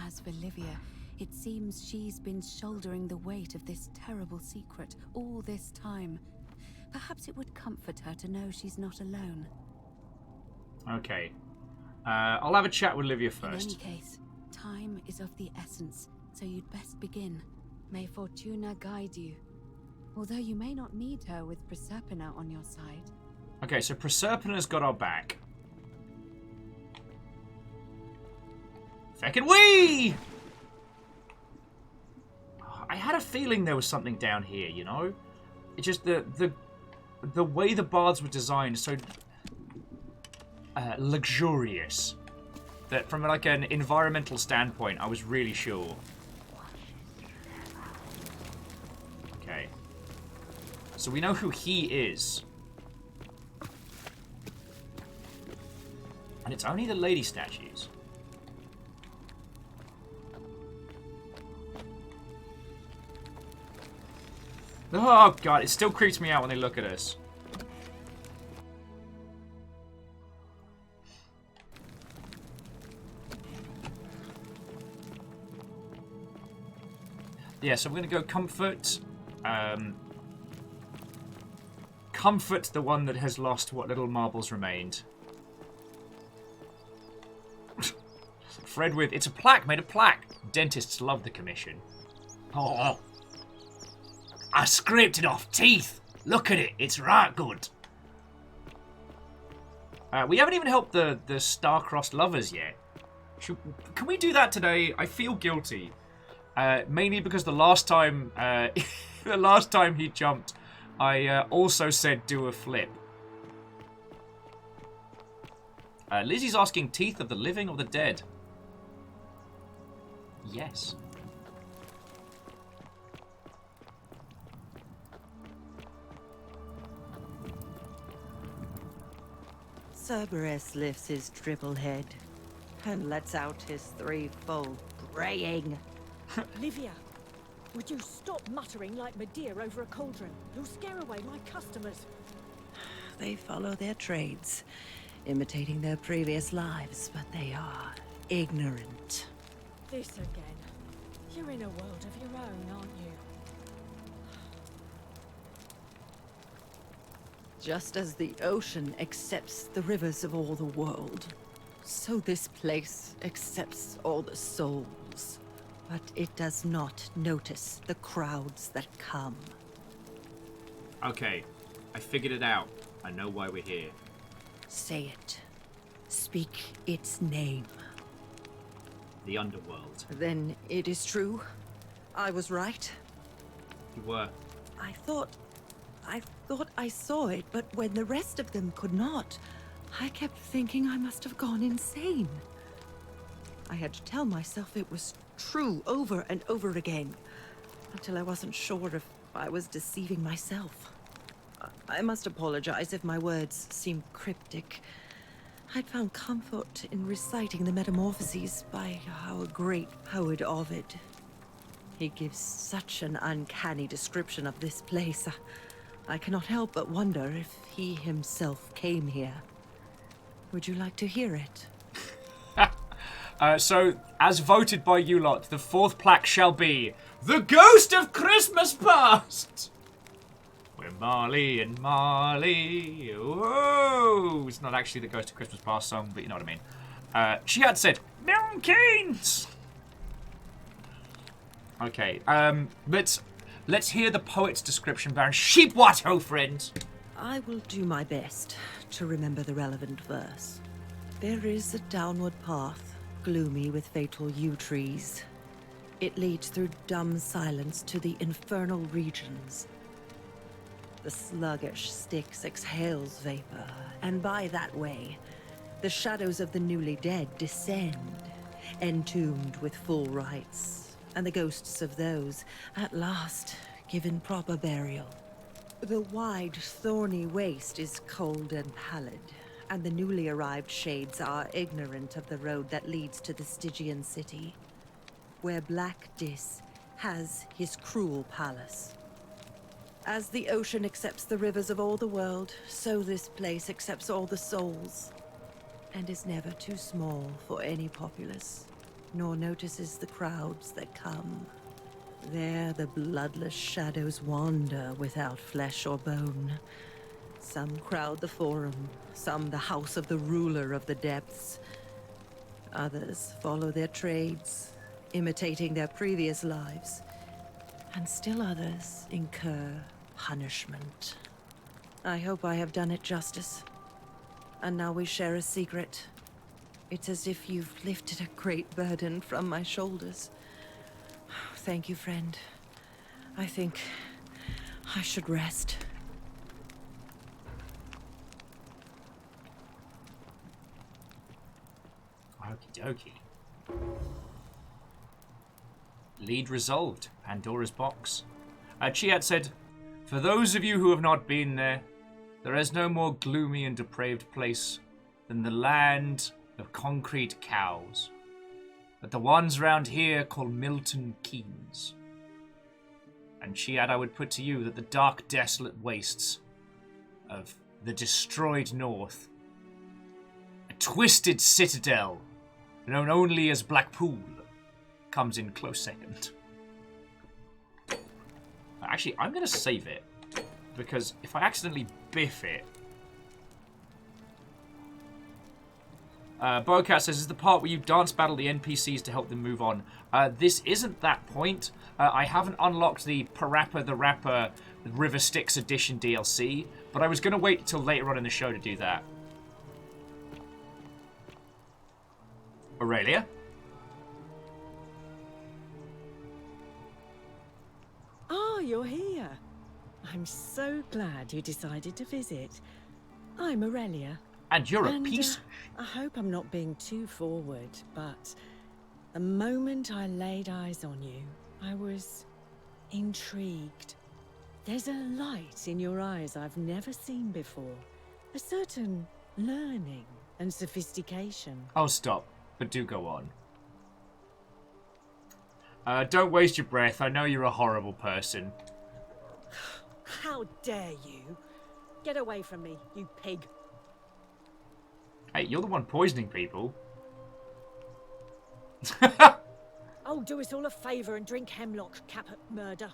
As for Livia, it seems she's been shouldering the weight of this terrible secret all this time. Perhaps it would comfort her to know she's not alone. Okay. I'll have a chat with Livia first. In any case, time is of the essence, so you'd best begin. May Fortuna guide you. Although you may not need her with Proserpina on your side. Okay, so Proserpina's got our back. Feckin' wee! I had a feeling there was something down here, you know? It's just the way the baths were designed is so luxurious that from like an environmental standpoint, I was really sure. Okay. So we know who he is. And it's only the lady statues. Oh god, it still creeps me out when they look at us. Yeah, so we're gonna go comfort. Comfort the one that has lost what little marbles remained. Fred with, it's a plaque, made of plaque. Dentists love the commission. Oh, I scraped it off teeth. Look at it, it's right good. We haven't even helped the star-crossed lovers yet. Can we do that today? I feel guilty. Mainly because the last time he jumped, I also said do a flip. Lizzie's asking, teeth of the living or the dead? Yes. Cerberus lifts his triple head and lets out his threefold braying. Livia, would you stop muttering like Medea over a cauldron? You'll scare away my customers. They follow their trades, imitating their previous lives, but they are ignorant. This again. You're in a world of your own, aren't you? Just as the ocean accepts the rivers of all the world, so this place accepts all the souls. But it does not notice the crowds that come. Okay, I figured it out. I know why we're here. Say it. Speak its name. The underworld. Then it is true. I was right. You were. I thought I saw it, but when the rest of them could not, I kept thinking I must have gone insane. I had to tell myself it was true over and over again, until I wasn't sure if I was deceiving myself. I must apologize if my words seem cryptic. I'd found comfort in reciting the Metamorphoses by our great poet Ovid. He gives such an uncanny description of this place. I cannot help but wonder if he himself came here. Would you like to hear it? So, as voted by you lot, the fourth plaque shall be The Ghost of Christmas Past! We're Marley and Marley. Whoa! It's not actually the Ghost of Christmas Past song, but you know what I mean. She had said, Mountains! Okay, let's hear the poet's description, Baron Sheepwater, friends. I will do my best to remember the relevant verse. There is a downward path, gloomy with fatal yew trees. It leads through dumb silence to the infernal regions. The sluggish Styx exhales vapor, and by that way, the shadows of the newly dead descend, entombed with full rites, and the ghosts of those, at last, given proper burial. The wide, thorny waste is cold and pallid, and the newly arrived shades are ignorant of the road that leads to the Stygian city, where Black Dis has his cruel palace. As the ocean accepts the rivers of all the world, so this place accepts all the souls, and is never too small for any populace, nor notices the crowds that come. There the bloodless shadows wander without flesh or bone. Some crowd the forum, some the house of the ruler of the depths. Others follow their trades, imitating their previous lives, and still others incur punishment. I hope I have done it justice. And now we share a secret. It's as if you've lifted a great burden from my shoulders. Thank you, friend. I think I should rest. Okie dokie. Lead resolved. Pandora's box. Chiat said, "For those of you who have not been there, there is no more gloomy and depraved place than the land of concrete cows that the ones round here call Milton Keynes. And Chiat, I would put to you that the dark, desolate wastes of the destroyed north, a twisted citadel known only as Blackpool, comes in close second." Actually, I'm going to save it, because if I accidentally biff it... Bocat says, "Is the part where you dance battle the NPCs to help them move on?" This isn't that point. I haven't unlocked the Parappa the Rapper River Styx Edition DLC, but I was going to wait until later on in the show to do that. Aurelia? Ah, you're here. I'm so glad you decided to visit. I'm Aurelia. And you're a piece... I hope I'm not being too forward, but the moment I laid eyes on you, I was intrigued. There's a light in your eyes I've never seen before. A certain learning and sophistication. Oh, stop. But do go on. Don't waste your breath. I know you're a horrible person. How dare you? Get away from me, you pig. Hey, you're the one poisoning people. Oh, do us all a favour and drink hemlock, Caput Murder.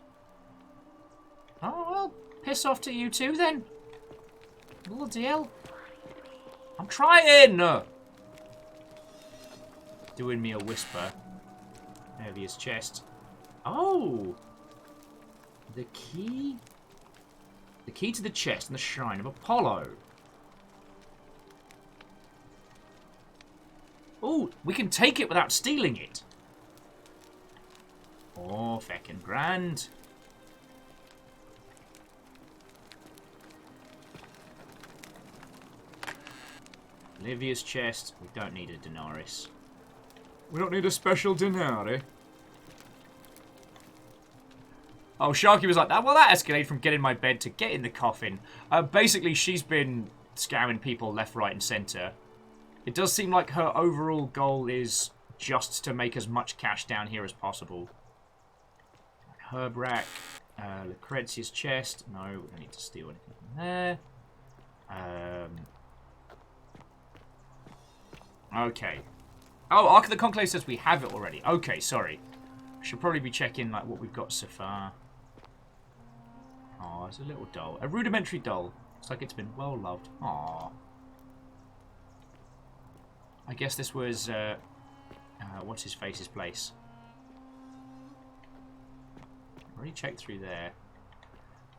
Oh, well, piss off to you too, then. Bloody hell. I'm trying! Doing me a whisper. Heavy his chest. Oh! The key? The key to the chest and the shrine of Apollo. Oh, we can take it without stealing it. Oh, feckin' grand. Livia's chest. We don't need a Denaris. We don't need a special Denari. Oh, Sharky was like, well, that escalated from get in my bed to get in the coffin. Basically, she's been scamming people left, right, and centre. It does seem like her overall goal is just to make as much cash down here as possible. Herb rack. Lucrezia's chest. No, we don't need to steal anything from there. Okay. Oh, Ark of the Conclave says we have it already. Okay, sorry. Should probably be checking like what we've got so far. Oh, it's a little doll. A rudimentary doll. Looks like it's been well loved. Aww. I guess this was what's his face's place. Already checked through there.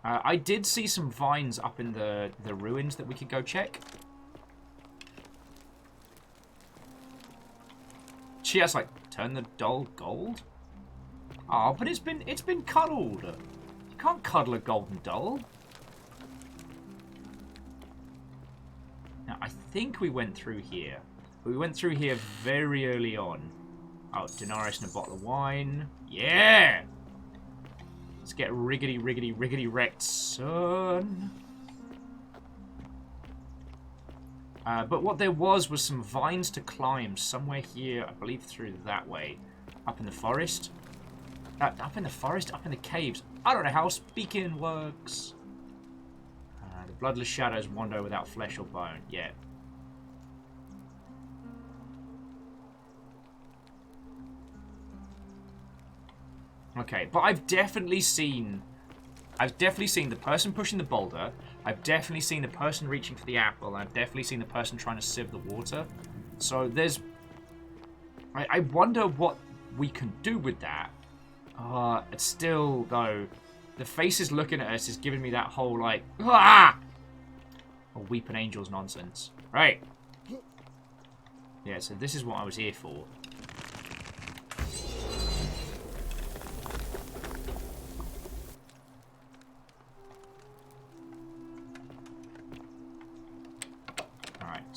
I did see some vines up in the ruins that we could go check. She has like turn the doll gold. Oh, but it's been cuddled. You can't cuddle a golden doll. Now I think we went through here. We went through here very early on. Oh, Denaris and a bottle of wine. Yeah. Let's get riggedy wrecked, son. But what there was some vines to climb somewhere here, I believe through that way. Up in the forest. Up in the forest? Up in the caves. I don't know how speaking works. The bloodless shadows wander without flesh or bone. Yeah. Okay, but I've definitely seen the person pushing the boulder. I've definitely seen the person reaching for the apple. I've definitely seen the person trying to sieve the water. So there's... I wonder what we can do with that. It's still, though, the faces looking at us is giving me that whole, like, ah! Or weeping angels nonsense. Right. Yeah, so this is what I was here for.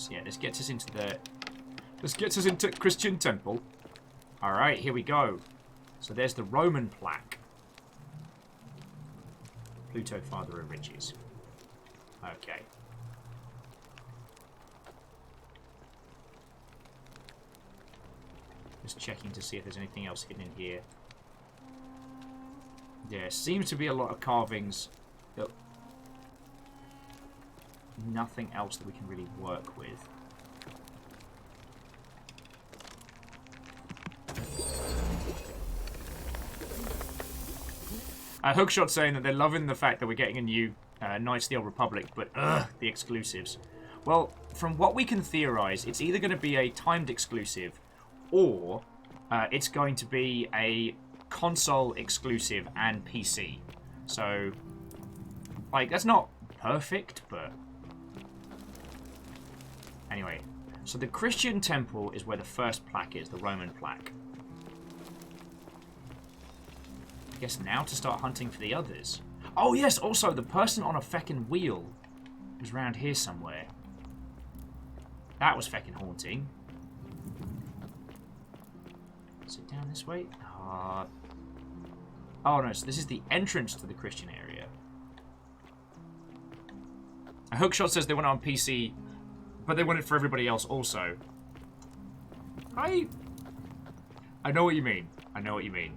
So yeah, this gets us into Christian temple. All right, here we go. So there's the Roman plaque. Pluto, father of riches. Okay. Just checking to see if there's anything else hidden in here. There seems to be a lot of carvings. But nothing else that we can really work with. Hookshot saying that they're loving the fact that we're getting a new Knights of the Old Republic, but the exclusives. Well, from what we can theorize, it's either going to be a timed exclusive, or it's going to be a console exclusive and PC. So, like, that's not perfect, but anyway. So the Christian temple is where the first plaque is, the Roman plaque. I guess now to start hunting for the others. Oh yes, also the person on a feckin' wheel was around here somewhere. That was feckin' haunting. Is it down this way? Oh no, so this is the entrance to the Christian area. A Hookshot says they want it on PC, but they want it for everybody else also. I know what you mean. I know what you mean.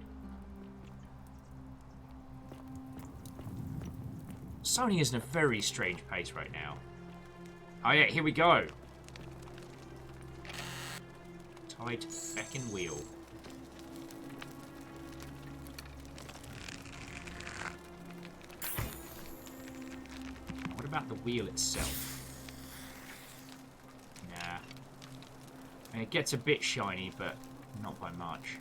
Sony is in a very strange pace right now. Oh yeah, here we go. Tight feckin' wheel. What about the wheel itself? Nah. And it gets a bit shiny, but not by much.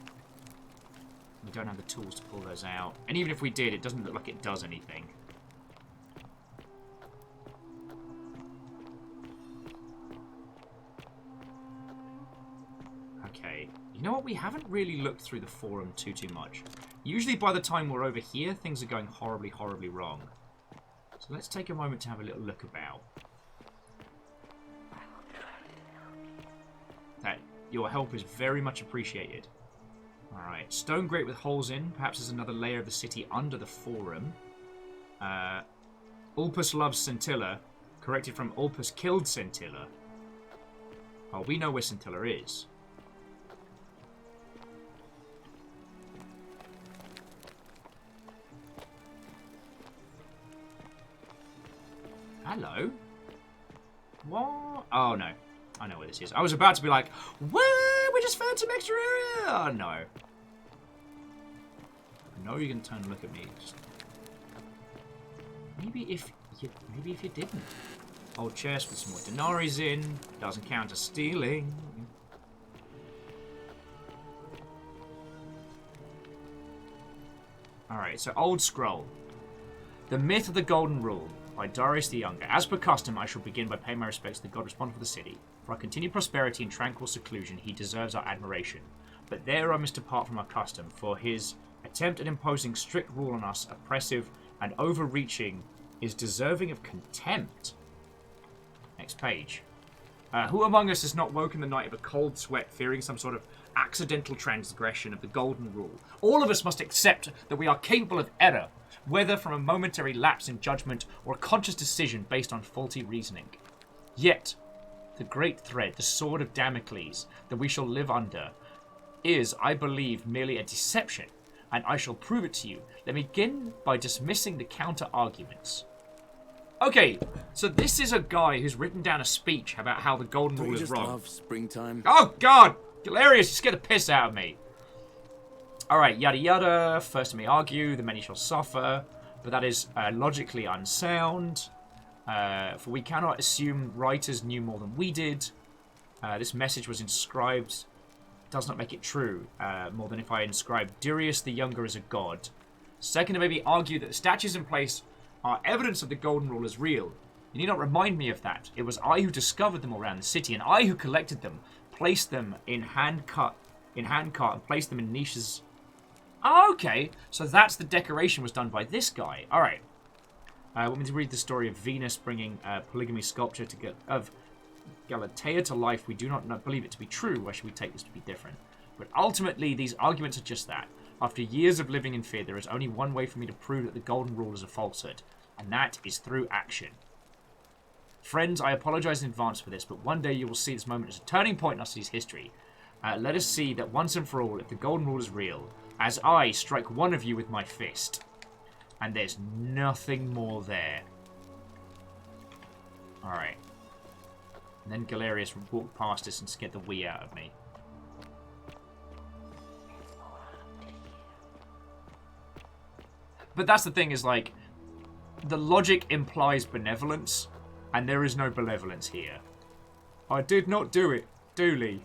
We don't have the tools to pull those out. And even if we did, it doesn't look like it does anything. Okay. You know what? We haven't really looked through the forum too much. Usually by the time we're over here, things are going horribly, horribly wrong. So let's take a moment to have a little look about. That your help is very much appreciated. Alright, stone grate with holes in. Perhaps there's another layer of the city under the forum. Ulpus loves Scintilla. Corrected from Ulpus killed Scintilla. Oh, we know where Scintilla is. Hello? What? Oh, no. I know where this is. I was about to be like, what? We just found some extra area! Oh, no. I know you're going to turn and look at me. Just... Maybe if you didn't. Old chest with some more denaries in. Doesn't count as stealing. Alright, so old scroll. The Myth of the Golden Rule by Darius the Younger. As per custom, I shall begin by paying my respects to the god responsible for the city. For our continued prosperity and tranquil seclusion, he deserves our admiration. But there I must depart from our custom, for his attempt at imposing strict rule on us, oppressive and overreaching, is deserving of contempt. Next page. Who among us has not woken the night of a cold sweat, fearing some sort of accidental transgression of the golden rule? All of us must accept that we are capable of error, whether from a momentary lapse in judgment or a conscious decision based on faulty reasoning. Yet, the great thread, the sword of Damocles, that we shall live under, is, I believe, merely a deception, and I shall prove it to you. Let me begin by dismissing the counter-arguments. Okay, so this is a guy who's written down a speech about how the golden rule is wrong. Love springtime. Oh, God! Gallerius, you scared the piss out of me. Alright, yada yada. First may argue, the many shall suffer. But that is logically unsound. For we cannot assume writers knew more than we did. This message was inscribed. Does not make it true. More than if I inscribed Darius the Younger as a god. Second, to maybe argue that the statues in place are evidence of the golden rule is real. You need not remind me of that. It was I who discovered them all around the city, and I who collected them, placed them in handcart, and placed them in niches. Oh, okay, so that's the decoration was done by this guy. All right. I want me to read the story of Venus bringing polygamy sculpture to Galatea to life, we do not believe it to be true. Why should we take this to be different? But ultimately, these arguments are just that. After years of living in fear, there is only one way for me to prove that the Golden Rule is a falsehood, and that is through action. Friends, I apologize in advance for this, but one day you will see this moment as a turning point in our city's history. Let us see that once and for all, if the Golden Rule is real, as I strike one of you with my fist. And there's nothing more there. Alright. And then Gallerius walked past us and scared the wee out of me. But that's the thing, is like, the logic implies benevolence, and there is no benevolence here. I did not do it, Dooley.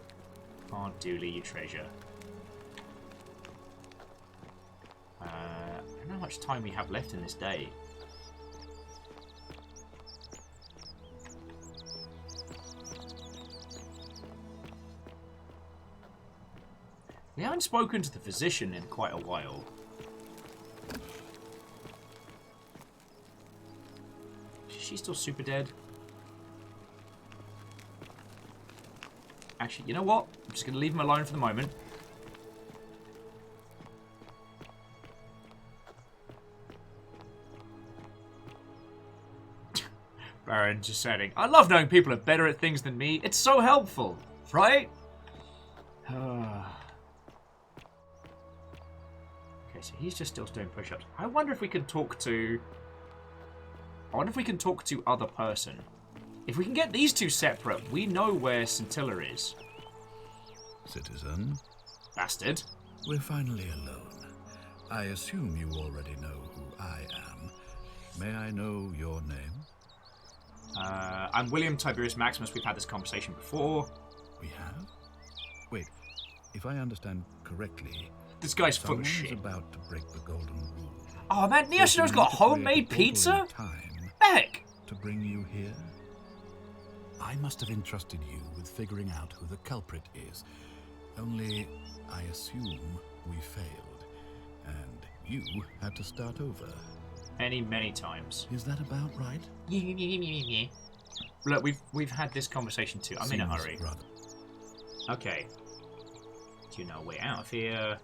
Oh, Dooley, you treasure. I don't know how much time we have left in this day. We haven't spoken to the physician in quite a while. Is she still super dead? Actually, you know what? I'm just going to leave him alone for the moment. Baron just saying, I love knowing people are better at things than me. It's so helpful, right? Okay, so he's just still doing push-ups. I wonder if we can talk to... other person. If we can get these two separate, we know where Scintilla is. Citizen. Bastard. We're finally alone. I assume you already know who I am. May I know your name? I'm William Tiberius Maximus. We've had this conversation before. We have? Wait, if I understand correctly... This guy's full of shit. About to break the Golden Rule. Oh man, Neoshino's got homemade pizza? Heck! To bring you here? I must have entrusted you with figuring out who the culprit is. Only, I assume we failed. And you had to start over. Many times. Is that about right? Yeah. Look, we've had this conversation too. I'm in a hurry. Rather. Okay. Do you know a way out of here?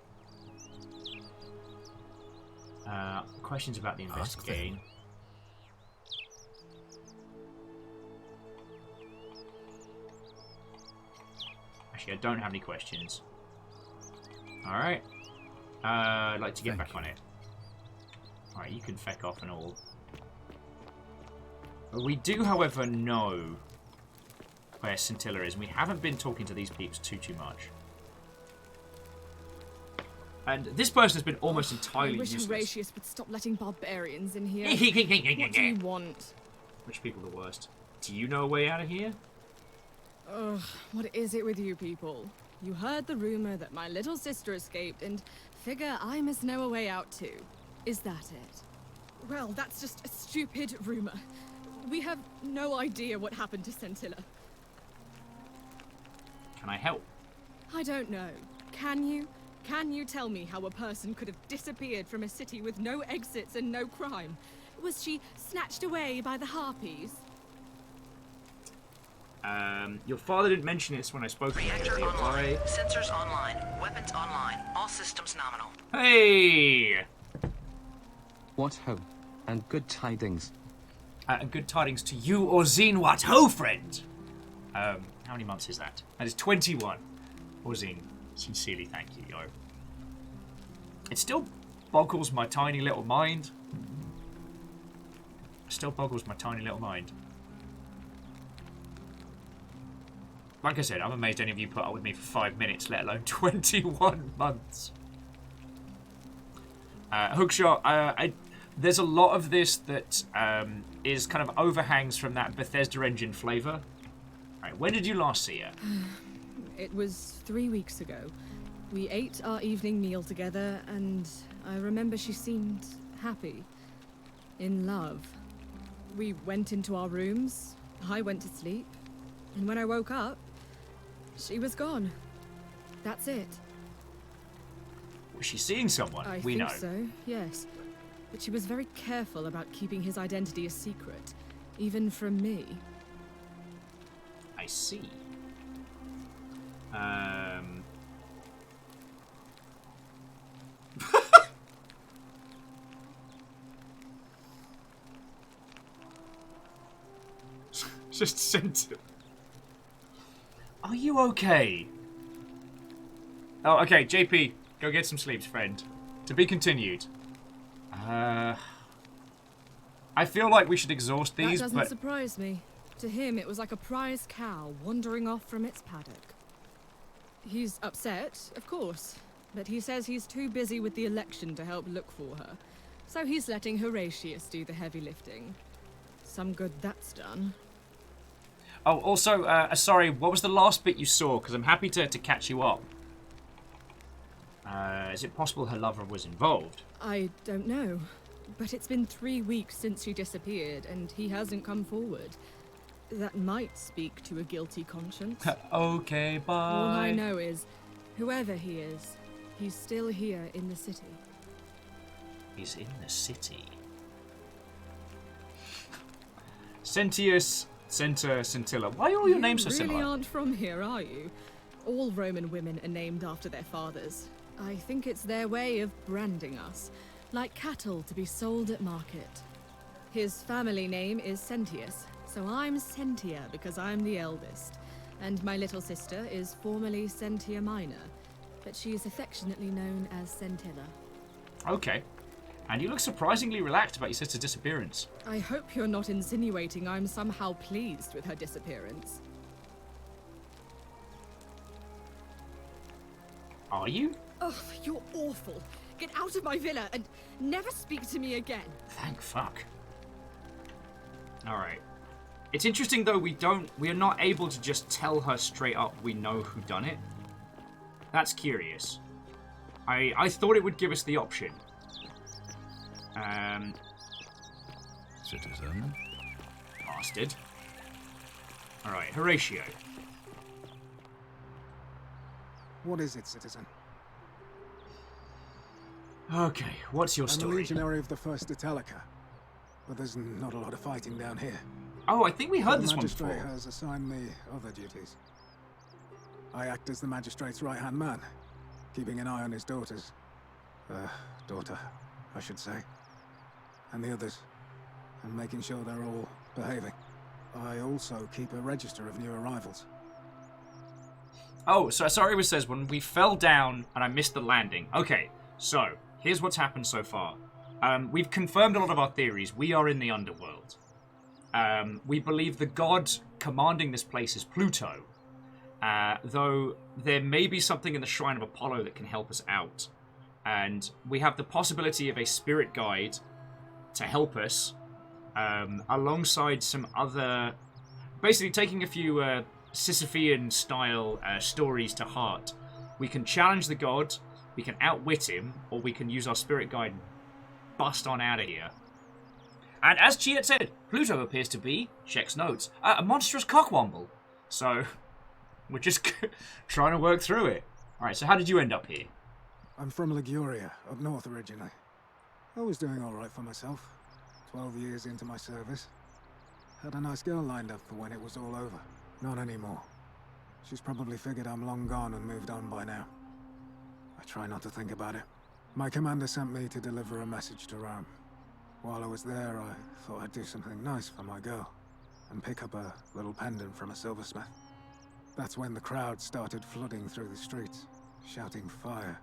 Questions about the investigation. Actually, I don't have any questions. Alright. I'd like to get back on it. Alright, you can feck off and all. We do, however, know where Scintilla is, and we haven't been talking to these peeps too much. And this person has been almost entirely useless. I wish Horatius would stop letting barbarians in here. What do you want? Which people are the worst? Do you know a way out of here? Ugh, what is it with you people? You heard the rumor that my little sister escaped and figure I must know a way out too. Is that it? Well, that's just a stupid rumor. We have no idea what happened to Scintilla. Can I help? I don't know. Can you? Can you tell me how a person could have disappeared from a city with no exits and no crime? Was she snatched away by the harpies? Your father didn't mention this when I spoke to him. Reactor online. Sensors online. Weapons online. All systems nominal. Hey! What ho, and good tidings. And good tidings to you, Orzine. What ho, friend! How many months is that? That is 21. Orzine, sincerely thank you, yo. It still boggles my tiny little mind. Like I said, I'm amazed any of you put up with me for 5 minutes, let alone 21 months. Hookshot, there's a lot of this that is kind of overhangs from that Bethesda engine flavor. Alright, when did you last see her? It was 3 weeks ago. We ate our evening meal together, and I remember she seemed happy. In love. We went into our rooms, I went to sleep, and when I woke up, she was gone. That's it. Was she seeing someone? I think so, yes. But she was very careful about keeping his identity a secret, even from me. I I see. Just sent it. Are you okay? Oh, okay, JP, go get some sleep, friend. To be continued. I feel like we should exhaust these, That doesn't but... surprise me. To him, it was like a prize cow wandering off from its paddock. He's upset, of course, but he says he's too busy with the election to help look for her. So he's letting Horatius do the heavy lifting. Some good that's done. Oh, also, sorry, what was the last bit you saw? Because I'm happy to catch you up. Is it possible her lover was involved? I don't know, but it's been 3 weeks since she disappeared, and he hasn't come forward. That might speak to a guilty conscience. Okay, bye. All I know is, whoever he is, he's still here in the city. He's in the city. Sentius, Center, Scintilla. Why are all your names so You really similar? aren't from here, are you? All Roman women are named after their fathers. I think it's their way of branding us, like cattle to be sold at market. His family name is Sentius, so I'm Sentia because I'm the eldest. And my little sister is formerly Sentia Minor, but she is affectionately known as Scintilla. Okay. And you look surprisingly relaxed about your sister's disappearance. I hope you're not insinuating I'm somehow pleased with her disappearance. Are you? Oh, you're awful. Get out of my villa and never speak to me again. Thank fuck. Alright. It's interesting though, we are not able to just tell her straight up we know who done it. That's curious. I thought it would give us the option. Citizen. Bastard. Alright, Horatio. What is it, citizen? Okay, what's your I'm a story? legionary of the First Italica, but there's not a lot of fighting down here. Oh, I think we heard this the one magistrate before. has assigned me other duties. I act as the magistrate's right-hand man, keeping an eye on his daughters. Daughter, I should say. And the others, and making sure they're all behaving. I also keep a register of new arrivals. Oh, so sorry, it says when we fell down and I missed the landing. Okay, so here's what's happened so far. We've confirmed a lot of our theories. We are in the underworld. We believe the god commanding this place is Pluto. Though there may be something in the Shrine of Apollo that can help us out. And we have the possibility of a spirit guide to help us, alongside some other... Basically taking a few Sisyphean-style stories to heart. We can challenge the god, we can outwit him, or we can use our spirit guide and bust on out of here. And as Chia said, Pluto appears to be, checks notes, a monstrous cockwomble. So, we're just trying to work through it. Alright, so how did you end up here? I'm from Liguria, up north originally. I was doing alright for myself. 12 years into my service. Had a nice girl lined up for when it was all over. Not anymore. She's probably figured I'm long gone and moved on by now. I try not to think about it. My commander sent me to deliver a message to Rome. While I was there, I thought I'd do something nice for my girl, and pick up a little pendant from a silversmith. That's when the crowd started flooding through the streets, shouting fire.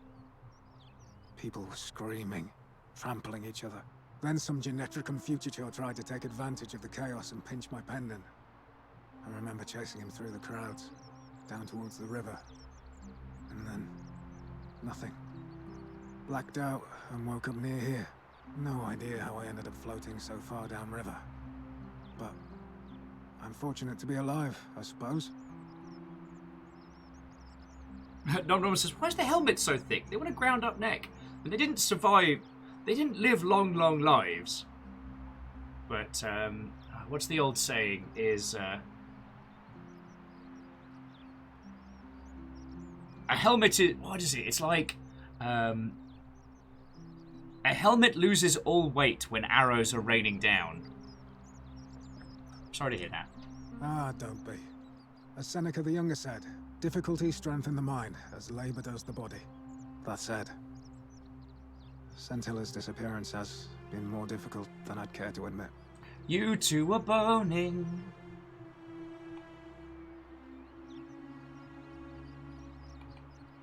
People were screaming, trampling each other. Then some Genetricum fugitor tried to take advantage of the chaos and pinch my pendant. I remember chasing him through the crowds, down towards the river. And then, nothing. Blacked out and woke up near here. No idea how I ended up floating so far downriver. But I'm fortunate to be alive, I suppose. Nom says, why is the helmet so thick? They want a ground up neck. But they didn't survive. They didn't live long, long lives. But, what's the old saying is, a helmet is, what is it? It's like, a helmet loses all weight when arrows are raining down. Sorry to hear that. Ah, don't be. As Seneca the Younger said, difficulty strengthens the mind as labor does the body. That said, Scintilla's disappearance has been more difficult than I'd care to admit. You two were boning.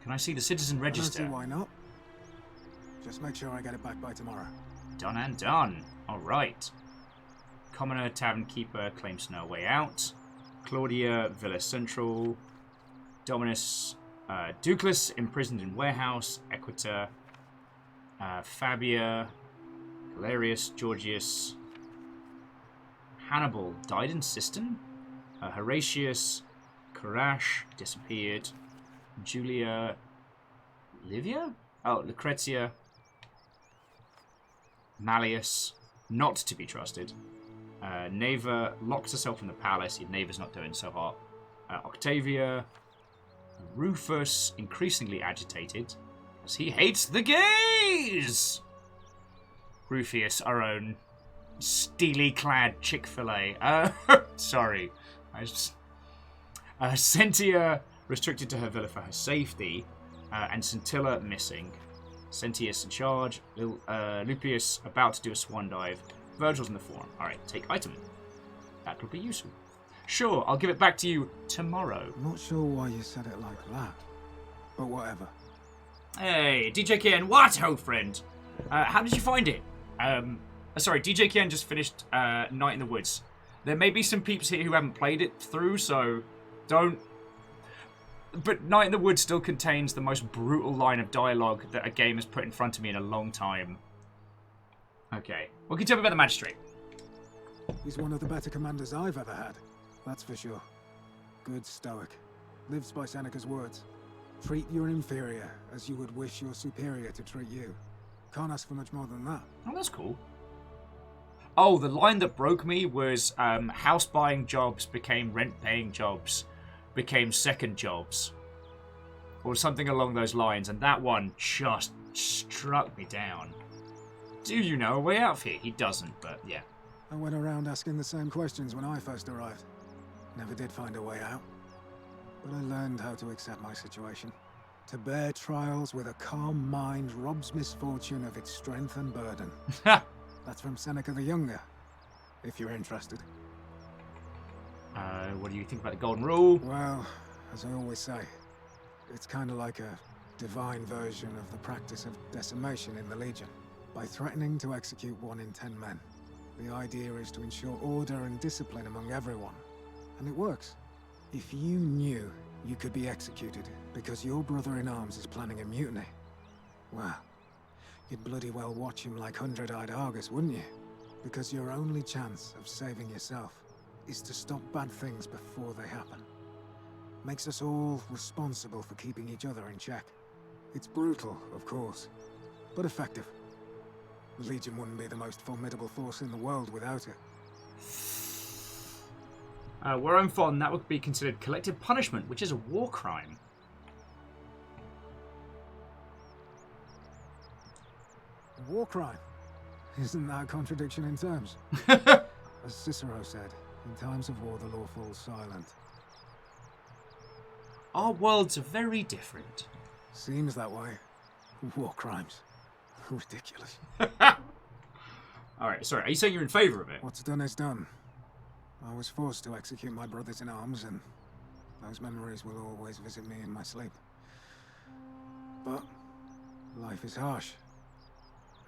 Can I see the citizen register? I don't see why not. Just make sure I get it back by tomorrow. Done and done. Alright. Commoner, Tavern Keeper, claims no way out. Claudia, Villa Central. Dominus, Duclus, imprisoned in warehouse. Equita, Fabia, Gallerius, Georgius. Hannibal, died in Cistern. Horatius, Corash, disappeared. Julia, Livia? Oh, Lucrezia. Malleus, not to be trusted. Neva locks herself in the palace. Neva's not doing so hot. Octavia. Rufus, increasingly agitated, as he hates the gays! Rufius, our own steely-clad Chick-fil-A. Sorry. Sentia, restricted to her villa for her safety. And Scintilla, missing. Sentius in charge. Lupius, about to do a swan dive. Virgil's in the forum. Alright, take item. That will be useful. Sure, I'll give it back to you tomorrow. Not sure why you said it like that, but whatever. Hey, DJ Kian, what, old friend? How did you find it? Sorry, DJ Kian just finished Night in the Woods. There may be some peeps here who haven't played it through, so don't... But Night in the Woods still contains the most brutal line of dialogue that a game has put in front of me in a long time. Okay, what can you tell me about the Magistrate? He's one of the better commanders I've ever had, that's for sure. Good stoic. Lives by Seneca's words. Treat your inferior as you would wish your superior to treat you. Can't ask for much more than that. Oh, that's cool. Oh, the line that broke me was house buying jobs became rent paying jobs, became second jobs. Or something along those lines, and that one just struck me down. Do you know a way out of here? He doesn't, but yeah. I went around asking the same questions when I first arrived. Never did find a way out. But I learned how to accept my situation. To bear trials with a calm mind robs misfortune of its strength and burden. That's from Seneca the Younger, if you're interested. What do you think about the Golden Rule? Well, as I always say, it's kind of like a divine version of the practice of decimation in the Legion. By threatening to execute 1 in 10 men, the idea is to ensure order and discipline among everyone. And it works. If you knew you could be executed because your brother-in-arms is planning a mutiny, well, you'd bloody well watch him like 100-eyed Argus, wouldn't you? Because your only chance of saving yourself is to stop bad things before they happen. Makes us all responsible for keeping each other in check. It's brutal, of course, but effective. The Legion wouldn't be the most formidable force in the world without it. Where I'm from, that would be considered collective punishment, which is a war crime. A war crime? Isn't that a contradiction in terms? As Cicero said, in times of war the law falls silent. Our worlds are very different. Seems that way. War crimes. Ridiculous. Alright, sorry, are you saying you're in favour of it? What's done is done. I was forced to execute my brothers in arms, and those memories will always visit me in my sleep. But life is harsh,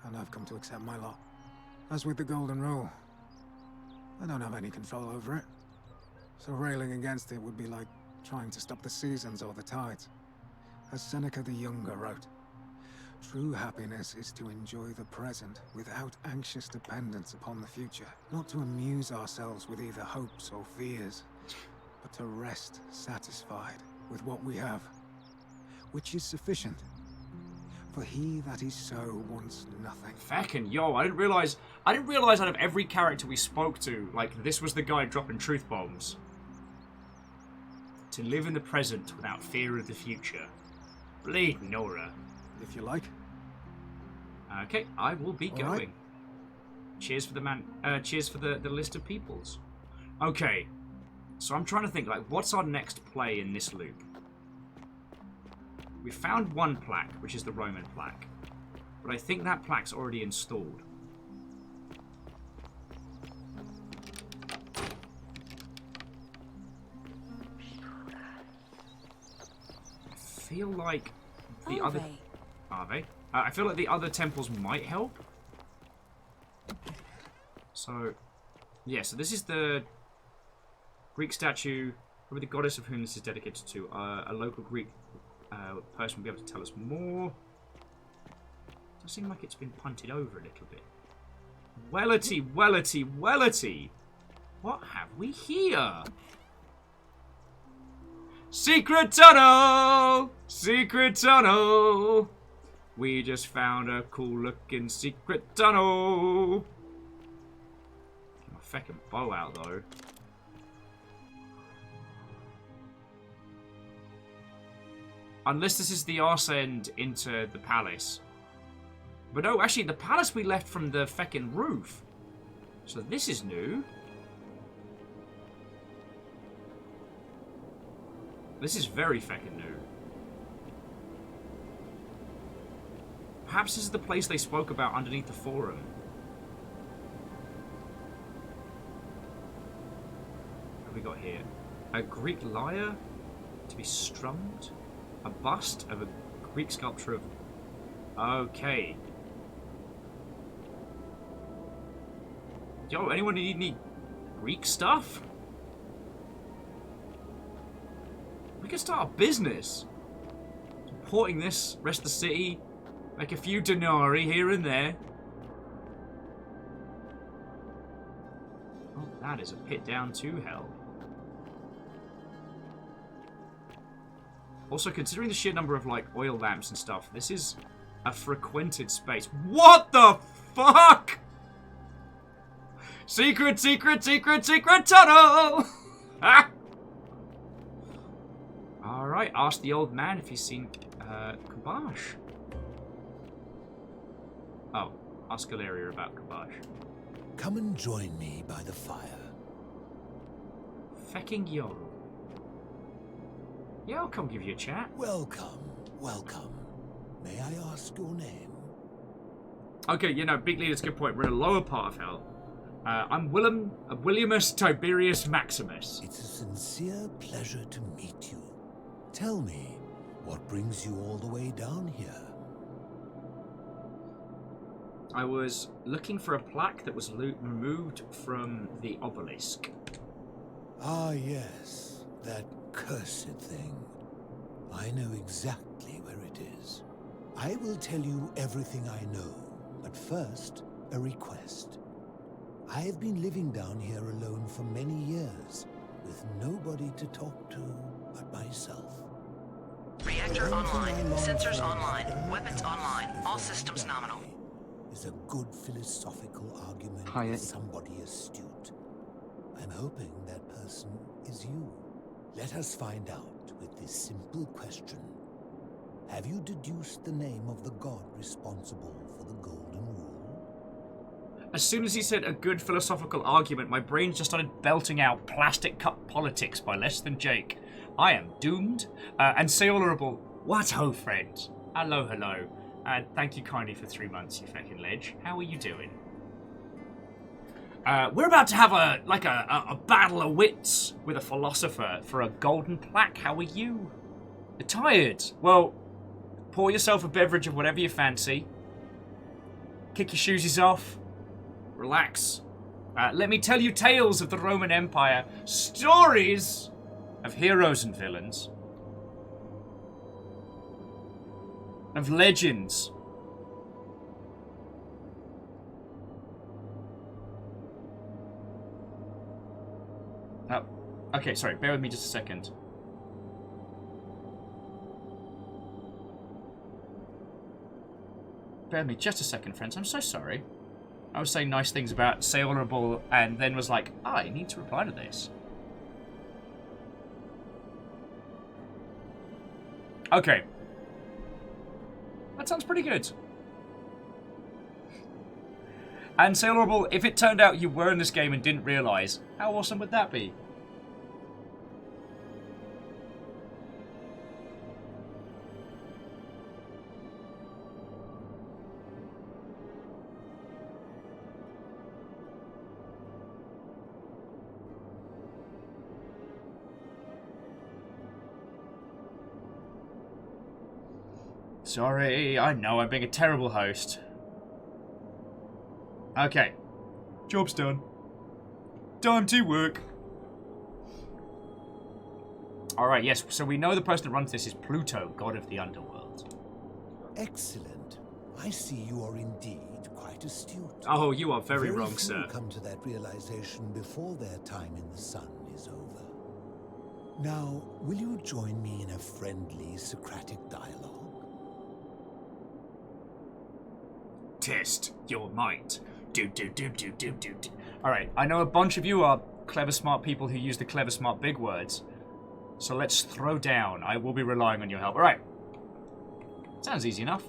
and I've come to accept my lot. As with the Golden Rule, I don't have any control over it. So railing against it would be like trying to stop the seasons or the tides. As Seneca the Younger wrote, true happiness is to enjoy the present without anxious dependence upon the future. Not to amuse ourselves with either hopes or fears, but to rest satisfied with what we have, which is sufficient. For he that is so wants nothing. Feckin' yo, I didn't realize out of every character we spoke to, like, this was the guy dropping truth bombs. To live in the present without fear of the future. Bleed Nora. If you like. Okay, I will be going. Right. Cheers for the man. Cheers for the list of peoples. Okay, So I'm trying to think, like, what's our next play in this loop? We found one plaque, which is the Roman plaque. But I think that plaque's already installed. I feel like the other... Are they? I feel like the other temples might help. So, yeah, so this is the Greek statue, probably the goddess of whom this is dedicated to. A local Greek person will be able to tell us more. It does seem like it's been punted over a little bit. Wellity, wellity, wellity! What have we here? Secret tunnel! Secret tunnel! We just found a cool looking secret tunnel! Get my feckin' bow out though. Unless this is the arse end into the palace. But no, actually the palace we left from the feckin' roof. So this is new. This is very feckin' new. Perhaps this is the place they spoke about underneath the forum. What have we got here? A Greek lyre to be strummed? A bust of a Greek sculpture of... Okay. Yo, anyone need any Greek stuff? We can start a business. Supporting this, rest of the city. Make a few denarii here and there. Oh, that is a pit down to hell. Also, considering the sheer number of, like, oil lamps and stuff, this is a frequented space. What the fuck? Secret, secret, secret, secret tunnel! Alright, ask the old man if he's seen Kabash. Oh, ask Galeria about Kabash. Come and join me by the fire. Fecking yo. Yeah, I'll come give you a chat. Welcome, welcome. May I ask your name? Okay, you know, Big Leader's good point. We're in a lower part of hell. I'm Williamus Tiberius Maximus. It's a sincere pleasure to meet you. Tell me, what brings you all the way down here? I was looking for a plaque that was removed from the obelisk. Ah, yes. That cursed thing. I know exactly where it is. I will tell you everything I know, but first, a request. I've been living down here alone for many years, with nobody to talk to but myself. Reactor online, sensors online, weapons online, all systems nominal. Is a good philosophical argument with somebody astute. I'm hoping that person is you. Let us find out with this simple question. Have you deduced the name of the god responsible for the Golden Rule? As soon as he said a good philosophical argument, my brain just started belting out Plastic Cup Politics by Less Than Jake. I am doomed. And say honourable, what ho, friends? Hello, hello. Thank you kindly for 3 months, you feckin' ledge. How are you doing? We're about to have a battle of wits with a philosopher for a golden plaque. How are you? You're tired? Well, pour yourself a beverage of whatever you fancy. Kick your shoesies off. Relax. Let me tell you tales of the Roman Empire. Stories of heroes and villains. Of legends. Oh, okay, sorry, bear with me just a second. Bear with me just a second, friends, I'm so sorry. I was saying nice things about Say Honourable and then was like, I need to reply to this. Okay. That sounds pretty good. And Say Honourable, if it turned out you were in this game and didn't realise, how awesome would that be? Sorry, I know I'm being a terrible host. Okay. Job's done. Time to work. Alright, yes, so we know the person that runs this is Pluto, god of the underworld. Excellent. I see you are indeed quite astute. Oh, you are very wrong, few sir. come to that realization before their time in the sun is over. Now, will you join me in a friendly Socratic dialogue? Test your might. Do. Alright, I know a bunch of you are clever, smart people who use the clever, smart, big words. So let's throw down. I will be relying on your help. Alright. Sounds easy enough.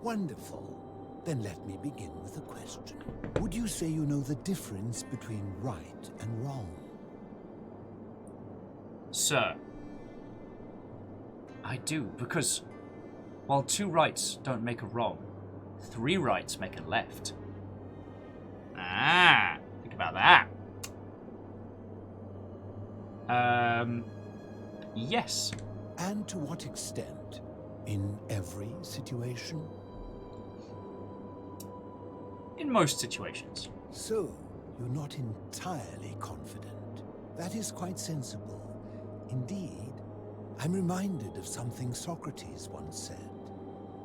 Wonderful. Then let me begin with a question. Would you say you know the difference between right and wrong? Sir. I do, because while 2 rights don't make a wrong, 3 rights make a left. Ah, think about that. Yes. And to what extent? In every situation? In most situations. So, you're not entirely confident. That is quite sensible. Indeed, I'm reminded of something Socrates once said.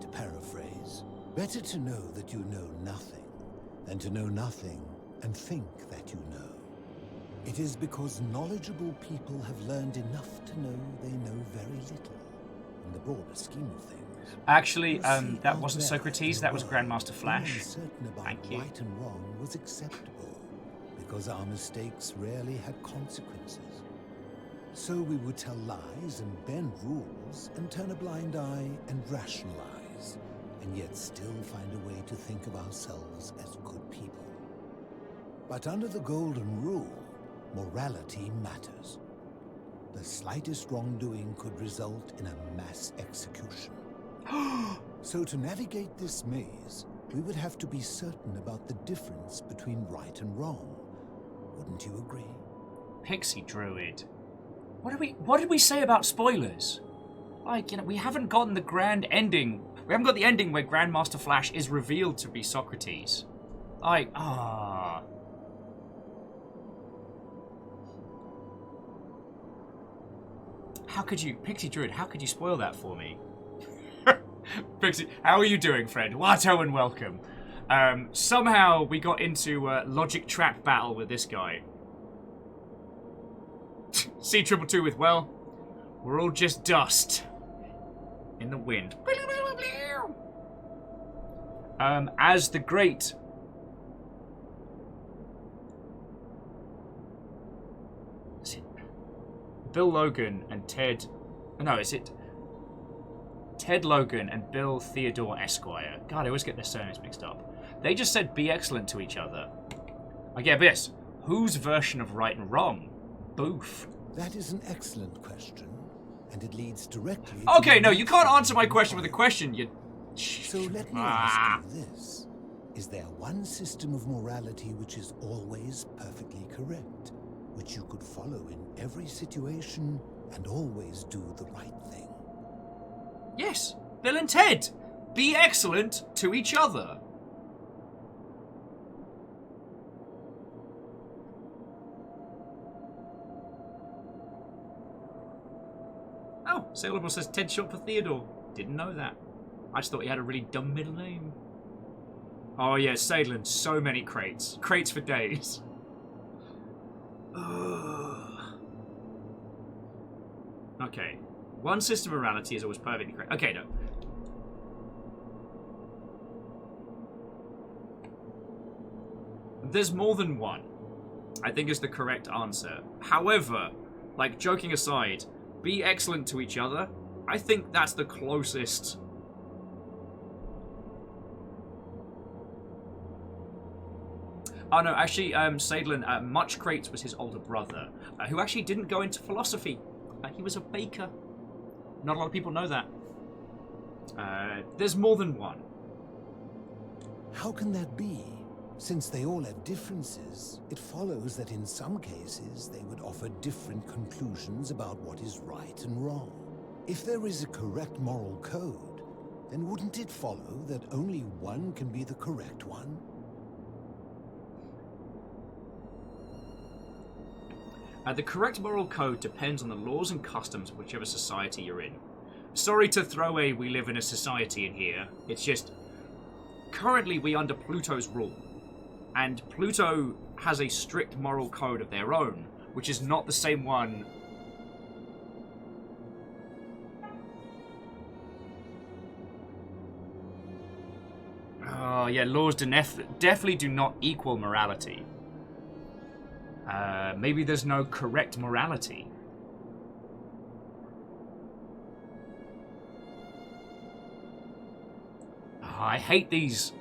To paraphrase, better to know that you know nothing than to know nothing and think that you know. It is because knowledgeable people have learned enough to know they know very little, in the broader scheme of things. Actually, that wasn't Socrates, that was Grandmaster Flash. Thank you. Right and wrong was acceptable, because our mistakes rarely had consequences. So we would tell lies and bend rules and turn a blind eye and rationalize, and yet still find a way to think of ourselves as good people. But under the golden rule, morality matters. The slightest wrongdoing could result in a mass execution. So to navigate this maze, we would have to be certain about the difference between right and wrong. Wouldn't you agree? Pixie Druid. What did we say about spoilers? Like, you know, we haven't gotten the grand ending. We haven't got the ending where Grandmaster Flash is revealed to be Socrates. Like, How could you, Pixie Druid, how could you spoil that for me? Pixie, how are you doing, friend? Watto and welcome. Somehow we got into logic trap battle with this guy. C222 with, well, we're all just dust in the wind. As the great... Is it Bill Logan and Ted... No, is it Ted Logan and Bill Theodore Esquire? God, I always get their surnames mixed up. They just said be excellent to each other. I get this. Whose version of right and wrong? Boof. That is an excellent question, and it leads directly Okay, no, you can't answer my question with a question, you... So let me ask you this. Is there one system of morality which is always perfectly correct, which you could follow in every situation and always do the right thing? Yes, Bill and Ted. Be excellent to each other. Oh, Sailor says Ted short for Theodore. Didn't know that. I just thought he had a really dumb middle name. Oh yeah, Sadlin, so many crates. Crates for days. Okay. One system of morality is always perfectly correct. Okay, no. There's more than one, I think is the correct answer. However, like, joking aside, be excellent to each other. I think that's the closest. Oh no, actually, Sadlin, Much Crates was his older brother, who actually didn't go into philosophy. He was a baker. Not a lot of people know that. There's more than one. How can that be? Since they all have differences, it follows that in some cases they would offer different conclusions about what is right and wrong. If there is a correct moral code, then wouldn't it follow that only one can be the correct one? The correct moral code depends on the laws and customs of whichever society you're in. Sorry to throw a we live in a society in here. It's just, currently we under Pluto's rule. And Pluto has a strict moral code of their own, which is not the same one. Oh, yeah, laws definitely do not equal morality. Maybe there's no correct morality. Oh, I hate these.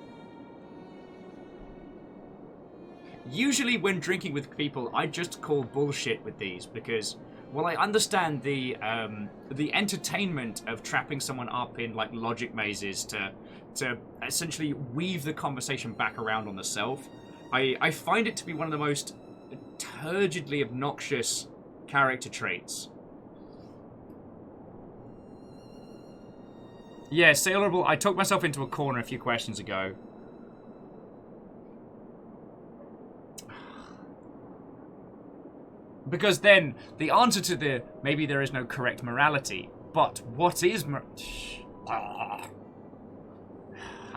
Usually when drinking with people, I just call bullshit with these because, well, I understand the entertainment of trapping someone up in like logic mazes to essentially weave the conversation back around on the self. I find it to be one of the most turgidly obnoxious character traits. Yeah, Sailorable, I talked myself into a corner a few questions ago. Because then, the answer to the maybe there is no correct morality, but what is I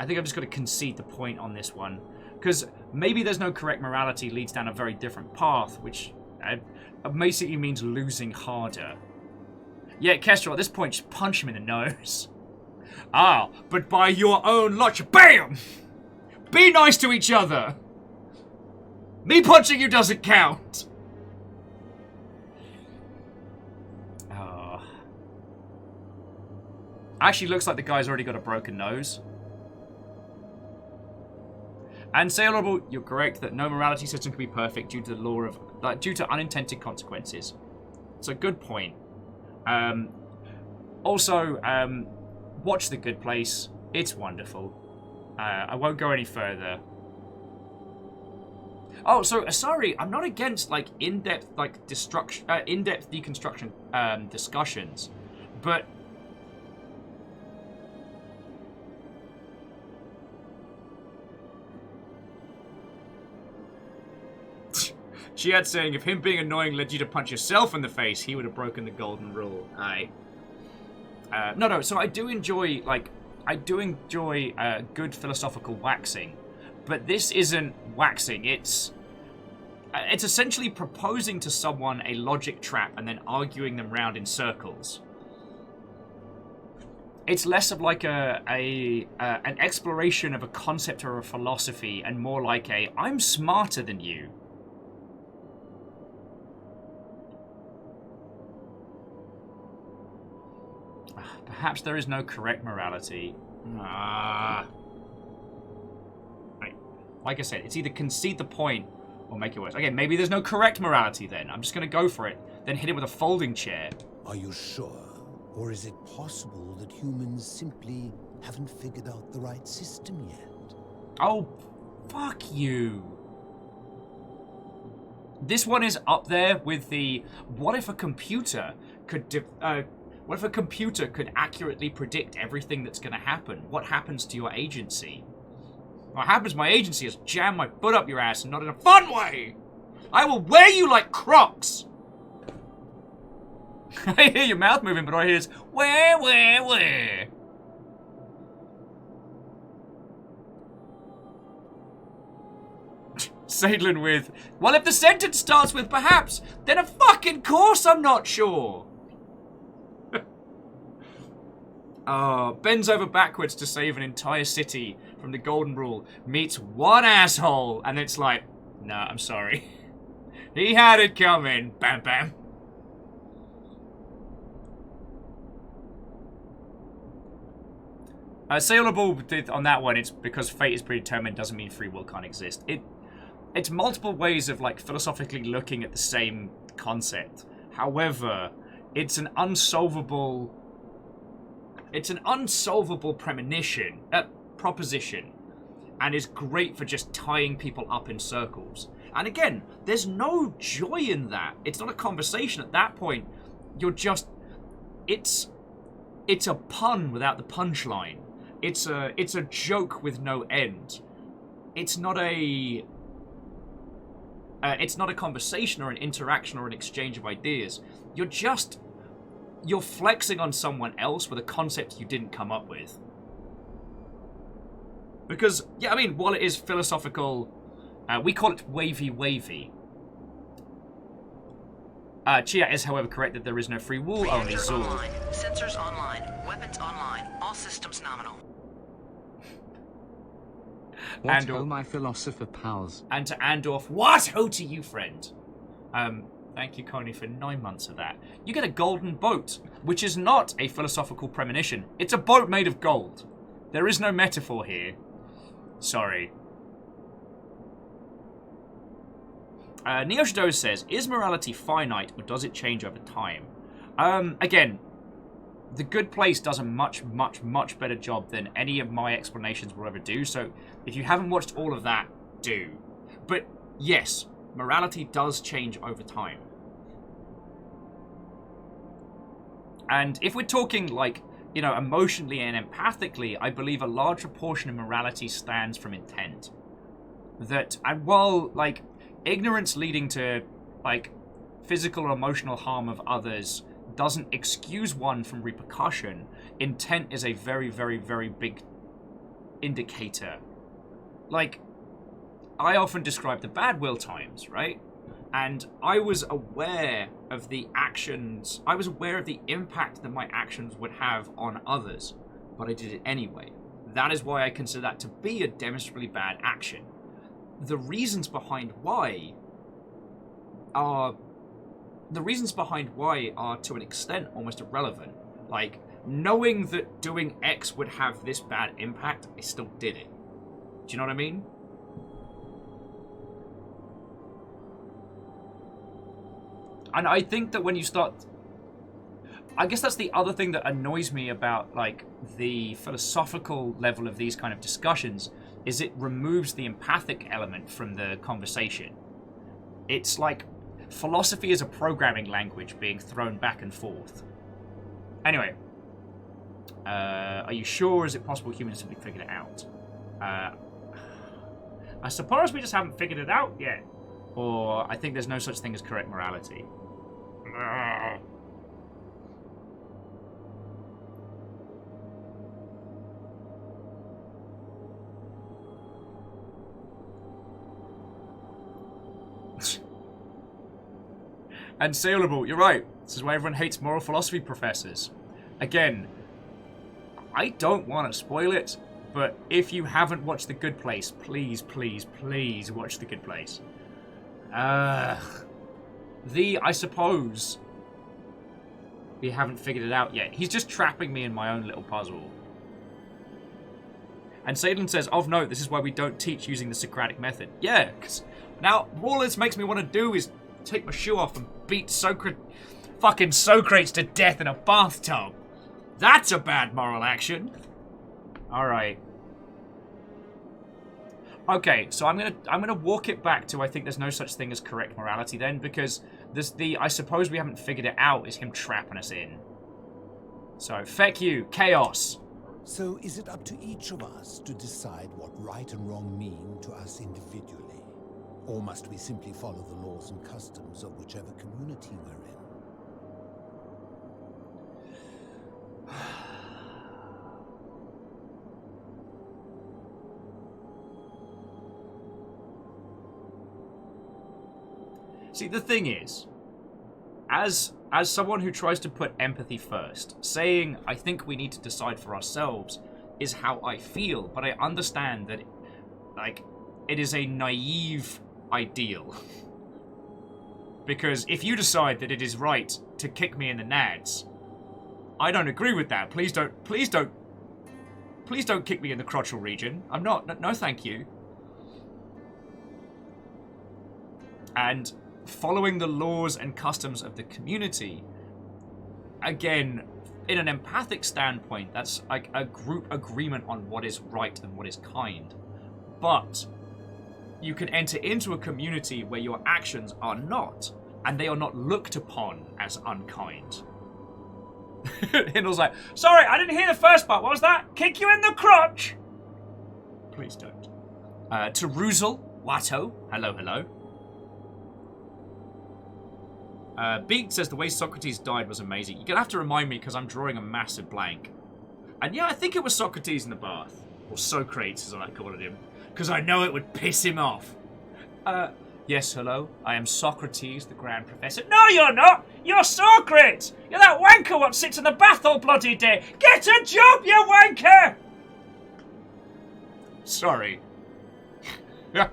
think I'm just going to concede the point on this one. Because maybe there's no correct morality leads down a very different path, which basically means losing harder. Yeah, Kestrel, at this point, just punch him in the nose. Ah, but by your own logic, BAM! Be nice to each other! Me punching you doesn't count! Oh. Actually looks like the guy's already got a broken nose. And Sailorable, you're correct that no morality system can be perfect due to the law of due to unintended consequences. It's a good point. Also, watch The Good Place. It's wonderful. I won't go any further. Oh, so sorry, I'm not against like in-depth in-depth deconstruction discussions, but she had saying, if him being annoying led you to punch yourself in the face, he would have broken the golden rule. Aye. No, so I do enjoy, good philosophical waxing. But this isn't waxing, it's essentially proposing to someone a logic trap and then arguing them round in circles. It's less of like an exploration of a concept or a philosophy and more like a, I'm smarter than you. Perhaps there is no correct morality. Right. Like I said, it's either concede the point or make it worse. Okay, maybe there's no correct morality then. I'm just going to go for it. Then hit it with a folding chair. Are you sure? Or is it possible that humans simply haven't figured out the right system yet? Oh, fuck you. This one is up there with the, what if a computer could what if a computer could accurately predict everything that's going to happen? What happens to your agency? What happens to my agency is jam my foot up your ass and not in a fun way! I will wear you like Crocs! I hear your mouth moving, but all I hear is, where? Sadlin with, well, if the sentence starts with perhaps, then of fucking course I'm not sure! Bends over backwards to save an entire city from the golden rule, meets one asshole, and it's like, nah, I'm sorry. He had it coming. Bam, bam. Sailorable did on that one, it's because fate is predetermined doesn't mean free will can't exist. It's multiple ways of like philosophically looking at the same concept. However, it's an unsolvable proposition, and is great for just tying people up in circles. And again, there's no joy in that. It's not a conversation at that point. You're just, it's it's a pun without the punchline. It's a joke with no end. It's not a conversation or an interaction or an exchange of ideas. You're flexing on someone else with a concept you didn't come up with. Because, yeah, I mean, while it is philosophical, we call it wavy. Chia is, however, correct that there is no free will, only Zul. Online. Sensors online. Weapons online. All systems nominal. What ho, my philosopher pals? And to Andorf, what ho to you, friend? Thank you, Coney, for 9 months of that. You get a golden boat, which is not a philosophical premonition. It's a boat made of gold. There is no metaphor here. Sorry. Neo Shadow says, is morality finite or does it change over time? Again, The Good Place does a much better job than any of my explanations will ever do, so if you haven't watched all of that, do. But yes, morality does change over time. And if we're talking, like, you know, emotionally and empathically, I believe a large proportion of morality stands from intent. That, and while, like, ignorance leading to, like, physical or emotional harm of others doesn't excuse one from repercussion, intent is a very big indicator. Like, I often describe the bad will times, right? And I was aware of the actions, I was aware of the impact that my actions would have on others, but I did it anyway. That is why I consider that to be a demonstrably bad action. The reasons behind why are to an extent almost irrelevant. Like, knowing that doing X would have this bad impact, I still did it. Do you know what I mean? And I think that when you start... I guess that's the other thing that annoys me about, like, the philosophical level of these kind of discussions, is it removes the empathic element from the conversation. It's like philosophy is a programming language being thrown back and forth. Anyway, are you sure? Is it possible humans simply figured it out? I suppose we just haven't figured it out yet. Or I think there's no such thing as correct morality. Unsaleable, you're right. This is why everyone hates moral philosophy professors. Again, I don't want to spoil it, but if you haven't watched The Good Place, please watch The Good Place. I suppose we haven't figured it out yet. He's just trapping me in my own little puzzle. And Sadin says, of note, this is why we don't teach using the Socratic method. Yeah, because now all this makes me want to do is take my shoe off and beat fucking Socrates to death in a bathtub. That's a bad moral action. Alright. Okay, so I'm gonna walk it back to I think there's no such thing as correct morality then, because I suppose we haven't figured it out is him trapping us in. So, feck you, chaos. So is it up to each of us to decide what right and wrong mean to us individually? Or must we simply follow the laws and customs of whichever community we're in? See, the thing is, as someone who tries to put empathy first, saying, I think we need to decide for ourselves, is how I feel, but I understand that, like, it is a naive ideal. Because if you decide that it is right to kick me in the nads, I don't agree with that. Please don't kick me in the crotchal region. I'm not, no thank you. And following the laws and customs of the community, again, in an empathic standpoint, that's like a group agreement on what is right and what is kind. But you can enter into a community where your actions are not, and they are not looked upon as unkind. Hindle's like, sorry, I didn't hear the first part. What was that? Kick you in the crotch? Please don't. To Ruzel, Watto. Hello, hello. Beat says the way Socrates died was amazing. You're going to have to remind me because I'm drawing a massive blank. And yeah, I think it was Socrates in the bath. Or Socrates, as I called him. Because I know it would piss him off. Yes, hello. I am Socrates, the Grand Professor. No, you're not! You're Socrates! You're that wanker what sits in the bath all bloody day! Get a job, you wanker! Sorry. Yeah.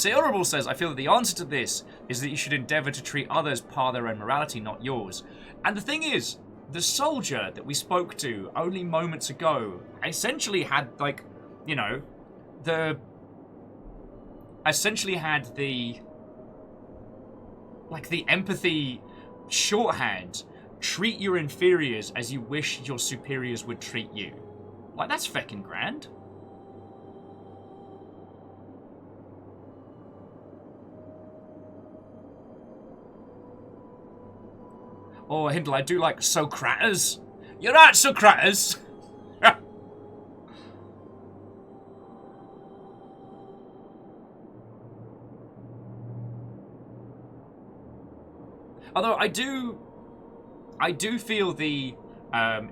Honorable says, I feel that the answer to this is that you should endeavour to treat others par their own morality, not yours. And the thing is, the soldier that we spoke to only moments ago essentially had, like, you know, essentially had the empathy shorthand. Treat your inferiors as you wish your superiors would treat you. Like, that's feckin' grand. Oh, Hindle, I do like Socrates. You're right, Socrates. Although I do feel the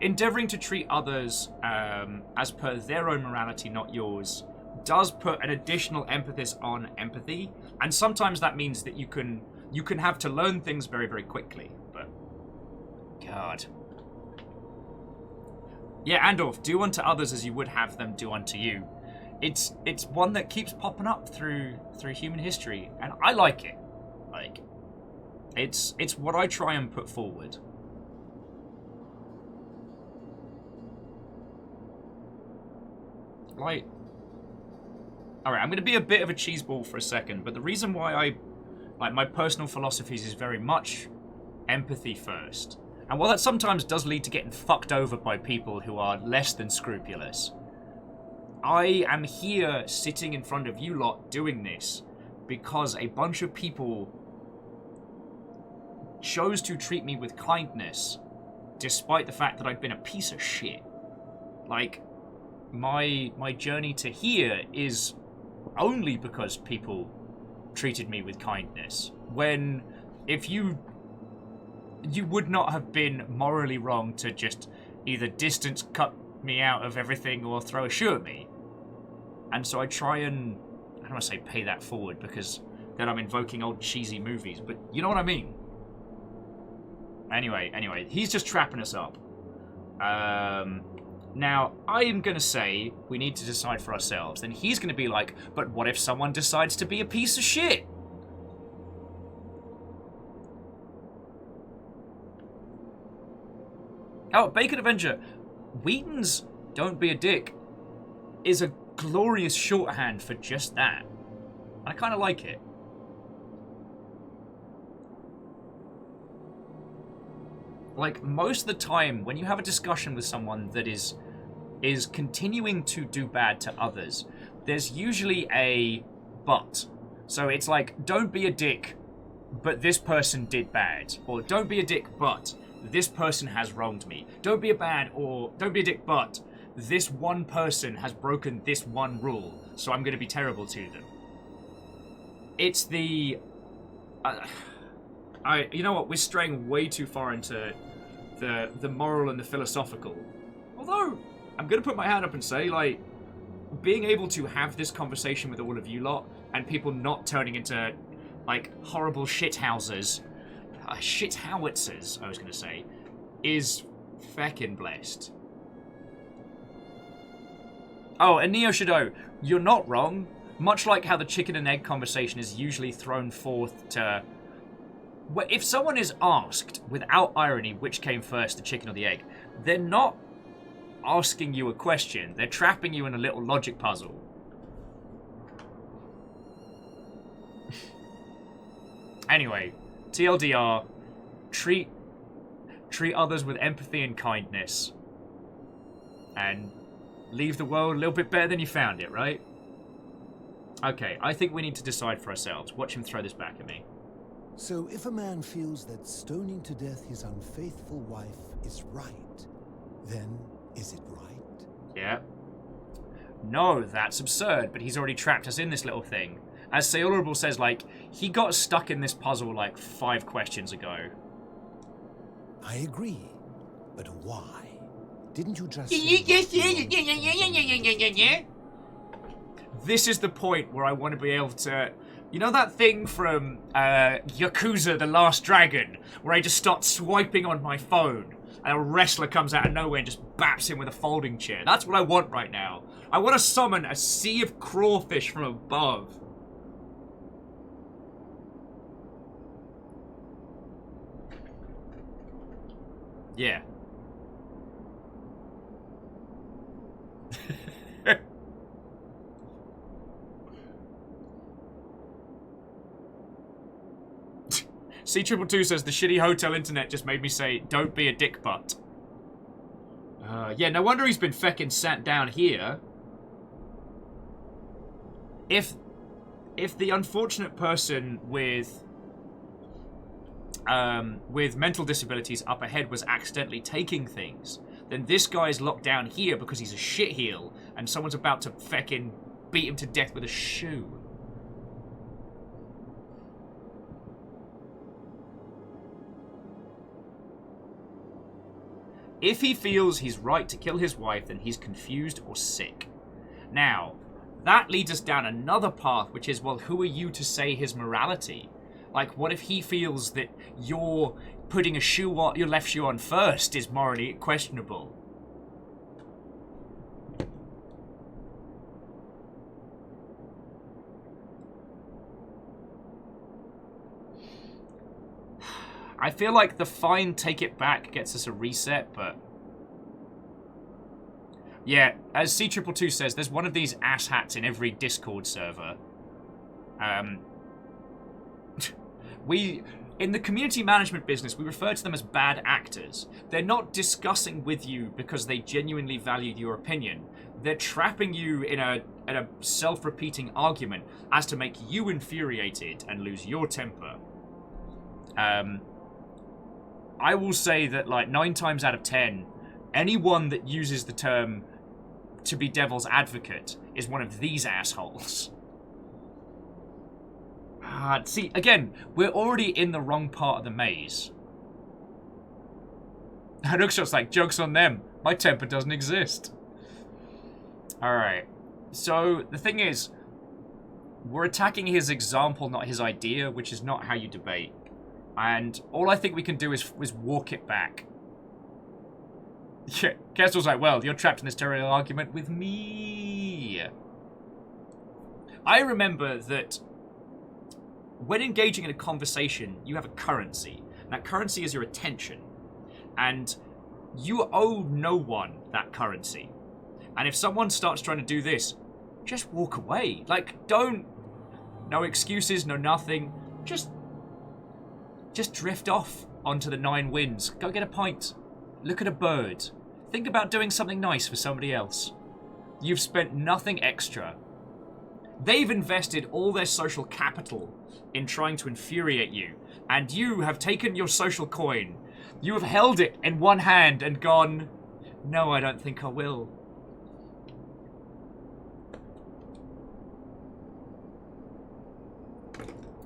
endeavouring to treat others as per their own morality, not yours, does put an additional emphasis on empathy, and sometimes that means that you can have to learn things very, very quickly. But God, yeah, Andorf, do unto others as you would have them do unto you. It's one that keeps popping up through human history, and I like it. Like, it's what I try and put forward. Like, alright, I'm going to be a bit of a cheeseball for a second, but the reason why my personal philosophies is very much empathy first. And while that sometimes does lead to getting fucked over by people who are less than scrupulous, I am here sitting in front of you lot doing this because a bunch of people chose to treat me with kindness despite the fact that I've been a piece of shit. Like, my journey to here is only because people treated me with kindness. When, if you would not have been morally wrong to just either distance cut me out of everything or throw a shoe at me. And so I try and, I don't want to say pay that forward because then I'm invoking old cheesy movies, but you know what I mean. Anyway, he's just trapping us up. Now, I am going to say we need to decide for ourselves. Then he's going to be like, but what if someone decides to be a piece of shit? Oh, Bacon Avenger. Wheaton's "Don't Be a Dick" is a glorious shorthand for just that. I kind of like it. Like, most of the time, when you have a discussion with someone that is continuing to do bad to others, there's usually a but. So it's like, don't be a dick, but this person did bad. Or don't be a dick, but this person has wronged me. Don't be a dick, but this one person has broken this one rule, so I'm going to be terrible to them. It's the... you know what, we're straying way too far into the moral and the philosophical. Although, I'm going to put my hand up and say, like, being able to have this conversation with all of you lot, and people not turning into, like, horrible shithousers, shithowitzers, I was going to say, is feckin' blessed. Oh, and Neo Shadow, you're not wrong. Much like how the chicken and egg conversation is usually thrown forth to... If someone is asked, without irony, which came first, the chicken or the egg, they're not asking you a question. They're trapping you in a little logic puzzle. Anyway, TLDR, treat others with empathy and kindness. And leave the world a little bit better than you found it, right? Okay, I think we need to decide for ourselves. Watch him throw this back at me. So if a man feels that stoning to death his unfaithful wife is right, then is it right? Yeah. No, that's absurd, but he's already trapped us in this little thing. As Sayolable says, like, he got stuck in this puzzle like 5 questions ago. I agree, but why? Didn't you just This is the point where I want to be able to... You know that thing from Yakuza The Last Dragon, where I just start swiping on my phone, and a wrestler comes out of nowhere and just baps him with a folding chair? That's what I want right now. I want to summon a sea of crawfish from above. Yeah. C222 says, the shitty hotel internet just made me say, don't be a dick butt. Yeah, no wonder he's been feckin' sat down here. If the unfortunate person with mental disabilities up ahead was accidentally taking things, then this guy's locked down here because he's a shitheel and someone's about to feckin' beat him to death with a shoe. If he feels he's right to kill his wife, then he's confused or sick. Now, that leads us down another path, which is, well, who are you to say his morality? Like, what if he feels that you're putting your left shoe on first is morally questionable? I feel like the fine take it back gets us a reset, but... Yeah, as C222 says, there's one of these asshats in every Discord server. In the community management business, we refer to them as bad actors. They're not discussing with you because they genuinely valued your opinion. They're trapping you in a self-repeating argument as to make you infuriated and lose your temper. I will say that, like, 9 times out of 10, anyone that uses the term to be devil's advocate is one of these assholes. See, again, we're already in the wrong part of the maze. Hookshot's like, joke's on them. My temper doesn't exist. Alright. So, the thing is, we're attacking his example, not his idea, which is not how you debate. And all I think we can do is walk it back. Yeah, Kestrel's like, well, you're trapped in this territorial argument with me. I remember that when engaging in a conversation, you have a currency. And that currency is your attention. And you owe no one that currency. And if someone starts trying to do this, just walk away. Like, don't... No excuses, no nothing. Just drift off onto the 9 winds. Go get a pint. Look at a bird. Think about doing something nice for somebody else. You've spent nothing extra. They've invested all their social capital in trying to infuriate you, and you have taken your social coin. You have held it in one hand and gone, no, I don't think I will.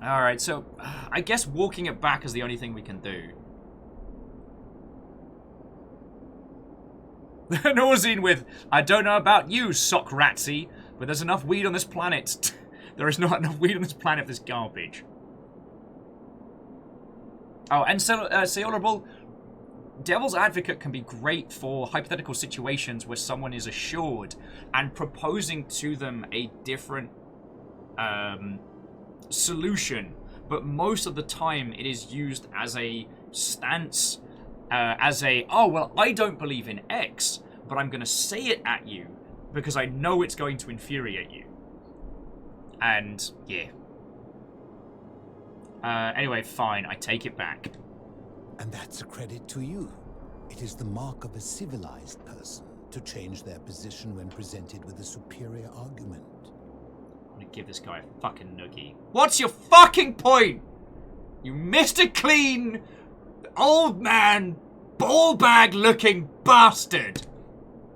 Alright, so I guess walking it back is the only thing we can do. Norzine with, I don't know about you, sock ratsy, but there's enough weed on this planet. There is not enough weed on this planet for this garbage. Oh, and so, Sayolable, Devil's Advocate can be great for hypothetical situations where someone is assured and proposing to them a different solution, but most of the time it is used as a stance, oh, well, I don't believe in X, but I'm going to say it at you because I know it's going to infuriate you. And, yeah. Anyway, fine, I take it back. And that's a credit to you. It is the mark of a civilized person to change their position when presented with a superior argument. I'm gonna give this guy a fucking noogie. What's your fucking point? You Mr. Clean, old man, ball bag looking bastard.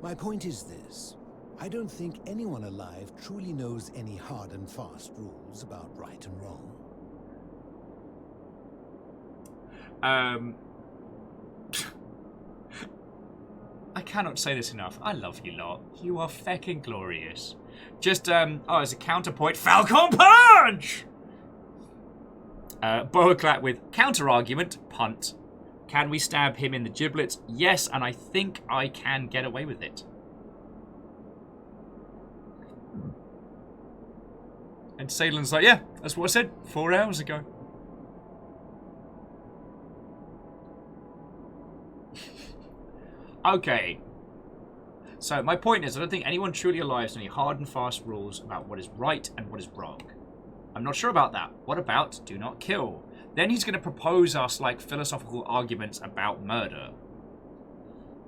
My point is this. I don't think anyone alive truly knows any hard and fast rules about right and wrong. I cannot say this enough. I love you lot. You are fucking glorious. Just, as a counterpoint, Falcon Punch! Boaclat with counter-argument, punt. Can we stab him in the giblets? Yes, and I think I can get away with it. And Salen's like, yeah, that's what I said 4 hours ago. Okay. So, my point is, I don't think anyone truly alive has any hard and fast rules about what is right and what is wrong. I'm not sure about that. What about do not kill? Then he's going to propose us, like, philosophical arguments about murder.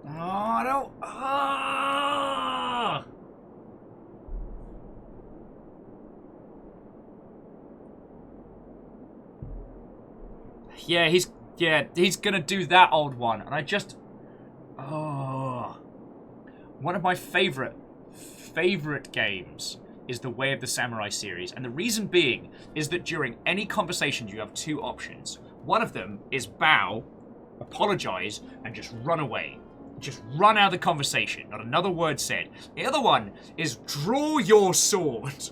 Oh, I don't... Ah! Yeah, he's going to do that old one. And I just... Oh. One of my favorite games is The Way of the Samurai series. And the reason being is that during any conversation you have two options. One of them is bow, apologize, and just run away. Just run out of the conversation. Not another word said. The other one is draw your sword.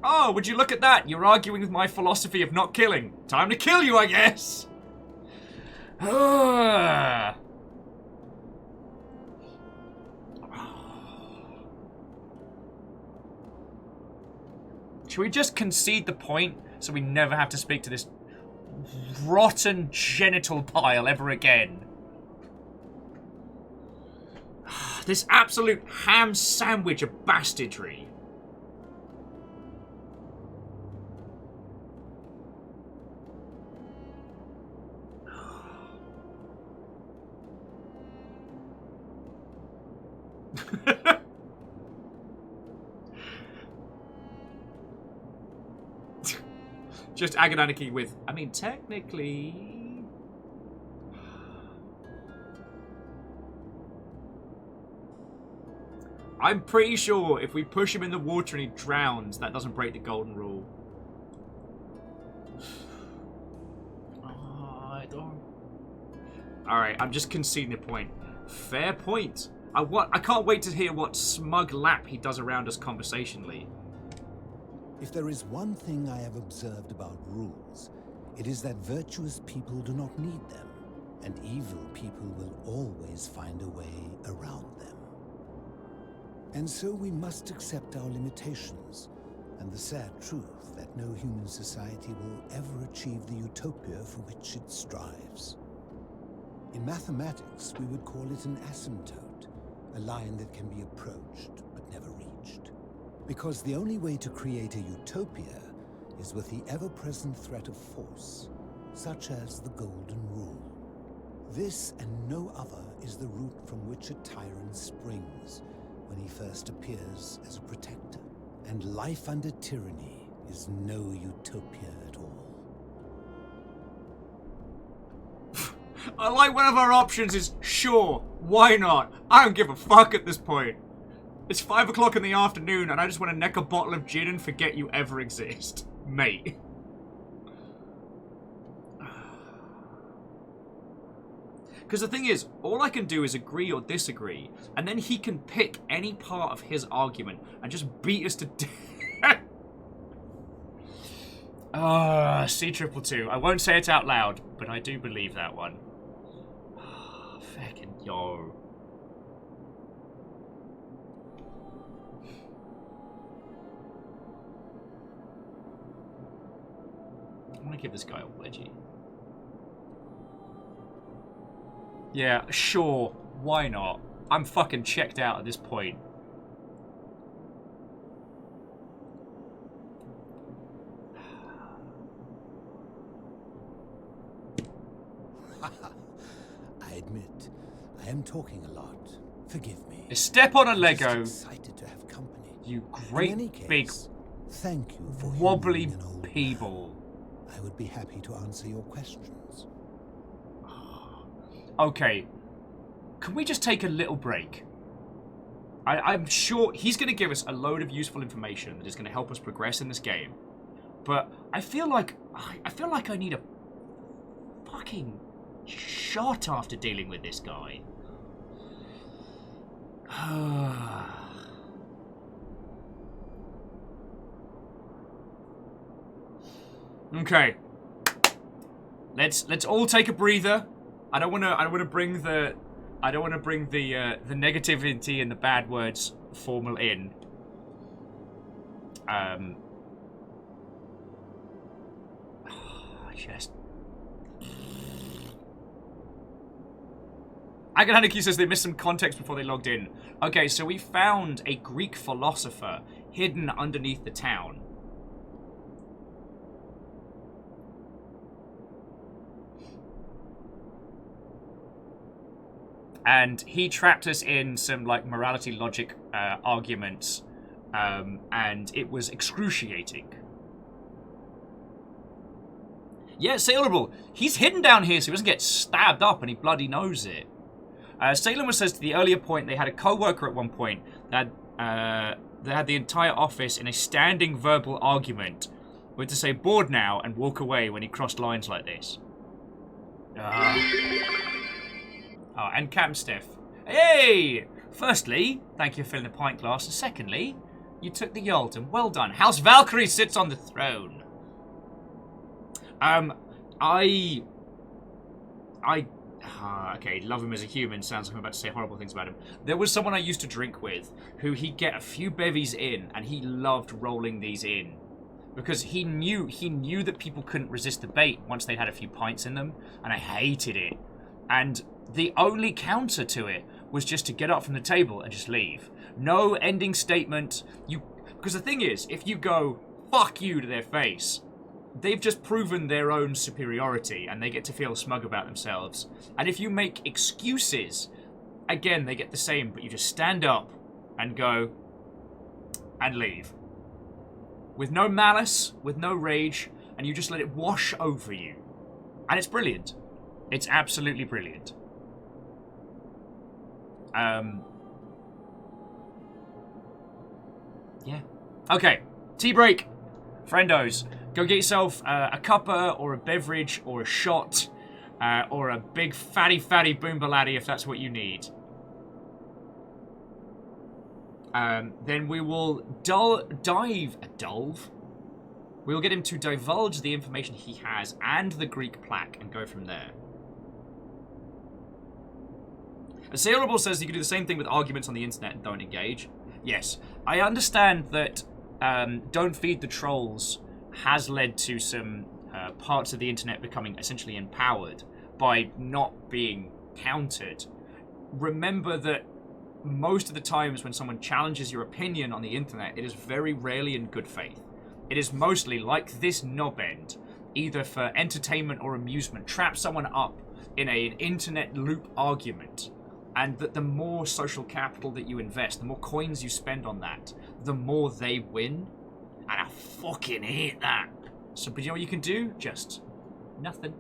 Oh, would you look at that? You're arguing with my philosophy of not killing. Time to kill you, I guess. Should we just concede the point so we never have to speak to this rotten genital pile ever again? This absolute ham sandwich of bastardry. Just Agonaniki with, I mean, technically... I'm pretty sure if we push him in the water and he drowns, that doesn't break the golden rule. Oh, I don't... Alright, I'm just conceding the point. Fair point. I can't wait to hear what smug lap he does around us conversationally. If there is one thing I have observed about rules, it is that virtuous people do not need them, and evil people will always find a way around them. And so we must accept our limitations, and the sad truth that no human society will ever achieve the utopia for which it strives. In mathematics, we would call it an asymptote, a line that can be approached but never reached. Because the only way to create a utopia is with the ever-present threat of force, such as the Golden Rule. This and no other is the root from which a tyrant springs when he first appears as a protector. And life under tyranny is no utopia at all. I like one of our options is sure, why not? I don't give a fuck at this point. It's 5 o'clock in the afternoon and I just want to neck a bottle of gin and forget you ever exist. Mate. Because the thing is, all I can do is agree or disagree, and then he can pick any part of his argument and just beat us to death. C222. I won't say it out loud, but I do believe that one. Fucking yo. I'm gonna give this guy a wedgie. Yeah, sure. Why not? I'm fucking checked out at this point. I admit, I am talking a lot. Forgive me. Step on a I'm Lego. just excited to have company. You In great any big case, Thank you for wobbly humoring an old people. I would be happy to answer your questions. Okay. Can we just take a little break? I'm sure he's going to give us a load of useful information that is going to help us progress in this game. But I feel like I need a fucking shot after dealing with this guy. Okay. Let's all take a breather. I don't want to bring the negativity and the bad words formal in. Just. Aganhaniki says they missed some context before they logged in. Okay, so we found a Greek philosopher hidden underneath the town. And he trapped us in some, like, morality logic arguments. And it was excruciating. Yeah, Sailorable. He's hidden down here so he doesn't get stabbed up and he bloody knows it. Salem says to the earlier point, they had a co-worker at one point that they had the entire office in a standing verbal argument with to say bored now and walk away when he crossed lines like this. Oh, and Captain Steph. Hey! Firstly, thank you for filling the pint glass. And secondly, you took the Yalton. Well done. House Valkyrie sits on the throne. Okay, love him as a human. Sounds like I'm about to say horrible things about him. There was someone I used to drink with who he'd get a few bevies in, and he loved rolling these in. Because he knew that people couldn't resist the bait once they'd had a few pints in them, and I hated it. And the only counter to it was just to get up from the table and just leave. No ending statement. Because the thing is, if you go, fuck you to their face, they've just proven their own superiority and they get to feel smug about themselves. And if you make excuses, again, they get the same, but you just stand up and go and leave. With no malice, with no rage, and you just let it wash over you. And it's brilliant. It's absolutely brilliant. Yeah. Okay. Tea break. Friendos. Go get yourself a cuppa or a beverage or a shot or a big fatty boombaladi if that's what you need. Then we will We'll get him to divulge the information he has and the Greek plaque and go from there. Sailorable says you can do the same thing with arguments on the internet and don't engage. Yes, I understand that don't feed the trolls has led to some parts of the internet becoming essentially empowered by not being countered. Remember that most of the times when someone challenges your opinion on the internet, it is very rarely in good faith. It is mostly like this knobend, either for entertainment or amusement, trap someone up in an internet loop argument. And that the more social capital that you invest, the more coins you spend on that, the more they win. And I fucking hate that. So, but you know what you can do? Just nothing.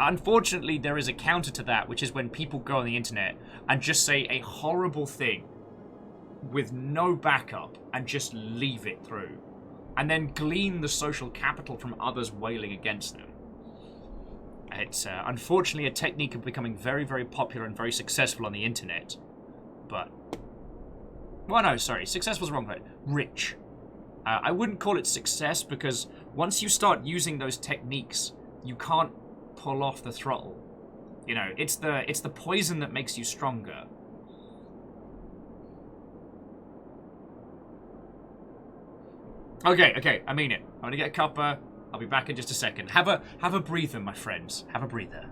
Unfortunately, there is a counter to that, which is when people go on the internet and just say a horrible thing with no backup and just leave it through. And then glean the social capital from others wailing against them. It's unfortunately a technique of becoming very, very popular and very successful on the internet. But... well, no, sorry. Successful is the wrong word. Rich. I wouldn't call it success because once you start using those techniques, you can't pull off the throttle. You know, it's the poison that makes you stronger. Okay, I mean it. I'm gonna get a cuppa. I'll be back in just a second. Have a breather, my friends. Have a breather.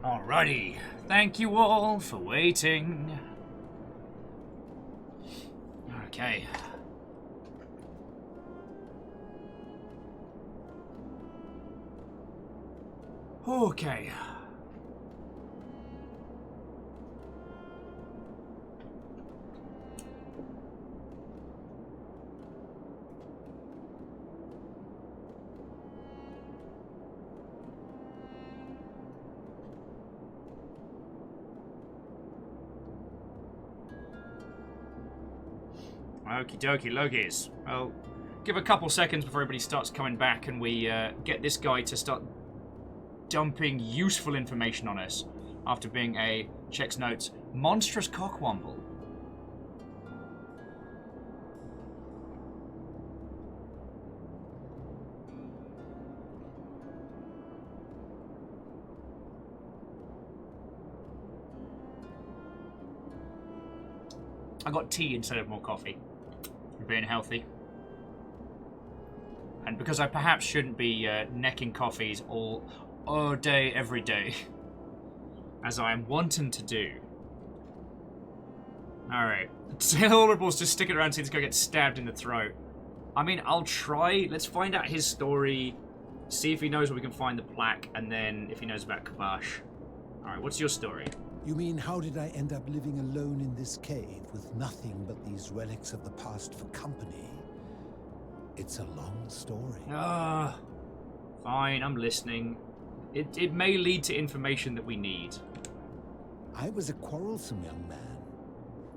Alrighty. Thank you all for waiting. Okay. Okay. Okie dokie, Logies. Well, give a couple seconds before everybody starts coming back and we get this guy to start dumping useful information on us after being a, checks notes, monstrous cockwomble. I got tea instead of more coffee. For being healthy. And because I perhaps shouldn't be necking coffees all day, every day. As I am wanting to do. Alright. It's horrible to stick it around and see this guy get stabbed in the throat. I mean, I'll try. Let's find out his story. See if he knows where we can find the plaque. And then if he knows about Kabash. Alright, what's your story? You mean, how did I end up living alone in this cave with nothing but these relics of the past for company? It's a long story. Fine, I'm listening. It may lead to information that we need. I was a quarrelsome young man.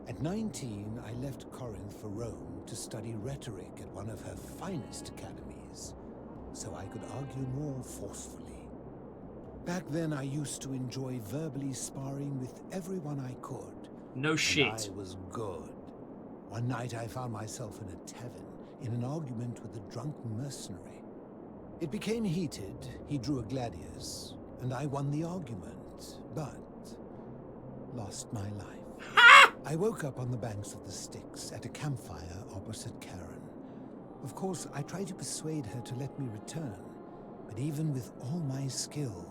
At 19, I left Corinth for Rome to study rhetoric at one of her finest academies, so I could argue more forcefully. Back then, I used to enjoy verbally sparring with everyone I could. No shit. I was good. One night, I found myself in a tavern in an argument with a drunk mercenary. It became heated. He drew a gladius, and I won the argument, but lost my life. I woke up on the banks of the Styx at a campfire opposite Karen. Of course, I tried to persuade her to let me return, but even with all my skill,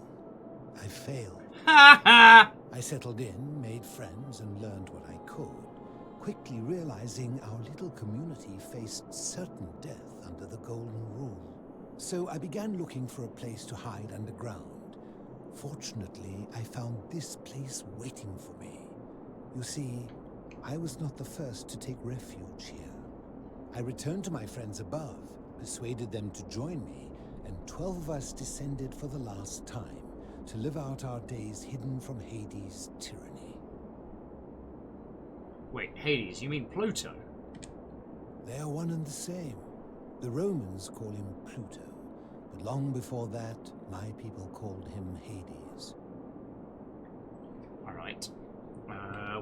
I failed. I settled in, made friends, and learned what I could, quickly realizing our little community faced certain death under the Golden Rule. So I began looking for a place to hide underground. Fortunately, I found this place waiting for me. You see, I was not the first to take refuge here. I returned to my friends above, persuaded them to join me, and 12 of us descended for the last time, to live out our days hidden from Hades' tyranny. Wait, Hades, you mean Pluto? They are one and the same. The Romans call him Pluto, but long before that, my people called him Hades. Alright.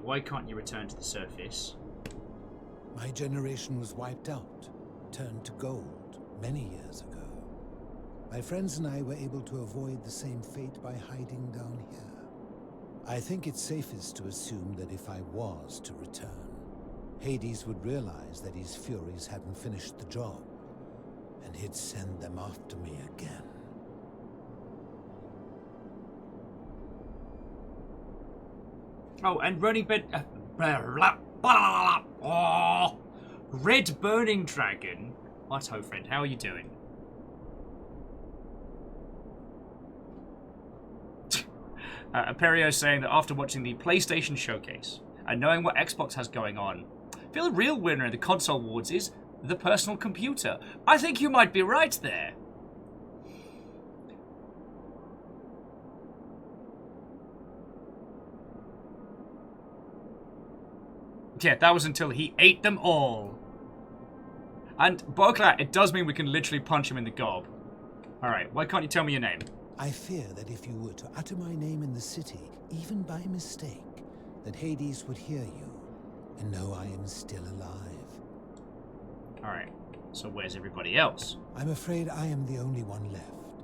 Why can't you return to the surface? My generation was wiped out, turned to gold, many years ago. My friends and I were able to avoid the same fate by hiding down here. I think it's safest to assume that if I was to return, Hades would realize that his furies hadn't finished the job, and he'd send them after me again. Oh, and running bed... Red Burning Dragon. What ho, friend? How are you doing? Aperio saying that after watching the PlayStation showcase and knowing what Xbox has going on, I feel the real winner in the console wars is the personal computer. I think you might be right there. Yeah, that was until he ate them all. And, Boklat, it does mean we can literally punch him in the gob. Alright, why can't you tell me your name? I fear that if you were to utter my name in the city, even by mistake, that Hades would hear you and know I am still alive. Alright, so where's everybody else? I'm afraid I am the only one left.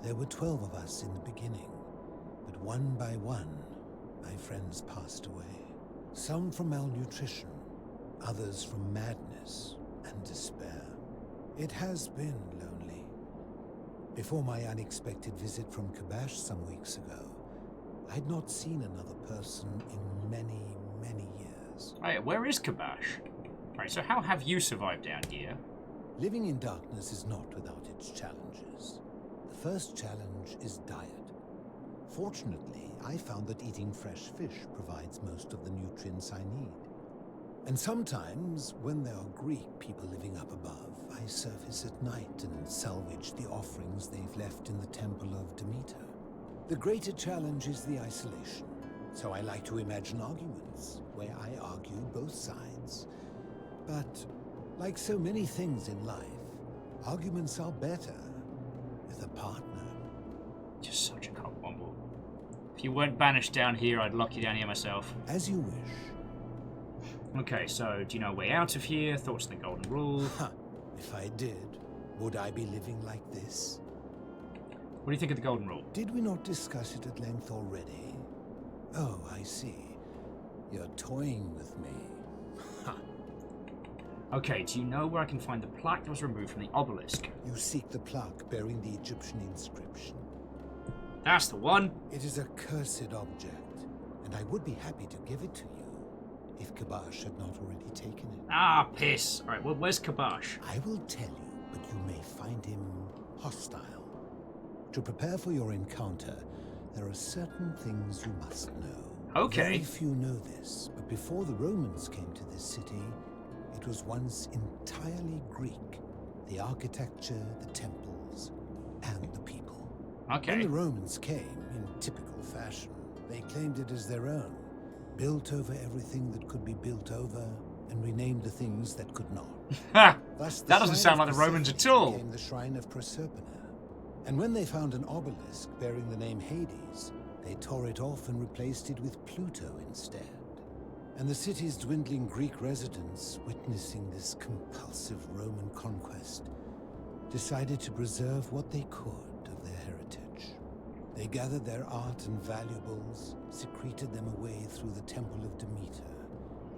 There were 12 of us in the beginning, but one by one, my friends passed away. Some from malnutrition, others from madness and despair. It has been lonely. Before my unexpected visit from Kabash some weeks ago, I'd not seen another person in many, many years. Right, where is Kabash? Right, so how have you survived down here? Living in darkness is not without its challenges. The first challenge is diet. Fortunately, I found that eating fresh fish provides most of the nutrients I need. And sometimes, when there are Greek people living up above, I surface at night and salvage the offerings they've left in the temple of Demeter. The greater challenge is the isolation, so I like to imagine arguments, where I argue both sides. But, like so many things in life, arguments are better with a partner. Just such a cockwomble. If you weren't banished down here, I'd lock you down here myself. As you wish. Okay, so do you know a way out of here? Thoughts on the Golden Rule? If I did, would I be living like this? What do you think of the Golden Rule? Did we not discuss it at length already? Oh, I see. You're toying with me. Okay, do you know where I can find the plaque that was removed from the obelisk? You seek the plaque bearing the Egyptian inscription. That's the one. It is a cursed object, and I would be happy to give it to you, if Kabash had not already taken it. Ah, piss. Alright, well, where's Kabash? I will tell you, but you may find him hostile. To prepare for your encounter, there are certain things you must know. Okay. Very few know this, but before the Romans came to this city, it was once entirely Greek. The architecture, the temples, and the people. Okay. When the Romans came, in typical fashion, they claimed it as their own, built over everything that could be built over, and renamed the things that could not. Thus, that doesn't sound like the Romans at all. Became the shrine of Proserpina. And when they found an obelisk bearing the name Hades, they tore it off and replaced it with Pluto instead. And the city's dwindling Greek residents, witnessing this compulsive Roman conquest, decided to preserve what they could of their heritage. They gathered their art and valuables, secreted them away through the Temple of Demeter,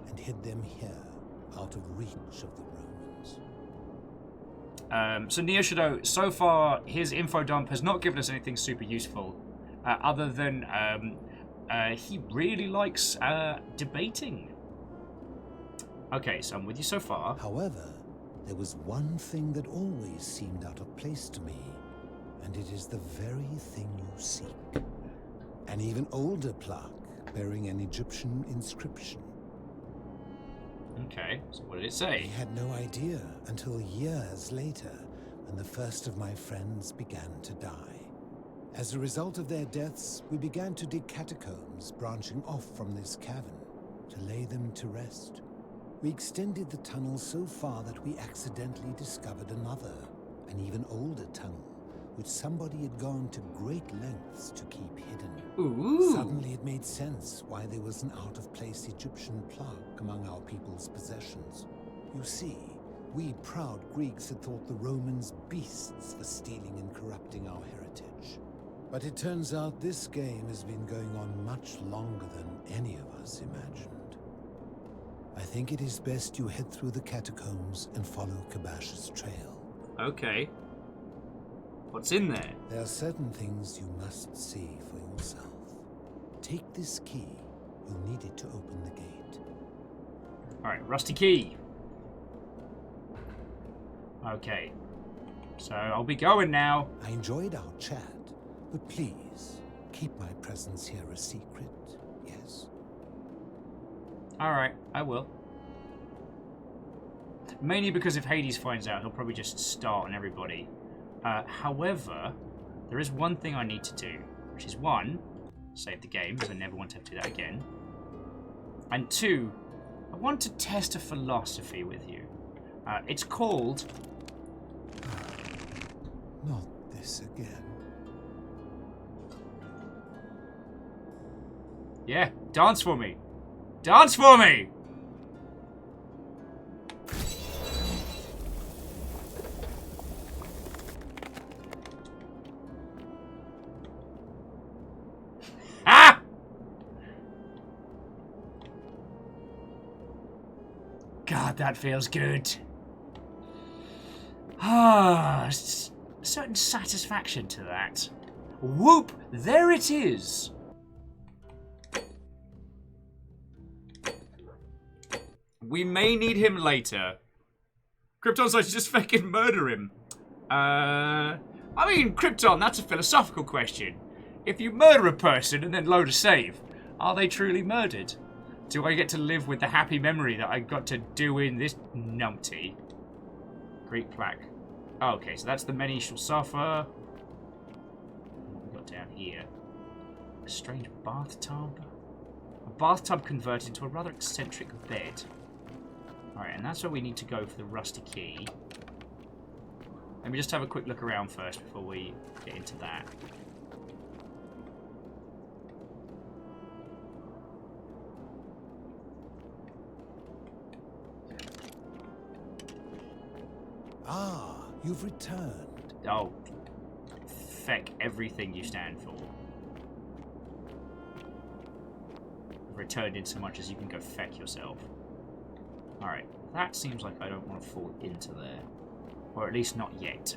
and hid them here, out of reach of the Romans. So Neoshido, so far, his info dump has not given us anything super useful, other than he really likes debating. Okay, so I'm with you so far. However, there was one thing that always seemed out of place to me, and it is the very thing you seek. An even older plaque bearing an Egyptian inscription. Okay, so what did it say? I had no idea until years later, when the first of my friends began to die. As a result of their deaths, we began to dig catacombs branching off from this cavern to lay them to rest. We extended the tunnel so far that we accidentally discovered another, an even older tunnel, which somebody had gone to great lengths to keep hidden. Ooh. Suddenly it made sense why there was an out-of-place Egyptian plaque among our people's possessions. You see, we proud Greeks had thought the Romans beasts for stealing and corrupting our heritage. But it turns out this game has been going on much longer than any of us imagined. I think it is best you head through the catacombs and follow Kabash's trail. Okay. What's in there? There are certain things you must see for yourself. Take this key. You'll need it to open the gate. Alright, rusty key. Okay. So I'll be going now. I enjoyed our chat, but please, keep my presence here a secret, yes? Alright, I will. Mainly because if Hades finds out, he'll probably just start on everybody. However, there is one thing I need to do, which is one, save the game, because I never want to have to do that again. And two, I want to test a philosophy with you. It's called... Not this again. Yeah, dance for me. Dance for me! Ah! God, that feels good. Ah, certain satisfaction to that. Whoop! There it is. We may need him later. Krypton's like, just fucking murder him. I mean, Krypton, that's a philosophical question. If you murder a person and then load a save, are they truly murdered? Do I get to live with the happy memory that I got to do in this numpty? Greek plaque. Oh, okay, so that's the many shall suffer. What we got down here? A strange bathtub. A bathtub converted into a rather eccentric bed. Alright, and that's where we need to go for the rusty key. Let me just have a quick look around first before we get into that. Ah, you've returned. Oh, feck everything you stand for. Returned in so much as you can go feck yourself. Alright, that seems like I don't want to fall into there. Or at least not yet.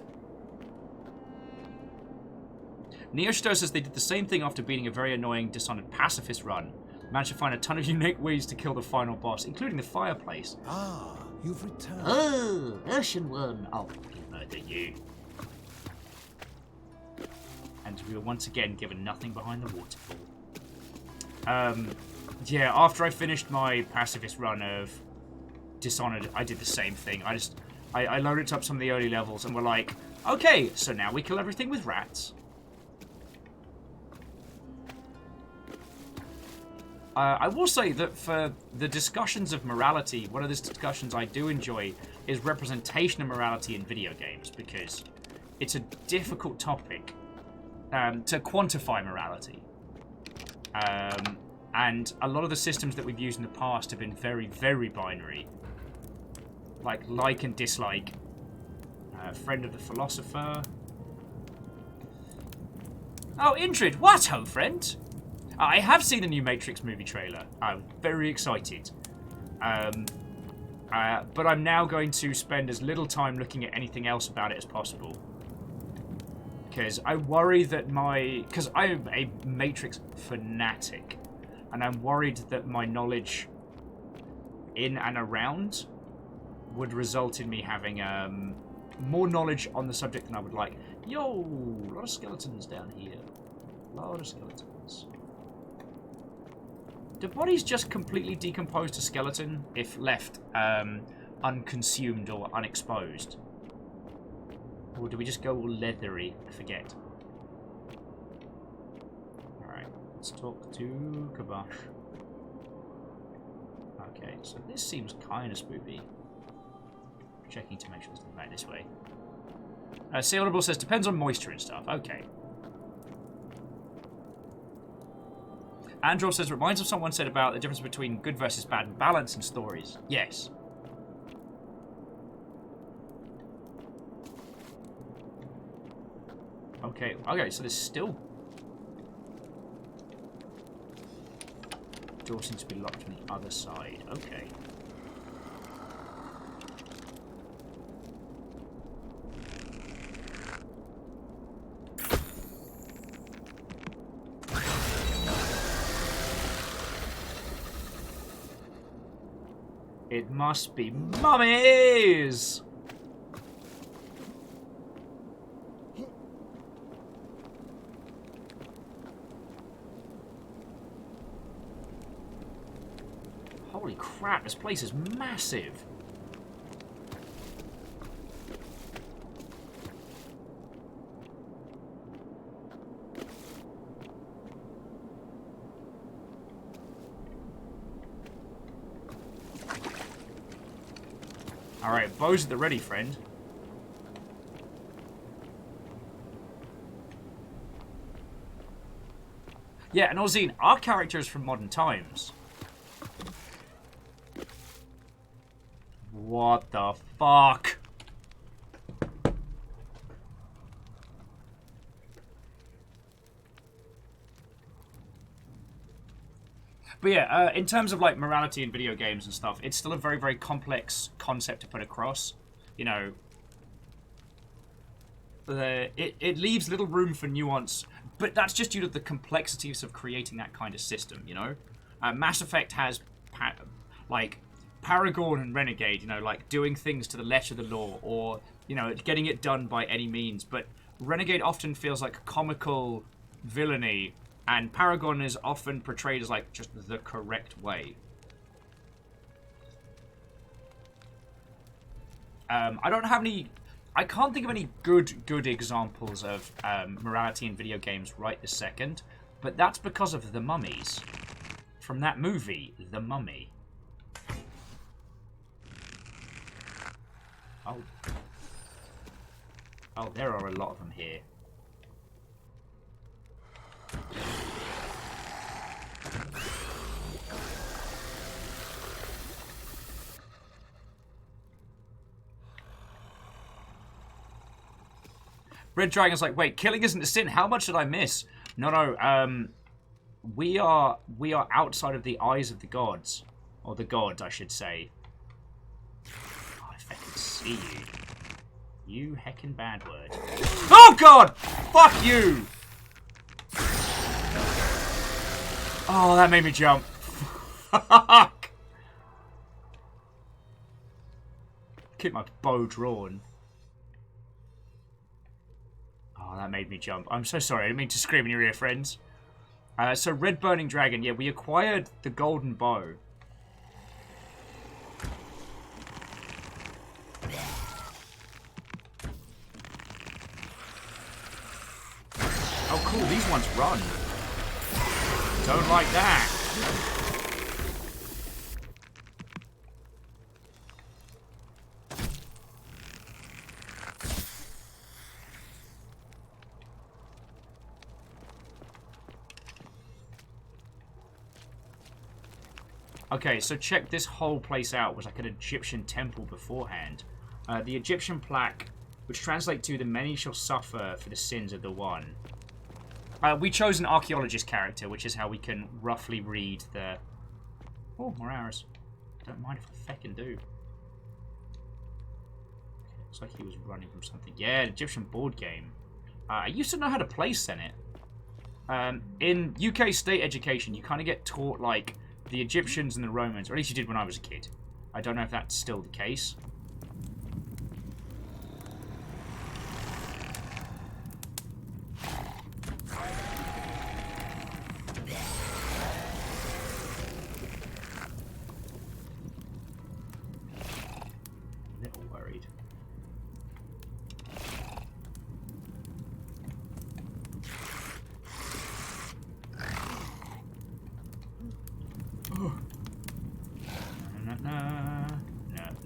Neoshito says they did the same thing after beating a very annoying Dishonored pacifist run. Managed to find a ton of unique ways to kill the final boss, including the fireplace. Ah, you've returned. Oh, Ocean One. I'll murder you. And we were once again given nothing behind the waterfall. Yeah, after I finished my pacifist run of Dishonored, I did the same thing. I loaded up some of the early levels and we're like, okay, so now we kill everything with rats. I will say that for the discussions of morality, one of the discussions I do enjoy is representation of morality in video games, because it's a difficult topic to quantify morality. And a lot of the systems that we've used in the past have been very, very binary. Like and dislike. Friend of the philosopher. Oh, Indrid, what, ho, friend? I have seen the new Matrix movie trailer. I'm very excited. But I'm now going to spend as little time looking at anything else about it as possible. Because I worry that because I'm a Matrix fanatic. And I'm worried that my knowledge in and around would result in me having more knowledge on the subject than I would like. Yo, a lot of skeletons down here. A lot of skeletons. Do bodies just completely decompose to skeleton if left unconsumed or unexposed? Or do we just go all leathery? I forget. Alright, let's talk to Kabash. Okay, so this seems kind of spoopy. Checking to make sure there's nothing back this way. Sealable says, depends on moisture and stuff. Okay. Andrew says, reminds of someone said about the difference between good versus bad and balance in stories. Yes. Okay, so there's still... Door seems to be locked on the other side. Okay. It must be mummies! Holy crap, this place is massive. Alright, bows at the ready, friend. Yeah, and Ozine, our characters from modern times. What the fuck? But yeah, in terms of like morality in video games and stuff, it's still a very, very complex concept to put across. You know, it leaves little room for nuance, but that's just due to the complexities of creating that kind of system, you know? Mass Effect has, like, Paragon and Renegade, you know, like doing things to the letter of the law, or, you know, getting it done by any means. But Renegade often feels like comical villainy, and Paragon is often portrayed as like just the correct way. I don't have any. I can't think of any good examples of morality in video games right this second, but that's because of the mummies from that movie, The Mummy. Oh, there are a lot of them here. Red Dragon's like, wait, killing isn't a sin. How much did I miss? No. We are outside of the eyes of the gods, or the gods, I should say. Oh, if I could see you. You heckin' bad word. Oh God! Fuck you! Oh, that made me jump. Fuck! Keep my bow drawn. Oh, that made me jump. I'm so sorry. I didn't mean to scream in your ear, friends. So, Red Burning Dragon. Yeah, we acquired the golden bow. Oh, cool. These ones run. Don't like that. Okay, so check this whole place out. It was like an Egyptian temple beforehand. The Egyptian plaque, which translates to "the many shall suffer for the sins of the one." We chose an archaeologist character, which is how we can roughly read the... Oh, more arrows. Don't mind if I feckin' do. Looks like he was running from something. Yeah, an Egyptian board game. I used to know how to play Senate. In UK state education, you kind of get taught, like, the Egyptians and the Romans, or at least you did when I was a kid. I don't know if that's still the case. A little worried.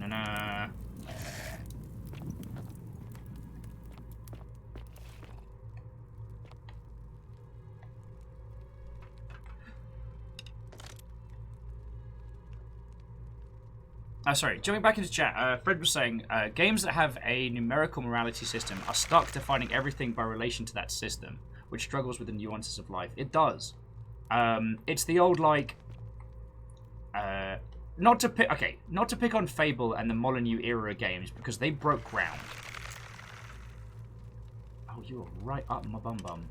No. Sorry, jumping back into chat, Fred was saying, games that have a numerical morality system are stuck defining everything by relation to that system, which struggles with the nuances of life. It does. It's the old, like, not to pick on Fable and the Molyneux era games, because they broke ground. Oh, you were right up my bum.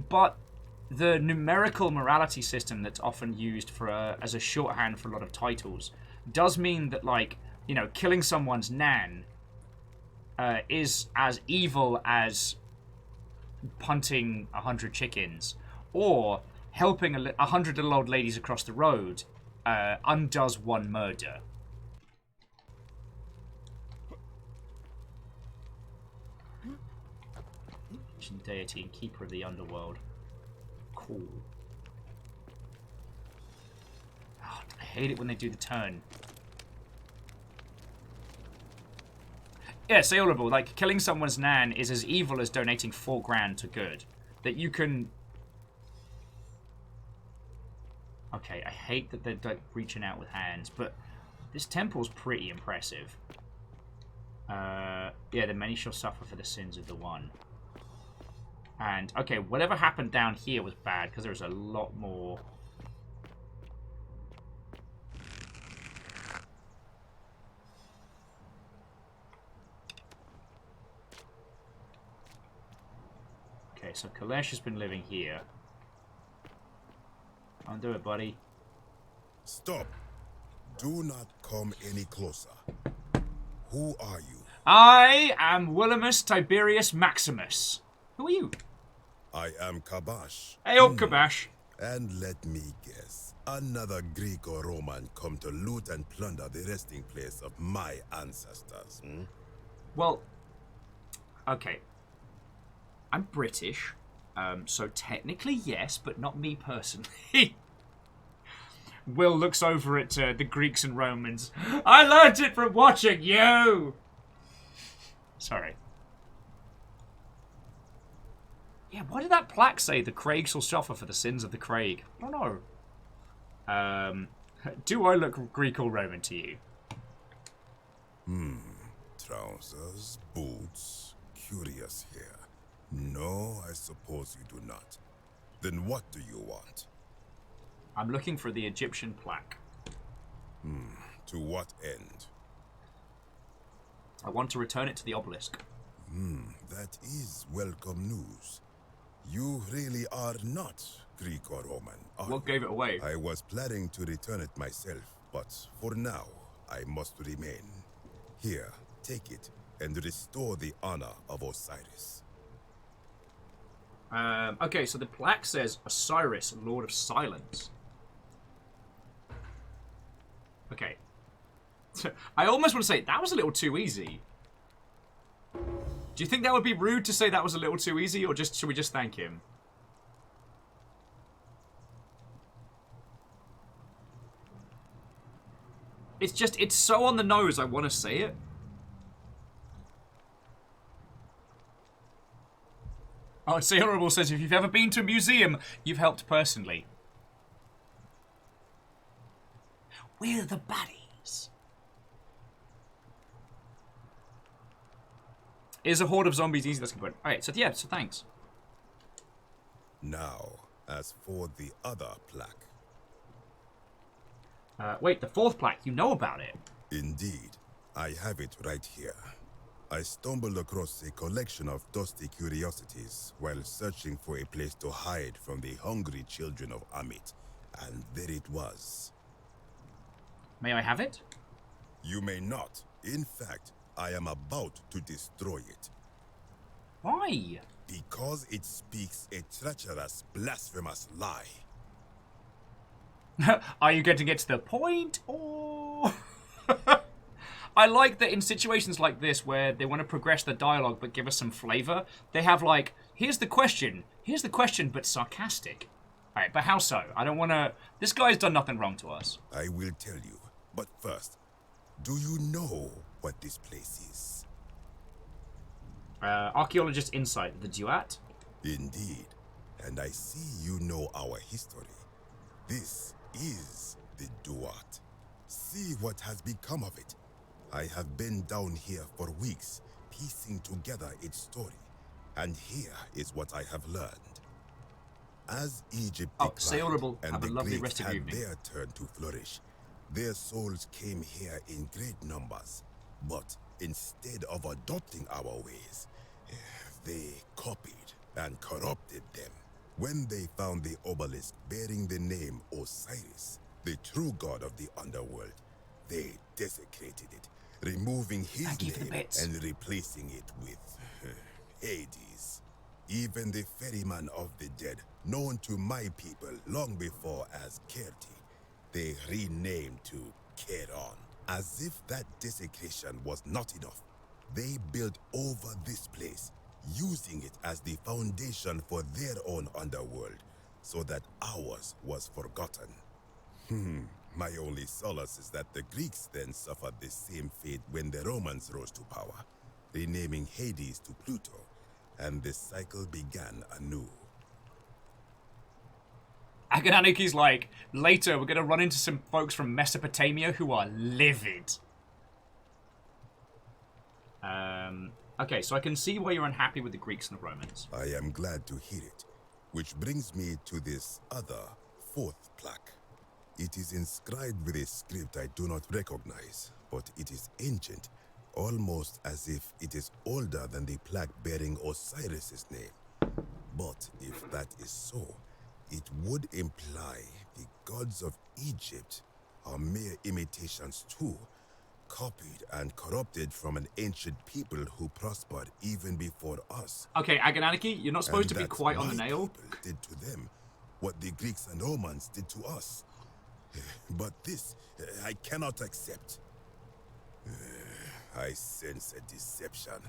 But the numerical morality system that's often used for as a shorthand for a lot of titles does mean that, like, you know, killing someone's nan is as evil as punting 100 chickens, or helping 100 little old ladies across the road undoes one murder. Ancient deity and keeper of the underworld. Cool. Oh, I hate it when they do the turn. Yeah, say honorable. Like, killing someone's nan is as evil as donating 4 grand to good. That you can... Okay, I hate that they're like, reaching out with hands, but this temple's pretty impressive. Yeah, the many shall suffer for the sins of the one. And, okay, whatever happened down here was bad, because there was a lot more... Okay, so Kalesh has been living here. I'll do it, buddy. Stop. Do not come any closer. Who are you? I am Willimus Tiberius Maximus. Who are you? I am Kabash. Hey, up, Kabash. And let me guess. Another Greek or Roman come to loot and plunder the resting place of my ancestors. Well, okay. I'm British, so technically yes, but not me personally. Will looks over at the Greeks and Romans. I learned it from watching you! Sorry. Yeah, why did that plaque say the Craigs will suffer for the sins of the Craig? I don't know. Do I look Greek or Roman to you? Trousers, boots, curious here. No, I suppose you do not. Then what do you want? I'm looking for the Egyptian plaque. To what end? I want to return it to the obelisk. That is welcome news. You really are not Greek or Roman, are What gave it away? I was planning to return it myself, but for now, I must remain. Here, take it, and restore the honor of Osiris. Okay, so the plaque says Osiris, Lord of Silence. Okay. I almost want to say, that was a little too easy. Do you think that would be rude to say that was a little too easy, or just should we just thank him? It's so on the nose, I want to say it. Oh, it's Honorable says, if you've ever been to a museum, you've helped personally. We're the baddies. Is a horde of zombies easy? That's a good point. Alright, so yeah, so thanks. Now, as for the other plaque. Wait, the fourth plaque, you know about it. Indeed, I have it right here. I stumbled across a collection of dusty curiosities while searching for a place to hide from the hungry children of Amit, and there it was. May I have it? You may not. In fact, I am about to destroy it. Why? Because it speaks a treacherous, blasphemous lie. Are you going to get to the point, or... I like that in situations like this where they want to progress the dialogue but give us some flavor, they have like, here's the question, but sarcastic. Alright, but how so? I don't want to... This guy's done nothing wrong to us. I will tell you, but first, do you know what this place is? Archaeologist Insight, the Duat? Indeed, and I see you know our history. This is the Duat. See what has become of it. I have been down here for weeks, piecing together its story, and here is what I have learned. As Egypt declined, and the Greeks had their turn to flourish, their souls came here in great numbers, but instead of adopting our ways, they copied and corrupted them. When they found the obelisk bearing the name Osiris, the true god of the underworld, they desecrated it, removing his name and replacing it with Hades. Even the ferryman of the dead, known to my people long before as Kerti, they renamed to Keron. As if that desecration was not enough, they built over this place, using it as the foundation for their own underworld, so that ours was forgotten. My only solace is that the Greeks then suffered the same fate when the Romans rose to power, renaming Hades to Pluto, and the cycle began anew. Agananiki's like, later we're going to run into some folks from Mesopotamia who are livid. Okay, so I can see why you're unhappy with the Greeks and the Romans. I am glad to hear it, which brings me to this other, fourth plaque. It is inscribed with a script I do not recognize, but it is ancient, almost as if it is older than the plaque bearing Osiris's name. But if that is so, it would imply the gods of Egypt are mere imitations too, copied and corrupted from an ancient people who prospered even before us. Okay, Agonanarchy, you're not supposed to be quite on the nail. People did to them what the Greeks and Romans did to us. But this, I cannot accept. I sense a deception.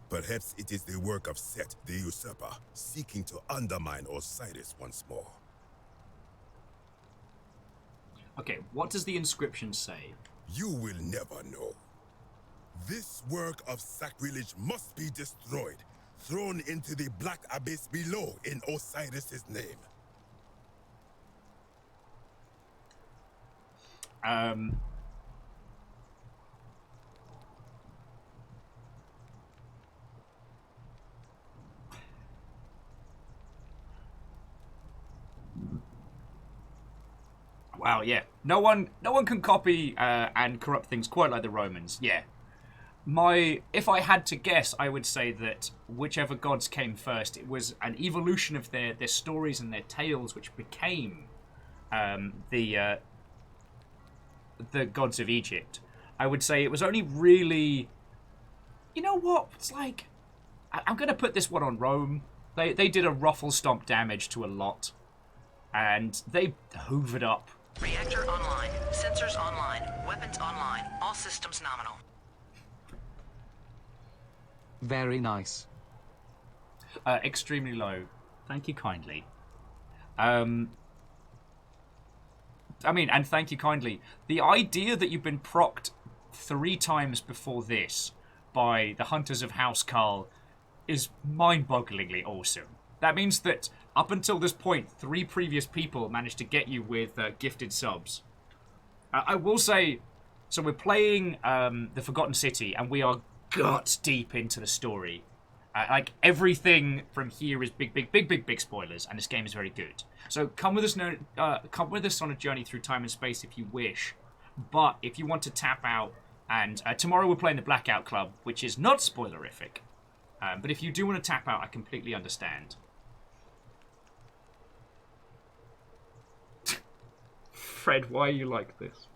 Perhaps it is the work of Set, the usurper, seeking to undermine Osiris once more. Okay, what does the inscription say? You will never know. This work of sacrilege must be destroyed, thrown into the black abyss below in Osiris's name. Wow, yeah. No one can copy and corrupt things quite like the Romans. Yeah. If I had to guess, I would say that whichever gods came first, it was an evolution of their stories and their tales, which became the gods of Egypt. I would say it was only really, you know what? It's like, I'm gonna put this one on Rome. They did a ruffle stomp damage to a lot, and they hoovered up. Reactor online. Sensors online. Weapons online. All systems nominal. Very nice. Extremely low. Thank you kindly. And thank you kindly. The idea that you've been procced 3 times before this by the Hunters of House Carl is mind-bogglingly awesome. That means that up until this point, 3 previous people managed to get you with gifted subs. I will say, so we're playing The Forgotten City, and we are guts deep into the story. Like, everything from here is big spoilers, and this game is very good. So come with us on a journey through time and space if you wish. But if you want to tap out, and tomorrow we're playing the Blackout Club, which is not spoilerific. But if you do want to tap out, I completely understand. Fred, why are you like this?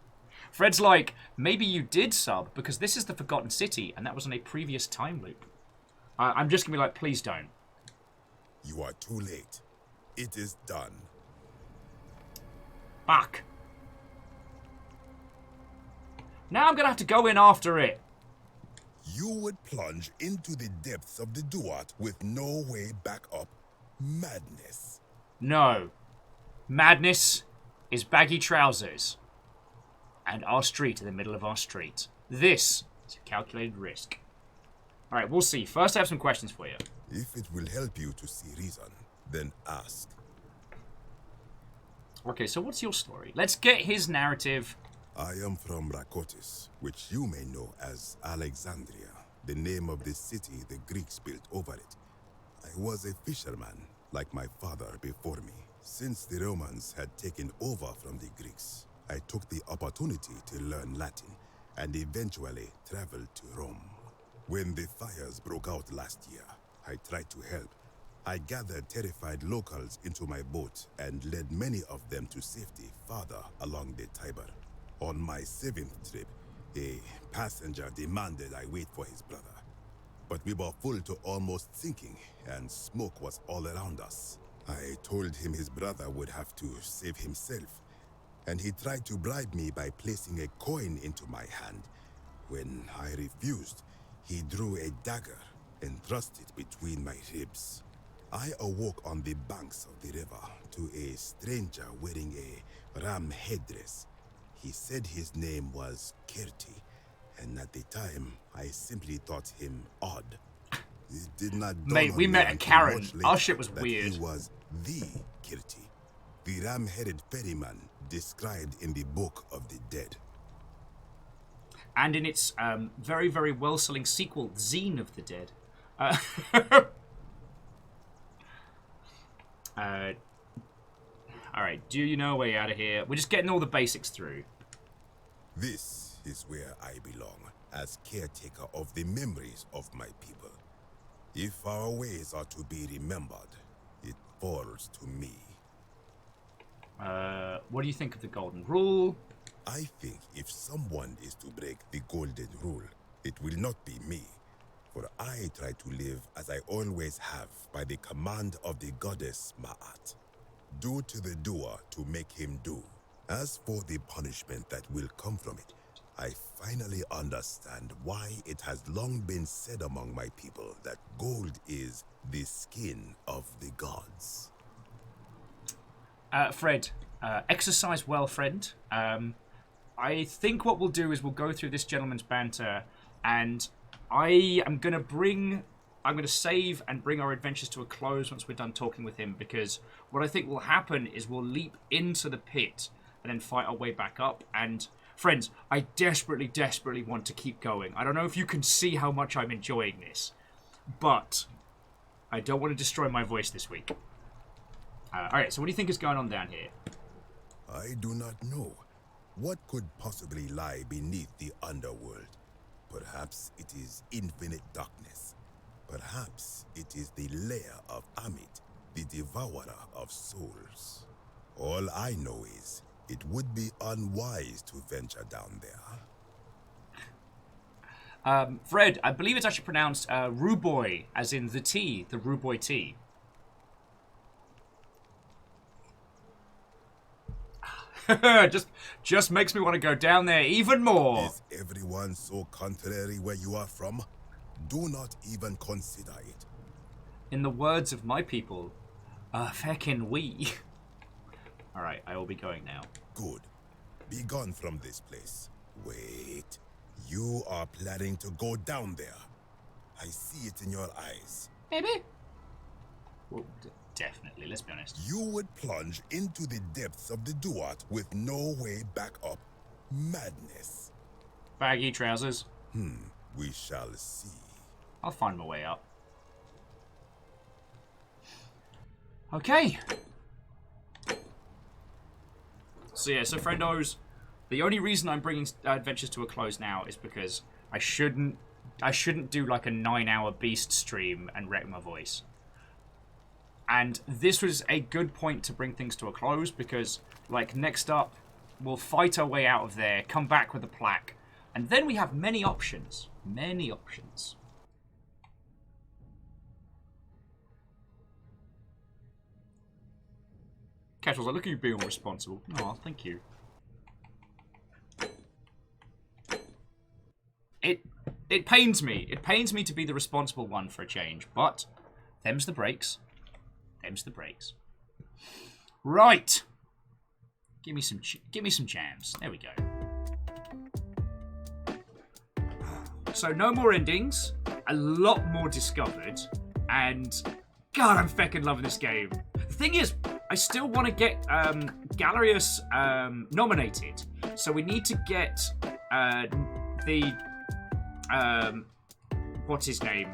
Fred's like, maybe you did sub, because this is the Forgotten City, and that was on a previous time loop. I'm just going to be like, please don't. You are too late. It is done. Fuck. Now I'm going to have to go in after it. You would plunge into the depths of the Duat with no way back up. Madness. No. Madness is baggy trousers. And our street in the middle of our street. This is a calculated risk. Alright, we'll see. First I have some questions for you. If it will help you to see reason, then ask. Okay, so what's your story? Let's get his narrative. I am from Rakotis, which you may know as Alexandria, the name of the city the Greeks built over it. I was a fisherman, like my father before me. Since the Romans had taken over from the Greeks, I took the opportunity to learn Latin and eventually traveled to Rome. When the fires broke out last year, I tried to help. I gathered terrified locals into my boat and led many of them to safety farther along the Tiber. On my 7th trip, a passenger demanded I wait for his brother. But we were full to almost sinking, and smoke was all around us. I told him his brother would have to save himself, and he tried to bribe me by placing a coin into my hand. When I refused, he drew a dagger and thrust it between my ribs. I awoke on the banks of the river to a stranger wearing a ram headdress. He said his name was Kirti, and at the time, I simply thought him odd. It did not dawn Mate, we on met me at until Karen. much later Our shit was that weird. He was the Kirti, the ram-headed ferryman described in the Book of the Dead. And in its very, very well-selling sequel, Zine of the Dead. Alright, do you know a way out of here? We're just getting all the basics through. This is where I belong, as caretaker of the memories of my people. If our ways are to be remembered, falls to me. What do you think of the golden rule? I think if someone is to break the golden rule, it will not be me. For I try to live as I always have by the command of the goddess Ma'at. Do to the doer to make him do. As for the punishment that will come from it, I finally understand why it has long been said among my people that gold is the skin of the gods. Fred, exercise well, friend. I think what we'll do is we'll go through this gentleman's banter, and I'm going to save and bring our adventures to a close once we're done talking with him, because what I think will happen is we'll leap into the pit and then fight our way back up. And friends, I desperately, desperately want to keep going. I don't know if you can see how much I'm enjoying this, but I don't want to destroy my voice this week. Alright, so what do you think is going on down here? I do not know. What could possibly lie beneath the underworld? Perhaps it is infinite darkness. Perhaps it is the lair of Amit, the devourer of souls. All I know is, it would be unwise to venture down there. Fred, I believe it's actually pronounced Ruboy, as in the tea, the Ruboy tea. just makes me want to go down there even more. Is everyone so contrary where you are from? Do not even consider it. In the words of my people, feckin' we. Alright, I will be going now. Good. Be gone from this place. Wait. You are planning to go down there. I see it in your eyes. Maybe. Well, definitely, let's be honest. You would plunge into the depths of the Duat with no way back up. Madness. Baggy trousers. We shall see. I'll find my way up. Okay. So yeah, so friendos, the only reason I'm bringing adventures to a close now is because I shouldn't do like a 9-hour beast stream and wreck my voice. And this was a good point to bring things to a close, because like next up we'll fight our way out of there, come back with a plaque, and then we have many options. Many options. Casuals, I look at you being responsible. Oh, thank you. It pains me. It pains me to be the responsible one for a change, but them's the breaks. Them's the breaks. Right. Give me some jams. There we go. So no more endings, a lot more discovered, and God, I'm feckin' loving this game. The thing is, I still want to get Gallerius nominated, so we need to get what's his name?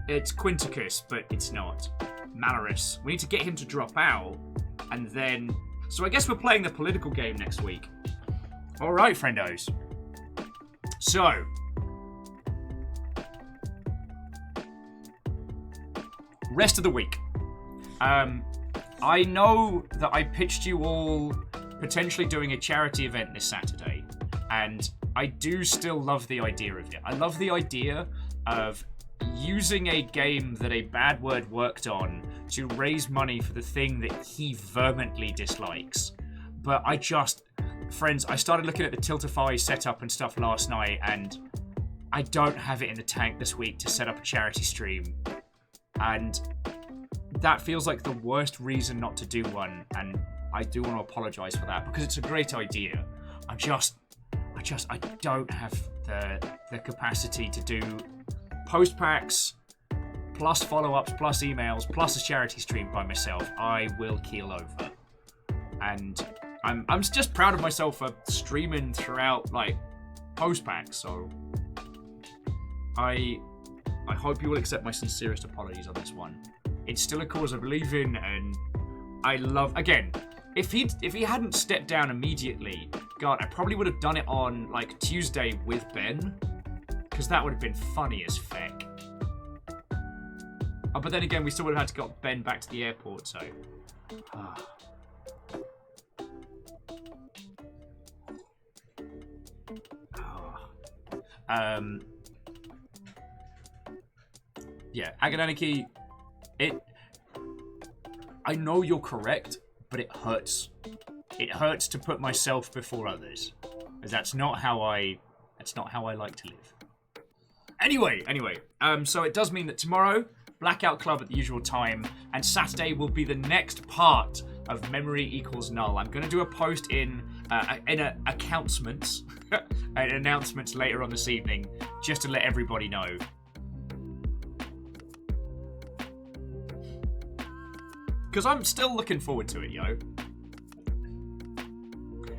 It's Quinticus, but it's not. Malorus. We need to get him to drop out, and then... So I guess we're playing the political game next week. Alright, friendos. So... Rest of the week. I know that I pitched you all potentially doing a charity event this Saturday, and I do still love the idea of it. I love the idea of using a game that a bad word worked on to raise money for the thing that he vehemently dislikes. But friends, I started looking at the Tiltify setup and stuff last night, and I don't have it in the tank this week to set up a charity stream. And that feels like the worst reason not to do one, and I do want to apologize for that, because it's a great idea. I don't have the capacity to do post packs, plus follow-ups, plus emails, plus a charity stream by myself. I will keel over. And I'm just proud of myself for streaming throughout, like, post packs, so I hope you will accept my sincerest apologies on this one. It's still a cause I believe in, and I love... Again, if he hadn't stepped down immediately, God, I probably would have done it on, like, Tuesday with Ben, because that would have been funny as feck. But But then again, we still would have had to get Ben back to the airport, so... Yeah, Agananiki, I know you're correct, but it hurts. It hurts to put myself before others. Because that's not how I like to live. Anyway, so it does mean that tomorrow, Blackout Club at the usual time, and Saturday will be the next part of Memory Equals Null. I'm going to do a post in announcements later on this evening, just to let everybody know. Because I'm still looking forward to it, yo.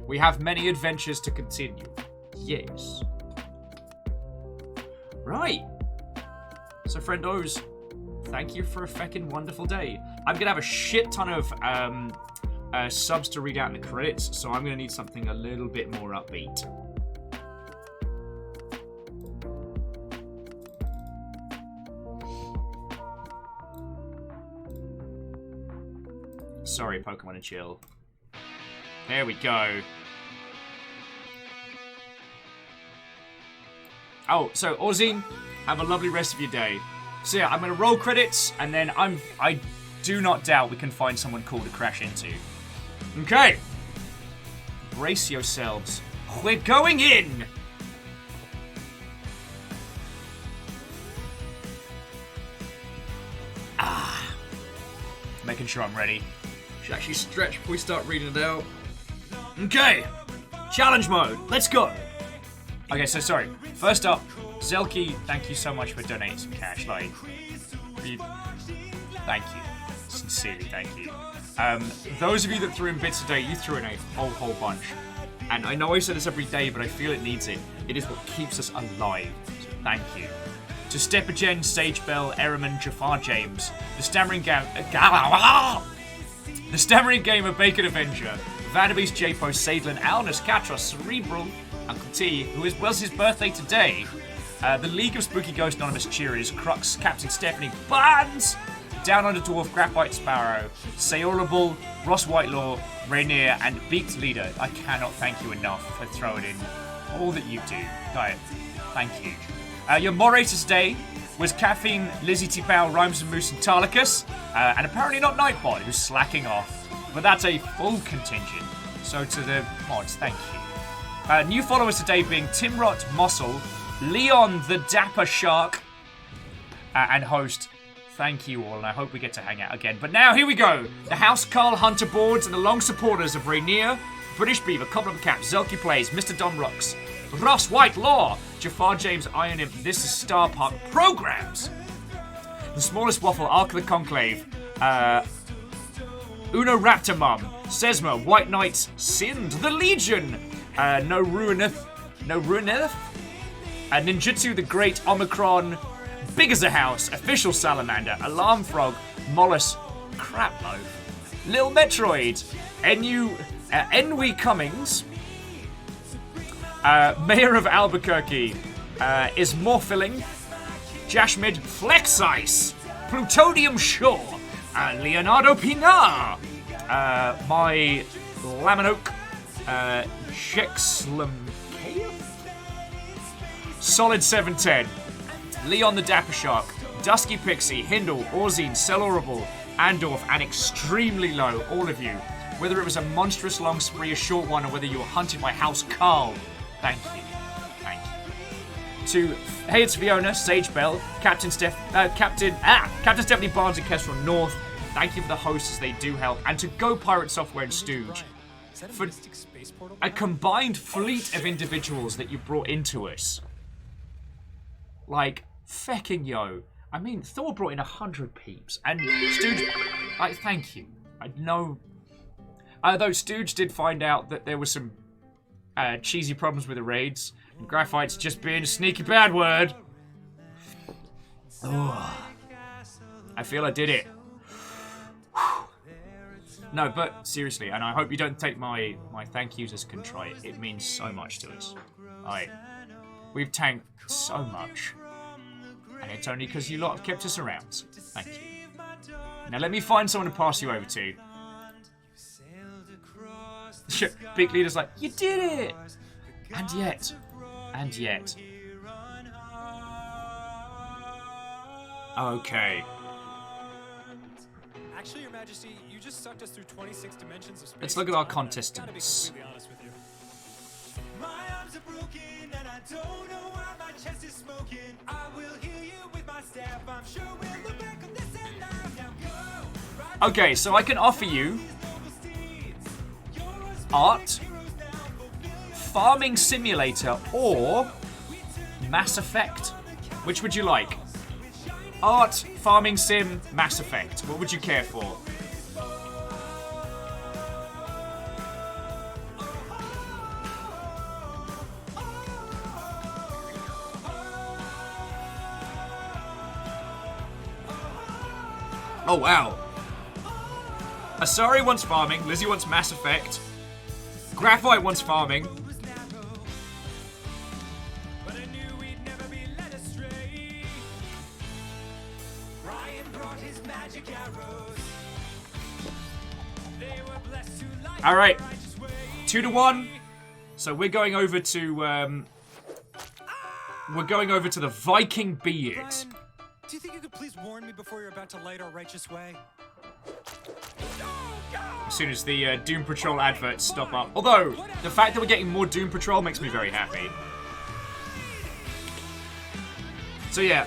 We have many adventures to continue. Yes. Right. So, friendos, thank you for a feckin' wonderful day. I'm going to have a shit ton of subs to read out in the credits, so I'm going to need something a little bit more upbeat. Sorry, Pokemon and Chill. There we go. Oh, so Orzine, have a lovely rest of your day. So yeah, I'm gonna roll credits, and then I do not doubt we can find someone cool to crash into. Okay. Brace yourselves. We're going in! Making sure I'm ready. Should actually stretch before we start reading it out. Okay. Challenge mode. Let's go. Okay, so sorry. First up, Zelky, thank you so much for donating some cash. Like, thank you. Sincerely, thank you. Those of you that threw in bits today, you threw in a whole bunch. And I know I say this every day, but I feel it needs it. It is what keeps us alive. So thank you. To Stepagen, Sagebell, Ehrman, Jafar James, the Stammering Gamer, Bacon Avenger, Vanderbeest, J-Po, Sadlin, Alnus, Katros, Cerebral, Uncle T, who was his birthday today, the League of Spooky Ghost Anonymous Cheerers, Crux, Captain Stephanie Barnes, Down Under Dwarf, Graphite Sparrow, Sayolable, Ross Whitelaw, Rainier, and Beaked Leader. I cannot thank you enough for throwing in all that you do. Guys, thank you. Your moderator today was Caffeine, Lizzie T-Pow, Rhymes and Moose, and Tarlicus, and apparently not Nightbot, who's slacking off. But that's a full contingent. So to the mods, thank you. New followers today being Timrot Mossel, Leon the Dapper Shark, and host. Thank you all, and I hope we get to hang out again. But now, here we go. The House Carl Hunter boards and the long supporters of Rainier, British Beaver, Compliment Cap, Zelky Plays, Mr. Dom Rocks, Ross White Law, Jafar James, Iron Imp, This is Star Park Programs, The Smallest Waffle, Ark of the Conclave, Uno Raptor Mum, Sesma, White Knights, Sind, The Legion, No Ruineth, Ninjutsu the Great, Omicron, Big as a House, Official Salamander, Alarm Frog, Mollusk, Craploaf, Lil Metroid, Enwy Cummings, Mayor of Albuquerque, is Morphilling, Jashmid Flex Ice, Plutonium Shore, Leonardo Pinar, my Laminoak, Jexlam Solid 710, Leon the Dapper Shark, Dusky Pixie, Hindle, Orzine, Cellorable, Andorf, and extremely low, all of you. Whether it was a monstrous long spree, a short one, or whether you were hunted by House Carl, thank you. Thank you. To Hey, it's Fiona, Sage Bell, Captain Stephanie Barnes and Kestrel North, thank you for the hosts as they do help. And to Go Pirate Software and Stooge, for a combined fleet of individuals that you brought into us. Like, fecking yo. I mean, Thor brought in 100 peeps. And Stooge, like, thank you. I know. Though Stooge did find out that there were some cheesy problems with the raids. And Graphite's just being a sneaky bad word. Oh, I feel I did it. No, but seriously, and I hope you don't take my thank yous as contrite. It means so much to us. We've tanked so much. And it's only because you lot have kept us around. Thank you. Now let me find someone to pass you over to. Big leader's like, you did it! And yet. Okay. Actually, Your Majesty, you just sucked us through 26 dimensions of space. Let's look at our contestants. My arms are broken and I don't know why my chest is smoking. I will heal you with my staff. I'm sure we'll look back on this and laugh. Now go. Okay, so I can offer you art, farming simulator, or Mass Effect. Which would you like? Art, farming sim, Mass Effect. What would you care for? Oh, wow. Asari wants farming. Lizzie wants Mass Effect. Graphite wants farming. Alright. 2-1. So we're going over to the Viking beard. Do you think you could please warn me before you're about to light our righteous way? As soon as the Doom Patrol adverts stop up. Although, the fact that we're getting more Doom Patrol makes me very happy. So yeah,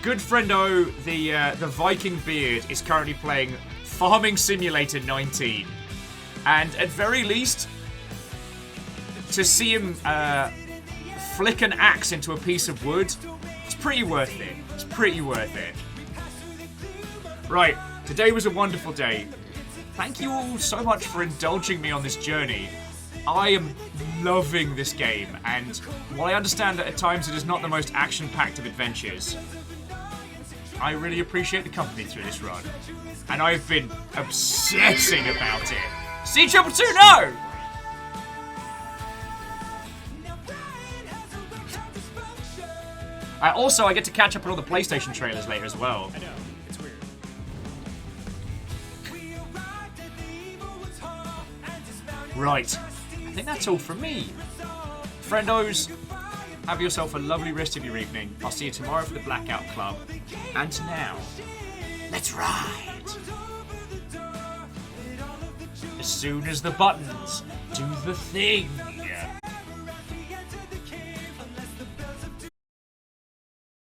good friendo, the Viking beard is currently playing Farming Simulator 19. And at very least, to see him flick an axe into a piece of wood, it's pretty worth it. It's pretty worth it. Right, today was a wonderful day. Thank you all so much for indulging me on this journey. I am loving this game, and while I understand that at times it is not the most action-packed of adventures, I really appreciate the company through this run. And I've been obsessing about it. C222, no! Also, I get to catch up on all the PlayStation trailers later as well. I know, it's weird. Right. I think that's all from me. Friendos, have yourself a lovely rest of your evening. I'll see you tomorrow for the Blackout Club. And now, let's ride! As soon as the buttons do the thing.